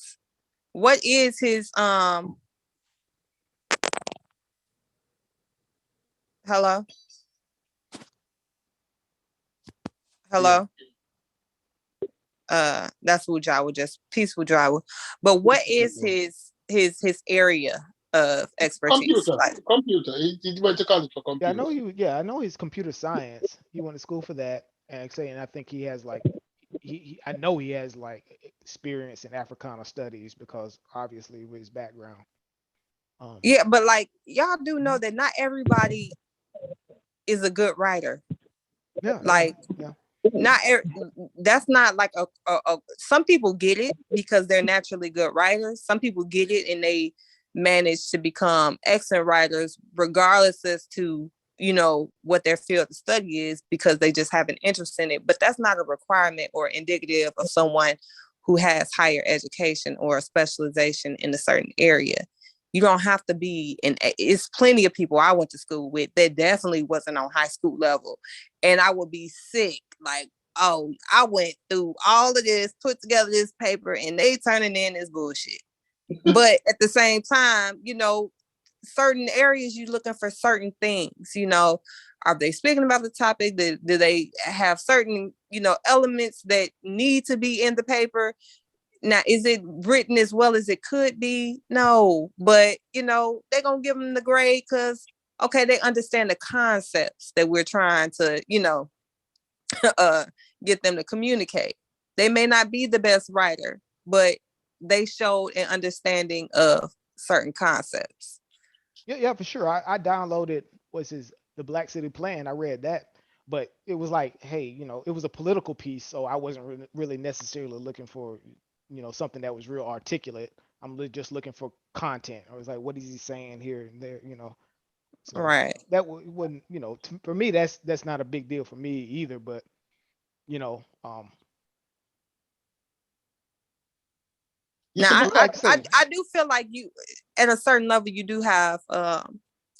hello? That's Wujawa, just peaceful Jawa. But what is his area of expertise? Computer. He went to college for computer. I know he's computer science. He went to school for that, and I think he has like I know he has like experience in Africana studies, because obviously with his background. Yeah, but like, y'all do know that not everybody is a good writer. Yeah. Like, that's not like a some people get it because they're naturally good writers. Some people get it and they manage to become excellent writers regardless as to what their field of study is, because they just have an interest in it. But that's not a requirement or indicative of someone who has higher education or a specialization in a certain area. You don't have to be it's plenty of people I went to school with that definitely wasn't on high school level. And I would be sick. Like, oh, I went through all of this, put together this paper, and they turning in this bullshit. But at the same time, certain areas you're looking for certain things, are they speaking about the topic? Do they have certain, elements that need to be in the paper? Now, is it written as well as it could be? No, but they're gonna give them the grade because, okay, they understand the concepts that we're trying to, get them to communicate. They may not be the best writer, but they showed an understanding of certain concepts. Yeah, for sure. I downloaded the Black City Plan. I read that, but it was like, hey, it was a political piece, so I wasn't really necessarily looking for, something that was real articulate. I'm just looking for content. I was like, what is he saying here and there. So Right. that wouldn't, for me, that's not a big deal for me either. But Now, I do feel like you, at a certain level, you do have,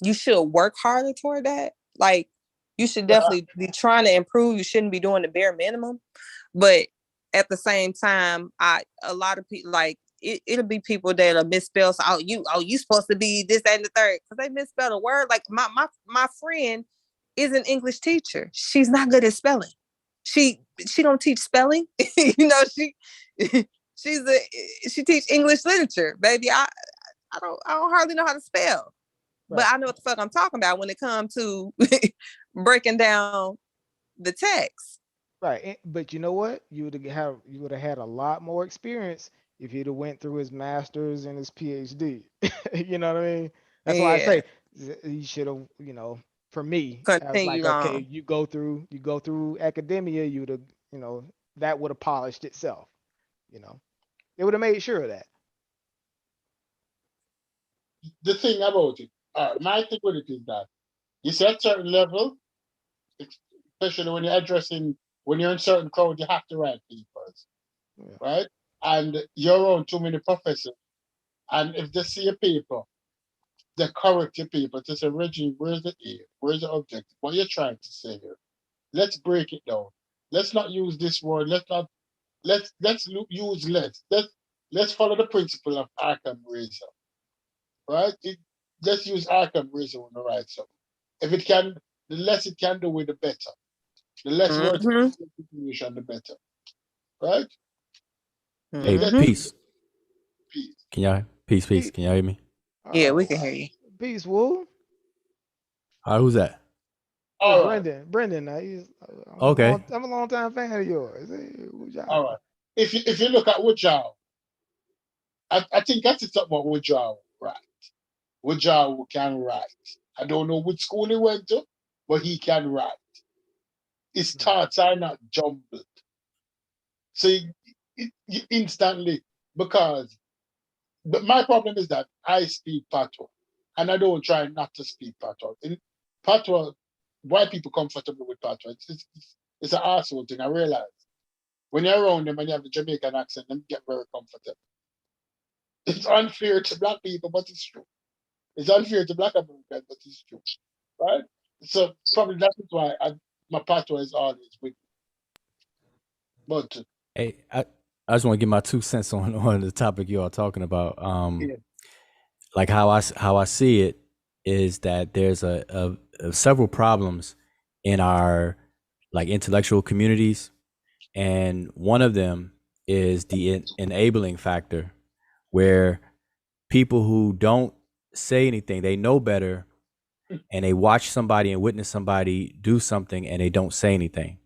you should work harder toward that. Like, you should definitely be trying to improve. You shouldn't be doing the bare minimum. But at the same time, a lot of people, like, it'll be people that'll misspell. So, you supposed to be this, that, and the third. Because they misspelled a word. Like, my friend is an English teacher. She's not good at spelling. She don't teach spelling. She teach English literature, baby. I don't hardly know how to spell, right. But I know what the fuck I'm talking about when it comes to breaking down the text. Right, but you know what? You would have had a lot more experience if you'd have went through his master's and his PhD. You know what I mean? That's why I say you should have. For me, I was like, okay, you go through academia. You'd have, that would have polished itself. They would have made sure of that. The thing about it, my thing with it is that you see at a certain level, especially when you're in certain crowd, you have to write papers, right? And you're around too many professors, and if they see a paper, they correct your paper to say, Reggie, where's the A? Where's the objective? What you're trying to say here? Let's break it down. Let's not use this word. Let's use less. Let's follow the principle of Occam razor, right? Let's use Occam razor on the right side. If it can, the less it can do with the better. The less words information, the better, right? Hey, peace. Can y'all peace? Can y'all hear me? Yeah, we can hear you. Peace, Woo. Who's that? Brendan. Okay. I'm a long time fan of yours. All right. If you look at Woodjaw, I think that's something about Woodjaw, right? Woodjaw can write. I don't know which school he went to, but he can write. His thoughts are not jumbled. So you instantly, but my problem is that I speak Patois, and I don't try not to speak Patois. In Patois, white people comfortable with Patois. It's an arsehole thing, I realize. When you're around them and you have the Jamaican accent, them get very comfortable. It's unfair to black people, but it's true. It's unfair to black Americans, but it's true. Right? So probably that's why my Patois is always with me. But hey, I just want to give my 2 cents on the topic you all talking about. Like how I see it is that there's a several problems in our like intellectual communities, and one of them is the enabling factor, where people who don't say anything, they know better, and they watch somebody and witness somebody do something and they don't say anything.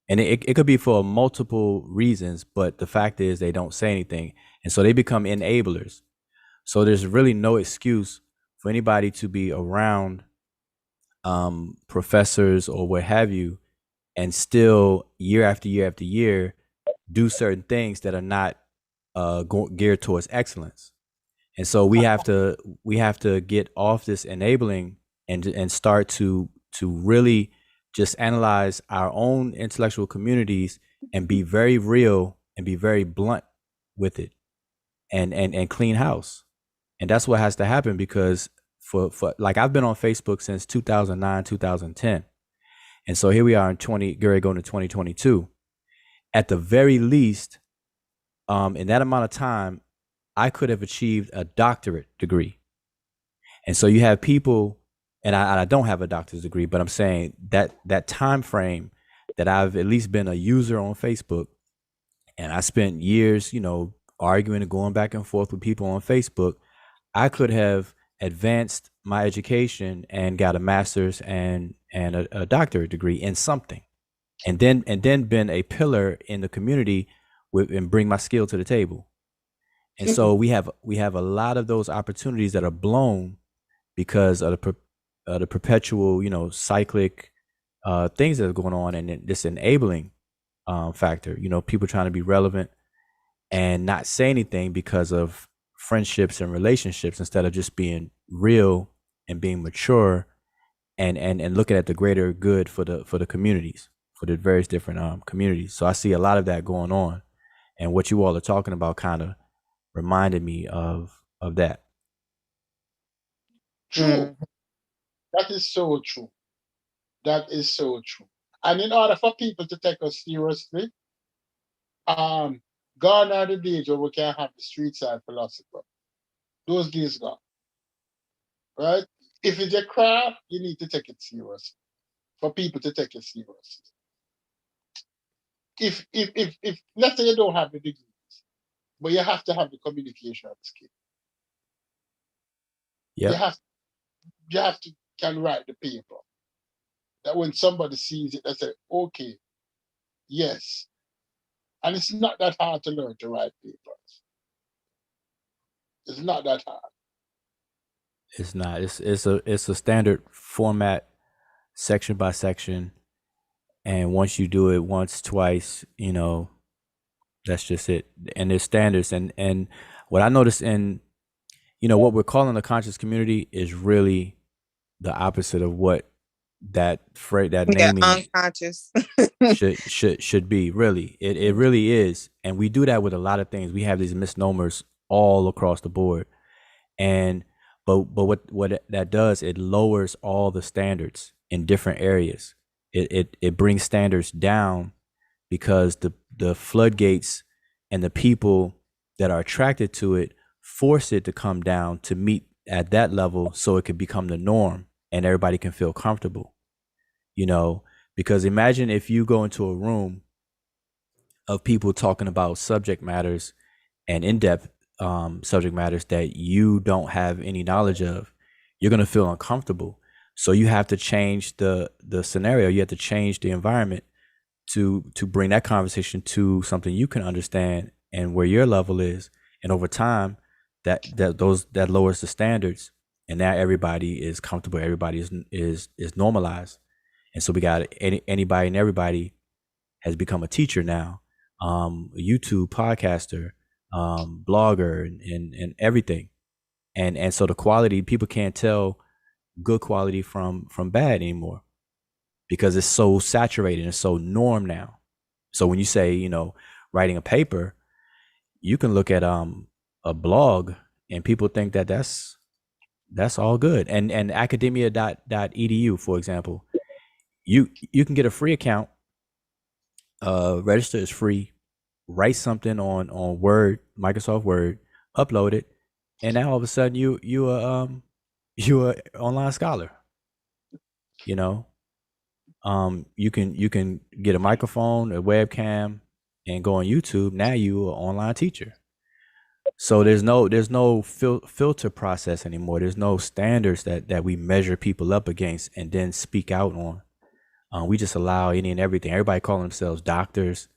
And it could be for multiple reasons, but the fact is they don't say anything. And so they become enablers. So there's really no excuse for anybody to be around professors or what have you, and still year after year after year do certain things that are not geared towards excellence. And so we have to get off this enabling and start to really just analyze our own intellectual communities and be very real and be very blunt with it and clean house. And that's what has to happen, because for like I've been on Facebook since 2009, 2010. And so here we are in going to 2022. At the very least, in that amount of time, I could have achieved a doctorate degree. And so you have people, and I don't have a doctor's degree, but I'm saying that time frame that I've at least been a user on Facebook, and I spent years, arguing and going back and forth with people on Facebook, I could have advanced my education and got a master's and a doctorate degree in something, and then been a pillar in the community and bring my skill to the table. And so we have a lot of those opportunities that are blown because of the perpetual, cyclic things that are going on, and this enabling factor. People trying to be relevant and not say anything because of friendships and relationships, instead of just being real and being mature and looking at the greater good for the communities, for the various different communities. So I see a lot of that going on, and what you all are talking about kind of reminded me of that. True. That is so true. That is so true. And in order for people to take us seriously, gone are the days where we can have the street side philosopher. Those days gone. Right? If it's a craft, you need to take it serious. For people to take it serious. If let's say you don't have the degrees, but you have to have the communication skill. Yeah. You have to can write the paper. That when somebody sees it, they say, okay, yes. And it's not that hard to learn to write papers. It's not that hard. It's not. It's a standard format, section by section, and once you do it once, twice, that's just it. And there's standards, and what I noticed in, what we're calling the conscious community is really the opposite of what that phrase, that naming unconscious should be. Really, it really is, and we do that with a lot of things. We have these misnomers all across the board, but what that does, it lowers all the standards in different areas. It brings standards down because the floodgates and the people that are attracted to it force it to come down to meet at that level, so it could become the norm and everybody can feel comfortable. Because imagine if you go into a room of people talking about subject matters and in-depth subject matters that you don't have any knowledge of, you're going to feel uncomfortable. So you have to change the scenario. You have to change the environment to bring that conversation to something you can understand and where your level is. And over time, that lowers the standards, and now everybody is comfortable. Everybody is normalized. And so we got anybody and everybody has become a teacher now, a YouTube podcaster, blogger, and everything. And so the quality, people can't tell good quality from bad anymore because it's so saturated and so norm now. So when you say, writing a paper, you can look at a blog and people think that that's all good. And academia.edu, for example, you can get a free account, register is free, write something on Word, Microsoft Word, upload it, and now all of a sudden you are online scholar. You can get a microphone, a webcam, and go on YouTube. Now you are an online teacher. So there's no filter process anymore. There's no standards that we measure people up against and then speak out on. We just allow any and everything. Everybody calling themselves doctors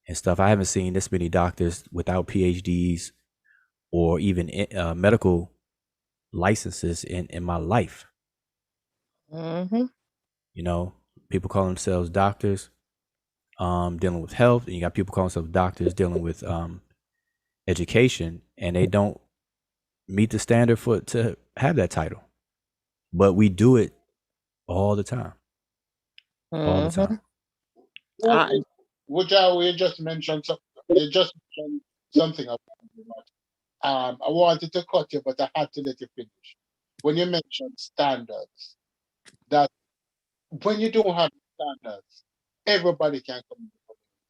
and stuff. I haven't seen this many doctors without PhDs or even medical licenses in my life. Mm-hmm. People call themselves doctors, dealing with health, and you got people calling themselves doctors dealing with education, and they don't meet the standard to have that title. But we do it all the time. All the time. You just mentioned something. You just mentioned something about I wanted to cut you, but I had to let you finish. When you mentioned standards, that when you don't have standards, everybody can come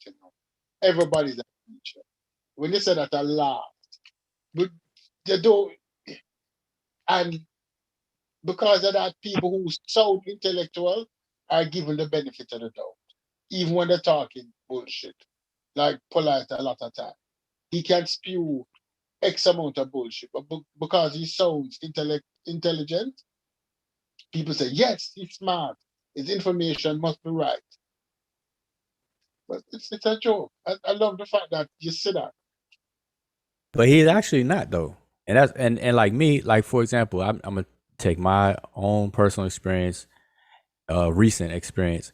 to the everybody's a teacher. When you say that a lot, but they don't, and because of that, people who sound intellectual are given the benefit of the doubt, even when they're talking bullshit. Like Polite a lot of time, he can spew X amount of bullshit, but because he sounds intelligent, people say, yes, he's smart. His information must be right. But it's a joke. I love the fact that you say that. But he's actually not, though. And that's and like me, like for example, I'm a take my own personal experience, recent experience.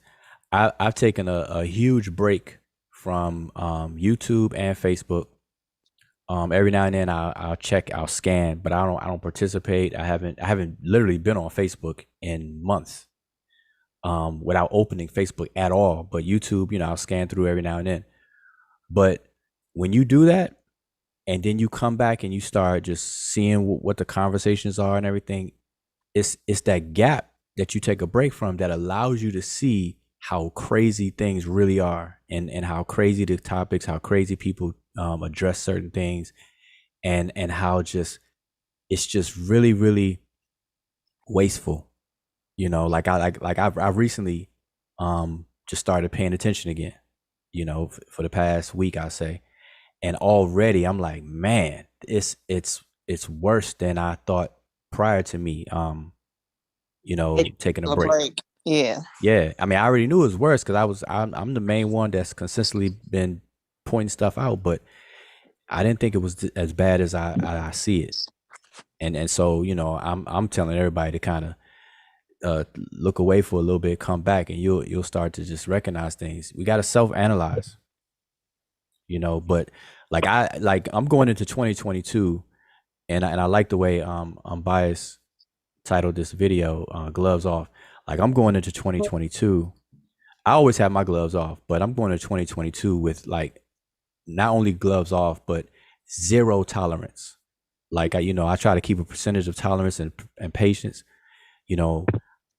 I've taken a huge break from YouTube and Facebook. Every now and then I'll scan, but I don't participate. I haven't literally been on Facebook in months, without opening Facebook at all. But YouTube, I'll scan through every now and then. But when you do that, and then you come back and you start just seeing what the conversations are and everything, it's that gap that you take a break from that allows you to see how crazy things really are, and how crazy the topics, how crazy people address certain things, and how it's just really, really wasteful. Like I've recently just started paying attention again, for the past week, I say. And already I'm like, man, it's worse than I thought prior to me taking a break. Yeah. Yeah. I mean, I already knew it was worse because I'm the main one that's consistently been pointing stuff out, but I didn't think it was as bad as I see it. And so, I'm telling everybody to kind of look away for a little bit, come back, and you'll start to just recognize things. We got to self-analyze, but I'm going into 2022, and I like the way Unbiased titled this video, Gloves Off. Like, I'm going into 2022. I always have my gloves off, but I'm going to 2022 with like not only gloves off, but zero tolerance. Like, I try to keep a percentage of tolerance and patience,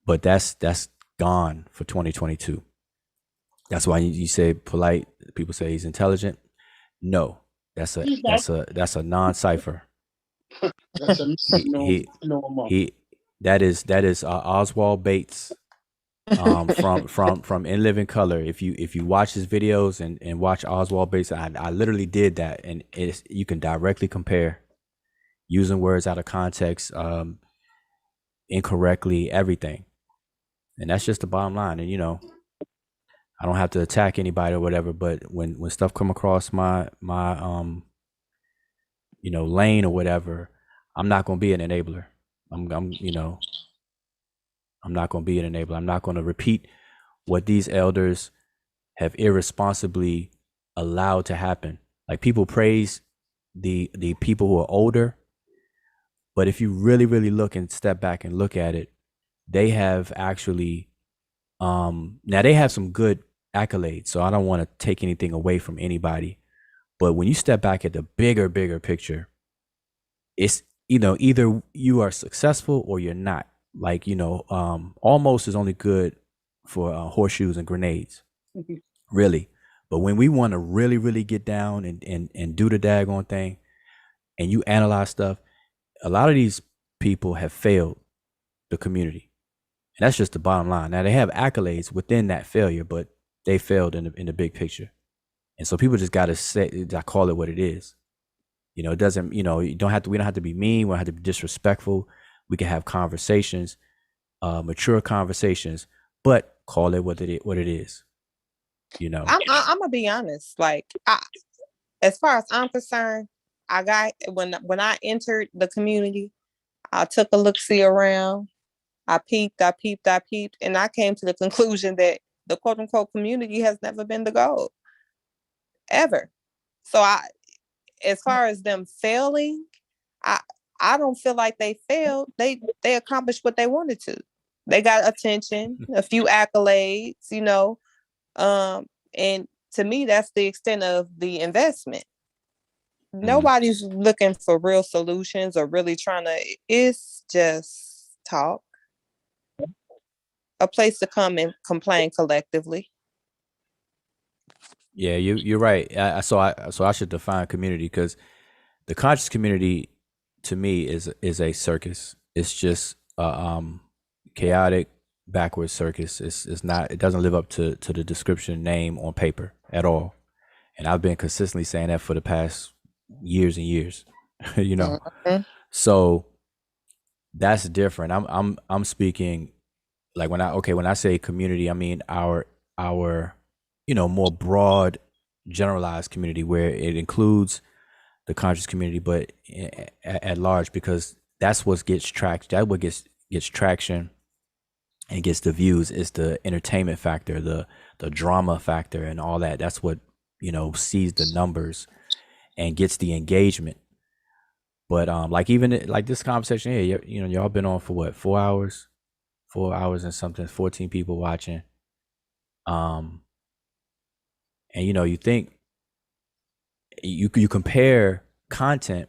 but that's gone for 2022. That's why you say polite. People say he's intelligent. No, that's a non-cipher. That's a that is Oswald Bates from In Living Color. If you watch his videos and watch Oswald Bates, I literally did that, and you can directly compare using words out of context, incorrectly, everything. And that's just the bottom line. And I don't have to attack anybody or whatever, but when stuff come across my lane or whatever, I'm not going to be an enabler. I'm not going to be an enabler. I'm not going to repeat what these elders have irresponsibly allowed to happen. Like, people praise the people who are older, but if you really, really look and step back and look at it, they have actually now they have some good accolades, so I don't want to take anything away from anybody. But when you step back at the bigger picture, it's either you are successful or you're not. Like, almost is only good for horseshoes and grenades, really. But when we want to really, really get down and do the daggone thing, and you analyze stuff, a lot of these people have failed the community. And that's just the bottom line. Now, they have accolades within that failure, but they failed in the big picture. And so people just got to call it what it is. It doesn't, we don't have to be mean. We don't have to be disrespectful. We can have conversations, mature conversations, but call it what it is. I'm gonna be honest. Like, as far as I'm concerned, when I entered the community, I took a look-see around. I peeped, and I came to the conclusion that the quote-unquote community has never been the goal, ever. So as far as them failing, I don't feel like they failed. They accomplished what they wanted to. They got attention, a few accolades, and to me, that's the extent of the investment. Nobody's looking for real solutions or really trying to. It's just talk. A place to come and complain collectively. Yeah, you're right. So I should define community, because the conscious community to me is a circus. It's just chaotic, backwards circus. It's not. It doesn't live up to the description name on paper at all. And I've been consistently saying that for the past years and years. So that's different. I'm speaking like when I say community, I mean our more broad, generalized community, where it includes the conscious community, but at large, because that's what gets tracked. That's what gets gets traction and gets the views. It's the entertainment factor, the drama factor, and all that. That's what, sees the numbers and gets the engagement. But like even like this conversation here, y'all been on for what, 4 hours? 4 hours and something, 14 people watching. And you think you compare content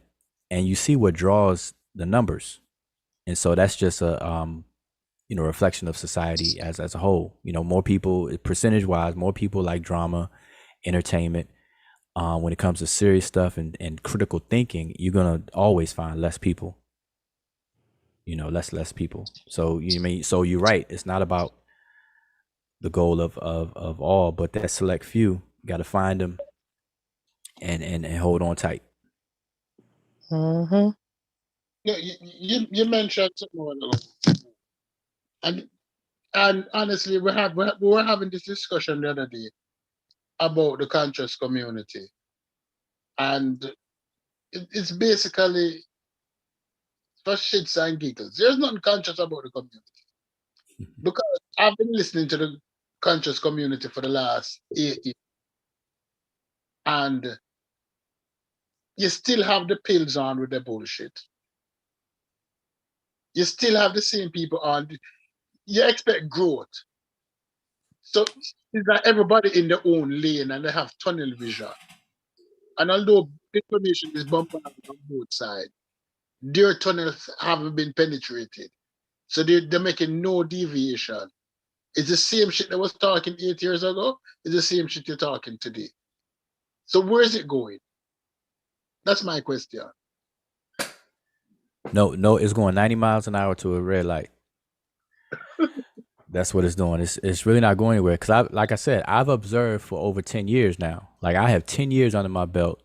and you see what draws the numbers. And so that's just a reflection of society as a whole. More people, percentage wise, more people like drama, entertainment. When it comes to serious stuff and critical thinking, you're gonna always find less people. Less people. So you're right. It's not about the goal of all, but that select few, you got to find them and hold on tight. Yeah, you mentioned something, and honestly, we were having this discussion the other day about the conscious community, and it's basically for shits and giggles. There's nothing conscious about the community because I've been listening to the conscious community for the last 8 years, and you still have the pills on with the bullshit. You still have the same people on. You expect growth. So it's like everybody in their own lane and they have tunnel vision. And although information is bumping on both sides, their tunnels haven't been penetrated. So they're making no deviation. It's the same shit that was talking 8 years ago. It's the same shit you're talking today. So where is it going? That's my question. No, it's going 90 miles an hour to a red light. That's what it's doing. It's really not going anywhere. Because like I said, I've observed for over 10 years now. Like I have 10 years under my belt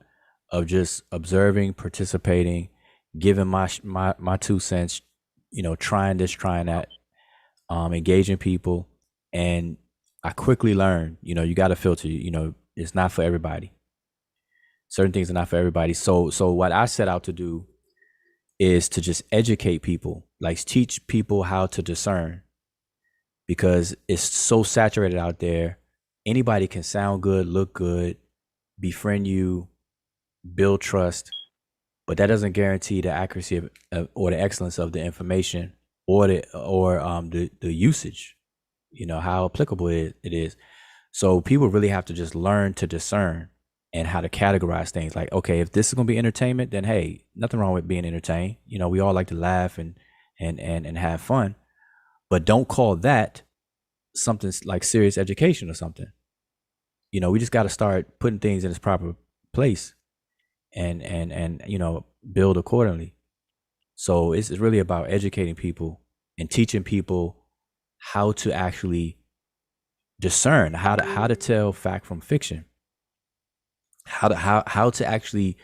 of just observing, participating, giving my 2 cents, trying this, trying that, engaging people. And I quickly learned, you got to filter, it's not for everybody. Certain things are not for everybody. So what I set out to do is to just educate people, like teach people how to discern, because it's so saturated out there. Anybody can sound good, look good, befriend you, build trust, but that doesn't guarantee the accuracy of or the excellence of the information or the usage, how applicable it is. So people really have to just learn to discern and how to categorize things. Like, okay, if this is going to be entertainment, then hey, nothing wrong with being entertained. We all like to laugh and have fun, but don't call that something like serious education or something. We just got to start putting things in its proper place and build accordingly. So it's really about educating people and teaching people how to actually discern, how to tell fact from fiction, how to actually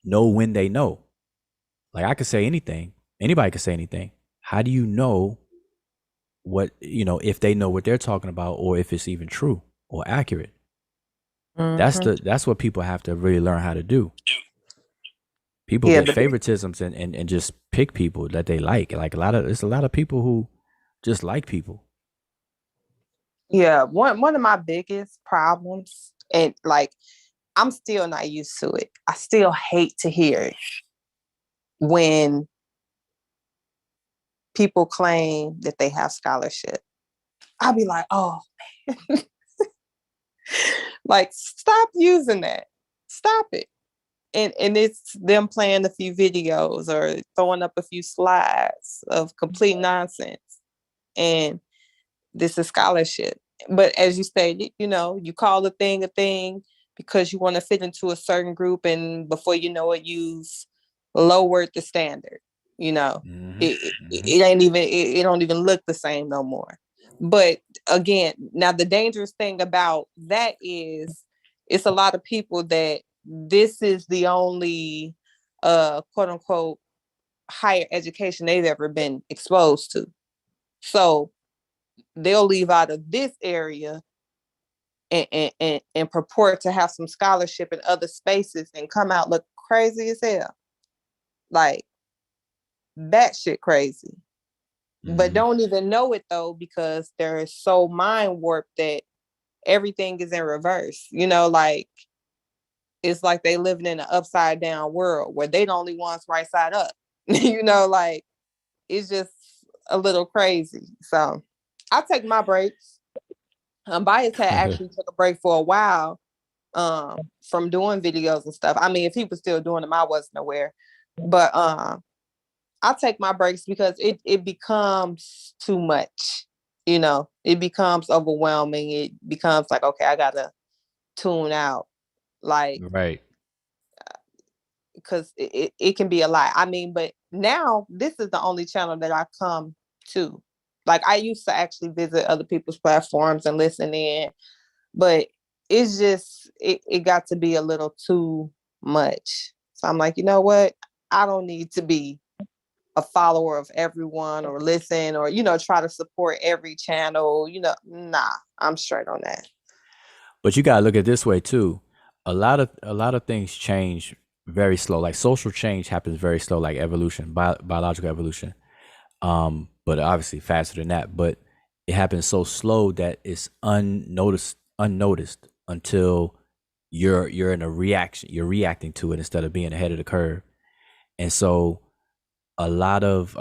know when they know. Like I could say anything, anybody could say anything. How do you know what, if they know what they're talking about or if it's even true or accurate? That's what people have to really learn how to do. People get favoritisms and just pick people that they like. Like it's a lot of people who just like people. Yeah, one of my biggest problems, and like I'm still not used to it. I still hate to hear it when people claim that they have scholarship. I'll be like, oh man. Like, stop using that. Stop it. And it's them playing a few videos or throwing up a few slides of complete nonsense. And this is scholarship. But as you stated, you call a thing because you want to fit into a certain group, and before you know it, you've lowered the standard. It ain't even, it don't even look the same no more. But again, now the dangerous thing about that is it's a lot of people that this is the only quote unquote higher education they've ever been exposed to. So they'll leave out of this area and purport to have some scholarship in other spaces and come out look crazy as hell. Like that shit crazy. but don't even know it though, because they're so mind warped that everything is in reverse. You know, like it's like they living in an upside down world where they the only ones right side up. You know, like it's just a little crazy. So I take my breaks. Bias had actually took a break for a while from doing videos and stuff. I mean, if he was still doing them, I wasn't aware. But I take my breaks because it becomes too much. You know, it becomes overwhelming. It becomes like, okay, I gotta tune out. Like, right. Because it can be a lot. I mean, but now this is the only channel that I come to. Like I used to actually visit other people's platforms and listen in, but it's just, it got to be a little too much. So I'm like, you know what? I don't need to be a follower of everyone or listen or, you know, try to support every channel, you know, nah, I'm straight on that. But you gotta look at it this way too. A lot of things change very slow. Like social change happens very slow, like evolution, biological evolution. But obviously faster than that. But it happens so slow that it's unnoticed until you're in a reaction. You're reacting to it instead of being ahead of the curve. And so a lot of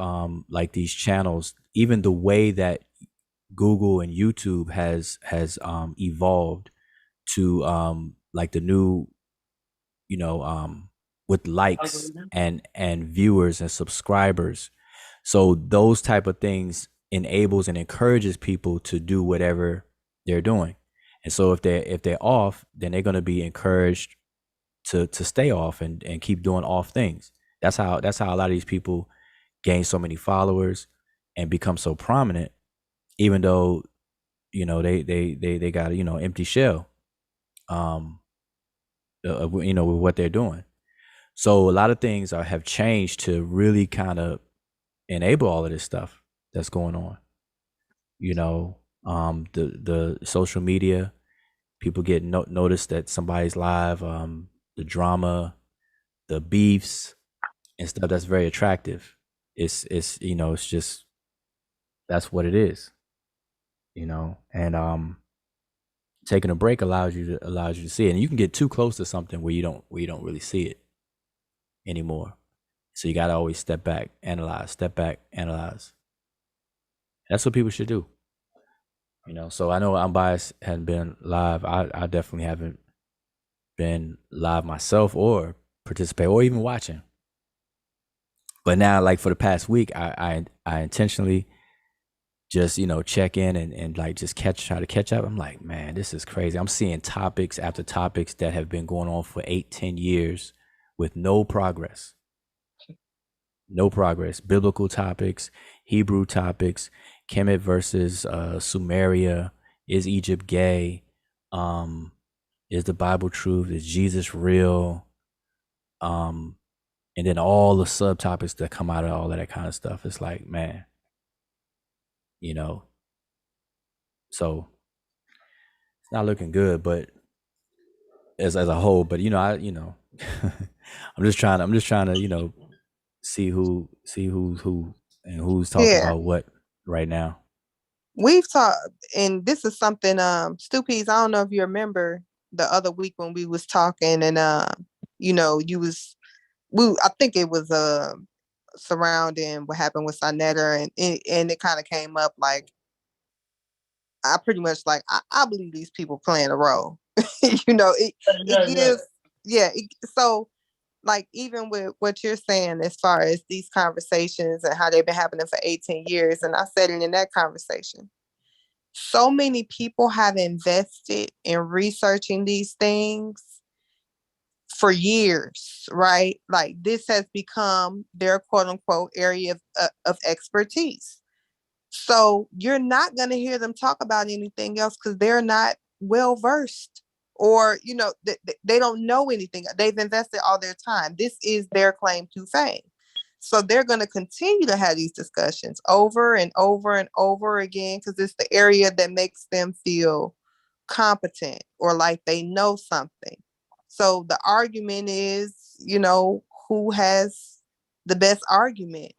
like these channels, even the way that Google and YouTube has evolved to like the new, you know, with likes and viewers and subscribers. So those type of things enables and encourages people to do whatever they're doing. And so if they're off, then they're going to be encouraged to stay off and keep doing off things. That's how a lot of these people gain so many followers and become so prominent, even though, you know, they got, you know, empty shell, you know, with what they're doing. So a lot of things have changed to really kind of enable all of this stuff that's going on. You know, the social media, people get noticed that somebody's live, the drama, the beefs and stuff that's very attractive. It's you know, it's just, that's what it is, you know. And taking a break allows you to see it. And you can get too close to something where you don't really see it anymore. So you got to always step back, analyze. That's what people should do. You know, so I know Unbiased hadn't been live. I definitely haven't been live myself or participate or even watching. But now, like for the past week, I intentionally just, you know, check in and like just try to catch up. I'm like, man, this is crazy. I'm seeing topics after topics that have been going on for 8-10 years with no progress. Biblical topics, Hebrew topics, Kemet versus Sumeria. Is Egypt gay? Is the Bible truth? Is Jesus real? And then all the subtopics that come out of all of that kind of stuff. It's like, man, you know, so it's not looking good, but as a whole. But you know, I'm just trying to, you know, see who's who and who's talking about what right now. We've talked, and this is something, Stupies, I don't know if you remember the other week when we was talking, and you know, I think it was surrounding what happened with Sinetta, and it kind of came up like, I pretty much like, I believe these people playing a role. You know, it gives, so like, even with what you're saying as far as these conversations and how they've been happening for 18 years, and I said it in that conversation, so many people have invested in researching these things for years, right? Like this has become their quote unquote area of expertise. So you're not going to hear them talk about anything else because they're not well versed, or, you know, they don't know anything. They've invested all their time. This is their claim to fame. So they're going to continue to have these discussions over and over and over again because it's the area that makes them feel competent or like they know something. So the argument is, you know, who has the best argument,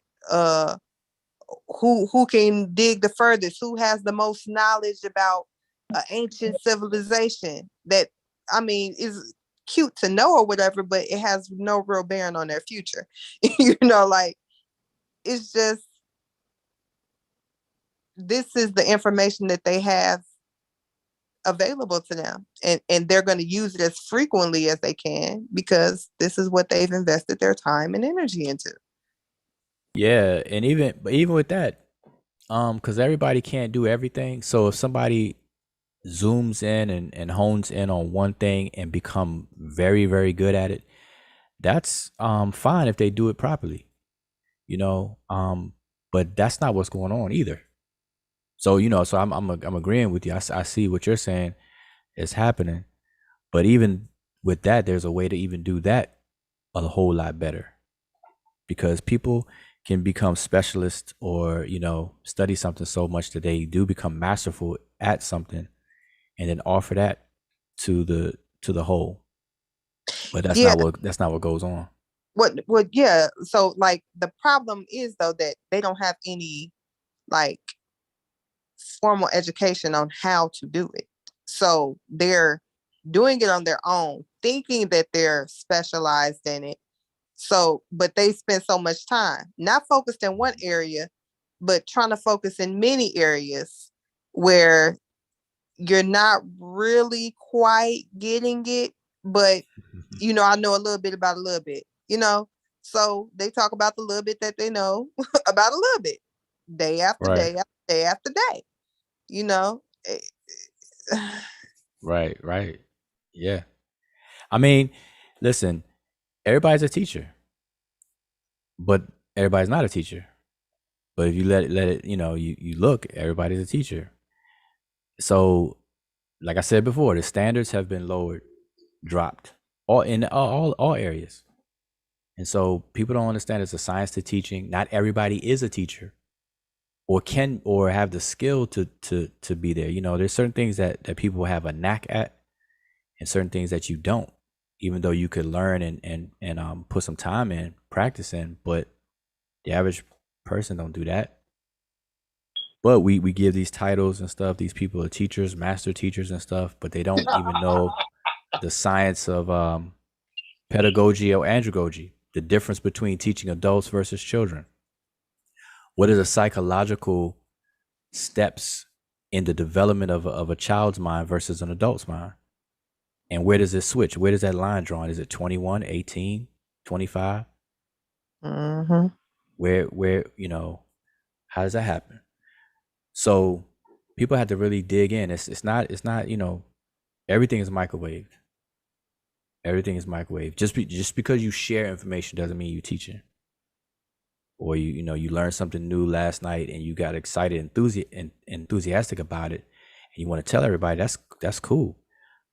who can dig the furthest, who has the most knowledge about an ancient civilization that, I mean, is cute to know or whatever, but it has no real bearing on their future. You know, like, it's just, this is the information that they have available to them, and they're going to use it as frequently as they can because this is what they've invested their time and energy into. Yeah, and even with that, because everybody can't do everything. So if somebody zooms in and hones in on one thing and become very, very good at it, that's fine if they do it properly, you know. But that's not what's going on either. So, you know, so I'm agreeing with you. I see what you're saying is happening, but even with that, there's a way to even do that a whole lot better, because people can become specialists or, you know, study something so much that they do become masterful at something, and then offer that to the whole. But that's not what goes on. What yeah. So like the problem is though that they don't have any like formal education on how to do it. So they're doing it on their own, thinking that they're specialized in it. So, but they spend so much time not focused in one area, but trying to focus in many areas where you're not really quite getting it. But, you know, I know a little bit about a little bit, you know, so they talk about the little bit that they know about a little bit, day after day after day after day, you know. Right. Yeah. I mean, listen, everybody's a teacher, but everybody's not a teacher. But if you let it, you know, you look, everybody's a teacher. So, like I said before, the standards have been lowered, dropped, all areas. And so people don't understand it's a science to teaching. Not everybody is a teacher or can or have the skill to be there. You know, there's certain things that people have a knack at and certain things that you don't, even though you could learn and put some time in, practice in, but the average person don't do that. But we give these titles and stuff. These people are teachers, master teachers and stuff, but they don't even know the science of pedagogy or andragogy, the difference between teaching adults versus children. What are the psychological steps in the development of a child's mind versus an adult's mind? And where does it switch? Where does that line drawn? Is it 21, 18, 25? Mm-hmm. Where, you know, how does that happen? So people have to really dig in. It's not, you know, everything is microwaved. Everything is microwaved. Just because you share information doesn't mean you teaching. Or you know, you learned something new last night and you got excited, enthusiastic about it, and you want to tell everybody, that's cool.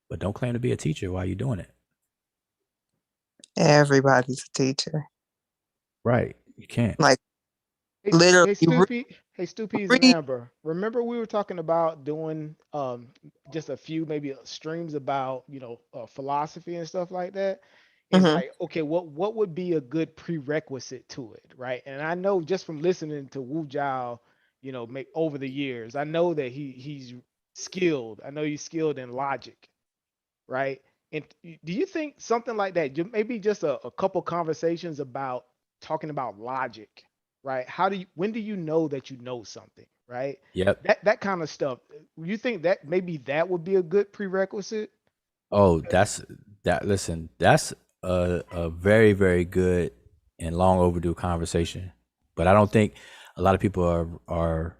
But don't claim to be a teacher while you're doing it. Everybody's a teacher. Right. You can't. Like, literally. Hey, Stoopies and Amber, remember we were talking about doing just a few maybe streams about, you know, philosophy and stuff like that? And like, okay, what would be a good prerequisite to it, right? And I know just from listening to Wu Zhao, you know, over the years, I know that he's skilled. I know he's skilled in logic, right? And do you think something like that, maybe just a couple conversations about talking about logic, right? When do you know that you know something, right? Yep. That kind of stuff. You think that maybe that would be a good prerequisite? Oh, listen, that's a very, very good and long overdue conversation. But I don't think a lot of people are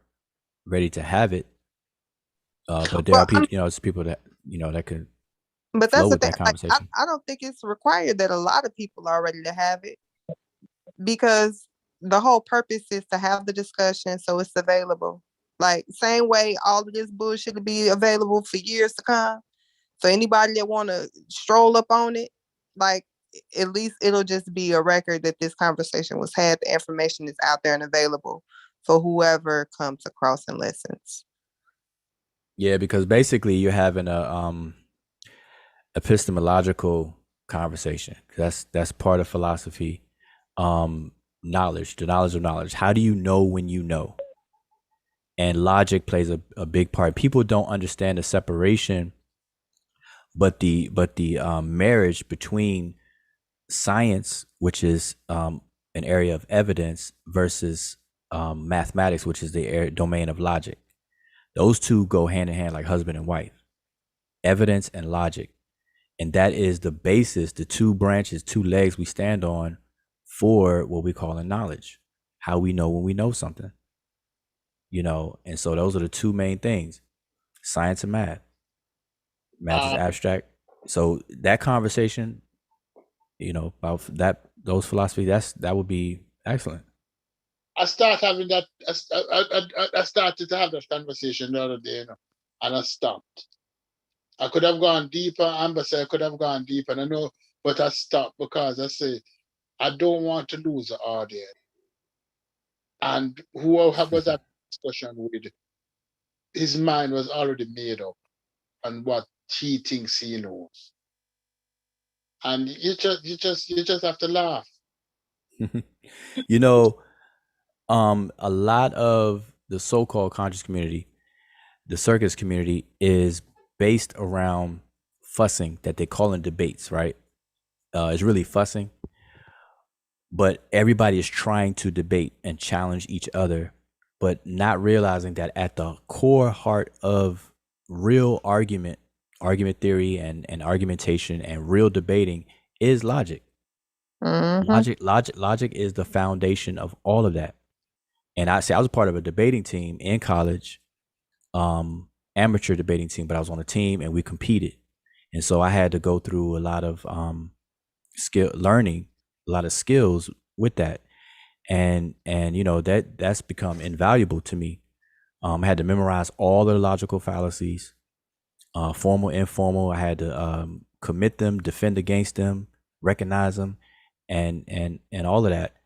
ready to have it. But there are people, you know, it's people that, you know, that could. But that's the thing. Like, I don't think it's required that a lot of people are ready to have it, because the whole purpose is to have the discussion so it's available. Like, same way all of this bullshit will be available for years to come. So anybody that want to stroll up on it, like, at least it'll just be a record that this conversation was had. The information is out there and available for whoever comes across and listens. Yeah, because basically you're having a epistemological conversation. That's part of philosophy. knowledge, the knowledge of knowledge. How do you know when you know? And logic plays a big part. People don't understand the separation, but the marriage between science, which is an area of evidence, versus mathematics, which is the domain of logic. Those two go hand in hand like husband and wife. Evidence and logic. And that is the basis, the two branches, two legs we stand on for what we call in knowledge, how we know when we know something. And so those are the two main things, science and math. Math is abstract. So that conversation, about those philosophies, that would be excellent. I started having that. I started to have that conversation the other day, and I stopped. I could have gone deeper. Amber said I could have gone deeper, and I know, but I stopped because I say I don't want to lose the audience. And whoever was that discussion with, his mind was already made up on what he thinks he knows, and you just have to laugh. A lot of the so-called conscious community, the circus community, is based around fussing that they call in debates, right? It's really fussing, but everybody is trying to debate and challenge each other, but not realizing that at the core heart of real argument theory and argumentation and real debating is logic. Logic is the foundation of all of that. And I was a part of a debating team in college, amateur debating team, but I was on a team and we competed. And so I had to go through a lot of learning a lot of skills with that. And that's become invaluable to me. I had to memorize all the logical fallacies, formal, informal. I had to commit them, defend against them, recognize them, and all of that,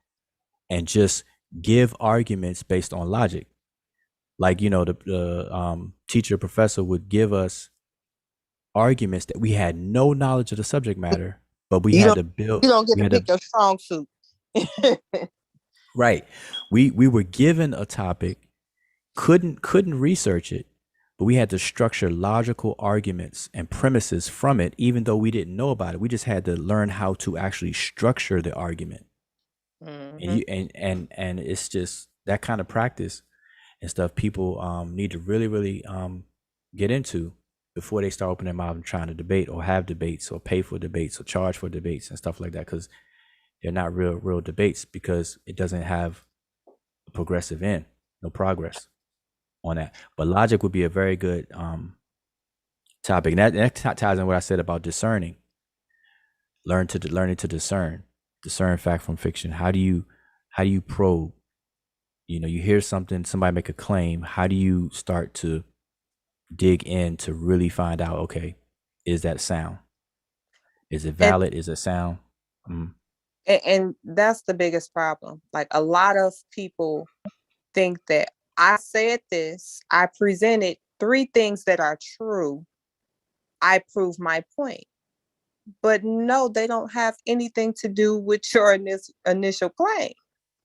and just give arguments based on logic. Like, the teacher, professor would give us arguments that we had no knowledge of the subject matter, but we had to build. You don't get to pick your strong suit. Right. We were given a topic, couldn't research it, but we had to structure logical arguments and premises from it, even though we didn't know about it. We just had to learn how to actually structure the argument. And it's just that kind of practice and stuff people need to really, really get into before they start opening their mouth and trying to debate or have debates or pay for debates or charge for debates and stuff like that, because they're not real debates, because it doesn't have a progressive end, no progress on that. But logic would be a very good topic. And that ties in what I said about discerning. Learning to discern fact from fiction. How do you probe? You hear something, somebody make a claim. How do you start to dig in to really find out, okay, is that sound? Is it valid? Is it sound? And that's the biggest problem. Like, a lot of people think that I said this, I presented 3 things that are true, I prove my point. But no, they don't have anything to do with your initial claim.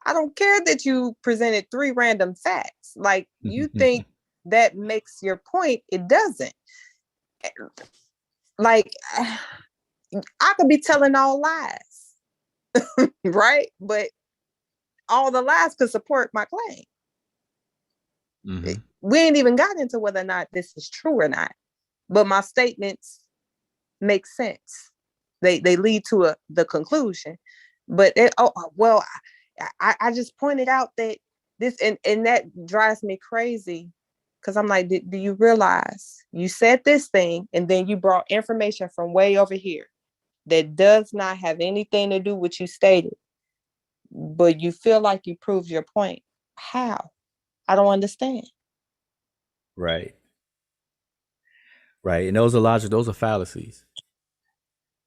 I don't care that you presented 3 random facts. Like, you think that makes your point. It doesn't. Like, I could be telling all lies, right? But all the lies could support my claim. We ain't even got into whether or not this is true or not. But my statements make sense. They lead to the conclusion. But I just pointed out that this, and that drives me crazy, because I'm like, do you realize you said this thing and then you brought information from way over here that does not have anything to do with what you stated, but you feel like you proved your point? How? I don't understand. Right. And those are fallacies.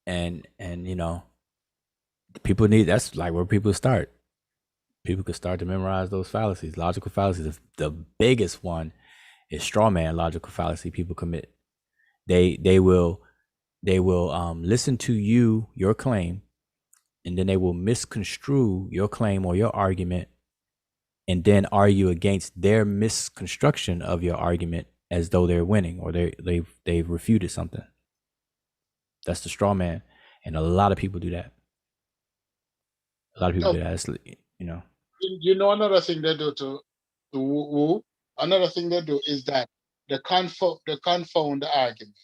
And people that's like where people start. People could start to memorize those fallacies, logical fallacies. The biggest one is straw man logical fallacy people commit. They will listen to your claim, and then they will misconstrue your claim or your argument and then argue against their misconstruction of your argument as though they're winning or they've refuted something. That's the straw man. And a lot of people do that. A lot of people do that. It's, you know. You know, another thing they do to woo, another thing they do is that they confound the argument.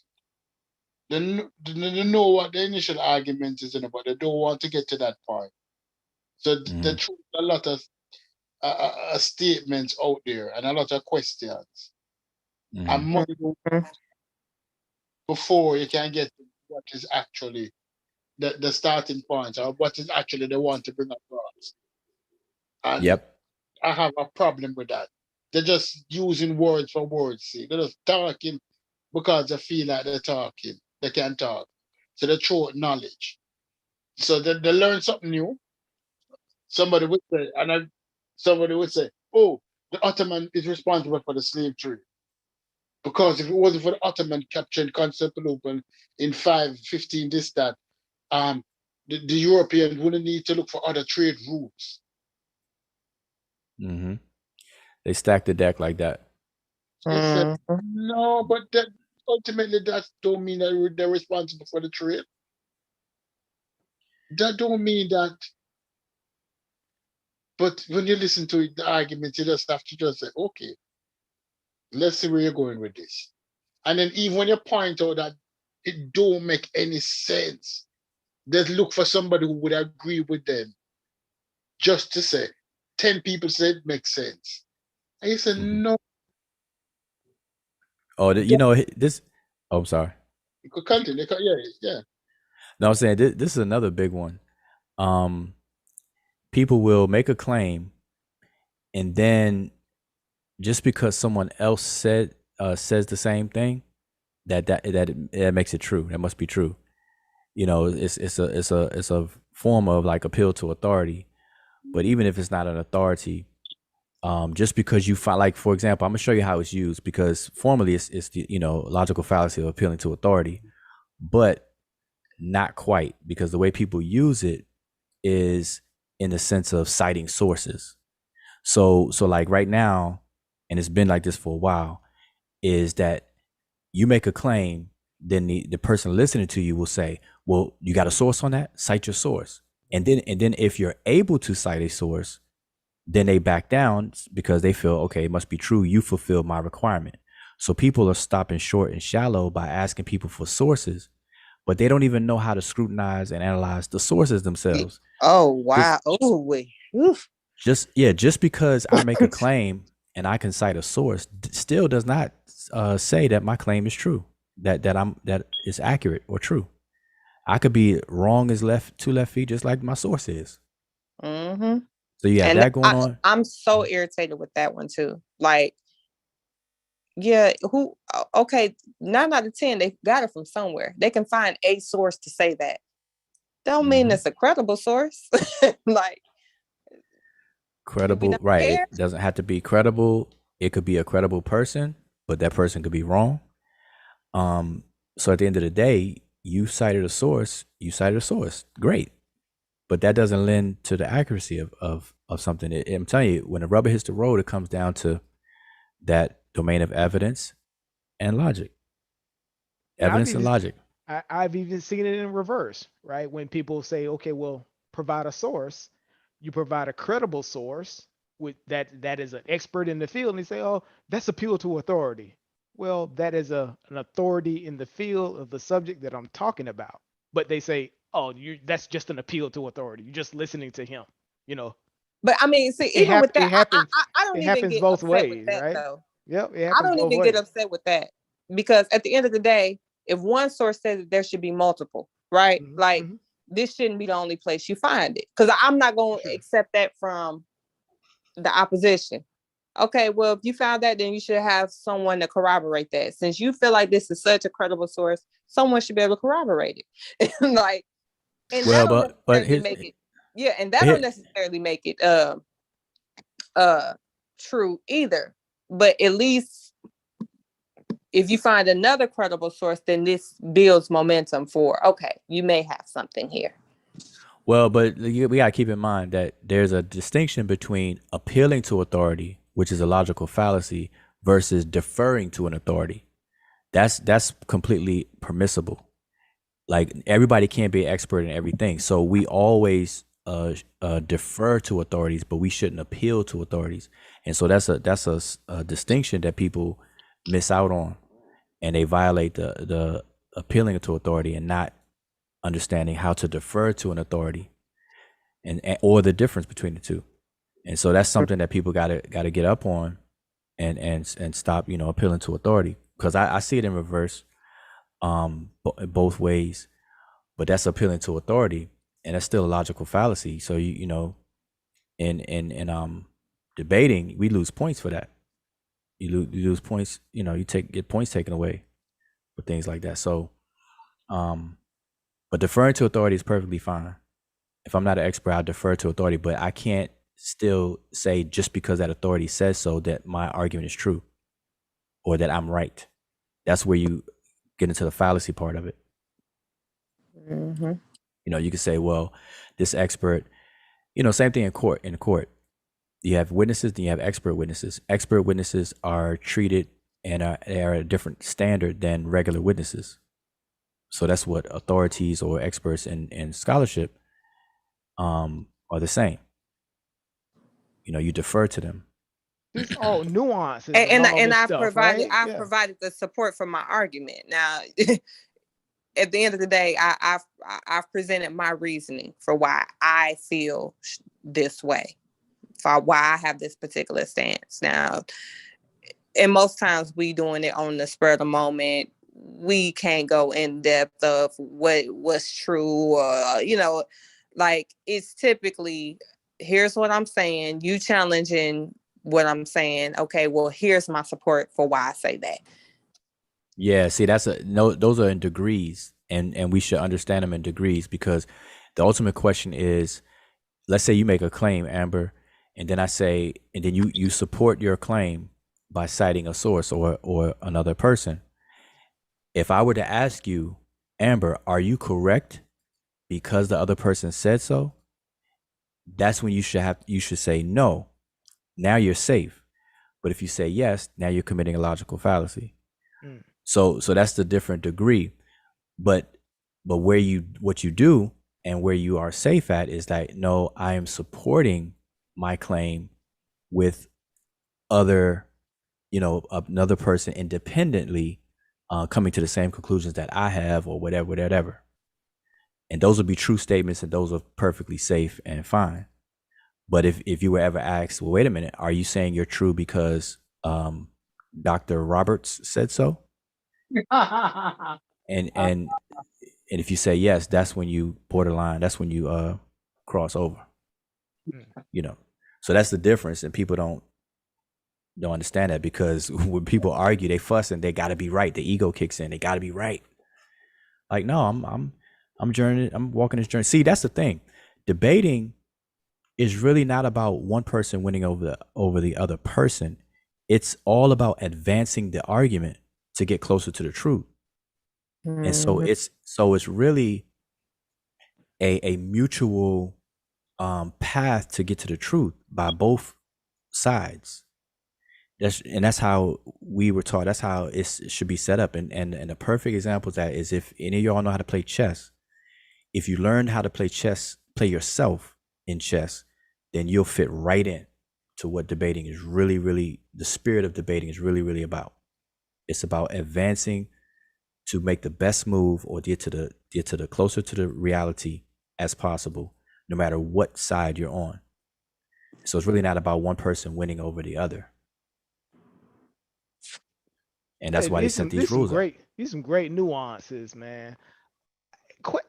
They know what the initial argument is, but they don't want to get to that point. So they throw a lot of statements out there and a lot of questions. And money before you can get to what is actually the starting point or what is actually they want to bring across. And I have a problem with that. They're just using words for words' sake. They're just talking because they feel like they're talking. They can talk. So they throw out knowledge. So they learn something new. Somebody would say, oh, the Ottoman is responsible for the slave trade. Because if it wasn't for the Ottoman capturing Constantinople in 515, this, that, the Europeans wouldn't need to look for other trade routes. Mm-hmm. They stack the deck like that. No, but that ultimately that don't mean that they're responsible for the trade. That don't mean that. But when you listen to the argument, you just have to just say, okay, let's see where you're going with this. And then even when you point out that it don't make any sense, just look for somebody who would agree with them. Just to say, 10 people said it makes sense. And you say, no. Oh, you know, this, oh, I'm sorry. You could continue. Yeah. No, I'm saying this is another big one. People will make a claim, and then just because someone else says the same thing, that makes it true. That must be true. You know, it's a form of like appeal to authority. But even if it's not an authority, just because you find, like, for example, I'm gonna show you how it's used, because formally it's the, you know, logical fallacy of appealing to authority, but not quite, because the way people use it is in the sense of citing sources. So like right now, and it's been like this for a while, is that you make a claim, then the person listening to you will say, well, you got a source on that? Cite your source. And then if you're able to cite a source, then they back down because they feel, okay, it must be true. You fulfilled my requirement. So people are stopping short and shallow by asking people for sources, but they don't even know how to scrutinize and analyze the sources themselves. Oh, wow. Just because I make a claim and I can cite a source still does not say that my claim is true, that is accurate or true. I could be wrong as two left feet, just like my source is. Mm-hmm. So you have that going on. I'm so irritated with that one too. Like, yeah, okay, 9 out of 10, they got it from somewhere. They can find a source to say that. Don't mean it's a credible source. Like, credible, right? It doesn't have to be credible. It could be a credible person, but that person could be wrong. So at the end of the day, you cited a source. Great. But that doesn't lend to the accuracy of something. I'm telling you, when the rubber hits the road, it comes down to that domain of evidence and logic. Evidence and logic. I've even seen it in reverse, right? When people say, okay, well, provide a source, you provide a credible source with that is an expert in the field, and they say, oh, that's appeal to authority. Well, that is an authority in the field of the subject that I'm talking about. But they say, oh, that's just an appeal to authority. You're just listening to him, you know. But I mean, see, even with that, happens, I don't even get both upset ways, with that, right? though. Yep, I don't even get upset with that, because at the end of the day, if one source says that there should be multiple, right? Mm-hmm. Like, this shouldn't be the only place you find it, because I'm not going to accept that from the opposition. Okay, well, if you found that, then you should have someone to corroborate that. Since you feel like this is such a credible source, someone should be able to corroborate it. Like, and well, that don't necessarily make it true either. But at least if you find another credible source, then this builds momentum for, okay, you may have something here. Well, but we gotta keep in mind that there's a distinction between appealing to authority, which is a logical fallacy, versus deferring to an authority. That's completely permissible. Like everybody can't be an expert in everything, so we always defer to authorities, but we shouldn't appeal to authorities. And so that's a distinction that people miss out on, and they violate the appealing to authority and not understanding how to defer to an authority, and or the difference between the two. And so that's something that people gotta get up on, and stop appealing to authority, because I see it in reverse, both ways. But that's appealing to authority, and that's still a logical fallacy. So in debating, we lose points for that. You lose points. You get points taken away for things like that. So, but deferring to authority is perfectly fine. If I'm not an expert, I'll defer to authority, but I can't still say just because that authority says so that my argument is true or that I'm right. That's where you get into the fallacy part of it. Mm-hmm. You could say, well, this expert, same thing in court. In court, you have witnesses, then you have expert witnesses. Expert witnesses are treated and are at a different standard than regular witnesses. So that's what authorities or experts in scholarship are the same. You defer to them. It's all nuances. And all I've stuff, provided right? I've provided the support for my argument. Now, at the end of the day, I've presented my reasoning for why I feel this way, for why I have this particular stance. Now, and most times we doing it on the spur of the moment. We can't go in depth of what's true, or like it's typically, here's what I'm saying, you challenging what I'm saying. Okay, well, here's my support for why I say that. Yeah, see, those are in degrees, and we should understand them in degrees, because the ultimate question is, let's say you make a claim, Amber, and then I say, and then you support your claim by citing a source or another person. If I were to ask you, Amber, are you correct because the other person said so? That's when you should say no. Now you're safe. But if you say yes, now you're committing a logical fallacy. Mm. So that's the different degree. But what you do and where you are safe at is that, no, I am supporting my claim with another person independently coming to the same conclusions that I have, or whatever. And those would be true statements, and those are perfectly safe and fine. But if you were ever asked, well, wait a minute, are you saying you're true because Dr. Roberts said so? and if you say yes, that's when you borderline, that's when you cross over. So that's the difference, and people don't understand that, because when people argue, they fuss and they got to be right. The ego kicks in. They got to be right. Like, no, I'm walking this journey. See, that's the thing. Debating is really not about one person winning over the other person. It's all about advancing the argument to get closer to the truth. Mm-hmm. And so it's really a mutual path to get to the truth by both sides. That's how we were taught. That's how it should be set up. And the perfect example of that is, if any of y'all know how to play chess, if you learn how to play chess, play yourself in chess, then you'll fit right in to what debating is really, really, the spirit of debating is really, really about. It's about advancing to make the best move, or get to the closer to the reality as possible, no matter what side you're on. So it's really not about one person winning over the other. And that's why they set these rules up. These some great nuances, man.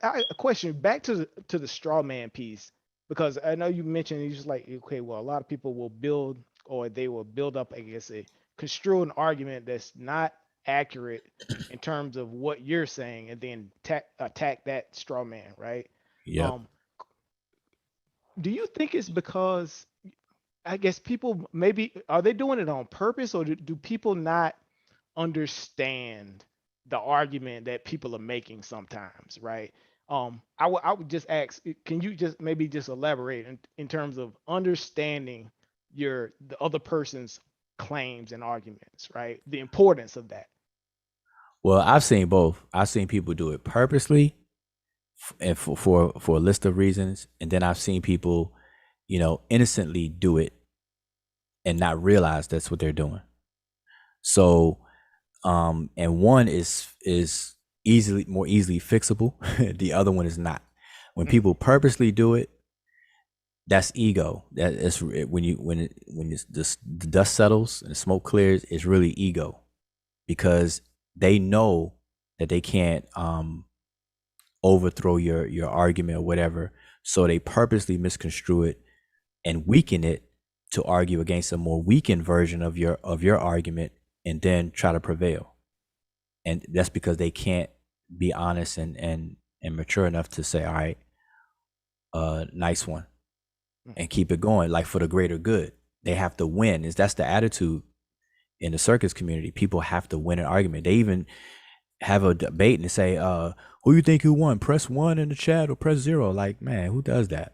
A question back to the straw man piece, because I know you mentioned, you just like, okay, well, a lot of people will build up, I guess, construe an argument that's not accurate in terms of what you're saying, and then attack that straw man, right? Yeah. Do you think it's because, I guess, people maybe, are they doing it on purpose, or do people not understand the argument that people are making sometimes, right? I would just ask, can you just maybe just elaborate in terms of understanding the other person's claims and arguments, right? The importance of that. Well, I've seen both. I've seen people do it purposely and for a list of reasons, and then I've seen people, innocently do it and not realize that's what they're doing. So, and one is more easily fixable. The other one is not. When people purposely do it, that's ego. That's when the dust settles and the smoke clears, it's really ego, because they know that they can't overthrow your argument or whatever, so they purposely misconstrue it and weaken it to argue against a more weakened version of your argument, and then try to prevail. And that's because they can't be honest and mature enough to say, all right, nice one, and keep it going, like for the greater good. They have to win. That's the attitude in the circus community. People have to win an argument. They even have a debate and say, who you think who won? Press 1 in the chat or press 0. Like, man, who does that?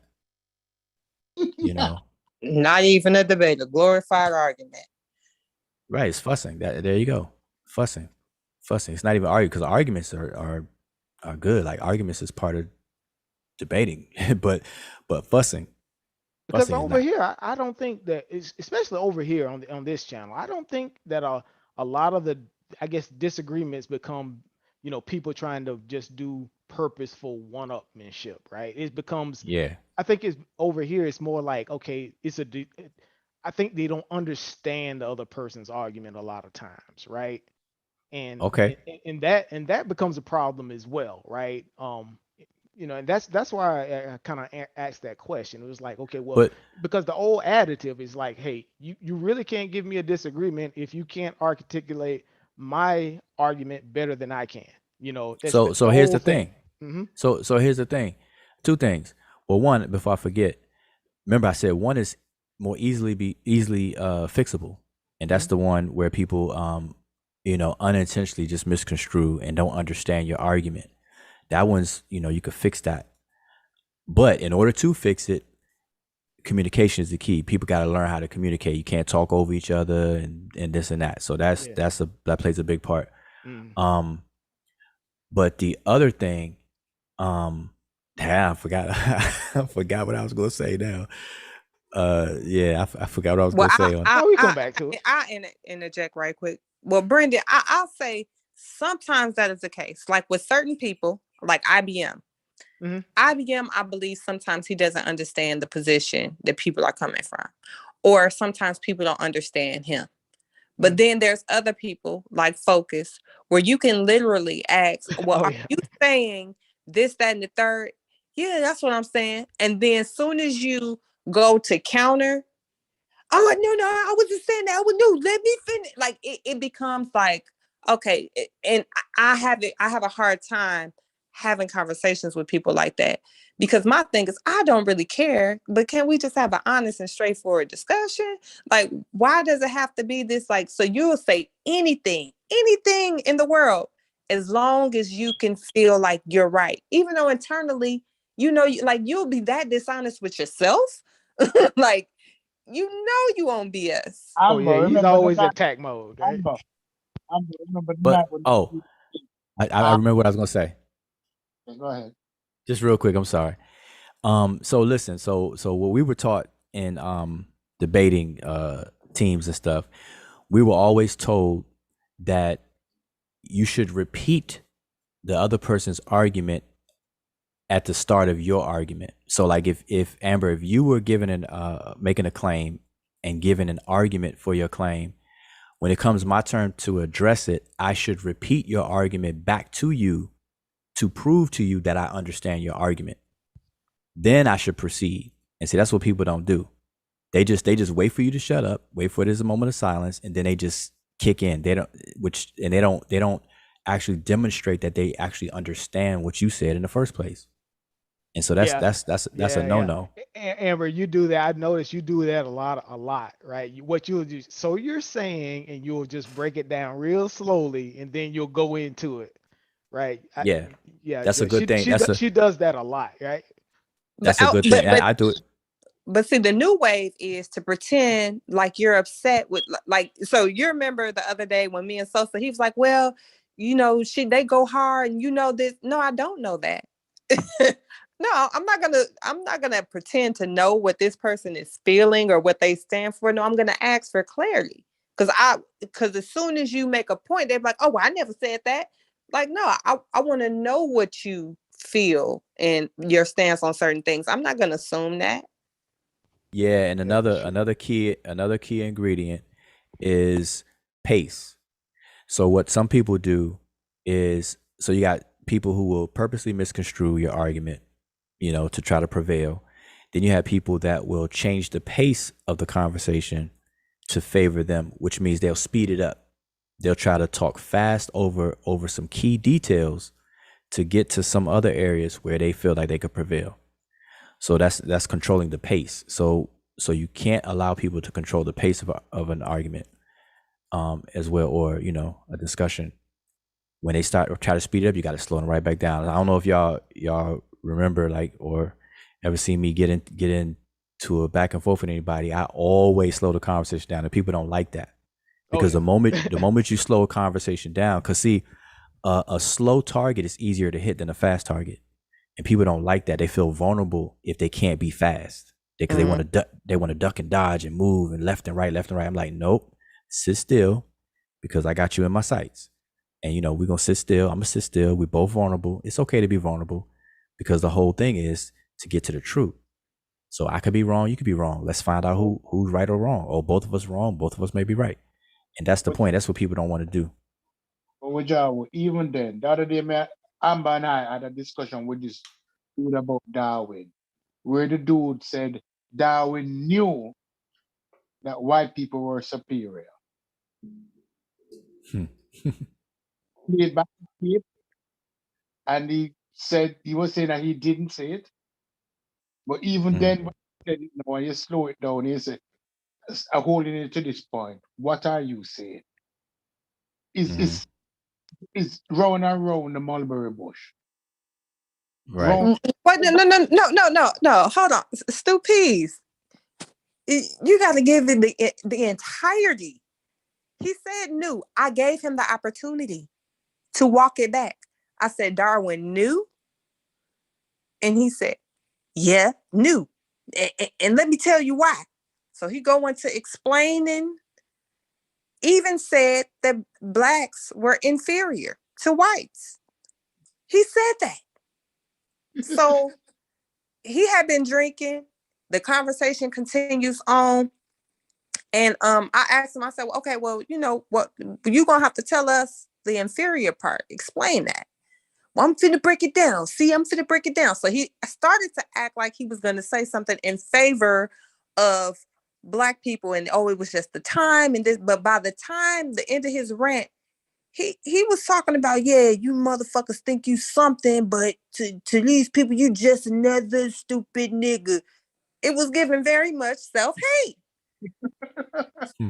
Not even a debate, a glorified argument. Right, it's fussing. There you go. Fussing. It's not even arguing, because arguments are good. Like, arguments is part of debating, but fussing. Because over here, I don't think that, especially over here on this channel, I don't think that a lot of the, I guess, disagreements become, people trying to just do purposeful one-upmanship, right? It becomes, I think it's over here, it's more like, okay, I think they don't understand the other person's argument a lot of times, right? And and that becomes a problem as well, right? And that's why I kind of asked that question. It was like, okay, well, because the old additive is like, hey, you really can't give me a disagreement if you can't articulate my argument better than I can. So here's the thing. Mm-hmm. So here's the thing. Two things. Well, one, before I forget, remember I said one is more easily fixable, and that's the one where people unintentionally just misconstrue and don't understand your argument. That one's, you could fix that. But in order to fix it, communication is the key. People got to learn how to communicate. You can't talk over each other and this and that. So that plays a big part. But the other thing, I forgot I forgot what I was going to say now. I forgot what I was going to say. We come back to it. I interject right quick. Well, Brendan, I'll say sometimes that is the case. Like with certain people, like IBM. IBM, I believe sometimes he doesn't understand the position that people are coming from, or sometimes people don't understand him. But then there's other people like Focus, where you can literally ask, well, are you saying this, that, and the third? Yeah, that's what I'm saying. And then as soon as you go to counter, oh, no, I wasn't saying that. Let me finish. Like it becomes like, okay. And I have a hard time having conversations with people like that, because my thing is, I don't really care, but can we just have an honest and straightforward discussion? Like, why does it have to be this? Like, so you'll say anything in the world, as long as you can feel like you're right, even though internally, you'll be that dishonest with yourself. Like, you on BS. Oh yeah, he's always in attack mode. Right? I remember what I was gonna say. Go ahead. Just real quick, I'm sorry. So listen, so what we were taught in debating teams and stuff, we were always told that you should repeat the other person's argument at the start of your argument. So like if Amber, if you were given making a claim and given an argument for your claim, when it comes my turn to address it, I should repeat your argument back to you to prove to you that I understand your argument. Then I should proceed. And see, that's what people don't do. They just wait for you to shut up, wait for there's a moment of silence, and then they just kick in. They don't actually demonstrate that they actually understand what you said in the first place. And so that's a no-no. Amber, you do that. I noticed you do that a lot, right? What you'll do, so you're saying, and you'll just break it down real slowly, and then you'll go into it. right? Yeah, Yeah, that's a yeah. good thing. She does that a lot, right? That's a good thing. I do it. But see, the new wave is to pretend like you're upset with, like, so you remember the other day when me and Sosa, he was like, well, you know, they go hard and you know this. No, I don't know that. No, I'm not gonna pretend to know what this person is feeling or what they stand for. No, I'm gonna ask for clarity. Because as soon as you make a point, they're like, oh, well, I never said that. Like, no, I want to know what you feel and your stance on certain things. I'm not gonna assume that. Yeah, and another key ingredient is pace. So what some people do is, so you got people who will purposely misconstrue your argument, you know, to try to prevail. Then you have people that will change the pace of the conversation to favor them, which means they'll speed it up. They'll try to talk fast over some key details to get to some other areas where they feel like they could prevail. So that's controlling the pace. So you can't allow people to control the pace of an argument, as well, or, you know, a discussion. When they start or try to speed it up, you got to slow them right back down. I don't know if y'all remember, like, or ever seen me get into a back and forth with anybody. I always slow the conversation down, and people don't like that because the moment you slow a conversation down, because see, a slow target is easier to hit than a fast target. And people don't like that. They feel vulnerable if they can't be fast because they want to duck and dodge and move and left and right. I'm like, nope, sit still because I got you in my sights. And, you know, we're going to sit still. I'm going to sit still. We're both vulnerable. It's okay to be vulnerable because the whole thing is to get to the truth. So I could be wrong. You could be wrong. Let's find out who's right or wrong. Or both of us wrong. Both of us may be right. And that's the point. That's what people don't want to do. But even then, the other day, Amber and I had a discussion with this dude about Darwin, where the dude said Darwin knew that white people were superior. Played back the tape, and he was saying that he didn't say it. But even then, when he said it, when you slow it down, he said, holding it to this point, what are you saying? It's round and round the mulberry bush. Right. Wait, no. Hold on, Stu Pease. You got to give it the entirety. He said knew. I gave him the opportunity to walk it back. I said Darwin knew, and he said, yeah, knew. And let me tell you why. So he go into explaining, even said that blacks were inferior to whites. He said that. So he had been drinking. The conversation continues on. And I asked him, I said, well, okay, well, you know what, you're going to have to tell us the inferior part. Explain that. Well, I'm finna break it down. See, I'm finna break it down. So he started to act like he was going to say something in favor of black people. And, it was just the time. But by the time the end of his rant, he was talking about, yeah, you motherfuckers think you something, but to these people, you just another stupid nigga. It was given very much self-hate.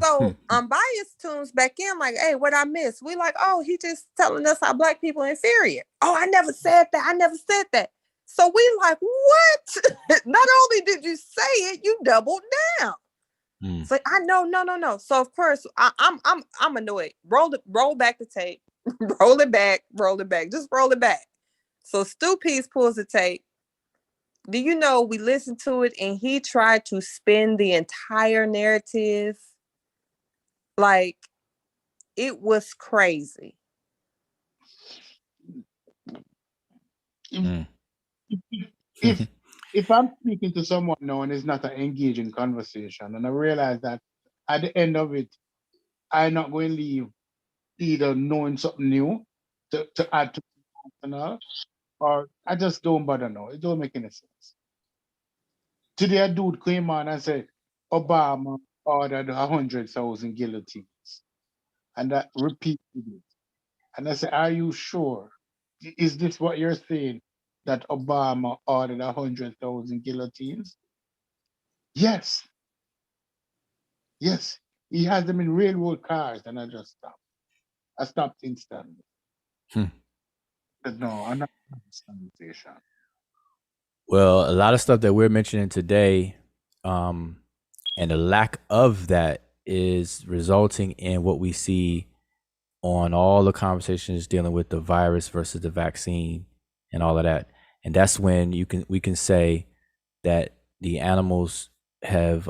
So Unbiased tunes back in like, hey, what I missed? We like, oh, he just telling us how black people are inferior. Oh, I never said that. So we like, what? Not only did you say it, you doubled down. So I know, no. So of course I'm annoyed. Roll back the tape. roll it back. Just roll it back. So Stu Pease pulls the tape. Do you know we listened to it and he tried to spin the entire narrative? Like, it was crazy. If I'm speaking to someone now and it's not an engaging conversation, and I realize that at the end of it, I'm not going to leave either knowing something new to add to and all, or I just don't bother now. It don't make any sense. Today, a dude came on and said Obama ordered 100,000 guillotines, and I repeated it. And I said, are you sure? Is this what you're saying, that Obama ordered 100,000 guillotines? Yes. He has them in railroad cars, and I just stopped. I stopped instantly. No, I'm not this conversation. Well, a lot of stuff that we're mentioning today, and the lack of that is resulting in what we see on all the conversations dealing with the virus versus the vaccine and all of that. And that's when we can say that the animals have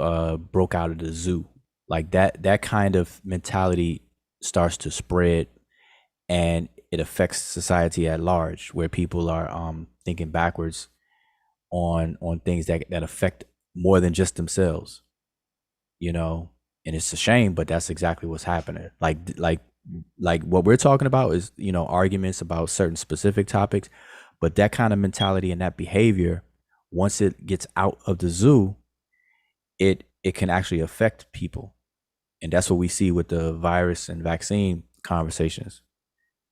broke out of the zoo. Like that kind of mentality starts to spread, and it affects society at large, where people are thinking backwards on things that affect more than just themselves, you know. And it's a shame, but that's exactly what's happening. Like what we're talking about is, you know, arguments about certain specific topics, but that kind of mentality and that behavior, once it gets out of the zoo, it can actually affect people. And that's what we see with the virus and vaccine conversations.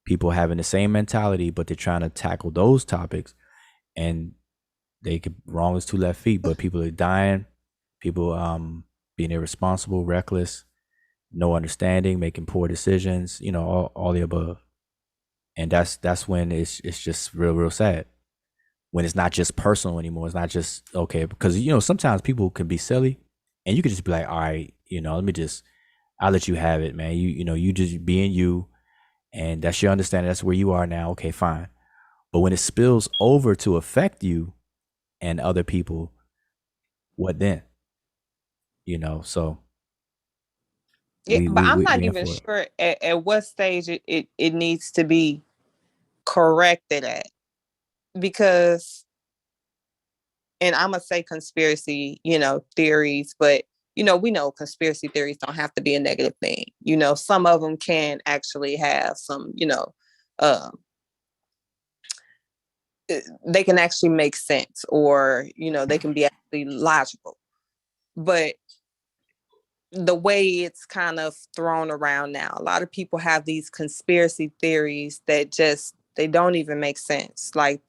People having the same mentality, but they're trying to tackle those topics, and they could wrong as two left feet. But people are dying, people being irresponsible, reckless, no understanding, making poor decisions, you know, all the above. And that's when it's just real sad. When it's not just personal anymore. It's not just okay, because you know, sometimes people can be silly, and you could just be like, all right, you know, I'll let you have it, man. You know, you just being you, and that's your understanding. That's where you are now. Okay, fine. But when it spills over to affect you and other people, what then? You know, so yeah, but I'm not even sure at what stage it needs to be corrected at, because, and I'm gonna say conspiracy, you know, theories, but you know, we know conspiracy theories don't have to be a negative thing. You know, some of them can actually have some, you know, they can actually make sense, or, you know, they can be actually logical. But the way it's kind of thrown around now, a lot of people have these conspiracy theories that just, they don't even make sense. Like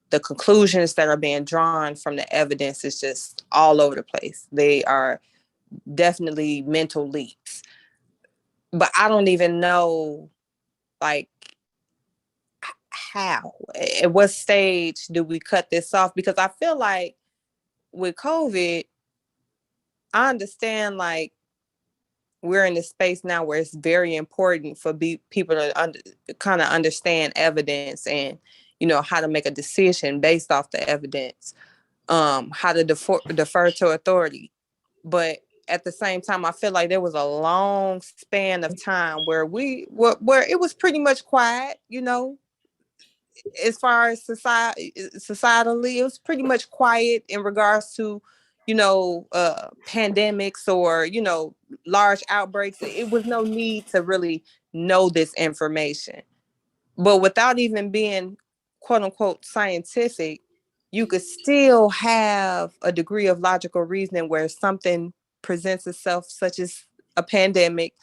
the conclusions that are being drawn from the evidence is just all over the place. They are definitely mental leaps. But I don't even know, like, how, at what stage do we cut this off? Because I feel like with COVID, I understand, like, we're in a space now where it's very important for people to kind of understand evidence, and, you know, how to make a decision based off the evidence, how to defer to authority. But at the same time, I feel like there was a long span of time where where it was pretty much quiet, you know, as far as societally, it was pretty much quiet in regards to, you know, pandemics or, you know, large outbreaks. It was no need to really know this information. But without even being quote unquote scientific, you could still have a degree of logical reasoning where something presents itself, such as a pandemic,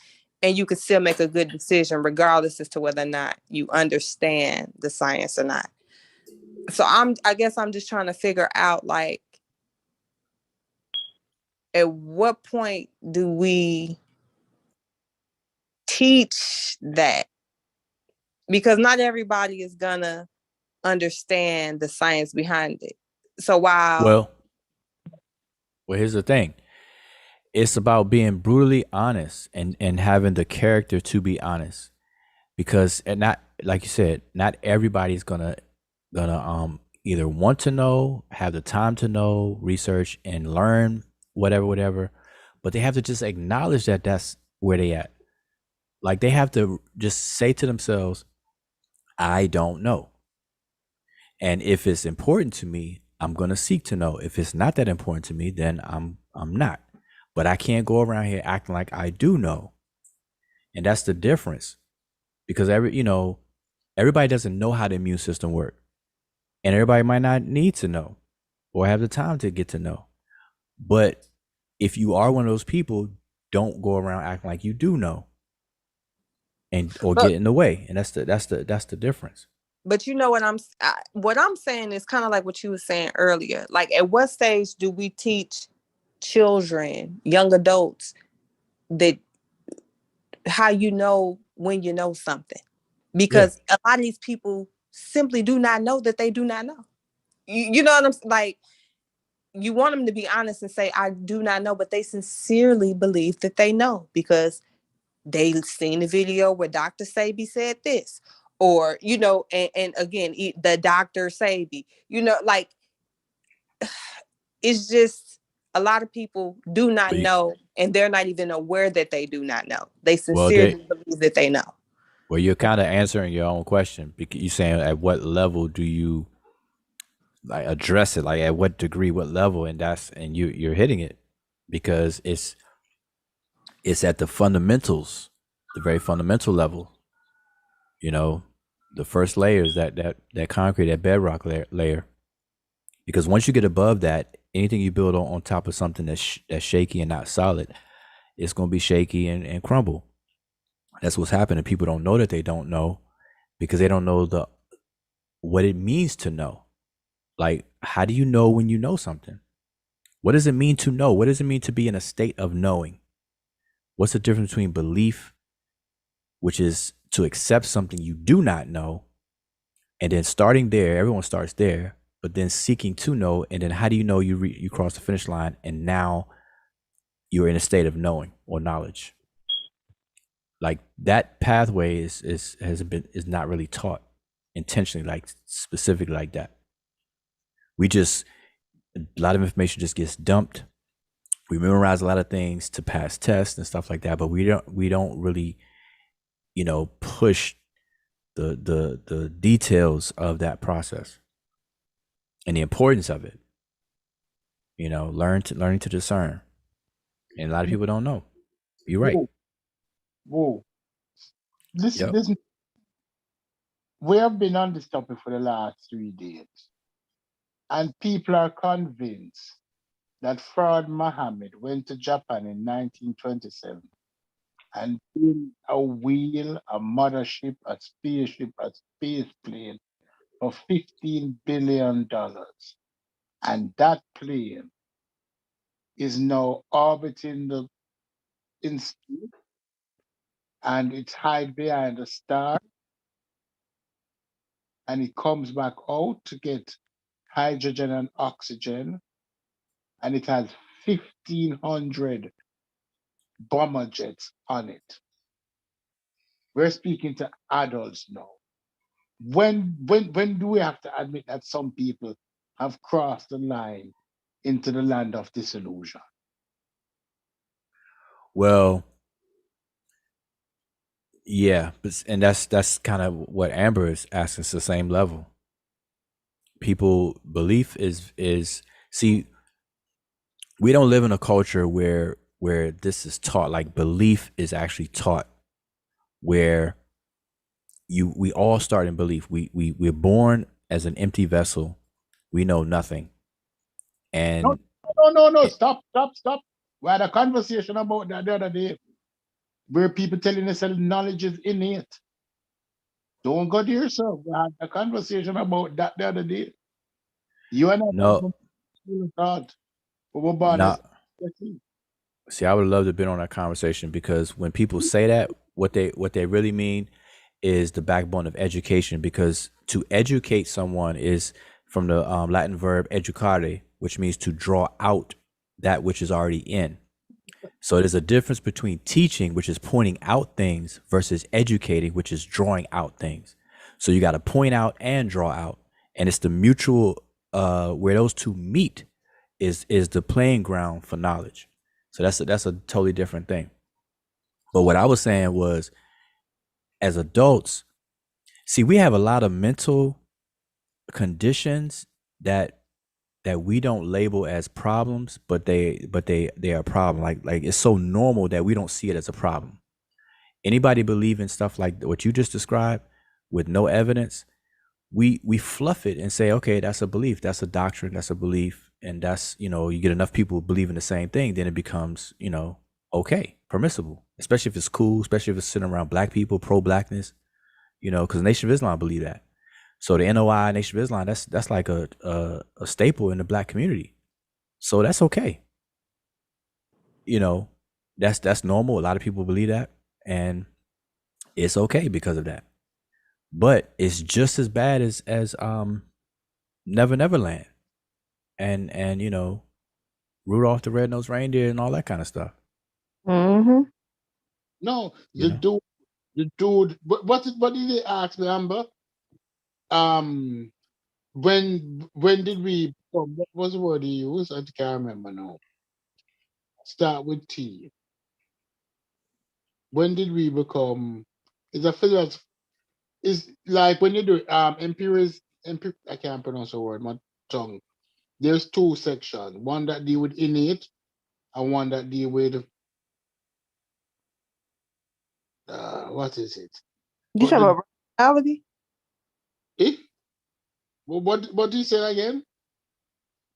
and you could still make a good decision regardless as to whether or not you understand the science or not. So I guess I'm just trying to figure out, like, at what point do we teach that? Because not everybody is gonna understand the science behind it. So well, here's the thing. It's about being brutally honest and having the character to be honest, because, and not, like you said, not everybody's gonna either want to know, have the time to know, research and learn whatever, but they have to just acknowledge that that's where they at. Like they have to just say to themselves, I don't know. And if it's important to me, I'm going to seek to know. If it's not that important to me, then I'm not. But I can't go around here acting like I do know. And that's the difference. Because everybody doesn't know how the immune system works. And everybody might not need to know or have the time to get to know. But if you are one of those people, don't go around acting like you do know, or get in the way. And that's the difference. But you know what I'm saying is kind of like what you were saying earlier. Like, at what stage do we teach children, young adults, that how you know when you know something? Because a lot of these people simply do not know that they do not know. You know what I'm like? You want them to be honest and say, I do not know, but they sincerely believe that they know because they seen the video where Dr. Sebi said this, or, you know, and again, the Dr. Sebi, you know, like, it's just a lot of people do not know, and they're not even aware that they do not know. They sincerely believe that they know. Well, you're kind of answering your own question because you're saying at what level do you like address it, like at what degree, what level, and you're hitting it because it's at the fundamentals, the very fundamental level, you know, the first layers, that concrete, that bedrock layer, because once you get above that, anything you build on top of something that's shaky and not solid, it's going to be shaky and crumble. That's what's happening. People don't know that they don't know because they don't know what it means to know. Like, how do you know when you know something? What does it mean to know? What does it mean to be in a state of knowing? What's the difference between belief, which is to accept something you do not know, and then starting there, everyone starts there, but then seeking to know, and then how do you know you cross the finish line and now you're in a state of knowing or knowledge? Like that pathway is not really taught intentionally, like specifically like that. A lot of information just gets dumped. We memorize a lot of things to pass tests and stuff like that, but we don't really, you know, push the details of that process and the importance of it. You know, learning to discern. And a lot of people don't know. You're right. Whoa. Listen, we have been on this topic for the last 3 days. And people are convinced that Fard Muhammad went to Japan in 1927 and built a wheel, a mothership, a spaceship, a space plane for $15 billion. And that plane is now orbiting in space, and it's hide behind a star, and it comes back out to get hydrogen and oxygen, and it has 1,500 bomber jets on it. We're speaking to adults now. When do we have to admit that some people have crossed the line into the land of disillusion? Well, yeah, and that's kind of what Amber is asking. It's the same level. People belief is see, we don't live in a culture where this is taught. Like belief is actually taught, where we all start in belief. We're born as an empty vessel. We know nothing. And no, stop. We had a conversation about that the other day, where people telling us that knowledge is innate. Don't go to yourself. We had a conversation about that the other day. You and I thought. See, I would love to have been on that conversation, because when people say that, what they really mean is the backbone of education. Because to educate someone is from the Latin verb educare, which means to draw out that which is already in. So there's a difference between teaching, which is pointing out things, versus educating, which is drawing out things. So you got to point out and draw out, and it's the mutual where those two meet is the playing ground for knowledge. So that's a totally different thing. But what I was saying was, as adults, see, we have a lot of mental conditions that we don't label as problems, but they are a problem. Like it's so normal that we don't see it as a problem. Anybody believe in stuff like what you just described with no evidence, we fluff it and say, okay, that's a belief, that's a doctrine, that's a belief, and that's, you know, you get enough people believing the same thing, then it becomes, you know, okay, permissible, especially if it's cool, especially if it's sitting around black people, pro-blackness, you know, because Nation of Islam believe that. So the NOI, Nation of Islam, that's like a staple in the black community. So that's okay. You know, that's normal. A lot of people believe that, and it's okay because of that. but it's just as bad as Never Neverland and you know, Rudolph the Red-Nosed Reindeer and all that kind of stuff. No, You know? the dude. What did they ask me, Amber? When did we? What was the word he used? I can't remember now. Start with T. When did we become? Is a philosophy? Is like when you do I can't pronounce the word. My tongue. There's two sections. One that deal with innate, and one that deal with what is it? You talking about rationality? What do you say again?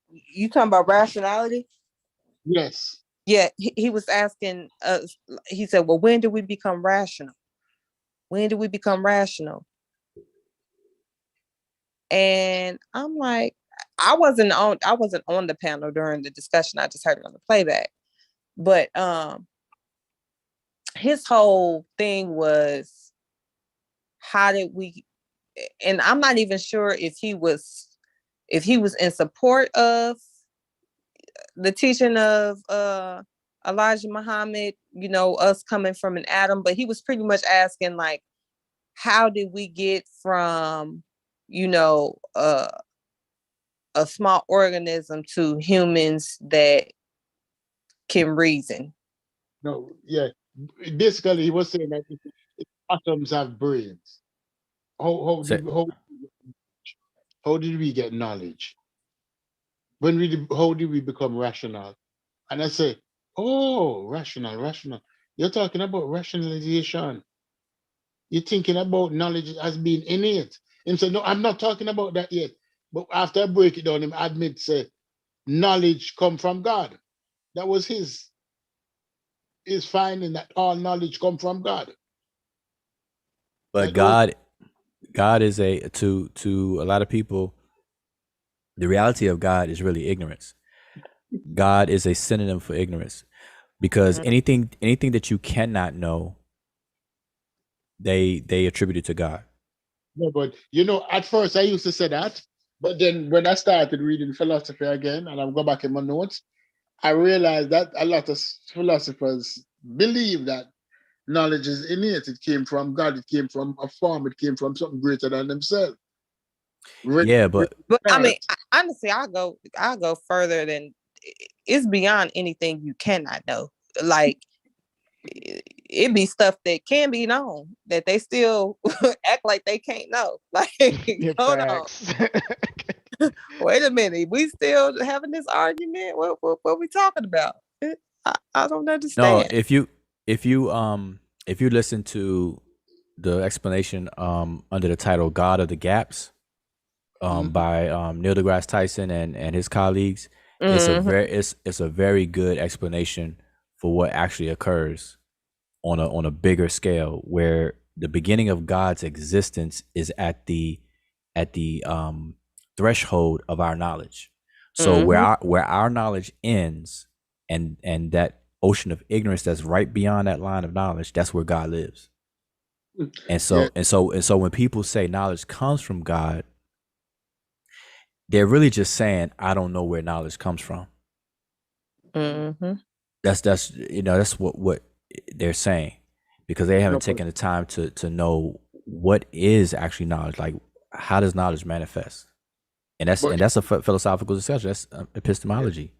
You talking about rationality? Yes. Yeah, he was asking us, he said, well, when did we become rational? When did we become rational? And I'm like, I wasn't on the panel during the discussion. I just heard it on the playback. But his whole thing was, how did we, and I'm not even sure if he was in support of the teaching of Elijah Muhammad, you know, us coming from an atom, but he was pretty much asking, like, how did we get from, you know, a small organism to humans that can reason? No, yeah. Basically, he was saying that atoms have brains. How did we get knowledge? How did we become rational? And I say, oh, rational. You're talking about rationalization. You're thinking about knowledge as being innate. And so, no, I'm not talking about that yet. But after I break it down, him admit, say, knowledge come from God. That was his finding, that all knowledge come from God. But God is to a lot of people, the reality of God is really ignorance. God is a synonym for ignorance, because anything that you cannot know, they attribute it to God. No, but you know, at first I used to say that, but then when I started reading philosophy again, and I go back in my notes, I realized that a lot of philosophers believe that knowledge is innate. It came from God. It came from a form. It came from something greater than themselves. But I mean, honestly, I'll go further than, it's beyond anything you cannot know. Like, it be stuff that can be known that they still act like they can't know. Like, hold on. Wait a minute, we still having this argument? What we talking about? I don't understand. No, if you listen to the explanation under the title "God of the Gaps" by Neil deGrasse Tyson and his colleagues, it's a very good explanation for what actually occurs on a bigger scale, where the beginning of God's existence is at the threshold of our knowledge. So where our knowledge ends, and that ocean of ignorance that's right beyond that line of knowledge, that's where God lives. And so when people say knowledge comes from God, they're really just saying, I don't know where knowledge comes from. That's you know, that's what they're saying, because they haven't taken the time to know what is actually knowledge. Like, how does knowledge manifest? And that's a philosophical discussion. That's epistemology.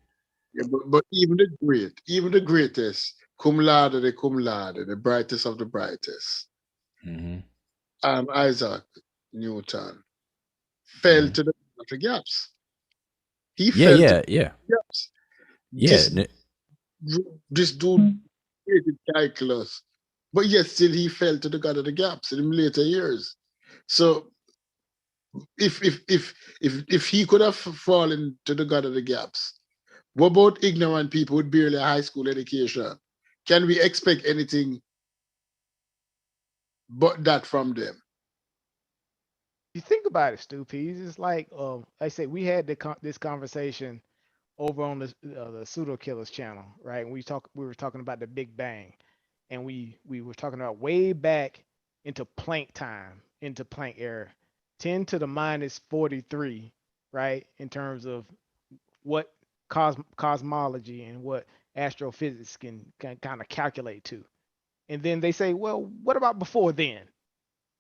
Yeah, but even the greatest, cum laude, the brightest of the brightest, Isaac Newton, fell to the gaps. He fell to the gaps. This dude created calculus, but yet still he fell to the God of the gaps in later years. So if he could have fallen to the God of the gaps, what about ignorant people with barely a high school education? Can we expect anything but that from them? You think about it, Stu Peas. It's like I say, we had this conversation over on the Pseudo Killers channel, right? And we were talking about the Big Bang, and we were talking about way back into Planck time, into Planck error. 10 to the minus 43, right? In terms of what cosmology and what astrophysics can kind of calculate to. And then they say, well, what about before then?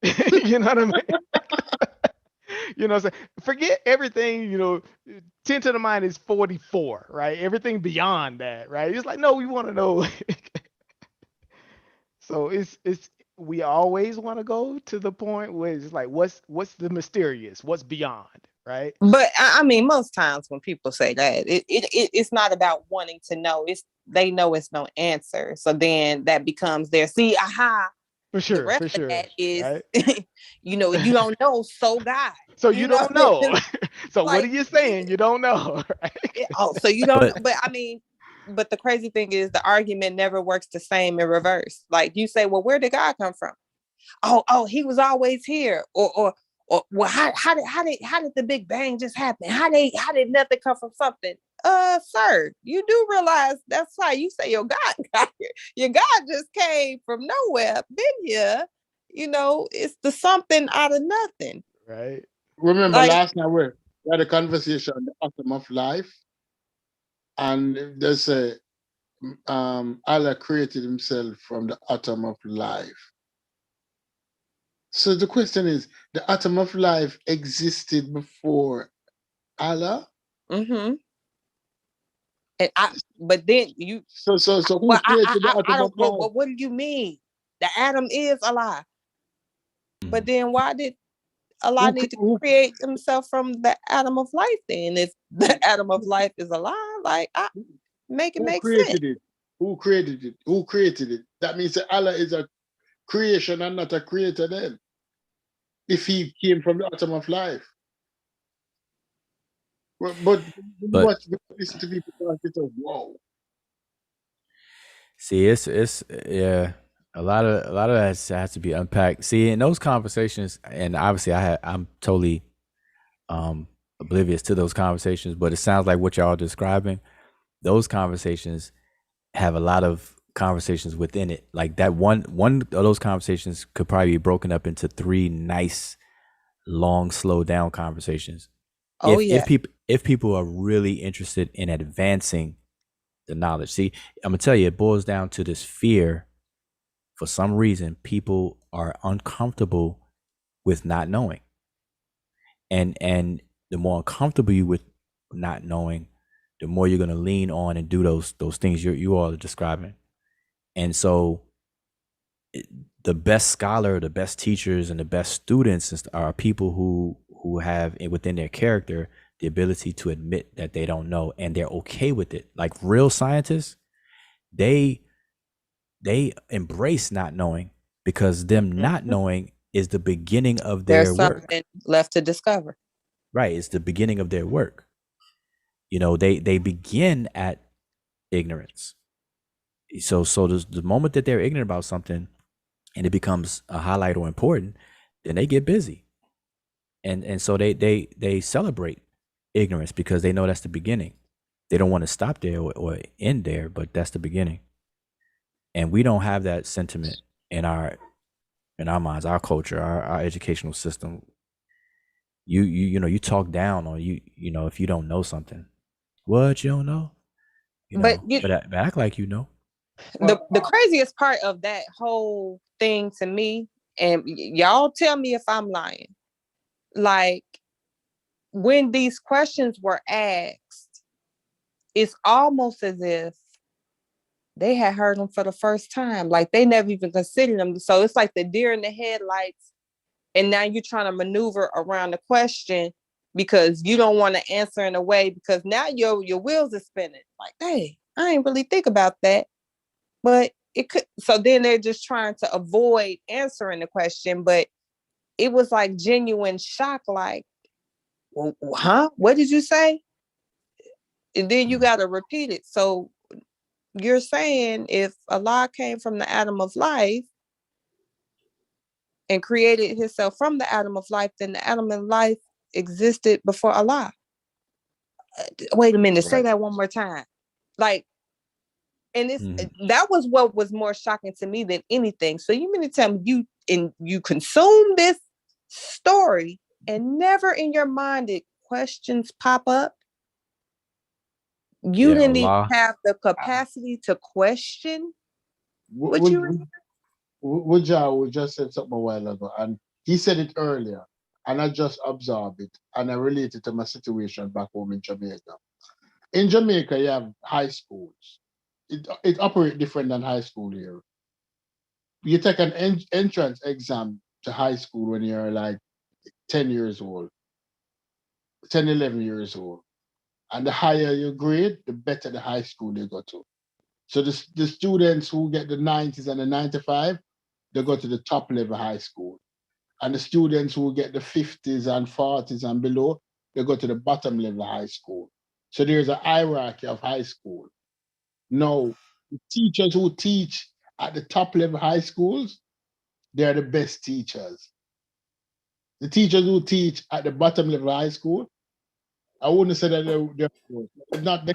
You know what I mean? You know what I'm saying? Forget everything, 10 to the minus 44, right? Everything beyond that, right? It's like, no, we want to know. So we always want to go to the point where it's like, what's the mysterious? What's beyond, right? But I mean, most times when people say that, it's not about wanting to know. They know it's no answer. So then that becomes their aha. For sure. The rest for sure. Of that is, right? you don't know. So God. So you don't know. So like, what are you saying? You don't know, right? So you don't. But I mean. But the crazy thing is the argument never works the same in reverse. Like you say, well, where did God come from? Oh, he was always here. Or well, how did the Big Bang just happen? How did nothing come from something? Sir, you do realize that's why you say your God got here. Your God just came from nowhere, been here. It's the something out of nothing. Right. Remember last night we had a conversation on the atom of life. And they say Allah created himself from the atom of life. So the question is, the atom of life existed before Allah? Mm-hmm. And but then you. So who created the atom of life? What do you mean? The atom is Allah. But then why did Allah need to create himself from the atom of life then? If the atom of life is alive, make it make sense. Who created it? Who created it? That means that Allah is a creation and not a creator then. If he came from the atom of life. But listen to people talk, it's a whoa. See, it's yeah. A lot of that has to be unpacked. See, in those conversations, and obviously I'm totally oblivious to those conversations, but it sounds like what y'all are describing, those conversations have a lot of conversations within it. Like that one of those conversations could probably be broken up into 3 nice, long, slow down conversations. Oh, If people are really interested in advancing the knowledge. See, I'm gonna tell you, it boils down to this fear. For some reason, people are uncomfortable with not knowing. And the more uncomfortable you with not knowing, the more you're gonna lean on and do those things you all are describing. And so the best scholar, the best teachers, and the best students are people who have within their character the ability to admit that they don't know, and they're okay with it. Like real scientists, they embrace not knowing, because them not knowing is the beginning of their There's work. something left to discover. Right, it's the beginning of their work. They begin at ignorance. So the moment that they're ignorant about something and it becomes a highlight or important, then they get busy. And so they celebrate ignorance because they know that's the beginning. They don't want to stop there or end there, but that's the beginning. And we don't have that sentiment in our minds, our culture, our educational system. You talk down on if you don't know something. What, you don't know? But act like you know. The craziest part of that whole thing to me, and y'all tell me if I'm lying, like when these questions were asked, it's almost as if they had heard them for the first time. Like they never even considered them. So it's like the deer in the headlights. And now you're trying to maneuver around the question because you don't want to answer in a way, because now your wheels are spinning. Like, hey, I ain't really think about that. But it could. So then they're just trying to avoid answering the question. But it was like genuine shock. Like, well, huh? What did you say? And then you got to repeat it. So you're saying if Allah came from the atom of life and created himself from the atom of life, then the atom of life existed before Allah. Wait a minute, say that one more time. Like, and that was what was more shocking to me than anything. So you mean to tell me you consume this story and never in your mind did questions pop up, you didn't even have the capacity to question what you read. Wujao just said something a while ago, and he said it earlier, and I just observed it, and I relate it to my situation back home in Jamaica. In Jamaica, you have high schools. It operates different than high school here. You take an entrance exam to high school when you're like 10 years old, 10, 11 years old. And the higher your grade, the better the high school you go to. So the students who get the 90s and the 95, they go to the top level high school. And the students who get the 50s and 40s and below, they go to the bottom level high school. So there's a hierarchy of high school. Now, the teachers who teach at the top level high schools, they're the best teachers. The teachers who teach at the bottom level high school, I wouldn't say that they're not the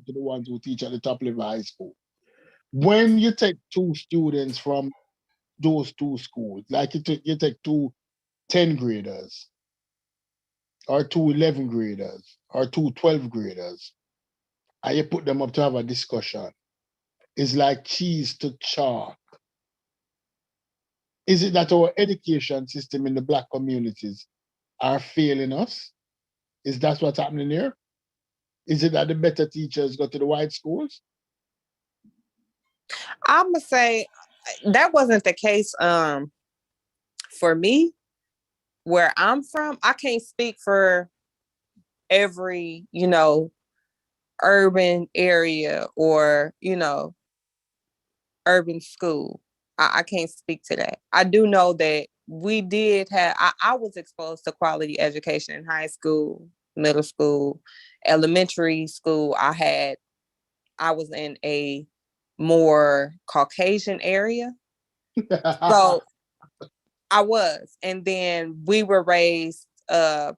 ones who teach at the top level high school. When you take two students from those two schools, like you take two 10 graders, or two 11 graders, or two 12 graders, and you put them up to have a discussion, it's like cheese to chalk. Is it that our education system in the Black communities are failing us? Is that what's happening here? Is it that the better teachers go to the white schools? I'm gonna say that wasn't the case for me. Where I'm from, I can't speak for every, urban area or, urban school. I can't speak to that. I do know that we did have, I was exposed to quality education in high school, middle school, elementary school. I was in a more Caucasian area. So I was. And then we were raised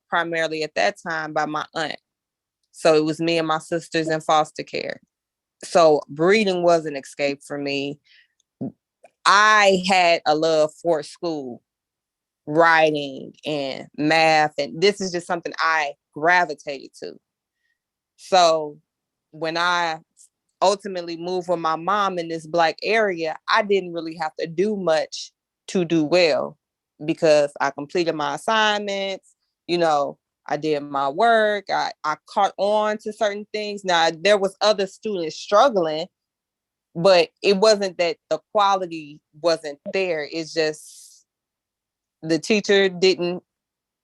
primarily at that time by my aunt. So it was me and my sisters in foster care. So reading was an escape for me. I had a love for school, writing and math. And this is just something I gravitated to. So when I ultimately moved with my mom in this Black area, I didn't really have to do much to do well because I completed my assignments, I did my work, I caught on to certain things. Now, there was other students struggling, but it wasn't that the quality wasn't there. It's just the teacher didn't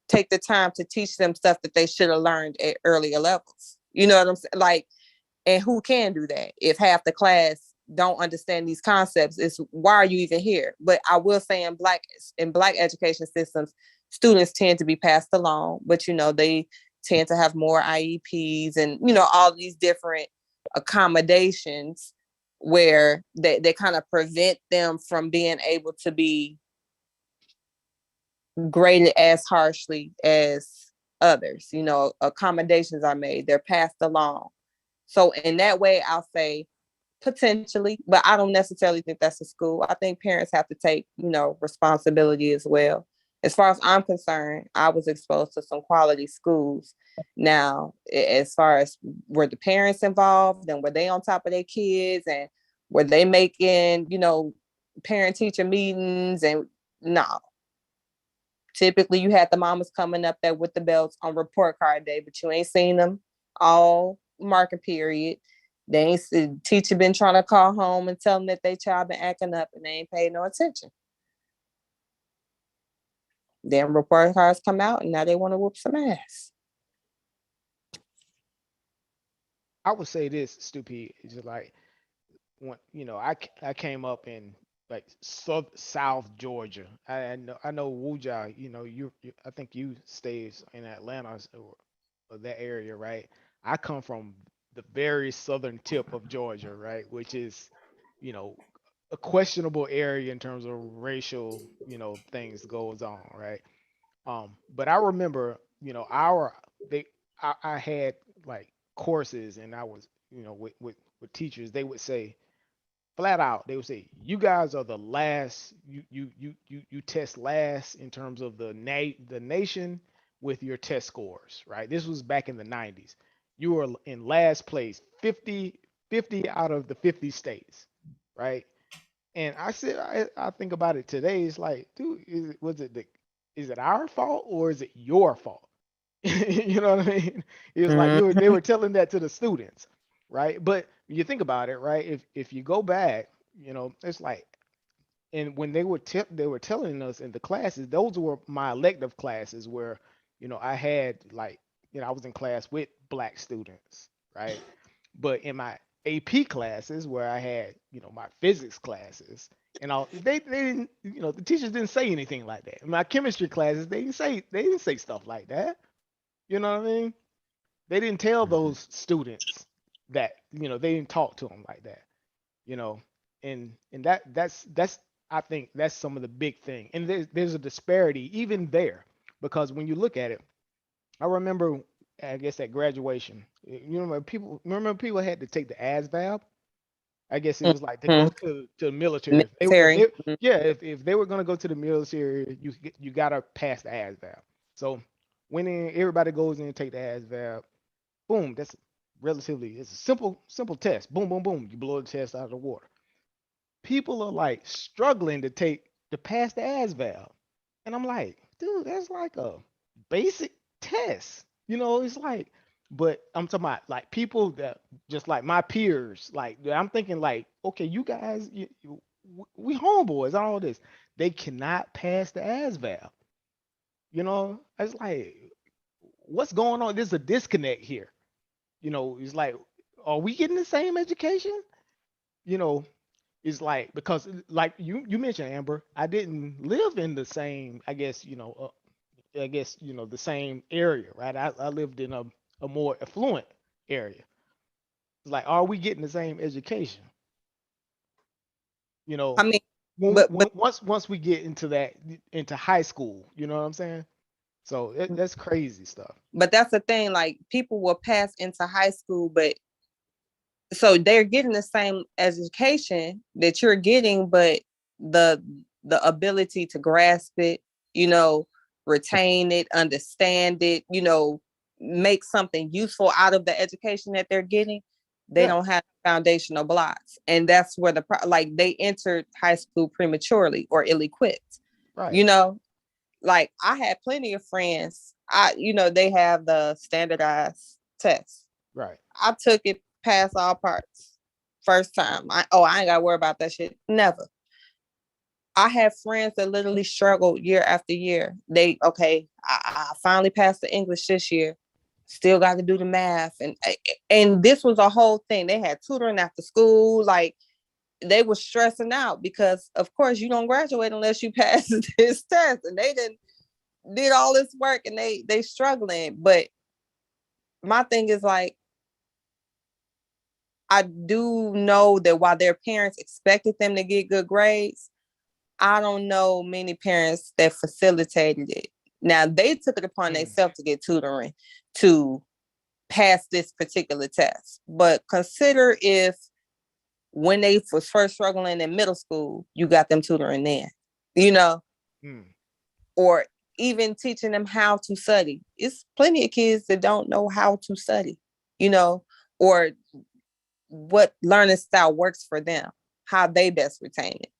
take the time to teach them stuff that they should have learned at earlier levels. You know what I'm saying? Like, and who can do that? If half the class don't understand these concepts, it's why are you even here? But I will say in Black education systems, students tend to be passed along, but they tend to have more IEPs and all these different accommodations where they kind of prevent them from being able to be graded as harshly as others. Accommodations are made, they're passed along. So in that way, I'll say potentially, but I don't necessarily think that's a school. I think parents have to take, responsibility as well. As far as I'm concerned, I was exposed to some quality schools. Now, as far as were the parents involved and were they on top of their kids and were they making, parent teacher meetings and no. Typically you had the mamas coming up there with the belts on report card day, but you ain't seen them all marking period. The teacher been trying to call home and tell them that their child been acting up and they ain't paid no attention. Then report cards come out and now they want to whoop some ass. I would say this, Stupid, is just like when I came up in like South Georgia. I know Wuja. You I think you stays in Atlanta or that area, right? I come from the very southern tip of Georgia, right, which is a questionable area in terms of racial things goes on, right? But I remember I had like courses and I was with teachers. They would say flat out, they would say, you guys are the last, you test last in terms of the nation with your test scores, right? This was back in the 90s. You were in last place, 50 out of the 50 states, right? And I said, I think about it today, it's like, dude, is it our fault or is it your fault? You know what I mean? It was like they were telling that to the students, right? But you think about it, right? If you go back, you know, it's like, and when they were telling us in the classes, those were my elective classes where, you know, I had like, you know, I was in class with black students, right? But in my AP classes where I had, you know, my physics classes and all, they didn't, you know, the teachers didn't say anything like that. In my chemistry classes, they didn't say stuff like that. You know what I mean? They didn't tell those students that, you know, they didn't talk to them like that, you know, and that's I think that's some of the big thing. And there's a disparity even there, because when you look at it, I remember, I guess at graduation, you remember people had to take the ASVAB. I guess it was like to go to the military. If they were going to go to the military, you got to pass the ASVAB. So when everybody goes in and take the ASVAB, boom, that's it's a simple test. Boom, boom, boom. You blow the test out of the water. People are like struggling to pass the ASVAB. And I'm like, dude, that's like a basic test. You know, it's like, but I'm talking about like people that just like my peers, like I'm thinking like, okay, you guys, we homeboys, all this. They cannot pass the ASVAB. You know, it's like, what's going on? There's a disconnect here. You know, it's like, are we getting the same education? You know, it's like, because like you mentioned, Amber, I didn't live in the same, I guess, you know, the same area, right? I lived in a more affluent area. It's like, are we getting the same education? You know, I mean, once we get into high school, you know what I'm saying? So that's crazy stuff. But that's the thing, like people will pass into high school, but so they're getting the same education that you're getting, but the ability to grasp it, you know, retain it, understand it, you know, make something useful out of the education that they're getting, they don't have foundational blocks. And that's where like they entered high school prematurely or ill-equipped. Right. You know, like I had plenty of friends, they have the standardized test. Right. I took it, passed all parts. First time. I ain't gotta worry about that shit. Never. I have friends that literally struggled year after year. I finally passed the English this year. Still got to do the math. And this was a whole thing. They had tutoring after school. Like they were stressing out because of course you don't graduate unless you pass this test. And they did all this work and they struggling. But my thing is like, I do know that while their parents expected them to get good grades, I don't know many parents that facilitated it. Now they took it upon themselves to get tutoring to pass this particular test. But consider if when they was first struggling in middle school, you got them tutoring then, you know, or even teaching them how to study. It's plenty of kids that don't know how to study, you know, or what learning style works for them, how they best retain it.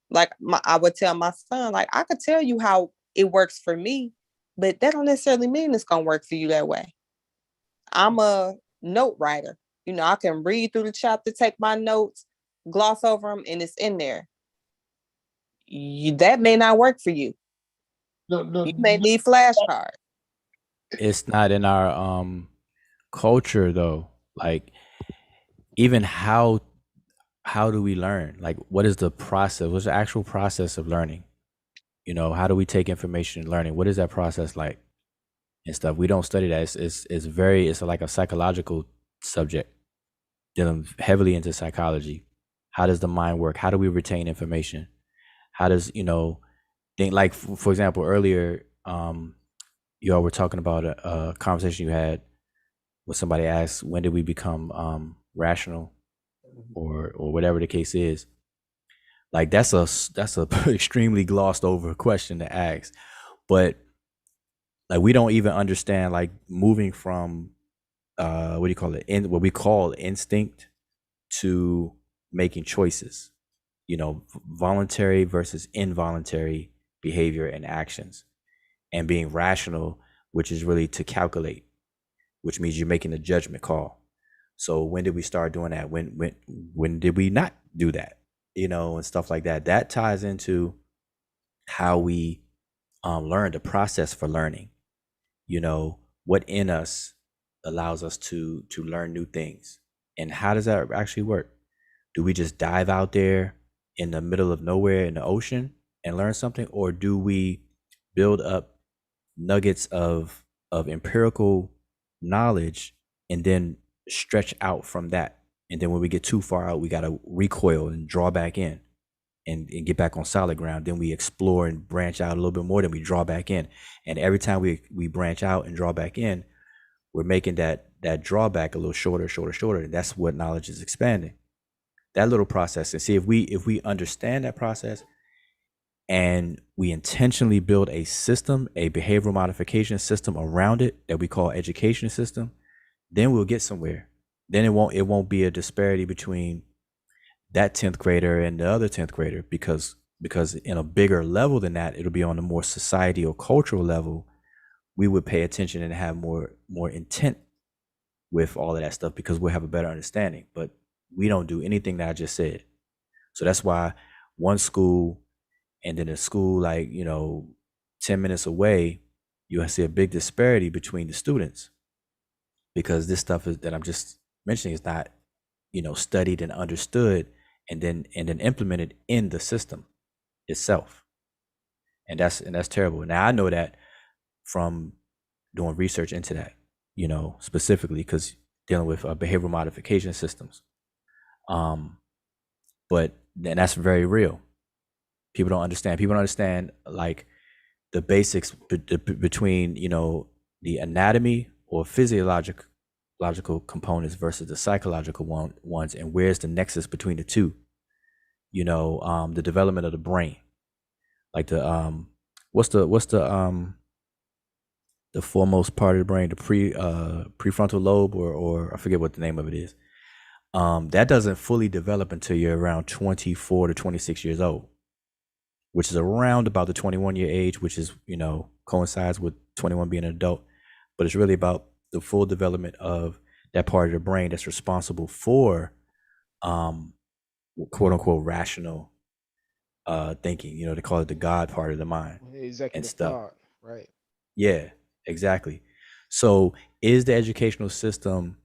Like I would tell my son, like, I could tell you how it works for me, but that don't necessarily mean it's going to work for you that way. I'm a note writer. You know, I can read through the chapter, take my notes, gloss over them, and it's in there. That may not work for you. You may need flashcards. It's not in our culture though. Like, even how do we learn? Like, what is the process? What's the actual process of learning? You know, how do we take information and learning? What is that process like and stuff? We don't study that. It's like a psychological subject, dealing heavily into psychology. How does the mind work? How do we retain information? How does, think, like, for example, earlier, you all were talking about a conversation you had where somebody asked, when did we become rational? or whatever the case is. Like that's a extremely glossed over question to ask, but like we don't even understand like moving from what do you call it, what we call instinct to making choices, voluntary versus involuntary behavior and actions, and being rational, which is really to calculate, which means you're making a judgment call. So when did we start doing that? When did we not do that? And stuff like that. That ties into how we learn, the process for learning. What in us allows us to learn new things, and how does that actually work? Do we just dive out there in the middle of nowhere in the ocean and learn something, or do we build up nuggets of empirical knowledge and then stretch out from that? And then when we get too far out, we got to recoil and draw back in and get back on solid ground. Then we explore and branch out a little bit more, then we draw back in. And every time we branch out and draw back in, we're making that drawback a little shorter. And that's what knowledge is expanding. That little process. And see, if we understand that process and we intentionally build a system, a behavioral modification system around it that we call education system, then we'll get somewhere. Then it won't be a disparity between that 10th grader and the other 10th grader, because in a bigger level than that, it'll be on a more society or cultural level. We would pay attention and have more intent with all of that stuff, because we'll have a better understanding. But we don't do anything that I just said. So that's why one school and then a school like 10 minutes away, you'll see a big disparity between the students, because this stuff that I'm just mentioning is not studied and understood and then implemented in the system itself. And that's terrible. Now I know that from doing research into that, specifically because dealing with behavioral modification systems. But then that's very real. People don't understand like the basics between the anatomy or physiological components versus the psychological ones, and where's the nexus between the two. The development of the brain, like the what's the foremost part of the brain, the prefrontal lobe, or I forget what the name of it is. That doesn't fully develop until you're around 24 to 26 years old, which is around about the 21-year age, which is coincides with 21 being an adult. But it's really about the full development of that part of the brain that's responsible for quote unquote rational thinking. They call it the God part of the mind and stuff. Thought, right? Yeah, exactly. So is the educational system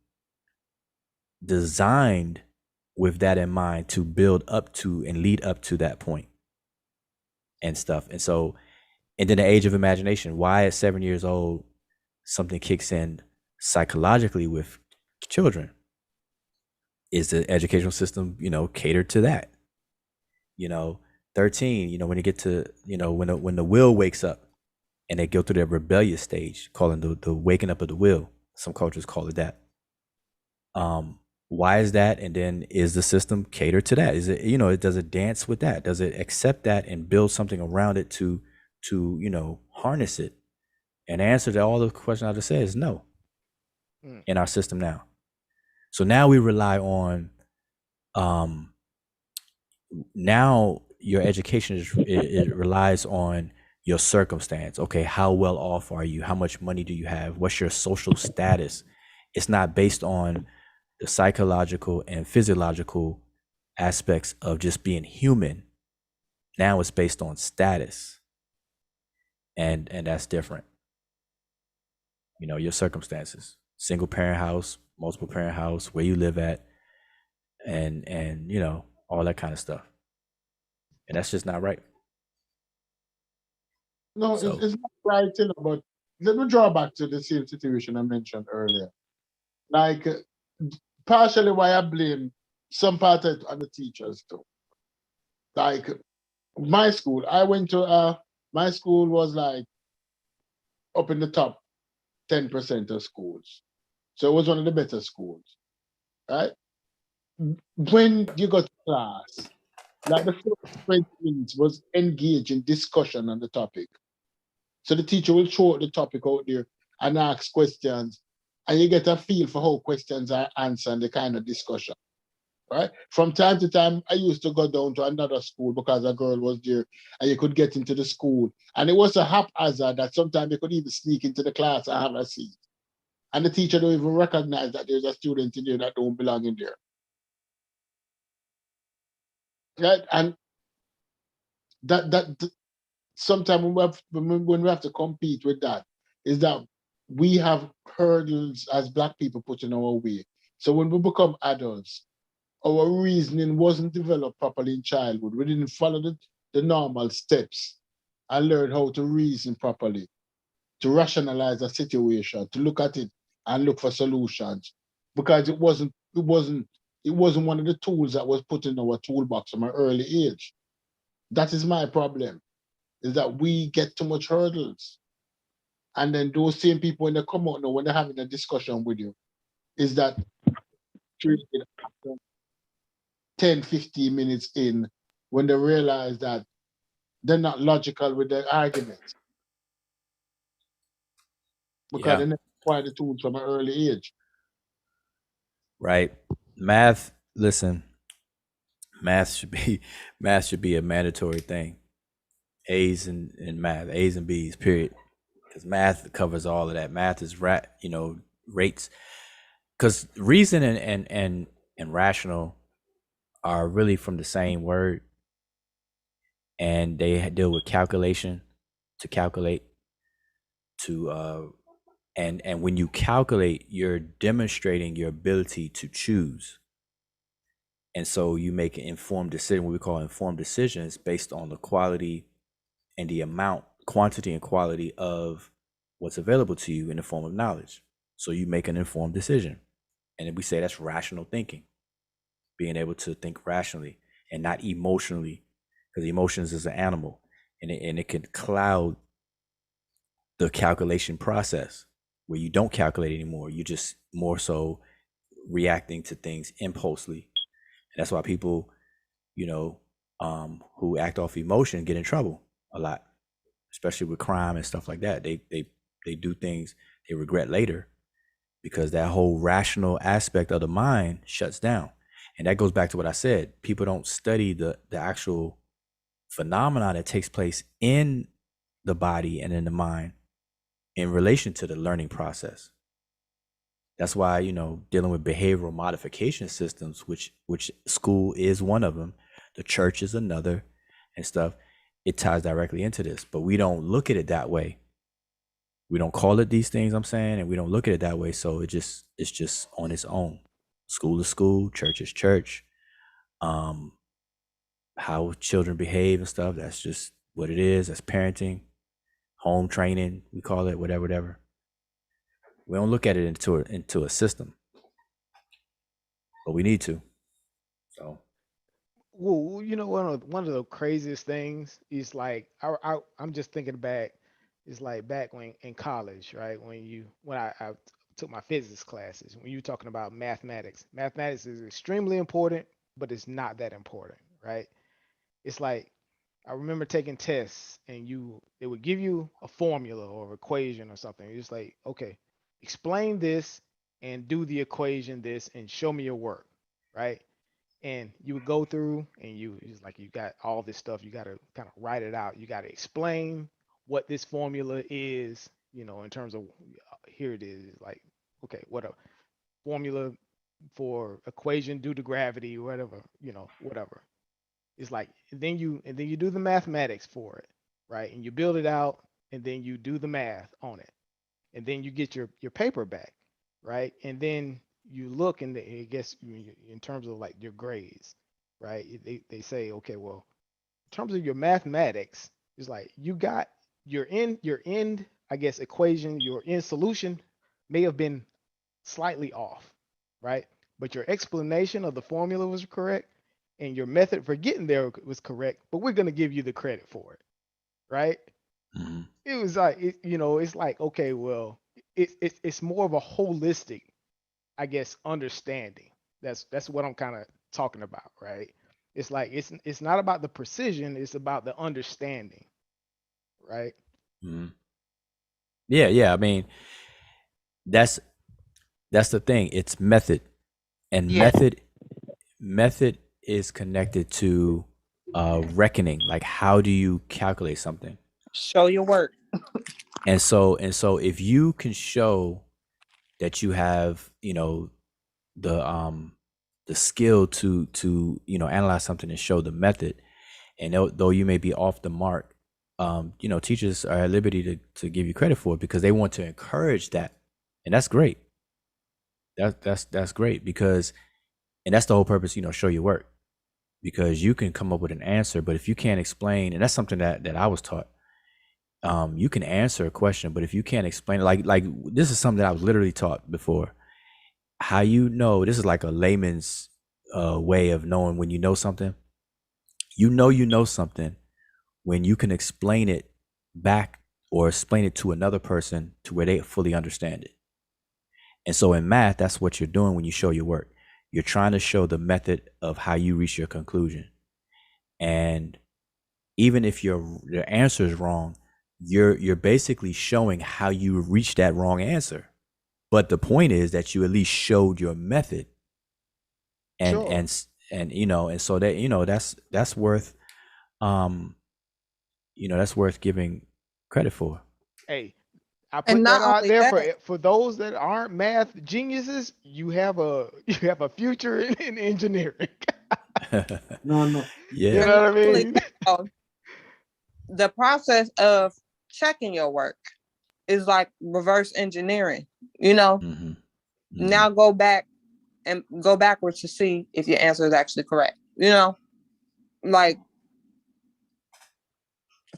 designed with that in mind to build up to and lead up to that point and stuff? And so, and then the age of imagination, why at 7 years old something kicks in psychologically with children? Is the educational system catered to that? 13, when you get to when the will wakes up and they go through that rebellious stage, calling the waking up of the will. Some cultures call it that. Why is that? And then is the system catered to that? Is it does it dance with that? Does it accept that and build something around it to harness it? And the answer to all the questions I just said is no. In our system now. So now we rely on now your education it relies on your circumstance. Okay, how well off are you? How much money do you have? What's your social status? It's not based on the psychological and physiological aspects of just being human. Now it's based on status. And that's different. Your circumstances, single parent house, multiple parent house, where you live at, and all that kind of stuff. And that's just not right. No, So- it's not right, but let me draw back to the same situation I mentioned earlier. Like, partially why I blame some part on the teachers too. Like, my school, I went to, my school was like up in the top 10% of schools. So it was one of the better schools, right? when you got to class, like the first 20 minutes was engage in discussion on the topic. So the teacher will throw the topic out there and ask questions, and you get a feel for how questions are answered and the kind of discussion. Right? From time to time, I used to go down to another school because a girl was there and you could get into the school. And it was a haphazard that sometimes you could even sneak into the class and have a seat. And the teacher don't even recognize that there's a student in there that don't belong in there. Right? And that sometimes when we have to compete with that, is that we have hurdles as Black people put in our way. So when we become adults, our reasoning wasn't developed properly in childhood. We didn't follow the normal steps and learn how to reason properly, to rationalize a situation, to look at it and look for solutions, because it wasn't one of the tools that was put in our toolbox from an early age. That is my problem, is that we get too much hurdles. And then those same people, when they come out now, when they're having a discussion with you, is that 10, 15 minutes in, when they realize that they're not logical with their arguments. Because they never acquired the tools from an early age. Right. Math, listen, math should be a mandatory thing. A's and math, A's and B's, period. Because math covers all of that. Math is rates. Because reason and rational are really from the same word, and they deal with calculation, to calculate, to and when you calculate, you're demonstrating your ability to choose. And so you make an informed decision, what we call informed decisions, based on the quality and the amount, quantity and quality of what's available to you in the form of knowledge. So you make an informed decision. And then we say that's rational thinking, being able to think rationally and not emotionally, because emotions is an animal, and it can cloud the calculation process, where you don't calculate anymore. You just more so reacting to things impulsively. And that's why people, who act off emotion get in trouble a lot, especially with crime and stuff like that. They do things they regret later because that whole rational aspect of the mind shuts down. And that goes back to what I said. People don't study the actual phenomena that takes place in the body and in the mind in relation to the learning process. That's why, dealing with behavioral modification systems, which school is one of them, the church is another, and stuff, it ties directly into this. But we don't look at it that way. We don't call it these things, I'm saying, and we don't look at it that way. So it's just on its own. School is school, church is church. How children behave and stuff, that's just what it is. That's parenting, home training, we call it, whatever. We don't look at it into a system, but we need to. So, well, one of the craziest things is like I'm just thinking back. It's like back when in college, right? When I took my physics classes, when you're talking about mathematics, mathematics is extremely important, but it's not that important, right? It's like I remember taking tests, and they would give you a formula or equation or something. You're just like, okay, explain this and do the equation this and show me your work, right? And you would go through and it's like you got all this stuff, you got to kind of write it out. You got to explain what this formula is, in terms of here it is, like, okay, what a formula for equation due to gravity or whatever, whatever. It's like, and then you do the mathematics for it, right? And you build it out, and then you do the math on it. And then you get your paper back, right? And then you look, and I guess in terms of like your grades, right? They say, okay, well, in terms of your mathematics, it's like you got your end, I guess, equation, your end solution may have been slightly off, right? But your explanation of the formula was correct, and your method for getting there was correct. But we're gonna give you the credit for it, right? mm-hmm. It was like it's like, okay, well, it's more of a holistic, I guess, understanding, That's what I'm kind of talking about, right? It's like it's not about the precision, it's about the understanding, right? Mhm. Yeah. I mean, that's the thing. It's method, and Yeah. method is connected to reckoning. Like, how do you calculate something? Show your work. And so if you can show that you have, the skill to analyze something and show the method, and though you may be off the mark, teachers are at liberty to give you credit for it because they want to encourage that, and that's great. That's great because, and that's the whole purpose. Show your work, because you can come up with an answer, but if you can't explain, and that's something that I was taught. You can answer a question, but if you can't explain it, like this is something that I was literally taught before. How this is like a layman's way of knowing when you know something. You know something when you can explain it back or explain it to another person to where they fully understand it. And so in math, that's what you're doing when you show your work. You're trying to show the method of how you reach your conclusion. And even if your answer is wrong, you're basically showing how you reach that wrong answer. But the point is that you at least showed your method. And Sure. and so that that's worth that's worth giving credit for. Hey, I And put that not out only there that, for those that aren't math geniuses. You have a future in engineering. No. You Yeah. know what I and not only mean? that, the process of checking your work is like reverse engineering. Mhm. Now go back and go backwards to see if your answer is actually correct. Like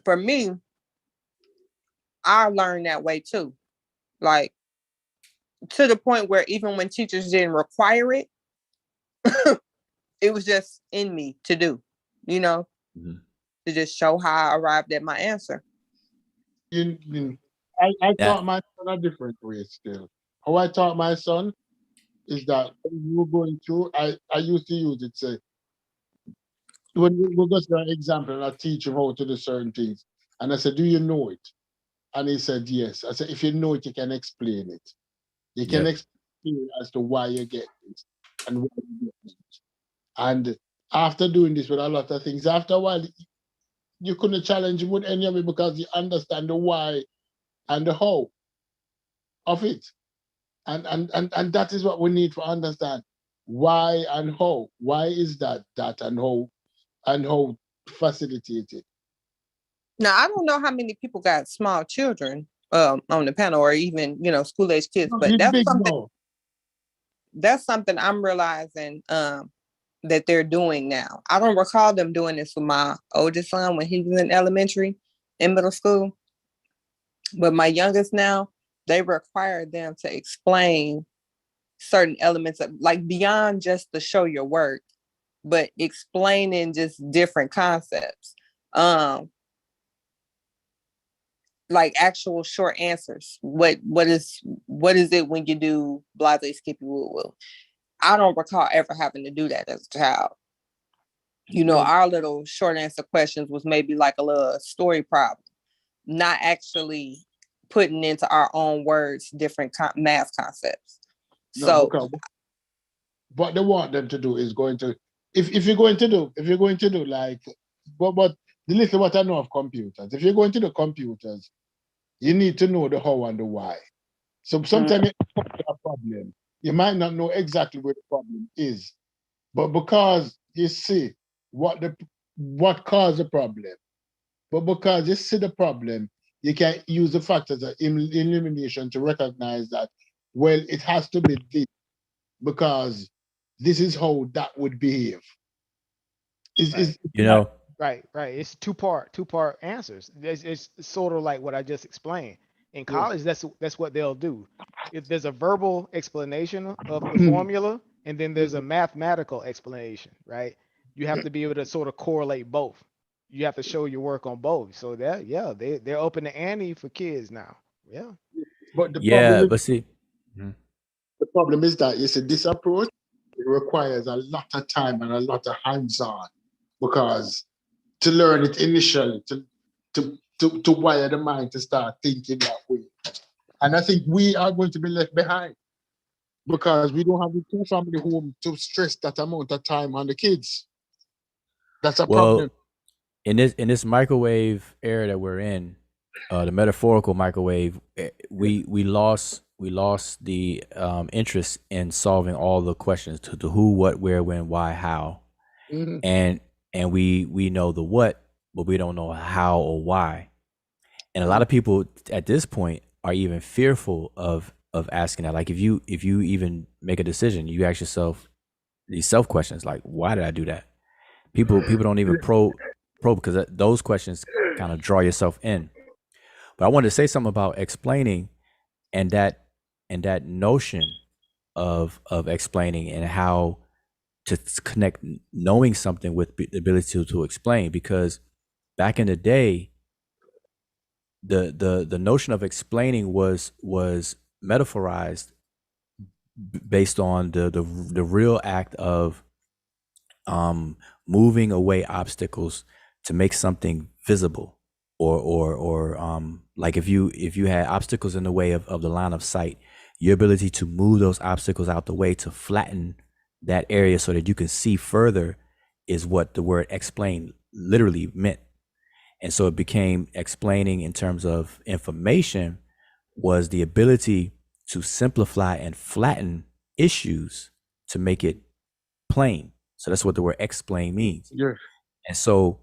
for me, I learned that way too. Like to the point where even when teachers didn't require it, it was just in me to do, Mhm. to just show how I arrived at my answer. I Yeah. taught my son a different way still. How I taught my son is that when we were going through, I used to use it, say, when we go to an example and I teach him how to do certain things. And I said, do you know it? And he said, yes. I said, if you know it, you can explain it. You can Yeah. explain as to why you get it and why you get it. And after doing this with a lot of things, after a while, you couldn't challenge him with any of it because you understand the why and the how of it. And that is what we need to understand. Why and how. Why is that and how facilitated. Now I don't know how many people got small children on the panel or even school age kids, No, but he's big now. that's something I'm realizing that they're doing now. I don't recall them doing this with my oldest son when he was in elementary and middle school. But my youngest now, they require them to explain certain elements of like beyond just the show your work, but explaining just different concepts. Like actual short answers. What is it when you do blase skippy woo woo? I don't recall ever having to do that as a child. Our little short answer questions was maybe like a little story problem, not actually putting into our own words different math concepts. No, So because what they want them to do is going to, if you're going to do like, but the little what I know of computers, if you're going to do computers, you need to know the how and the why. So sometimes you have a problem. You might not know exactly where the problem is, but because you see what caused the problem, but because you see the problem, you can use the factors of elimination to recognize that, well, it has to be this because this is how that would behave. Right. It's two-part answers. It's sort of like what I just explained. In Yeah. college, that's what they'll do. If there's a verbal explanation of the formula, and then there's a mathematical explanation, right? You have to be able to sort of correlate both. You have to show your work on both. So they're open the ante for kids now. Yeah. But the Yeah, problem is, but see, the problem is that you see this approach it requires a lot of time and a lot of hands-on, because to learn it initially, to wire the mind to start thinking that way. And I think we are going to be left behind because we don't have the two-family home to stress that amount of time on the kids. That's a problem. In this microwave era that we're in, the metaphorical microwave, we lost the interest in solving all the questions to the who, what, where, when, why, how, and we know the what, but we don't know how or why. And a lot of people at this point are even fearful of asking that. Like if you even make a decision, you ask yourself these self questions like, why did I do that? People don't even probe because those questions kind of draw yourself in. But I wanted to say something about explaining and that notion of explaining and how to connect knowing something with the ability to explain, because back in the day, the notion of explaining was metaphorized based on the real act of moving away obstacles to make something visible, or like if you had obstacles in the way of the line of sight, your ability to move those obstacles out the way to flatten that area so that you can see further is what the word explain literally meant. And so it became explaining in terms of information was the ability to simplify and flatten issues to make it plain. So that's what the word explain means. Yes. And so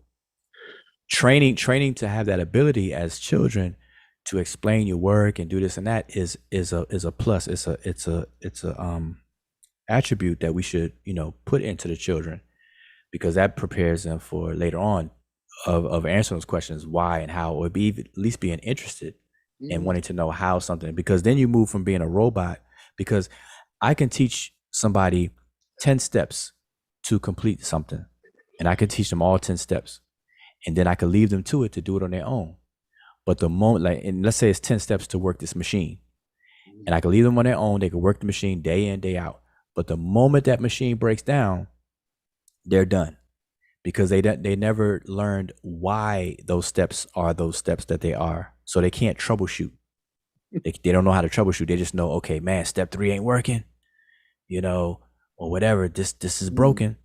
training to have that ability as children to explain your work and do this and that is a plus. It's a attribute that we should, put into the children, because that prepares them for later on of answering those questions, why and how, or at least being interested and wanting to know how something, because then you move from being a robot, because I can teach somebody 10 steps to complete something, and I could teach them all 10 steps, and then I could leave them to it to do it on their own. But the moment, and let's say it's 10 steps to work this machine, and I could leave them on their own, they could work the machine day in, day out. But the moment that machine breaks down, they're done, because they never learned why those steps are those steps that they are. So they can't troubleshoot. They don't know how to troubleshoot. They just know, okay, man, step 3 ain't working, or whatever. This is broken.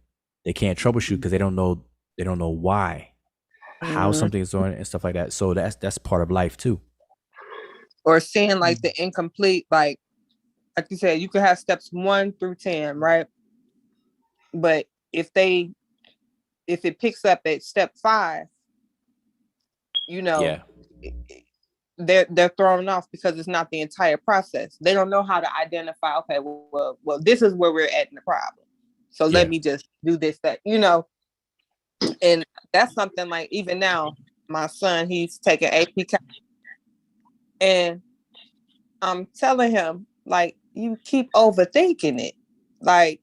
They can't troubleshoot because they don't know why, how something is doing and stuff like that. So that's part of life too. Or seeing like the incomplete, like you said, you could have steps 1 through 10, right? But if it picks up at step 5, they're thrown off because it's not the entire process. They don't know how to identify, okay, well, this is where we're at in the problem. So let me just do this, that, and that's something like, even now, my son, he's taking AP Calc, and I'm telling him, like, you keep overthinking it. Like,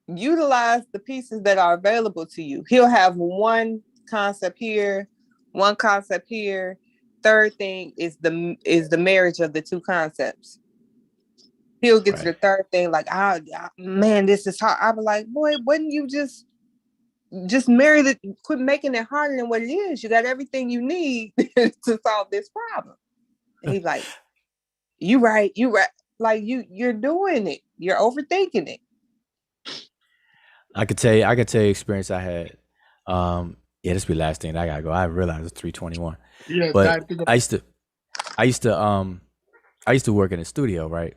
utilize the pieces that are available to you. He'll have one concept here, one concept here. Third thing is the marriage of the two concepts. He'll get to the third thing like, man, this is hard. I'll be like, boy, wouldn't you just marry it? Quit making it harder than what it is. You got everything you need to solve this problem. And he's like, you right. Like you're doing it. You're overthinking it. I could tell you experience I had. This be the last thing I gotta go. I realized it's 3:21. Yeah, but I used to work in a studio, right?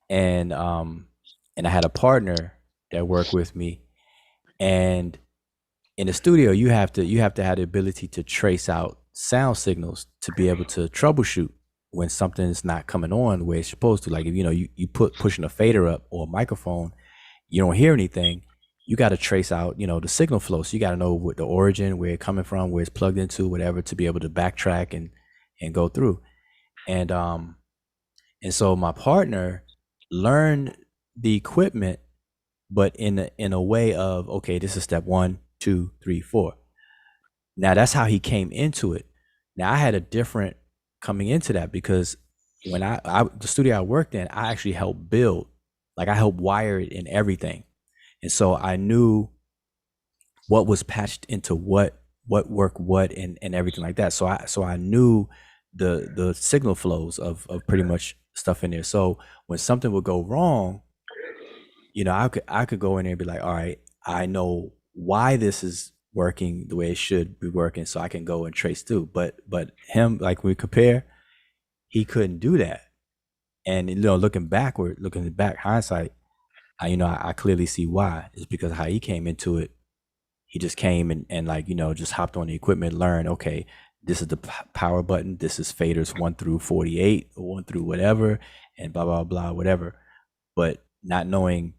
And I had a partner that worked with me, and in the studio you have to have the ability to trace out sound signals to be able to troubleshoot when something's not coming on the way it's supposed to. Like if you pushing a fader up or a microphone, you don't hear anything. You got to trace out, the signal flow. So you got to know what the origin, where it's coming from, where it's plugged into, whatever, to be able to backtrack and go through. And so my partner learned the equipment, but in a way of, okay, this is step 1, 2, 3, 4. Now that's how he came into it. Now I had a different coming into that, because when the studio I worked in, I actually helped build Like I helped wire it and everything. And so I knew what was patched into what worked what and everything like that. So I knew the signal flows of pretty much stuff in there. So when something would go wrong, you know, I could go in there and be like, all right, I know why this is working the way it should be working, so I can go and trace through. But him, like we compare, he couldn't do that. And you know, looking back hindsight, I clearly see why. It's because how he came into it. He just came and like, you know, just hopped on the equipment, learned, okay, this is the power button, this is faders 1 through 48 or 1 through whatever, and blah blah blah whatever. But not knowing,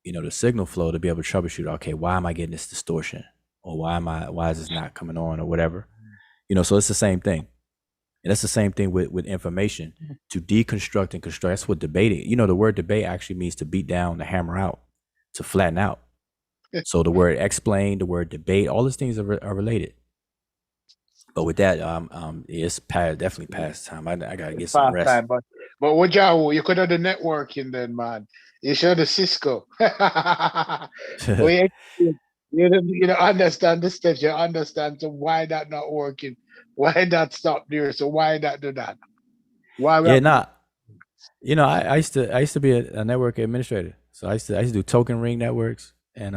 you know, the signal flow to be able to troubleshoot, okay, why am I getting this distortion, or why is this not coming on, or whatever, you know. So it's the same thing, and that's the same thing with information. To deconstruct and construct, that's what debating, you know, the word debate actually means to beat down, to hammer out, to flatten out. So the word explain, the word debate, all these things are related. But with that, it's definitely past time. I gotta get some rest. Time, but what you could have the networking then, man. You should have the Cisco. You don't understand the steps. You understand so why that not working, why that stop there, so why that do that. Why? You know, I used to be a network administrator, so I used to do token ring networks and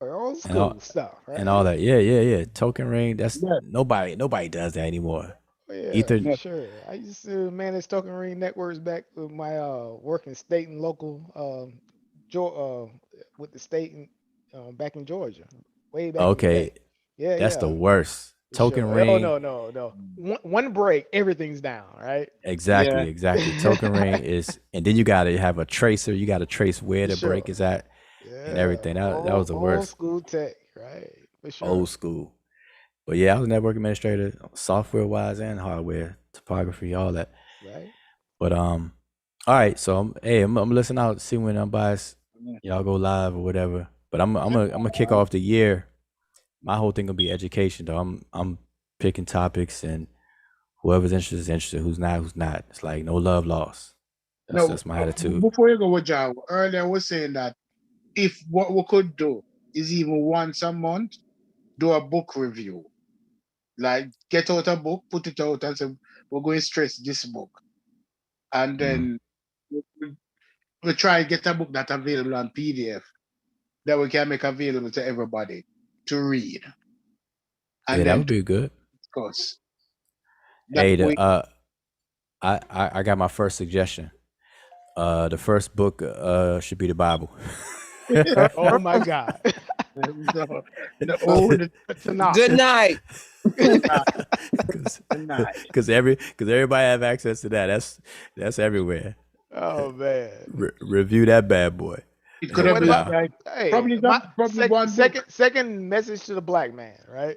old school stuff, right? And all that. Yeah. Token ring. That's nobody does that anymore. Yeah, Ether. sure. I used to manage token ring networks back with my working state and local with the state and back in Georgia, way back. Okay. Yeah, that's the worst. Token ring. Oh no. One break, everything's down, right? Exactly. Token ring is, and then you gotta have a tracer. You gotta trace where the break is at. And everything. That was the worst. Old school tech, right? For sure. Old school. But yeah, I was a network administrator, software wise and hardware, topography, all that. Right. But all right. So I'm listening out, see when Unbiased y'all go live or whatever. But I'm gonna kick off the year. My whole thing will be education though. I'm picking topics, and whoever's interested is interested. Who's not. It's like no love lost. That's my attitude. Before you go with John, earlier I was saying that if what we could do is even once a month, do a book review. Like get out a book, put it out and say, we're going to stress this book. And then we try and get a book that's available on PDF that we can make available to everybody to read. And that would be good. Of course. Hey, I got my first suggestion. The first book should be the Bible. Oh my God. Good night. Because everybody have access to that. That's everywhere. Oh man. Review that bad boy. It could have been like, hey, probably one second message to the black man, right?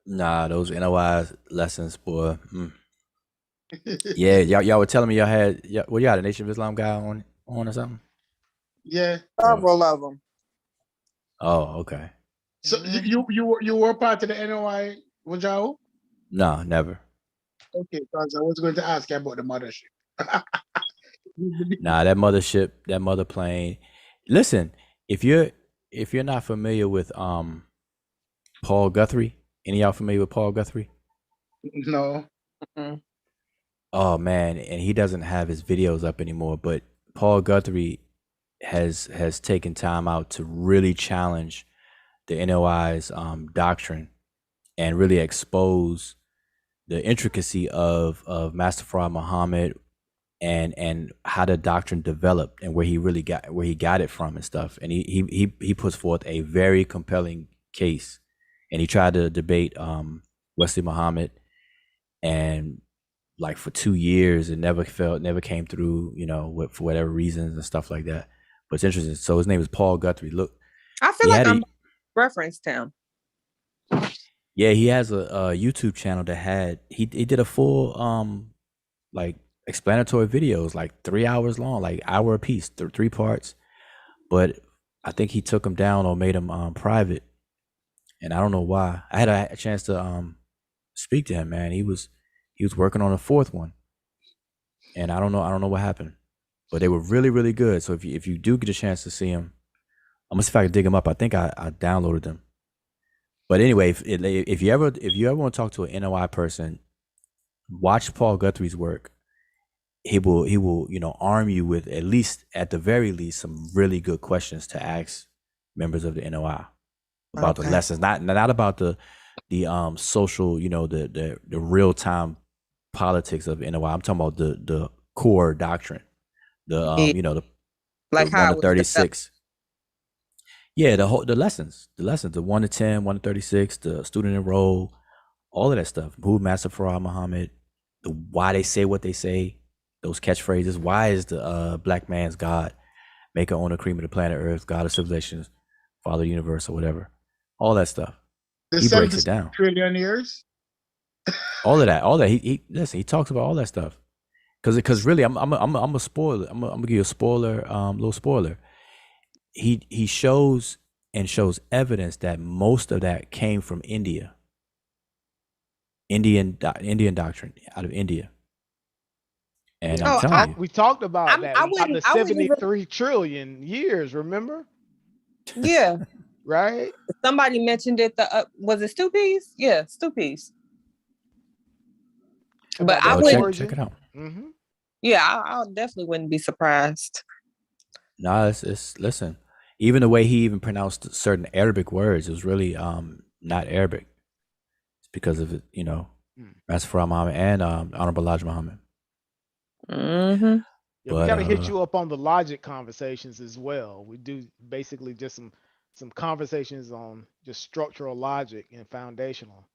Nah, those NOI lessons, boy. Yeah, y'all were telling me y'all had a Nation of Islam guy on or something? Yeah, several of them. Oh, okay. So you were part of the NOI, Wajao? No, never. Okay, because I was going to ask you about the mothership. Nah, that mother plane. Listen, if you're not familiar with Paul Guthrie, any of y'all familiar with Paul Guthrie? No. Oh man, and he doesn't have his videos up anymore, but Paul Guthrie has taken time out to really challenge the NOI's doctrine and really expose the intricacy of Master Fard Muhammad and how the doctrine developed and where he got it from and stuff. And he puts forth a very compelling case, and he tried to debate Wesley Muhammad, and like for 2 years it never came through, you know, for whatever reasons and stuff like that. But it's interesting. So his name is Paul Guthrie. Look, I feel like I'm referenced him. Yeah, he has a YouTube channel that he did a full like explanatory videos, like 3 hours long, like hour a piece, 3 parts. But I think he took them down or made them private, and I don't know why. I had a chance to speak to him, man. He was working on a 4th one, and I don't know what happened, but they were really, really good. So if you do get a chance to see them, I'm gonna see if I can dig them up. I think I downloaded them. But anyway, if you ever want to talk to an NOI person, watch Paul Guthrie's work. He will arm you with at the very least some really good questions to ask members of the NOI about the lessons, not about the social, the real time politics of NOI. I'm talking about the core doctrine, the like how 1 to 36. Yeah, the lessons, the 1 to 10, 1 to 36, the student enroll, all of that stuff. Who Master Farah Muhammad, why they say what they say, those catchphrases. Why is the black man's God, maker, owner, cream of the planet Earth, God of civilizations, Father of the universe, or whatever. All that stuff. He breaks it down. Trillion years. All of that. He talks about all that stuff. Because really, I'm a spoiler. I'm gonna give you a spoiler, little spoiler. He shows evidence that most of that came from Indian doctrine out of India. And I'm telling you, we talked about that. I The 73 trillion years, remember? Yeah. Right? Somebody mentioned it. Was it Stuppies? Yeah, Stuppies. But I would check it out. Mm-hmm. Yeah, I definitely wouldn't be surprised. No, it's listen. Even the way he even pronounced certain Arabic words, it was really not Arabic. It's because of Master Farah Muhammad and Honorable Elijah Muhammad. Mm-hmm. Yeah, we gotta hit you up on the logic conversations as well. We do basically just some conversations on just structural logic and foundational.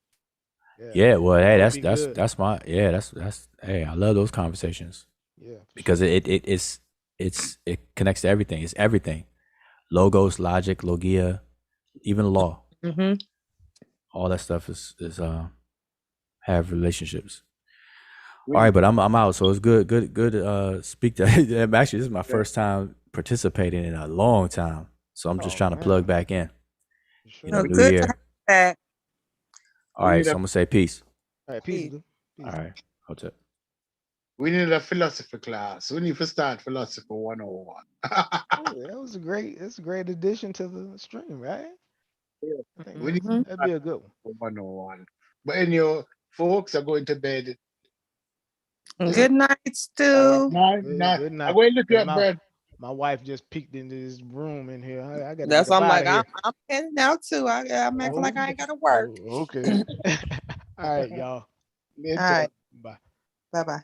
Yeah, well, hey, that's my hey, I love those conversations. Yeah, because it connects to everything. It's everything, logos, logic, logia, even law. Mm-hmm. All that stuff is have relationships. All right, but I'm out. So it's good. Speak to. Actually, this is my first time participating in a long time. So I'm just trying to plug back in. New year. All right, so I'm gonna say peace. All right, peace. All right, Hotep. We need a philosophy class. We need to start philosophy 101. That's a great addition to the stream, right? Yeah. We need that'd be a good one. 101. But anyway, folks are going to bed. Good night, Stu. Good night. I'm going to look at bed. My wife just peeked into this room in here. I got. That's why I'm like, I'm heading out too. I'm acting like I ain't gotta work. Okay. All right, y'all. All right. Bye. Bye-bye.